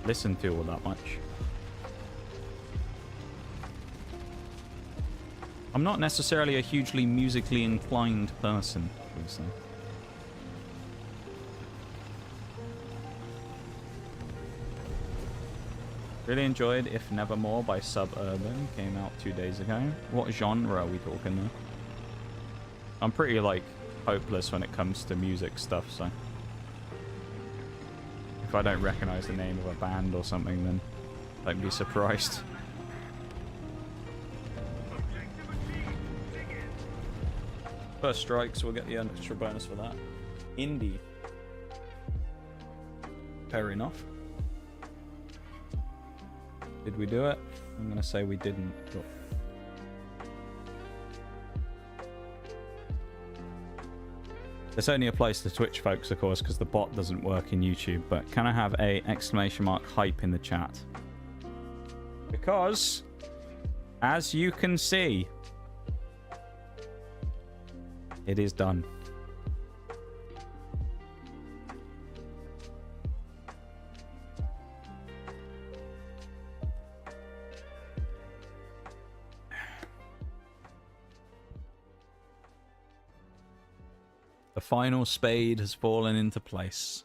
listen to all that much. I'm not necessarily a hugely musically inclined person, obviously. Really enjoyed If Nevermore by Suburban. Came out 2 days ago. What genre are we talking there? I'm pretty, like, hopeless when it comes to music stuff, so... if I don't recognize the name of a band or something, then don't be surprised. First strikes, we'll get the extra bonus for that. Indie. Fair enough. Did we do it? I'm gonna say we didn't. But... this only applies to Twitch folks, of course, because the bot doesn't work in YouTube. But can I have a ! Hype in the chat? Because, as you can see, it is done. The final spade has fallen into place.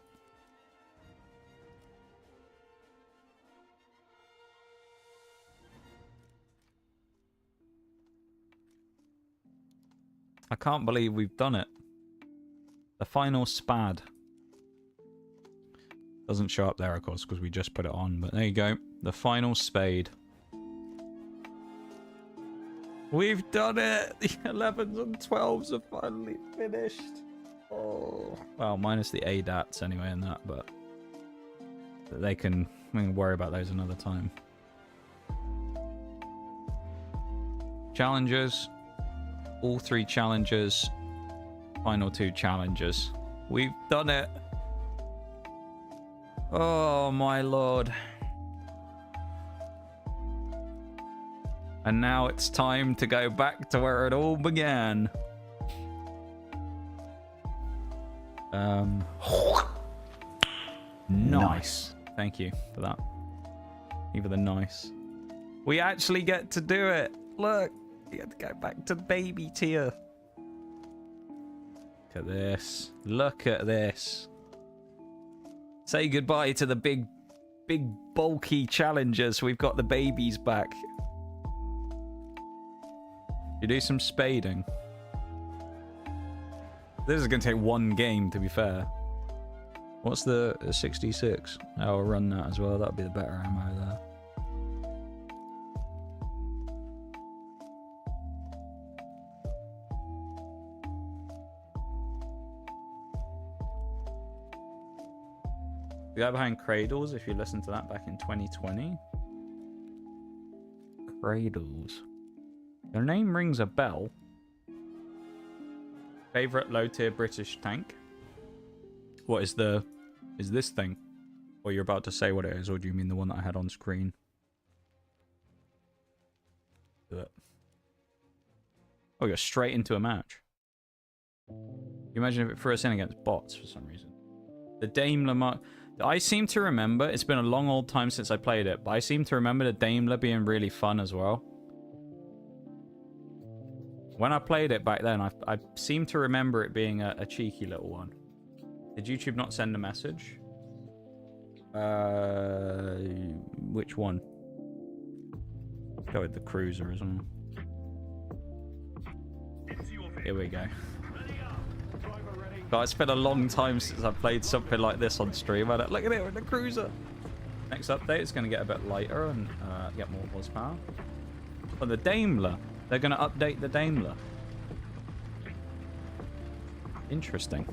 I can't believe we've done it. The final spade. Doesn't show up there, of course, because we just put it on. But there you go. The final spade. We've done it! The 11s and 12s are finally finished. Oh. Well, minus the ADATs anyway in that, but... we can worry about those another time. Challenges. All 3 challenges. Final 2 challenges. We've done it. Oh my lord. And now it's time to go back to where it all began. Nice. Thank you for that. Even the nice. We actually get to do it. Look. We have to go back to baby tier. Look at this. Look at this. Say goodbye to the big bulky challengers. We've got the babies back. You do some spading. This is going to take 1 game, to be fair. What's the 66? I'll run that as well. That'll be the better ammo there. The guy behind Cradles, if you listen to that back in 2020. Cradles. Their name rings a bell. Favorite low-tier British tank? What is the... is this thing? Or you're about to say what it is, or do you mean the one that I had on screen? Do it. Oh, you're straight into a match. Can you imagine if it threw us in against bots for some reason? The Daimler Mark... I seem to remember, it's been a long old time since I played it, but I seem to remember the Daimler being really fun as well. When I played it back then, I seem to remember it being a cheeky little one. Did YouTube not send a message? Which one? Go with the cruiser, isn't it? Here we go. God, it's been a long time since I played something like this on stream. Look at it, we're in the cruiser. Next update, it's going to get a bit lighter and get more horsepower. But the Daimler, they're going to update the Daimler. Interesting.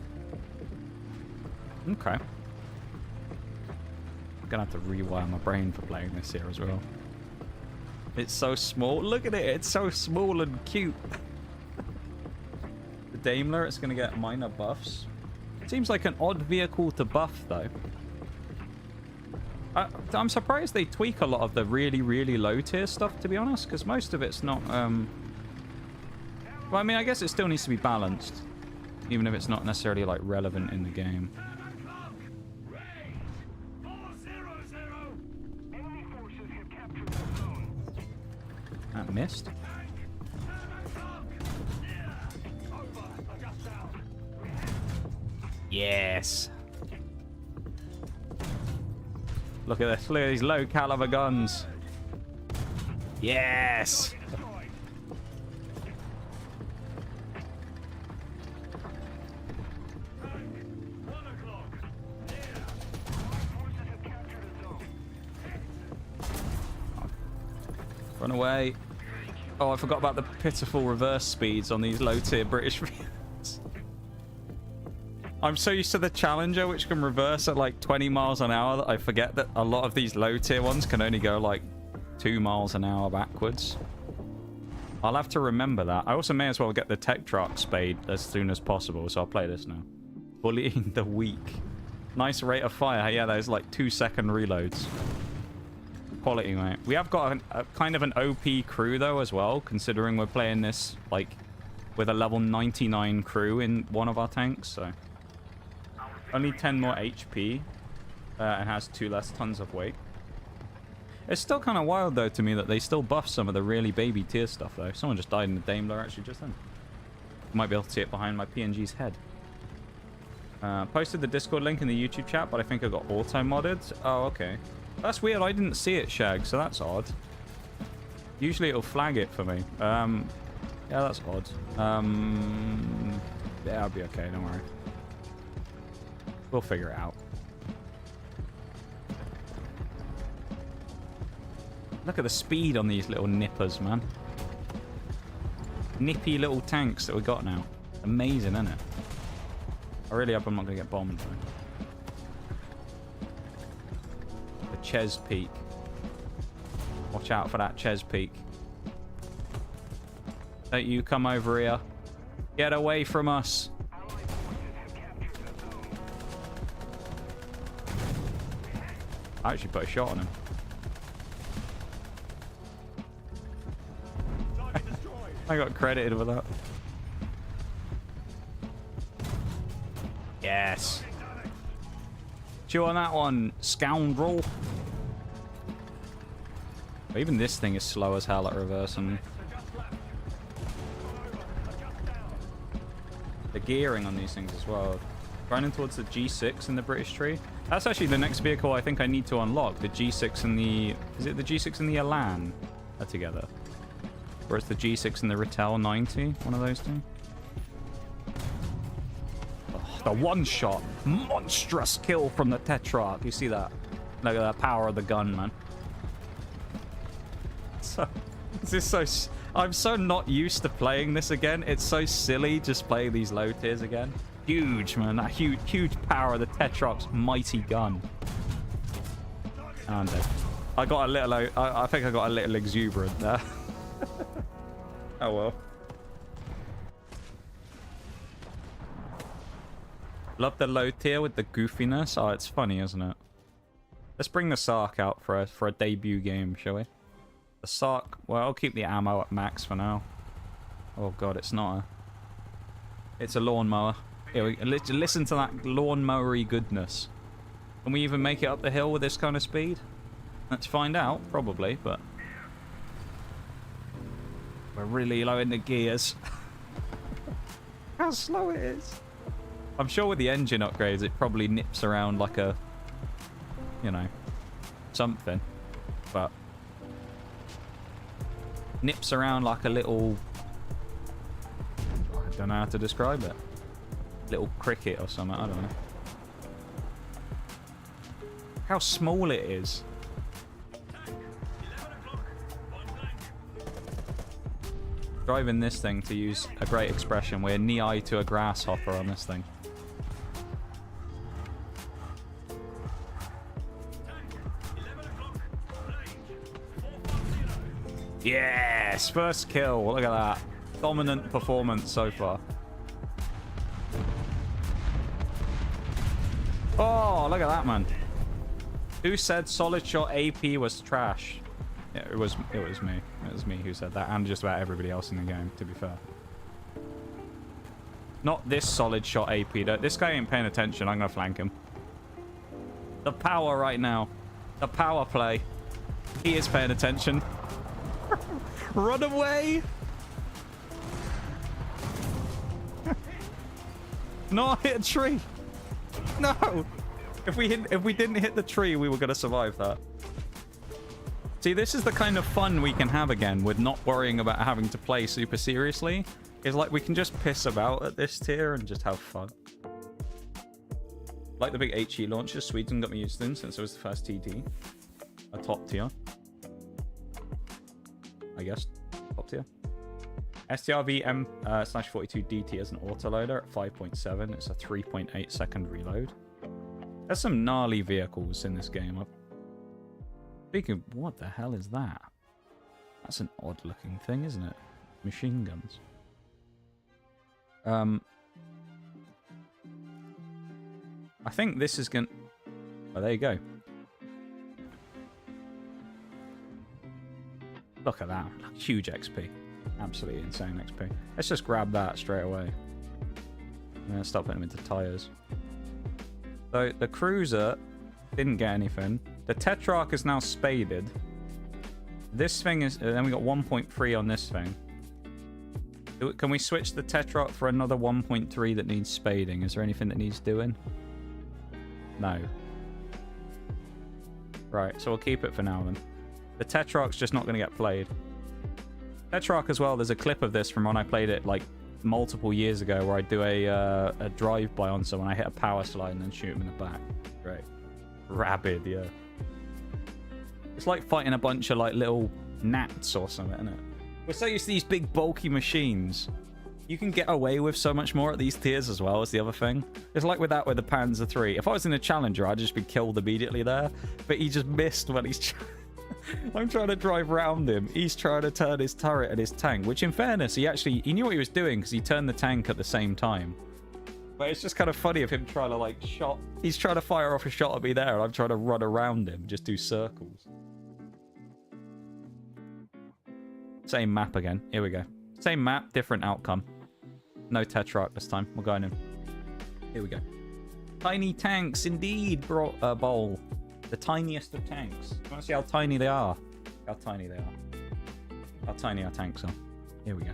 Okay. I'm going to have to rewire my brain for playing this here as well. It's so small. Look at it. It's so small and cute. The Daimler, it's going to get minor buffs. Seems like an odd vehicle to buff, though. I'm surprised they tweak a lot of the really, really low tier stuff, to be honest, because most of it's not... Well, I mean, I guess it still needs to be balanced, even if it's not necessarily, like, relevant in the game. That missed. Yes. Look at this. Look at these low caliber guns. Yes. Run away. Oh, I forgot about the pitiful reverse speeds on these low-tier British vehicles. I'm so used to the Challenger, which can reverse at like 20 miles an hour, that I forget that a lot of these low-tier ones can only go like 2 miles an hour backwards. I'll have to remember that. I also may as well get the Tetrarch spade as soon as possible, so I'll play this now. Bullying the weak. Nice rate of fire. Yeah, there's like 2-second reloads. Quality, mate. We have got a kind of an OP crew, though, as well, considering we're playing this, like, with a level 99 crew in one of our tanks, so... Only 10 more HP, and has 2 less tons of weight. It's still kind of wild, though, to me, that they still buff some of the really baby tier stuff, though. Someone just died in the Daimler, actually, just then. You might be able to see it behind my PNG's head. Posted the Discord link in the YouTube chat, but I think I got auto-modded. Oh, okay. That's weird. I didn't see it, Shag, so that's odd. Usually it'll flag it for me. Yeah, that's odd. Yeah, I'll be okay. Don't worry. We'll figure it out. Look at the speed on these little nippers, man. Nippy little tanks that we got now. Amazing, isn't it? I really hope I'm not going to get bombed, though. Ches Peak. Watch out for that Ches Peak. Don't you come over here. Get away from us. I actually put a shot on him. I got credited with that. Yes. Chew on that one, scoundrel. Even this thing is slow as hell at reversing. The gearing on these things as well. Running towards the G6 in the British tree. That's actually the next vehicle I think I need to unlock. The G6 and the... Is it the G6 and the Elan are together? Or it's the G6 and the Ratel 90? One of those two? Oh, the one-shot. Monstrous kill from the Tetrarch. You see that? Look at that power of the gun, man. So, this is so... I'm so not used to playing this again. It's so silly just playing these low tiers again. Huge, man. That huge power of the Tetrarch's mighty gun. And I got a little... I think I got a little exuberant there. Oh, well. Love the low tier with the goofiness. Oh, it's funny, isn't it? Let's bring the Sark out for a debut game, shall we? The Sark... Well, I'll keep the ammo at max for now. Oh, God, it's not a... It's a lawnmower. Here we listen to that lawnmower-y goodness. Can we even make it up the hill with this kind of speed? Let's find out, probably, but... We're really low in the gears. How slow it is. I'm sure with the engine upgrades, it probably nips around like a... You know... Something. But... Nips around like a little... I don't know how to describe it. Little cricket or something, I don't know. How small it is. Driving this thing, to use a great expression, we're knee-high to a grasshopper on this thing. Yes! First kill. Look at that. Dominant performance so far. Oh, look at that, man. Who said solid shot AP was trash? Yeah, it was me. It was me who said that, and just about everybody else in the game, to be fair. Not this solid shot AP, though. This guy ain't paying attention. I'm gonna flank him. The power right now. The power play. He is paying attention. Run away! No, I hit a tree. No! If we didn't hit the tree, we were gonna survive that. See, this is the kind of fun we can have again with not worrying about having to play super seriously. It's like we can just piss about at this tier and just have fun. Like the big HE launches, Sweden got me used in since it was the first TT. A top tier. I guess. Top tier. STRV M/42 DT as an autoloader at 5.7. It's a 3.8 second reload. There's some gnarly vehicles in this game. Speaking of, what the hell is that? That's an odd looking thing, isn't it? Machine guns. I think this is gonna... Oh, there you go. Look at that. Huge XP. Absolutely insane XP. Let's just grab that straight away. I'm gonna start putting them into tires. So the cruiser didn't get anything. The Tetrarch is now spaded. This thing is... then we got 1.3 on this thing. Can we switch the Tetrarch for another 1.3 that needs spading? Is there anything that needs doing? No. Right, so we'll keep it for now then. The Tetrarch's just not going to get played. Tetrarch as well, there's a clip of this from when I played it like multiple years ago where I do a drive-by on someone. I hit a power slide and then shoot him in the back. Great. Rabid, yeah. It's like fighting a bunch of like little gnats or something, isn't it? We're so used to these big bulky machines. You can get away with so much more at these tiers as well as the other thing. It's like with that with the Panzer III. If I was in a Challenger, I'd just be killed immediately there. But he just missed when he's... I'm trying to drive around him. He's trying to turn his turret and his tank, which in fairness, he knew what he was doing because he turned the tank at the same time. But it's just kind of funny of him trying to like shot... He's trying to fire off a shot at me there and I'm trying to run around him, just do circles. Same map again. Here we go. Same map, different outcome. No Tetrarch this time. We're going in. Here we go. Tiny tanks, indeed, Bowl. The tiniest of tanks. You want to see how tiny they are? How tiny they are. How tiny our tanks are. Here we go.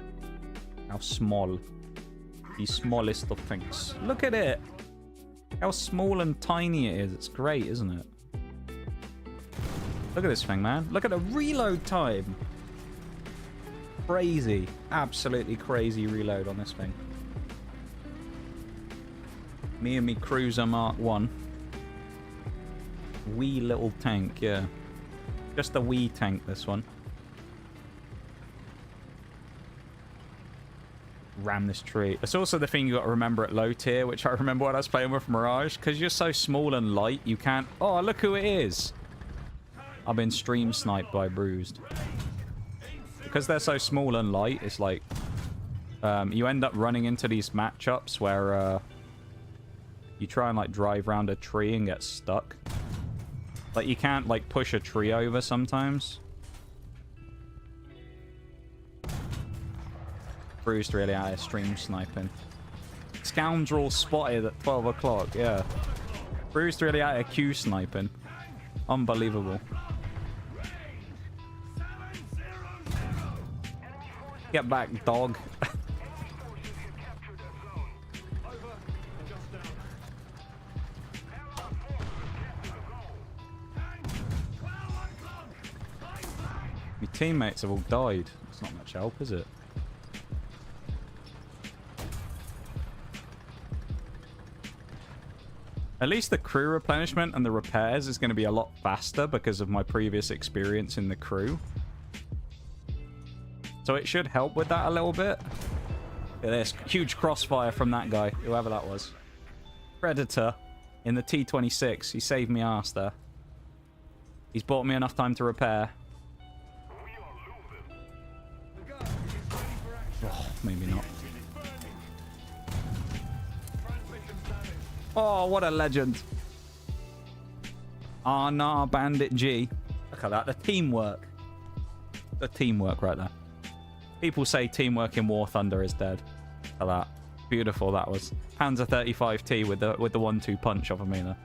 How small. The smallest of tanks. Look at it. How small and tiny it is. It's great, isn't it? Look at this thing, man. Look at the reload time. Crazy. Absolutely crazy reload on this thing. Me and me Cruiser Mark 1. Wee little tank, yeah. Just a wee tank, this one. Ram this tree. It's also the thing you got to remember at low tier, which I remember when I was playing with Mirage. Because you're so small and light, you can't... Oh, look who it is. I've been stream sniped by Bruised. Because they're so small and light, it's like... you end up running into these matchups where... you try and like drive around a tree and get stuck. Like you can't like push a tree over sometimes. Bruised really out of stream sniping. Scoundrel spotted at 12 o'clock, yeah. Bruised really out of Q sniping. Unbelievable. Get back, dog. My teammates have all died. It's not much help, is it? At least the crew replenishment and the repairs is going to be a lot faster because of my previous experience in the crew. So it should help with that a little bit. Look at this. Huge crossfire from that guy, whoever that was. Predator in the T-26. He saved me ass there. He's bought me enough time to repair. Oh, what a legend. Ah, nah, Bandit G. Look at that. The teamwork. The teamwork right there. People say teamwork in War Thunder is dead. Look at that. Beautiful that was. Panzer 35T with the 1-2 punch off of me there.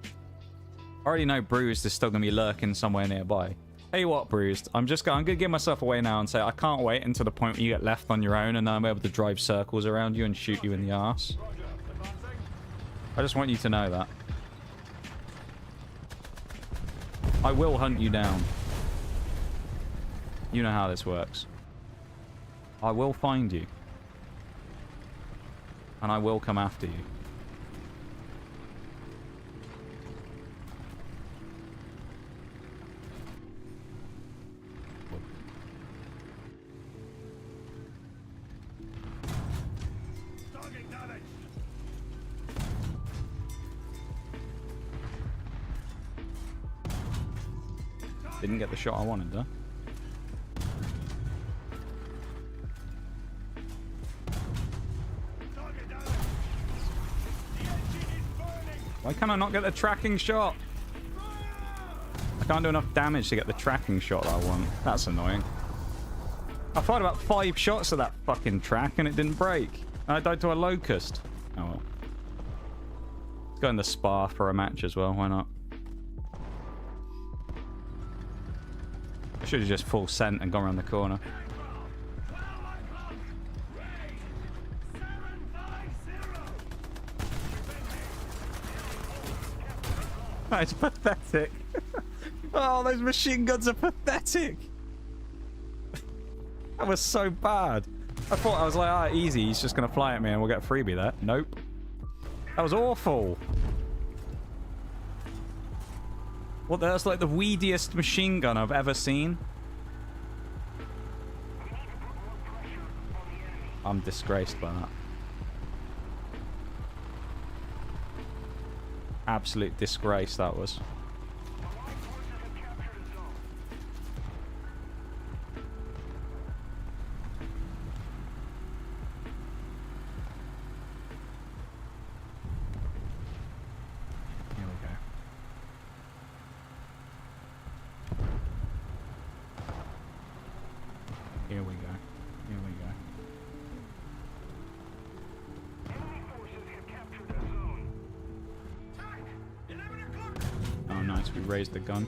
I already know Bruised is still going to be lurking somewhere nearby. Hey, what, Bruised? I'm going to give myself away now and say I can't wait until the point where you get left on your own and I'm able to drive circles around you and shoot you in the arse. I just want you to know that. I will hunt you down. You know how this works. I will find you. And I will come after you. Didn't get the shot I wanted, though. Why can't I not get the tracking shot? I can't do enough damage to get the tracking shot that I want. That's annoying. I fired about 5 shots of that fucking track and it didn't break. And I died to a locust. Oh well. Let's go in the spa for a match as well. Why not? I should have just full sent and gone around the corner. It's pathetic. Oh, those machine guns are pathetic. That was so bad. I thought, I was like, ah, easy. He's just going to fly at me and we'll get a freebie there. Nope. That was awful. What? That's like the weediest machine gun I've ever seen. I'm disgraced by that. Absolute disgrace that was. Here we go. Here we go. Here we go. Oh, nice. We raised the gun.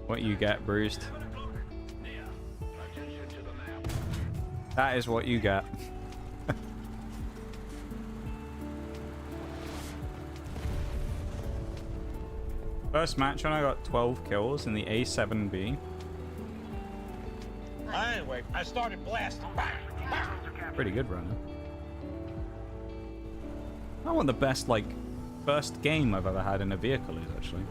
What you get, Bruised. That is what you get. First match when I got 12 kills in the A7B. Anyway, I started blasting. Pretty good runner. Not one of the best, like, first game I've ever had in a vehicle is, actually.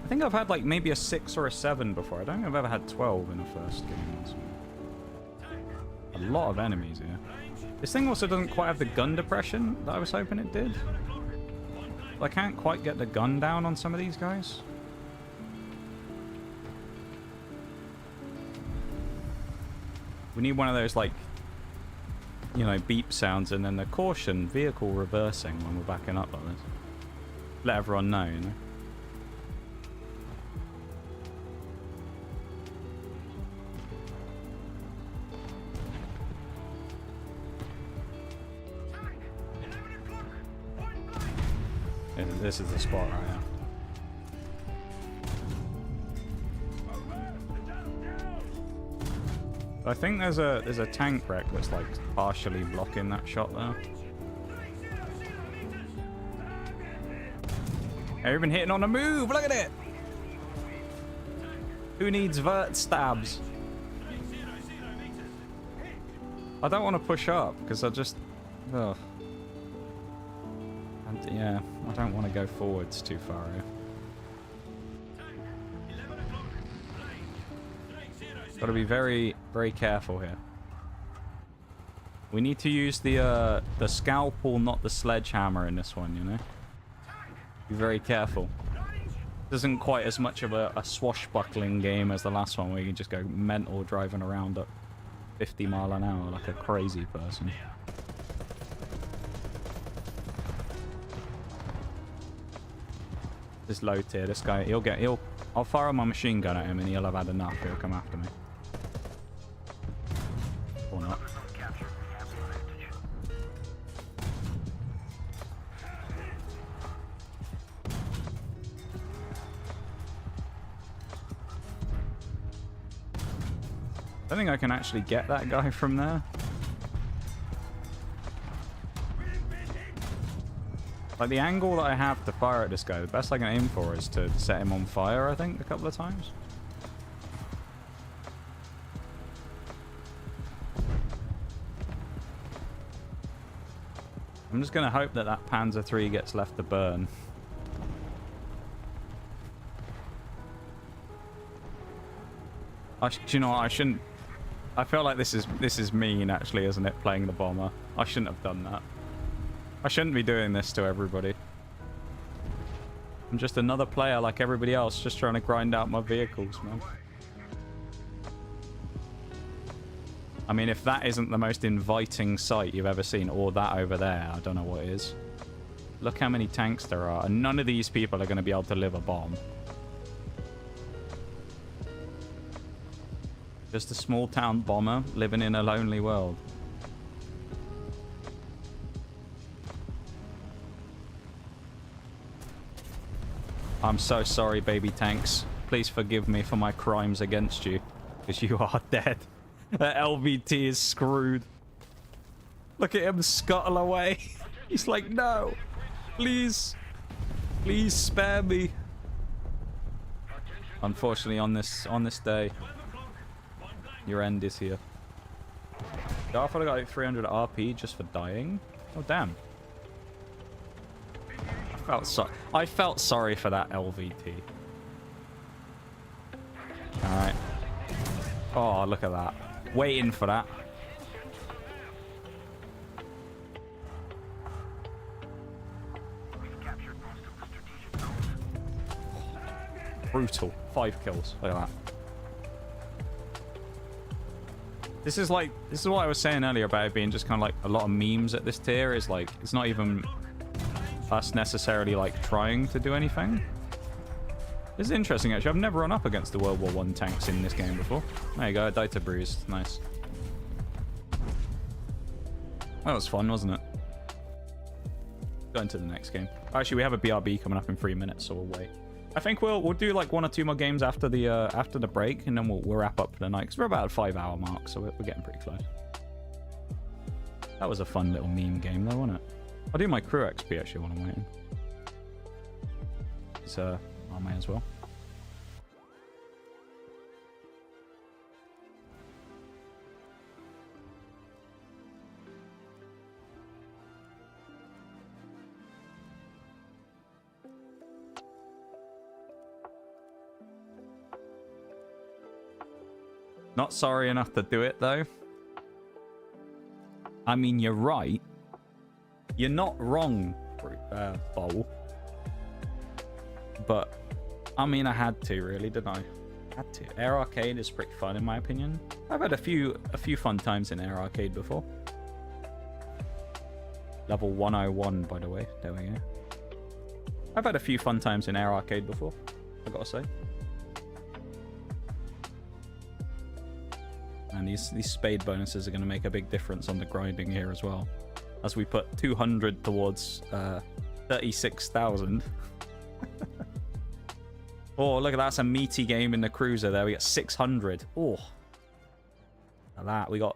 I think I've had, like, maybe a 6 or a 7 before. I don't think I've ever had 12 in a first game. So. A lot of enemies here. This thing also doesn't quite have the gun depression that I was hoping it did. I can't quite get the gun down on some of these guys. We need one of those, like, you know, beep sounds and then the caution vehicle reversing when we're backing up like this. Let everyone know, you know. Yeah, this is the spot right now. I think there's a tank wreck that's like partially blocking that shot there. Hey, we've been hitting on the move. Look at it. Who needs vert stabs? I don't want to push up because I just. Ugh. Yeah, I don't want to go forwards too far here. Got to be very, very careful here. We need to use the scalpel, not the sledgehammer in this one, you know? Be very careful. This isn't quite as much of a swashbuckling game as the last one where you can just go mental driving around at 50 mile an hour like a crazy person. This low tier, this guy, I'll fire my machine gun at him and he'll have had enough. He'll come after me. Or not. I think I can actually get that guy from there. Like, the angle that I have to fire at this guy, the best I can aim for is to set him on fire, I think, a couple of times. I'm just going to hope that that Panzer III gets left to burn. Do you know what? I shouldn't... I feel like this is mean, actually, isn't it, playing the bomber? I shouldn't have done that. I shouldn't be doing this to everybody. I'm just another player like everybody else, just trying to grind out my vehicles, man. I mean, if that isn't the most inviting sight you've ever seen, or that over there, I don't know what is. Look how many tanks there are, and none of these people are going to be able to live a bomb. Just a small town bomber living in a lonely world. I'm so sorry, baby tanks. Please forgive me for my crimes against you, because you are dead. That LVT is screwed. Look at him scuttle away. He's like, no, please, please spare me. Unfortunately, on this day, your end is here. I thought I got like 300 RP just for dying. Oh damn! I felt sorry for that LVT. All right. Oh, look at that. Waiting for that. Brutal. 5 kills. Look at that. This is what I was saying earlier about it being just kind of like a lot of memes at this tier. Is like, it's not even us necessarily like trying to do anything. This is interesting, actually. I've never run up against the World War I tanks in this game before. There you go, I died to bruise. Nice. That was fun, wasn't it? Go into the next game. Actually, we have a BRB coming up in 3 minutes, so we'll wait. I think we'll do like 1 or 2 more games after the break, and then we'll wrap up for the night, because we're about a 5-hour mark, so we're getting pretty close. That was a fun little meme game, though, wasn't it? I'll do my crew XP actually while I'm waiting. So I may as well. Not sorry enough to do it, though. I mean, you're right. You're not wrong, Bowl. But, I mean, I had to, really, didn't I? Had to. Air Arcade is pretty fun, in my opinion. I've had a few fun times in Air Arcade before. Level 101, by the way. There we go. I've had a few fun times in Air Arcade before, I gotta say. And these spade bonuses are going to make a big difference on the grinding here as well. As we put 200 towards 36,000. Oh, look at that. That's a meaty game in the cruiser there. We got 600. Oh. Look at that. We got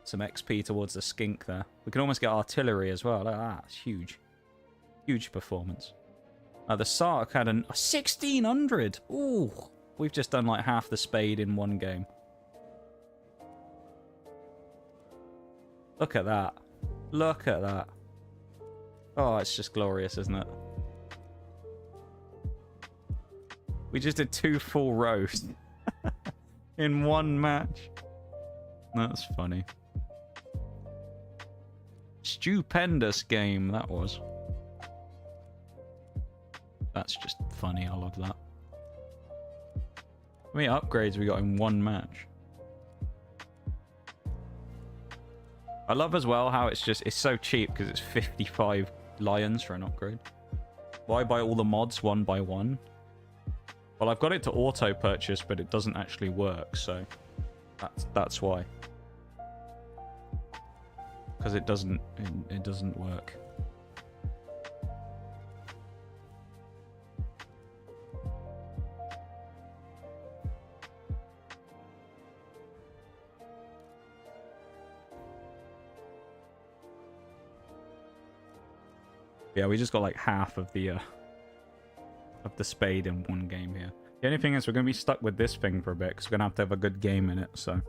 some XP towards the skink there. We can almost get artillery as well. Look at that. It's huge. Huge performance. The Sark had a 1,600. Oh. We've just done like half the spade in one game. Look at that. Look at that. Oh, it's just glorious, isn't it? We just did 2 full rows in one match. That's funny. Stupendous game that was. That's just funny. I love that. How many upgrades we got in one match? I love as well how it's so cheap because it's 55 lions for an upgrade. Why buy all the mods one by one? Well, I've got it to auto purchase, but it doesn't actually work, so that's why. Because it doesn't work. Yeah, we just got like half of the spade in one game here. The only thing is we're going to be stuck with this thing for a bit because we're going to have a good game in it, so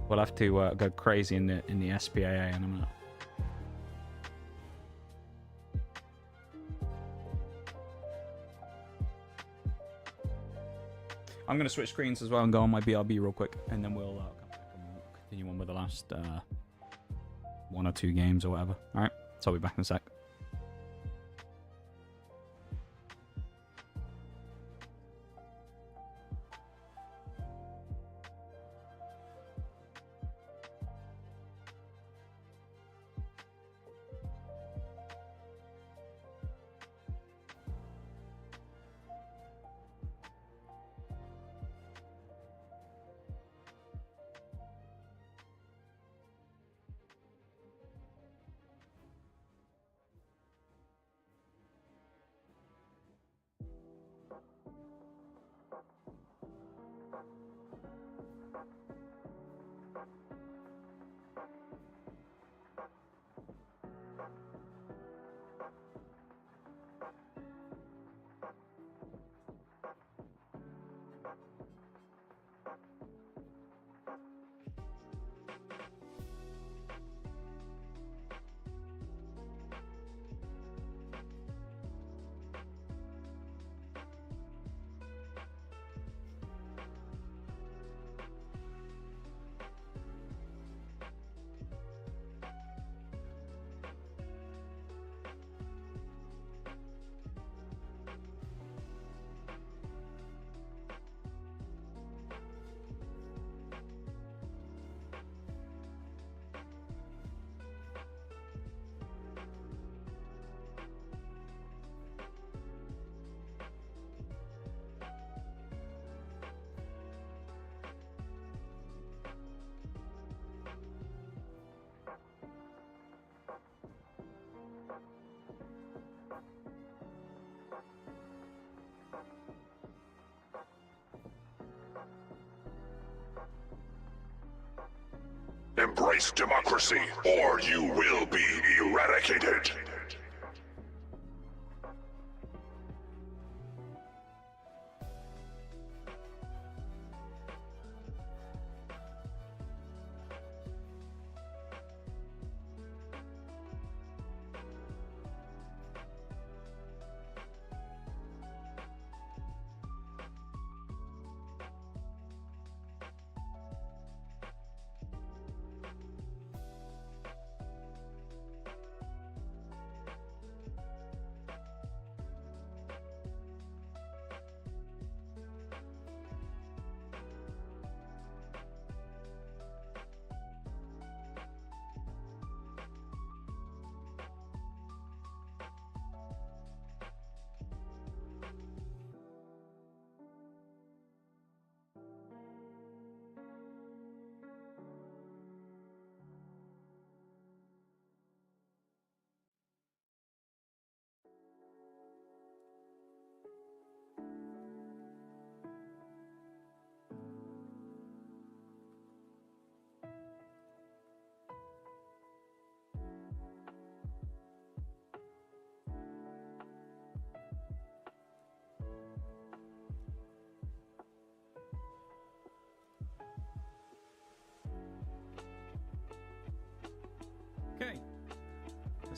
we'll have to go crazy in the SPAA in a minute. I'm going to switch screens as well and go on my BRB real quick, and then we'll come back and we'll continue on with the last 1 or 2 games or whatever. Alright, so I'll be back in a sec. Embrace democracy, or you will be eradicated.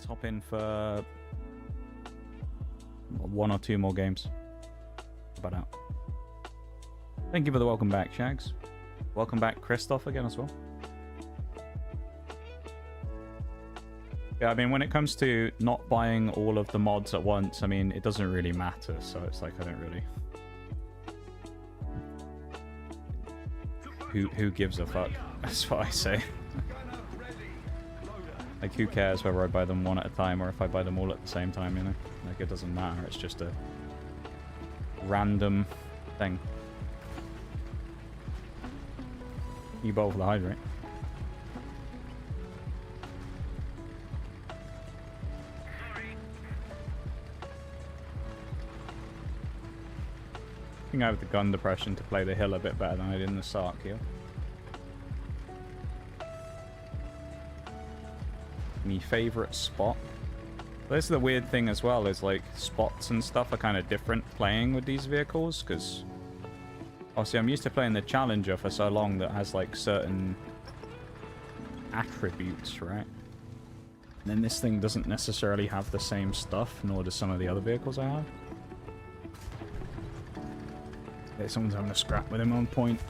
Let's hop in for 1 or 2 more games. How about that? Thank you for the welcome back, Shags. Welcome back, Christoph, again as well. Yeah, I mean, when it comes to not buying all of the mods at once, I mean, it doesn't really matter. So it's like, I don't really... Who gives a fuck? That's what I say. Like, who cares whether I buy them one at a time or if I buy them all at the same time, you know? Like, it doesn't matter. It's just a random thing. You bowl for the hydrate. I think I have the gun depression to play the hill a bit better than I did in the Sark here. My favourite spot? Well, this is the weird thing as well, is like spots and stuff are kind of different playing with these vehicles, because obviously I'm used to playing the Challenger for so long that has like certain attributes, right? And then this thing doesn't necessarily have the same stuff, nor does some of the other vehicles I have. Okay, someone's having a scrap with him on point.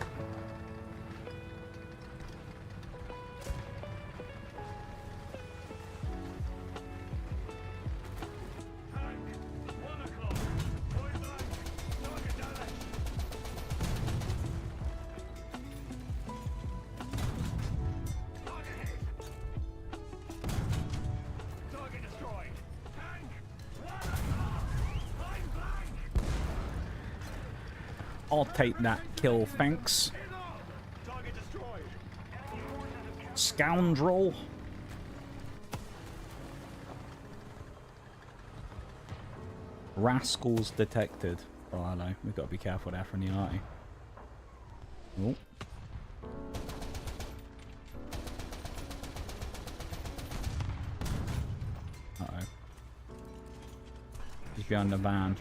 I'll take that kill, thanks. Scoundrel. Rascals detected. Oh, hello. We've got to be careful there from the arty. Oh. Uh-oh. He's behind the van.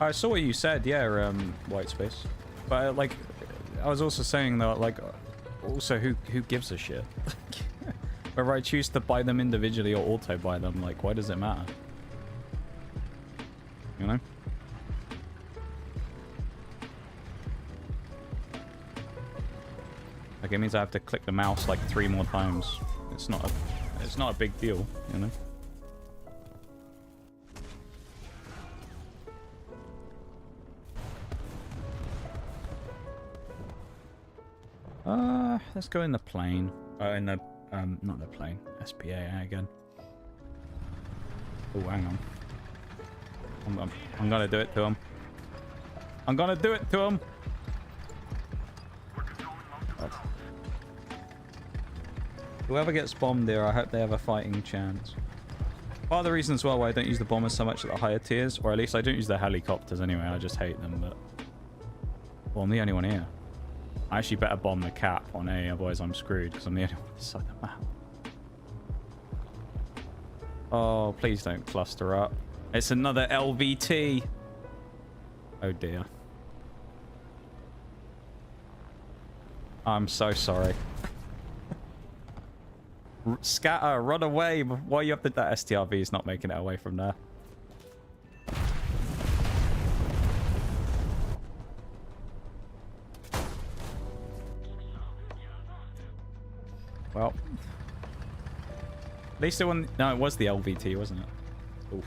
I saw what you said, yeah, white space. But like, I was also saying that, like, also who gives a shit? Whether I choose to buy them individually or auto buy them, like, why does it matter? You know? Like, it means I have to click the mouse like 3 more times. It's not a big deal, you know? Let's go in the plane. In the, not the plane. SPA again. Oh, hang on. I'm gonna do it to him. I'm gonna do it to him! Oh. Whoever gets bombed there, I hope they have a fighting chance. Part of the reason as well why I don't use the bombers so much at the higher tiers, or at least I don't use the helicopters anyway, I just hate them, but... Well, I'm the only one here. I actually better bomb the cap on A, otherwise I'm screwed, because I'm the only one inside the map. Oh, please don't cluster up. It's another LVT! Oh dear. I'm so sorry. Scatter, run away! Why you up to that STRV is not making it away from there. Well, at least it wasn't... No, it was the LVT, wasn't it? Oof.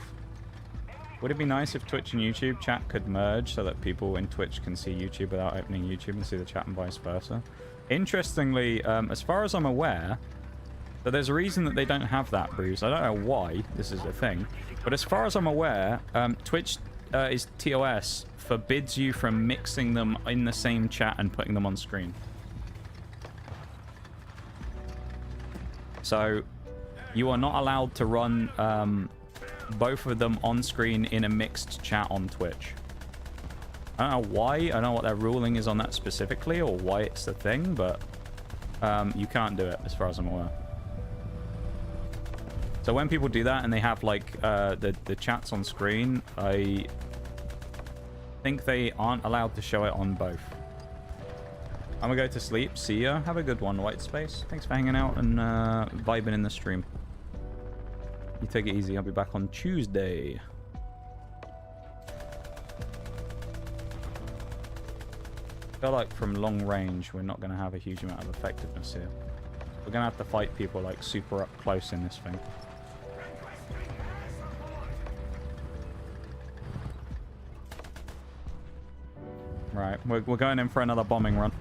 Would it be nice if Twitch and YouTube chat could merge so that people in Twitch can see YouTube without opening YouTube and see the chat and vice versa? Interestingly, as far as I'm aware, so there's a reason that they don't have that, Bruce. I don't know why this is a thing, but as far as I'm aware, Twitch is TOS forbids you from mixing them in the same chat and putting them on screen. So you are not allowed to run both of them on screen in a mixed chat on Twitch. I don't know why. I don't know what their ruling is on that specifically or why it's the thing, but you can't do it as far as I'm aware. So when people do that and they have like the chats on screen, think they aren't allowed to show it on both. I'm gonna go to sleep. See ya. Have a good one, White Space. Thanks for hanging out and vibing in the stream. You take it easy. I'll be back on Tuesday. I feel like from long range, we're not going to have a huge amount of effectiveness here. We're going to have to fight people like super up close in this thing. Right, we're going in for another bombing run.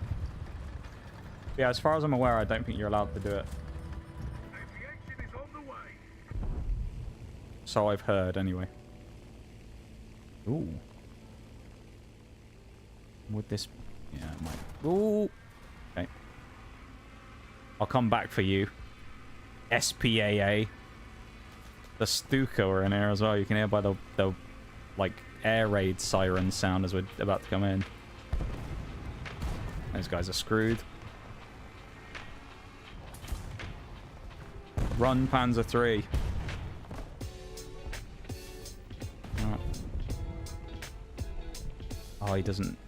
Yeah, as far as I'm aware, I don't think you're allowed to do it. So I've heard, anyway. Ooh. Would this... Yeah, it might... Ooh! Okay. I'll come back for you. SPAA. The Stuka are in here as well. You can hear by the like, air raid siren sound as we're about to come in. Those guys are screwed. Run, Panzer III. Oh. Oh, he doesn't...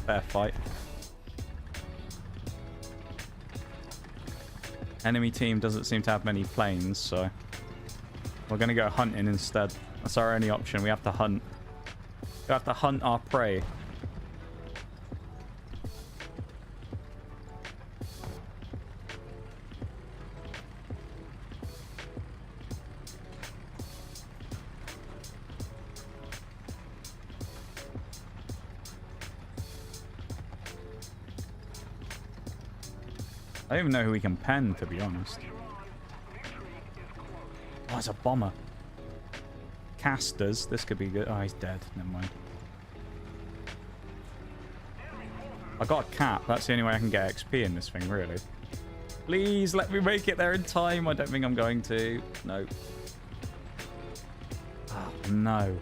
Fair fight. Enemy team doesn't seem to have many planes, so... We're gonna go hunting instead. That's our only option. We have to hunt. We have to hunt our prey. I don't even know who we can pen, to be honest. Oh, it's a bomber. Casters. This could be good. Oh, he's dead. Never mind. I got a cap. That's the only way I can get XP in this thing, really. Please let me make it there in time. I don't think I'm going to. No. Oh, no.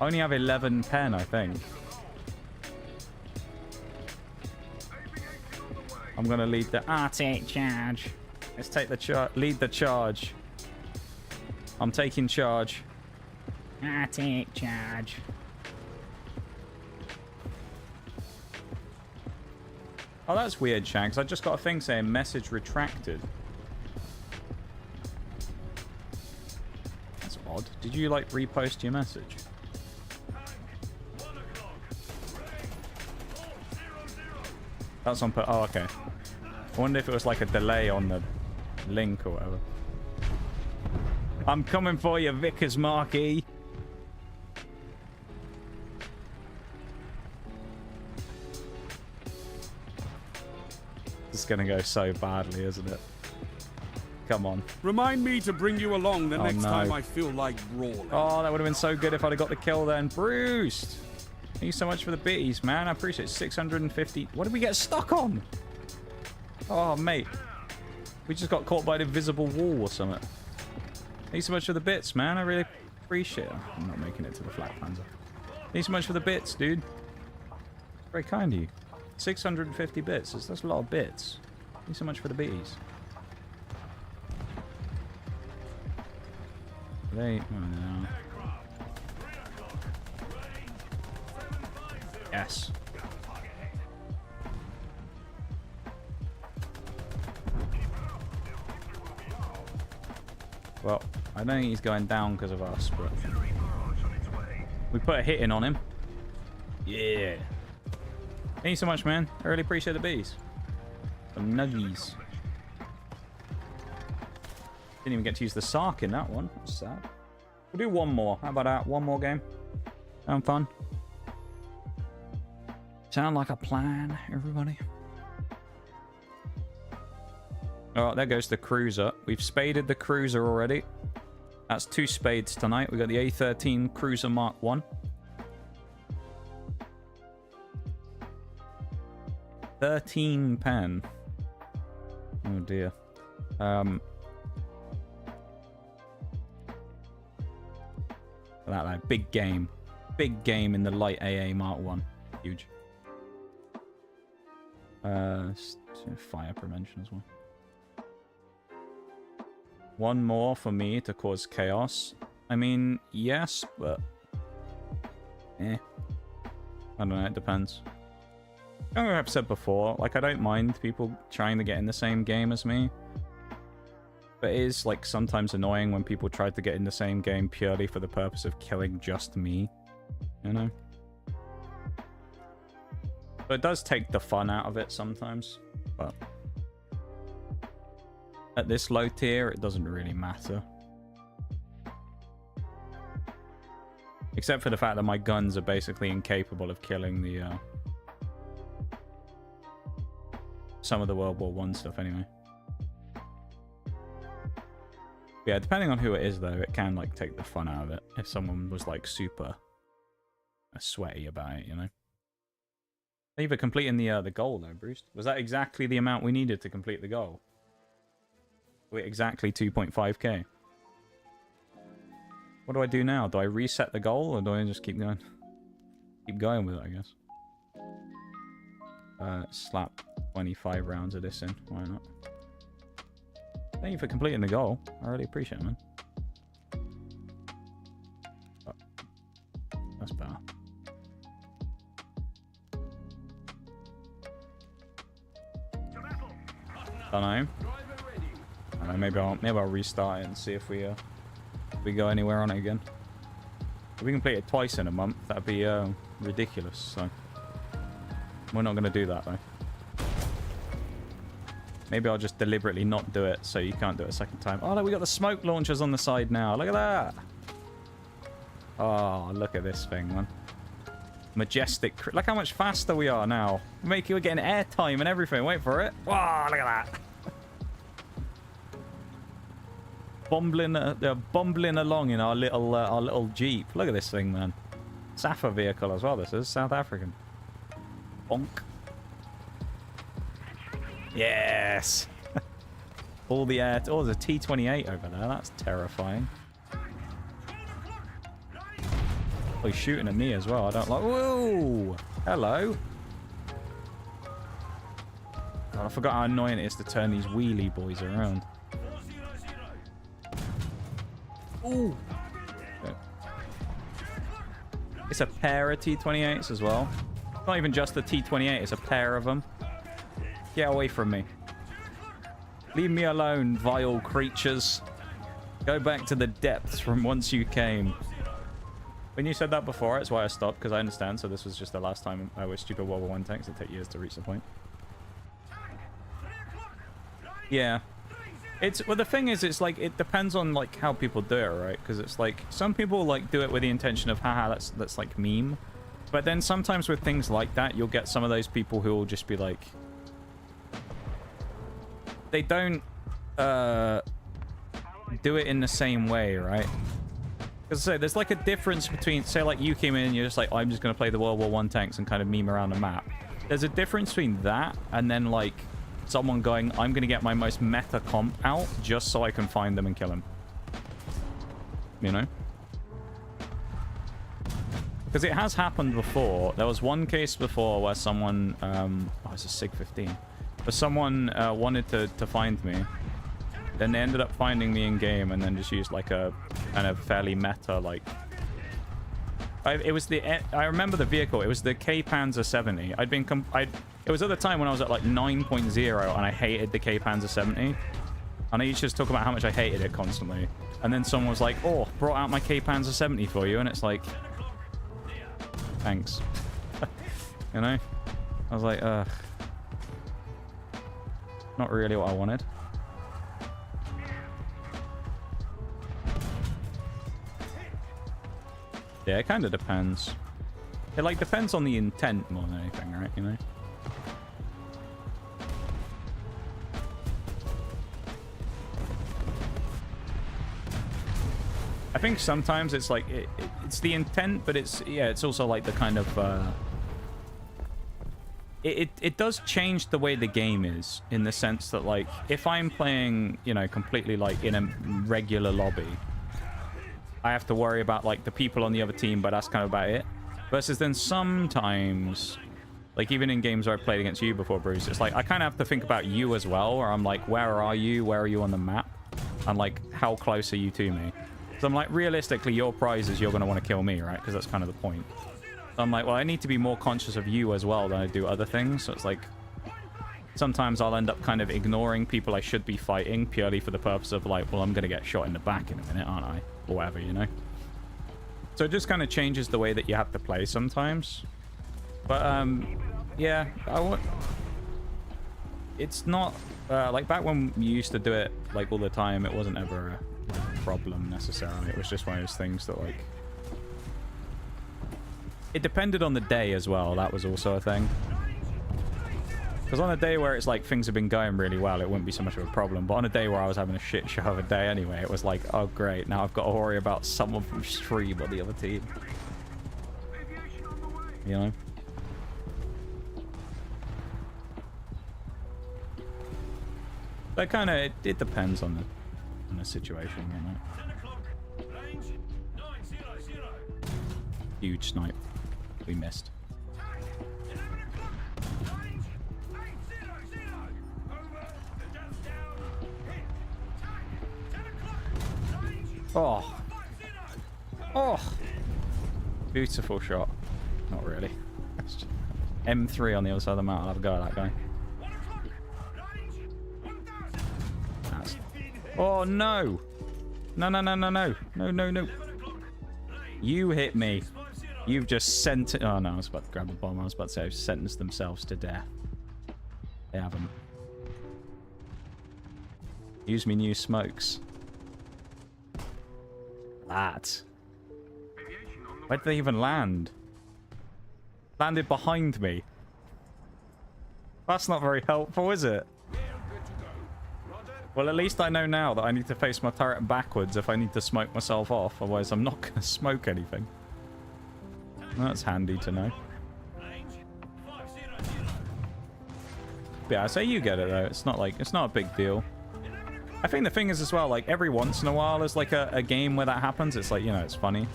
I only have 11 pen, I think. I'm going to lead the... take charge. Let's take the charge. Lead the charge. I'm taking charge. Take charge. Oh, that's weird, Shanks. I just got a thing saying message retracted. That's odd. Did you, like, repost your message? That's on... Oh, okay. I wonder if it was like a delay on the link or whatever. I'm coming for you, Vickers Marquis. It's gonna go so badly, isn't it? Come on. Remind me to bring you along the next no. time I feel like brawling. Oh, that would have been so good if I'd have got the kill then. Bruce! Thank you so much for the biddies, man. I appreciate it. 650. What did we get stuck on? Oh, mate. We just got caught by an invisible wall or something. Thank you so much for the bits, man. I really appreciate it. I'm not making it to the flat panzer. Thank you so much for the bits, dude. Very kind of you. 650 bits. That's a lot of bits. Thank you so much for the biddies. They... Oh, no. Yes. Well, I don't think he's going down because of us, but... We put a hit in on him. Yeah. Thank you so much, man. I really appreciate the bees. Some nuggies. Didn't even get to use the Sark in that one. That's sad. We'll do one more. How about that? One more game. Sound fun? Sound like a plan, everybody? Oh, there goes the cruiser. We've spaded the cruiser already. That's 2 spades tonight. We got the A13 Cruiser Mark 1. 13 pen. Oh dear. That big game. Big game in the light AA Mark 1. Huge. Fire prevention as well. One more for me to cause chaos. I mean, yes, but... I don't know, it depends. Like I've said before, like, I don't mind people trying to get in the same game as me. But it is, like, sometimes annoying when people try to get in the same game purely for the purpose of killing just me. You know? But it does take the fun out of it sometimes. But at this low tier, it doesn't really matter. Except for the fact that my guns are basically incapable of killing the some of the World War I stuff anyway. Yeah, depending on who it is though, it can like take the fun out of it. If someone was like super sweaty about it, you know. Either completing the goal though, Bruce. Was that exactly the amount we needed to complete the goal? Wait, exactly 2.5k. What do I do now? Do I reset the goal or do I just keep going? Keep going with it, I guess. Slap 25 rounds of this in. Why not? Thank you for completing the goal. I really appreciate it, man. Oh, that's better. Don't know. I don't know. Maybe I'll restart it and see if we go anywhere on it again. If we complete it twice in a month, that'd be ridiculous. So we're not gonna do that though. Maybe I'll just deliberately not do it so you can't do it a second time. Oh, look, we got the smoke launchers on the side now. Look at that. Oh, look at this thing, man. Majestic. Look how much faster we are now. We're getting airtime and everything. Wait for it. Wow, look at that. Bumbling along in our little Jeep. Look at this thing, man. Safa vehicle as well. This is South African. Bonk. Yes. All the air. Oh, there's a T-28 over there. That's terrifying. Oh, he's shooting at me as well. I don't like. Whoa! Hello. God, I forgot how annoying it is to turn these wheelie boys around. Ooh. Okay. It's a pair of T-28s as well. It's not even just the T-28. It's a pair of them. Get away from me. Leave me alone, vile creatures. Go back to the depths from whence you came. When you said that before, that's why I stopped, because I understand. So this was just the last time I was stupid World War I tanks. It take years to reach the point. Yeah. Well, the thing is, it's like, it depends on like how people do it, right? Because it's like, some people like do it with the intention of, haha, that's like meme. But then sometimes with things like that, you'll get some of those people who will just be like, they don't do it in the same way, right? Because I say, there's like a difference between, say like you came in and you're just like, I'm just going to play the World War I tanks and kind of meme around the map. There's a difference between that and then like someone going, I'm going to get my most meta comp out just so I can find them and kill them. You know? Because it has happened before. There was one case before where someone, oh, it's a SIG 15. But someone wanted to find me. Then they ended up finding me in game and then just used like a kind of fairly meta like. I remember the vehicle. It was the K Panzer 70. It was at the time when I was at like 9.0 and I hated the K Panzer 70. And I used to just talk about how much I hated it constantly. And then someone was like, "Oh, brought out my K Panzer 70 for you," and it's like, thanks. You know? I was like, ugh. Not really what I wanted. Yeah, it kind of depends. It like depends on the intent more than anything, right? You know. I think sometimes it's like it's the intent, but it's also like the kind of it does change the way the game is in the sense that like if I'm playing, you know, completely like in a regular lobby, I have to worry about like the people on the other team, but that's kind of about it. Versus then sometimes, like even in games where I played against you before, Bruce, it's like I kind of have to think about you as well, where I'm like, where are you? Where are you on the map? And, like, how close are you to me? So I'm like, realistically, your prize is you're going to want to kill me, right? Because that's kind of the point. So I'm like, well, I need to be more conscious of you as well than I do other things. So it's like, sometimes I'll end up kind of ignoring people I should be fighting purely for the purpose of, like, well, I'm going to get shot in the back in a minute, aren't I? Or whatever, you know? So it just kind of changes the way that you have to play sometimes. But, yeah, it's not... like, back when you used to do it, like, all the time, it wasn't ever a problem, necessarily. It was just one of those things that, like... It depended on the day as well. That was also a thing. Because on a day where it's like things have been going really well, it wouldn't be so much of a problem. But on a day where I was having a shit show of a day anyway, it was like, oh great, now I've got to worry about someone from stream or the other team. You know? That kind of, it depends on the situation, you know? Huge snipe. We missed. Oh. Oh. Beautiful shot. Not really. M3 on the other side of the map. I'll have a go at that guy. That's... Oh, no. No, no, no, no, no. No, no, no. You hit me. You've just sent it. Oh, no. I was about to grab the bomb. I was about to say I've sentenced themselves to death. They haven't. Use me new smokes. That. Where did they even land? Landed behind me. That's not very helpful, is it? Well, at least I know now that I need to face my turret backwards if I need to smoke myself off. Otherwise, I'm not going to smoke anything. That's handy to know. Yeah, I say you get it, though. It's not like... It's not a big deal. I think the thing is as well, like, every once in a while there's like a game where that happens. It's like, you know, it's funny.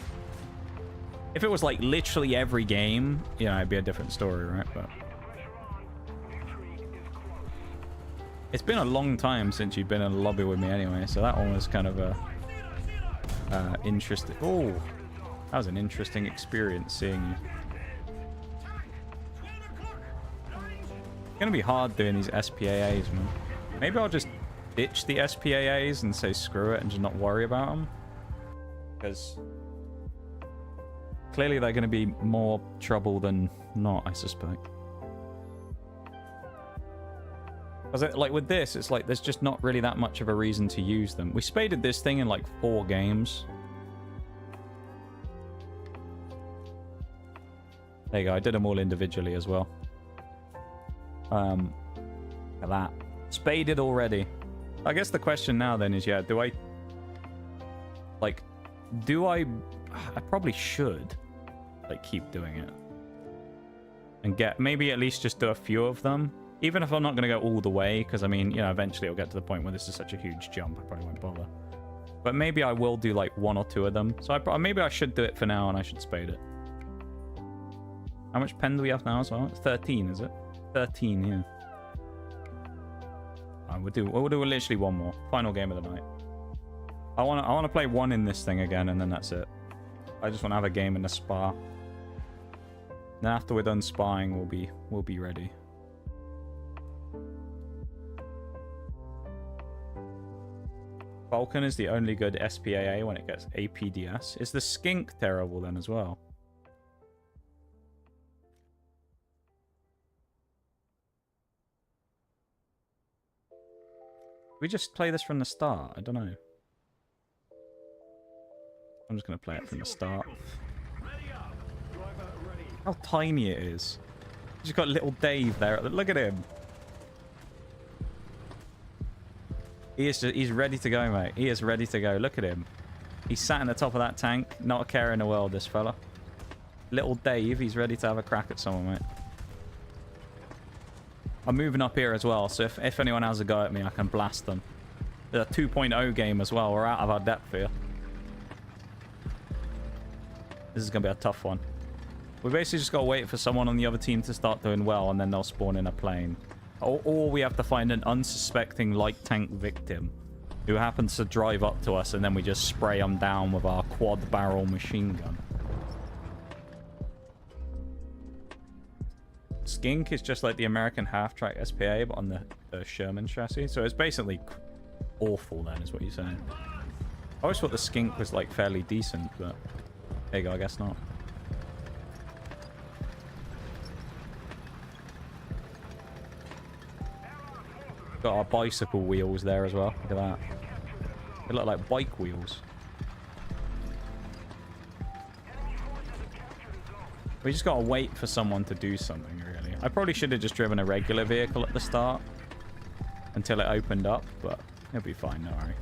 If it was like literally every game, you know, it'd be a different story, right? But it's been a long time since you've been in a lobby with me anyway, so that one was kind of a interesting... Oh, that was an interesting experience seeing you. It's gonna be hard doing these SPAAs, man. Maybe I'll just ditch the SPAAs and say screw it and just not worry about them, because clearly they're going to be more trouble than not, I suspect. Because like with this, it's like there's just not really that much of a reason to use them. We spaded this thing in like 4 games. There you go. I did them all individually as well. Look at that. Spaded already. I guess the question now then is, yeah, do I... Like, do I... I probably should, like, keep doing it. And get... Maybe at least just do a few of them. Even if I'm not going to go all the way, because, I mean, you know, eventually it'll get to the point where this is such a huge jump, I probably won't bother. But maybe I will do, like, 1 or 2 of them. So maybe I should do it for now, and I should spade it. How much pen do we have now as well? It's 13, is it? 13, yeah. We'll do literally 1 more. Final game of the night. I want to play 1 in this thing again, and then that's it. I just want to have a game in the spa. Then after we're done sparring, we'll be ready. Falcon is the only good SPAA when it gets APDS. Is the skink terrible then as well? We just play this from the start? I don't know. I'm just going to play it from the start. How tiny it is. Just got little Dave there. Look at him. He's ready to go, mate. He is ready to go. Look at him. He's sat in the top of that tank. Not a care in the world, this fella. Little Dave, he's ready to have a crack at someone, mate. I'm moving up here as well, so if anyone has a go at me, I can blast them. There's a 2.0 game as well. We're out of our depth here. This is going to be a tough one. We basically just got to wait for someone on the other team to start doing well, and then they'll spawn in a plane. Or we have to find an unsuspecting light tank victim who happens to drive up to us, and then we just spray them down with our quad barrel machine gun. Skink is just like the American half-track SPA, but on the Sherman chassis. So it's basically awful then, is what you're saying. I always thought the Skink was like fairly decent, but there you go, I guess not. Got our bicycle wheels there as well. Look at that. They look like bike wheels. We just gotta wait for someone to do something, really. I probably should have just driven a regular vehicle at the start until it opened up, but it'll be fine, don't worry.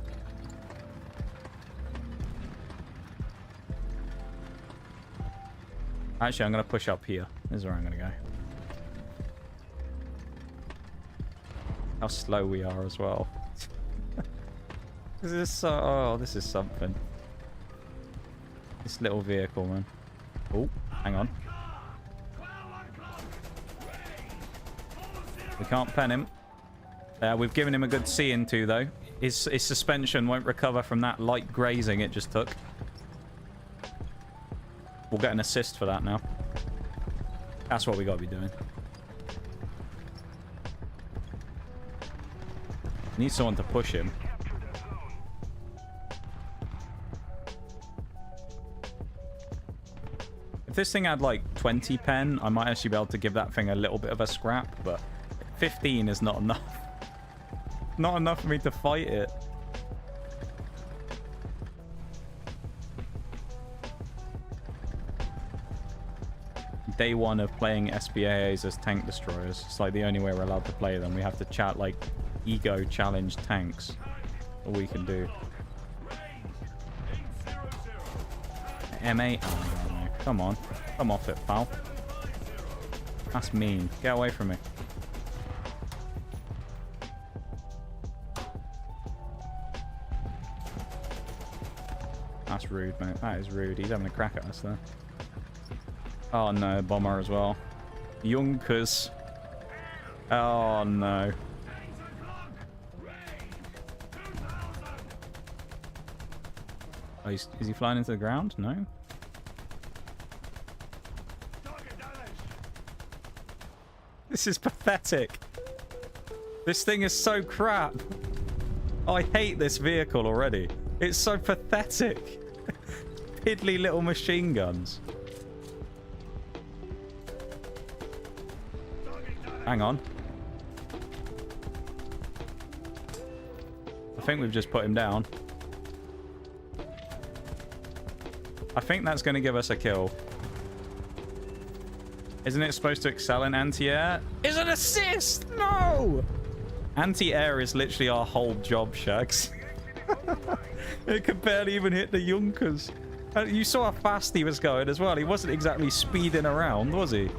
Actually, I'm gonna push up here. This is where I'm gonna go. How slow we are as well. This is so... Oh, this is something. This little vehicle, man. Oh, hang on. We can't pen him. We've given him a good C into, though. His suspension won't recover from that light grazing it just took. We'll get an assist for that now. That's what we got to be doing. Need someone to push him. If this thing had like 20 pen, I might actually be able to give that thing a little bit of a scrap, but 15 is not enough. Not enough for me to fight it. Day one of playing SBAAs as tank destroyers. It's like the only way we're allowed to play them. We have to chat like ego challenge tanks. All we can do. M8. Oh, no. Come on. Come off it, pal. That's mean. Get away from me. That's rude, mate. That is rude. He's having a crack at us there. Oh no, bomber as well. Junkers. Oh no. Oh, is he flying into the ground? No. This is pathetic. This thing is so crap. Oh, I hate this vehicle already. It's so pathetic. Piddly little machine guns. Hang on. I think we've just put him down. I think that's going to give us a kill. Isn't it supposed to excel in anti-air? Is an assist! No! Anti-air is literally our whole job, Shags. It could barely even hit the Junkers. You saw how fast he was going as well. He wasn't exactly speeding around, was he?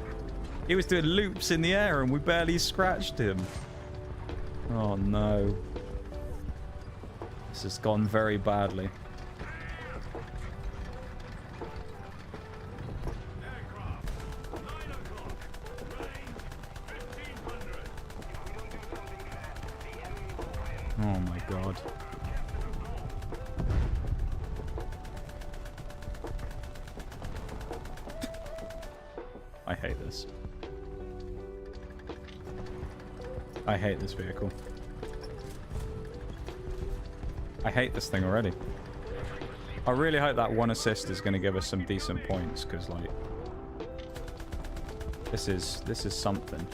He was doing loops in the air and we barely scratched him. Oh no. This has gone very badly. Oh my god. I hate this. I hate this vehicle. I hate this thing already. I really hope that one assist is going to give us some decent points, because like this is something.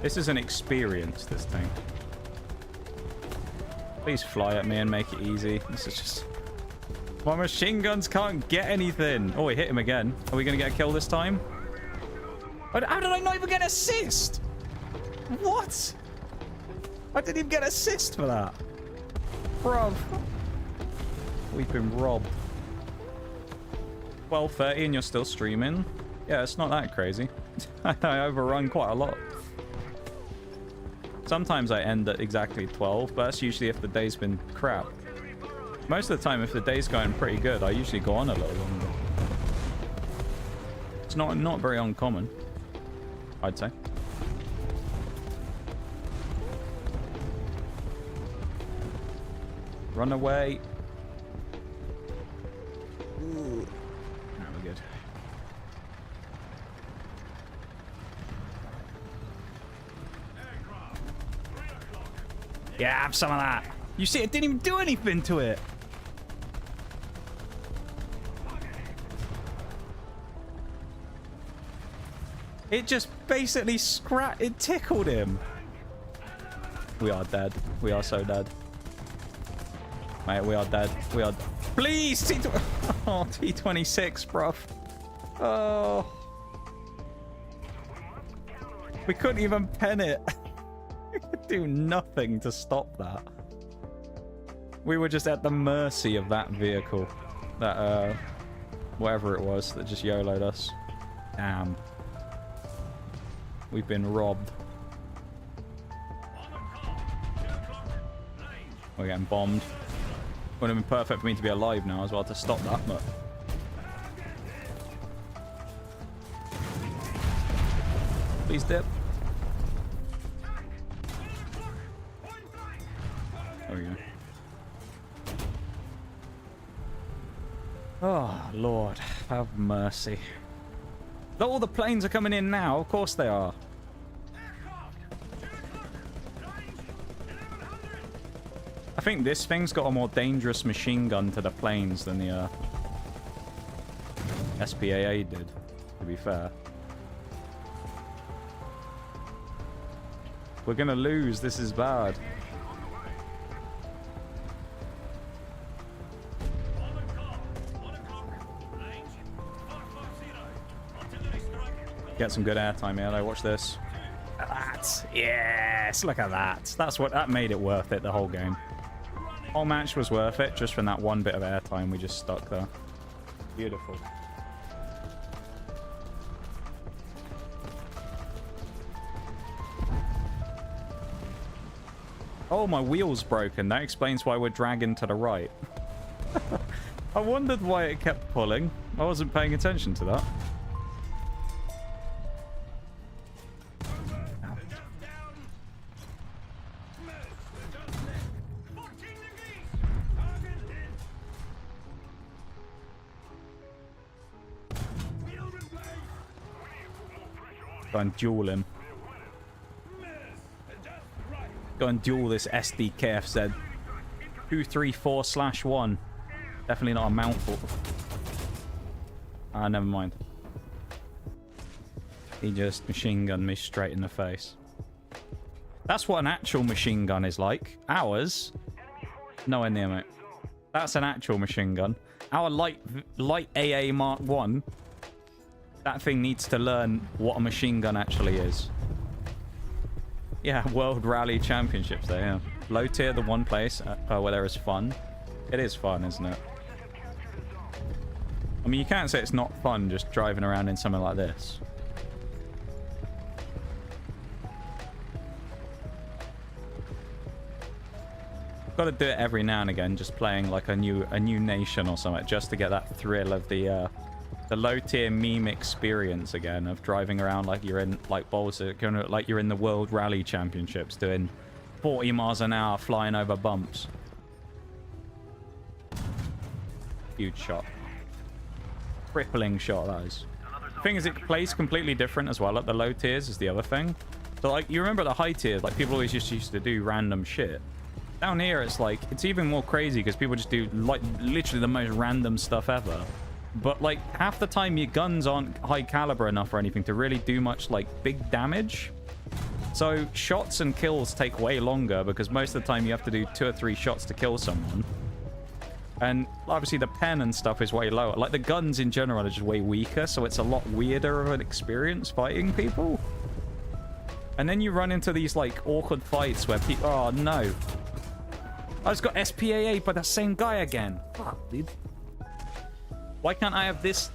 This is an experience, this thing. Please fly at me and make it easy. This is just... My machine guns can't get anything. Oh, we hit him again. Are we going to get a kill this time? How did I not even get an assist? What? I didn't even get an assist for that. Bruv. We've been robbed. 12:30 and you're still streaming? Yeah, it's not that crazy. I overrun quite a lot. Sometimes I end at exactly 12, but that's usually if the day's been crap. Most of the time, if the day's going pretty good, I usually go on a little longer. It's not very uncommon, I'd say. Run away. Ooh. No, we're good. Yeah, have some of that. You see, it didn't even do anything to it. It just basically it tickled him. We are dead. We are so dead. Mate, we are dead. We are... Please! Oh, T26, bruv. Oh. We couldn't even pen it. We could do nothing to stop that. We were just at the mercy of that vehicle. That, whatever it was that just YOLO'd us. Damn. We've been robbed. We're getting bombed. Would have been perfect for me to be alive now as well to stop that, but... Please dip. There we go. Oh, Lord. Have mercy. All the planes are coming in now. Of course they are. I think this thing's got a more dangerous machine gun to the planes than the SPAA did, to be fair. We're gonna lose. This is bad. Get some good airtime here, though. Watch this. That. Yes, look at that. That made it worth it, the whole game. Whole match was worth it just from that one bit of airtime we just stuck there. Beautiful. Oh, my wheel's broken. That explains why we're dragging to the right. I wondered why it kept pulling. I wasn't paying attention to that. Go and duel him. Go and duel this SDKFZ. 234/1. Definitely not a mouthful. Ah, never mind. He just machine gunned me straight in the face. That's what an actual machine gun is like. Ours, nowhere near, mate. That's an actual machine gun. Our light AA Mark 1. That thing needs to learn what a machine gun actually is. Yeah, World Rally Championships there, yeah. Low tier, the one place where there is fun. It is fun, isn't it? I mean, you can't say it's not fun just driving around in something like this. Got to do it every now and again, just playing like a new nation or something, just to get that thrill of the low tier meme experience again of driving around like you're in like like you're in the World Rally Championships doing 40 miles an hour flying over bumps. Huge shot. Crippling shot, that is. The thing is, it plays completely different as well at the low tiers is the other thing. So like you remember the high tiers, like people always just used to do random shit. Down here it's like it's even more crazy because people just do like literally the most random stuff ever. But like half the time your guns aren't high caliber enough or anything to really do much like big damage. So shots and kills take way longer because most of the time you have to do 2 or 3 shots to kill someone. And obviously the pen and stuff is way lower. Like the guns in general are just way weaker, so it's a lot weirder of an experience fighting people. And then you run into these like awkward fights where people... Oh no. I just got SPAA by that same guy again. Fuck, dude. Why can't I have this?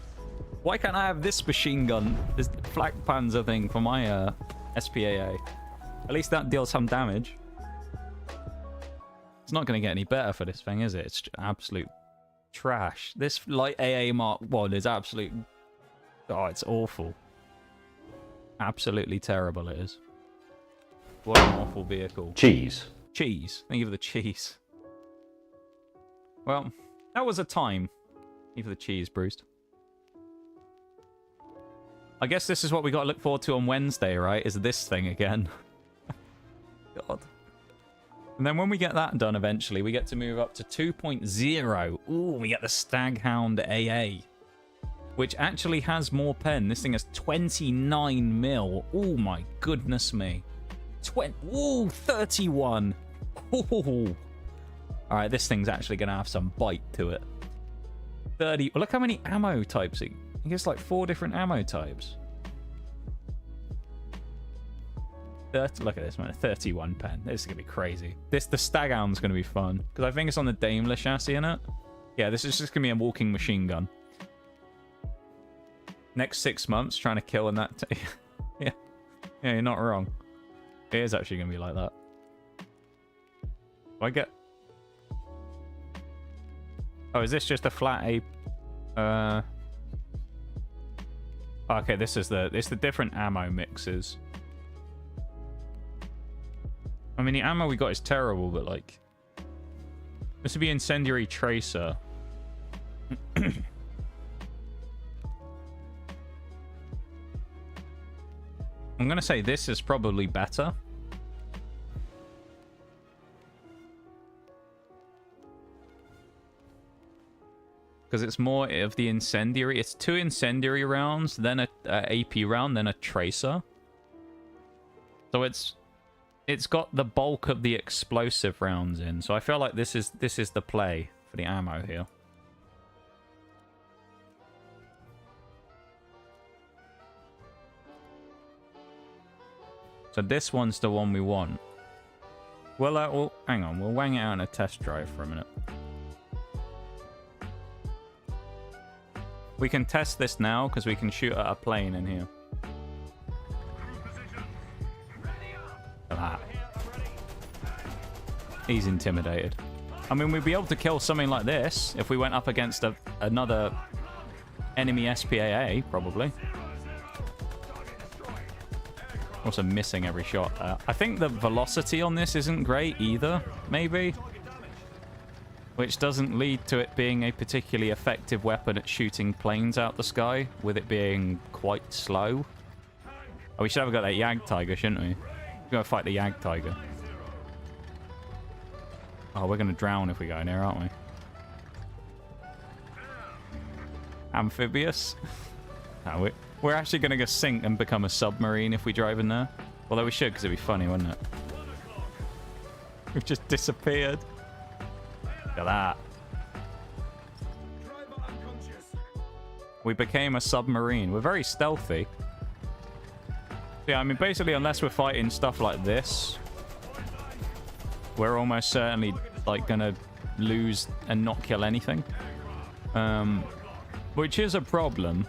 Why can't I have this machine gun, this Flak Panzer thing for my SPAA? At least that deals some damage. It's not going to get any better for this thing, is it? It's absolute trash. This light AA Mark 1 is absolute... Oh, it's awful. Absolutely terrible it is. What an awful vehicle. Cheese. Cheese. Thank you for the cheese. Well, that was a time. Even the cheese, bruised. I guess this is what we got to look forward to on Wednesday, right? Is this thing again. God. And then when we get that done eventually, we get to move up to 2.0. Ooh, we get the Staghound AA. Which actually has more pen. This thing has 29 mil. Oh my goodness me. 31. Ooh. Alright, this thing's actually going to have some bite to it. 30. Well, look how many ammo types it gets, like 4 different ammo types. 30, look at this, man. 31 pen. This is going to be crazy. The Staghound's going to be fun. Because I think it's on the Daimler chassis in it. Yeah, this is just going to be a walking machine gun. Next 6 months, trying to kill in that... yeah. Yeah, you're not wrong. It is actually going to be like that. Do I get... Oh, is this just a flat ape? Okay, this is it's the different ammo mixes. I mean, the ammo we got is terrible, but like... This would be Incendiary Tracer. I'm going to say this is probably better. Because it's more of the incendiary. It's 2 incendiary rounds, then a AP round, then a tracer. So it's got the bulk of the explosive rounds in. So I feel like this is the play for the ammo here. So this one's the one we want. Well, hang on. We'll wang it out in a test drive for a minute. We can test this now because we can shoot at a plane in here. Look at that. He's intimidated. I mean, we'd be able to kill something like this if we went up against another enemy SPAA, probably. Also missing every shot there. I think the velocity on this isn't great either, maybe. Which doesn't lead to it being a particularly effective weapon at shooting planes out the sky, with it being quite slow. Oh, we should have got that Yag Tiger, shouldn't we? We're going to fight the Yag Tiger. Oh, we're going to drown if we go in here, aren't we? Amphibious? No, we're actually going to go sink and become a submarine if we drive in there. Although we should, because it'd be funny, wouldn't it? We've just disappeared. Look at that. We became a submarine. We're very stealthy. Yeah, I mean, basically, unless we're fighting stuff like this, we're almost certainly, like, gonna lose and not kill anything. Which is a problem.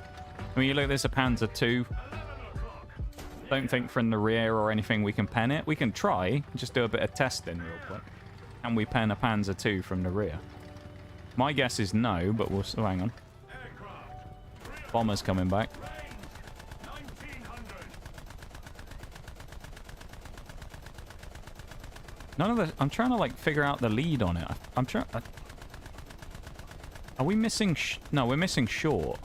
I mean, you look at this, a Panzer II. Don't think from the rear or anything we can pen it. We can try. Just do a bit of testing real quick. Can we pen a Panzer II from the rear? My guess is no, but we'll... Oh, hang on. Bomber's coming back. None of the... I'm trying to, like, figure out the lead on it. I'm trying... Are we missing... No, we're missing short.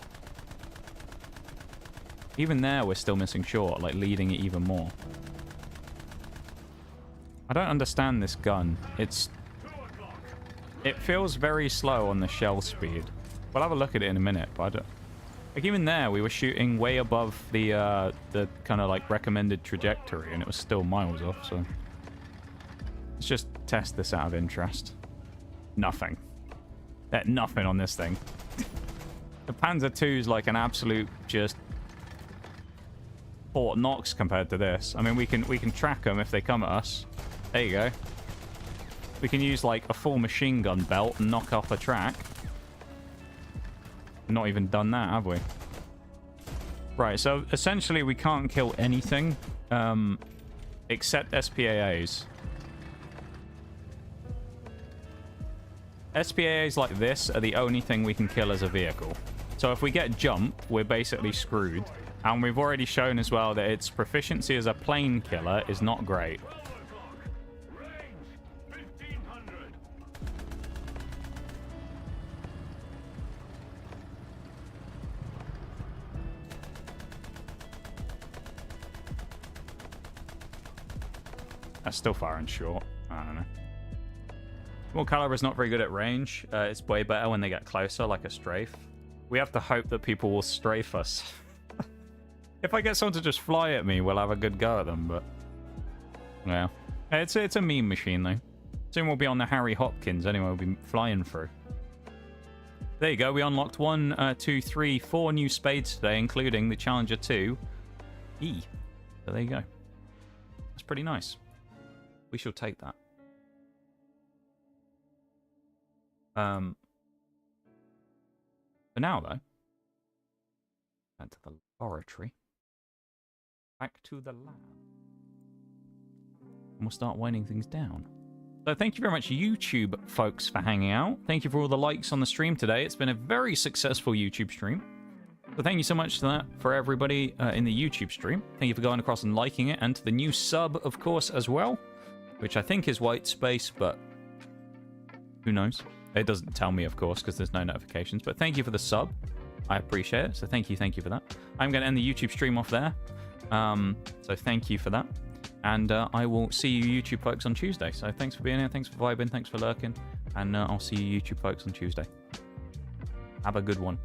Even there, we're still missing short, like, leading it even more. I don't understand this gun. It feels very slow on the shell speed. We'll have a look at it in a minute, but I don't... Like, even there, we were shooting way above the kind of, like, recommended trajectory, and it was still miles off, so... Let's just test this out of interest. Nothing. Nothing on this thing. The Panzer II is, like, an absolute just... Fort Knox compared to this. I mean, we can track them if they come at us. There you go. We can use, like, a full machine gun belt and knock off a track. Not even done that, have we? Right, so essentially we can't kill anything except SPAAs. SPAAs like this are the only thing we can kill as a vehicle. So if we get jump, we're basically screwed. And we've already shown as well that its proficiency as a plane killer is not great. That's still far and short. I don't know. Small caliber is not very good at range. It's way better when they get closer, like a strafe. We have to hope that people will strafe us. If I get someone to just fly at me, we'll have a good go at them, but... Yeah. It's a meme machine, though. Soon we'll be on the Harry Hopkins, anyway, we'll be flying through. There you go, we unlocked 1, 2, 3, 4 new spades today, including the Challenger 2 E. So there you go. That's pretty nice. We shall take that. For now, though, back to the laboratory. Back to the lab. And we'll start winding things down. So thank you very much, YouTube folks, for hanging out. Thank you for all the likes on the stream today. It's been a very successful YouTube stream. So thank you so much to that for everybody in the YouTube stream. Thank you for going across and liking it, and to the new sub, of course, as well, which I think is White Space, but who knows? It doesn't tell me, of course, because there's no notifications. But thank you for the sub. I appreciate it. So thank you for that. I'm going to end the YouTube stream off there. So thank you for that. And I will see you YouTube folks on Tuesday. So thanks for being here. Thanks for vibing. Thanks for lurking. And I'll see you YouTube folks on Tuesday. Have a good one.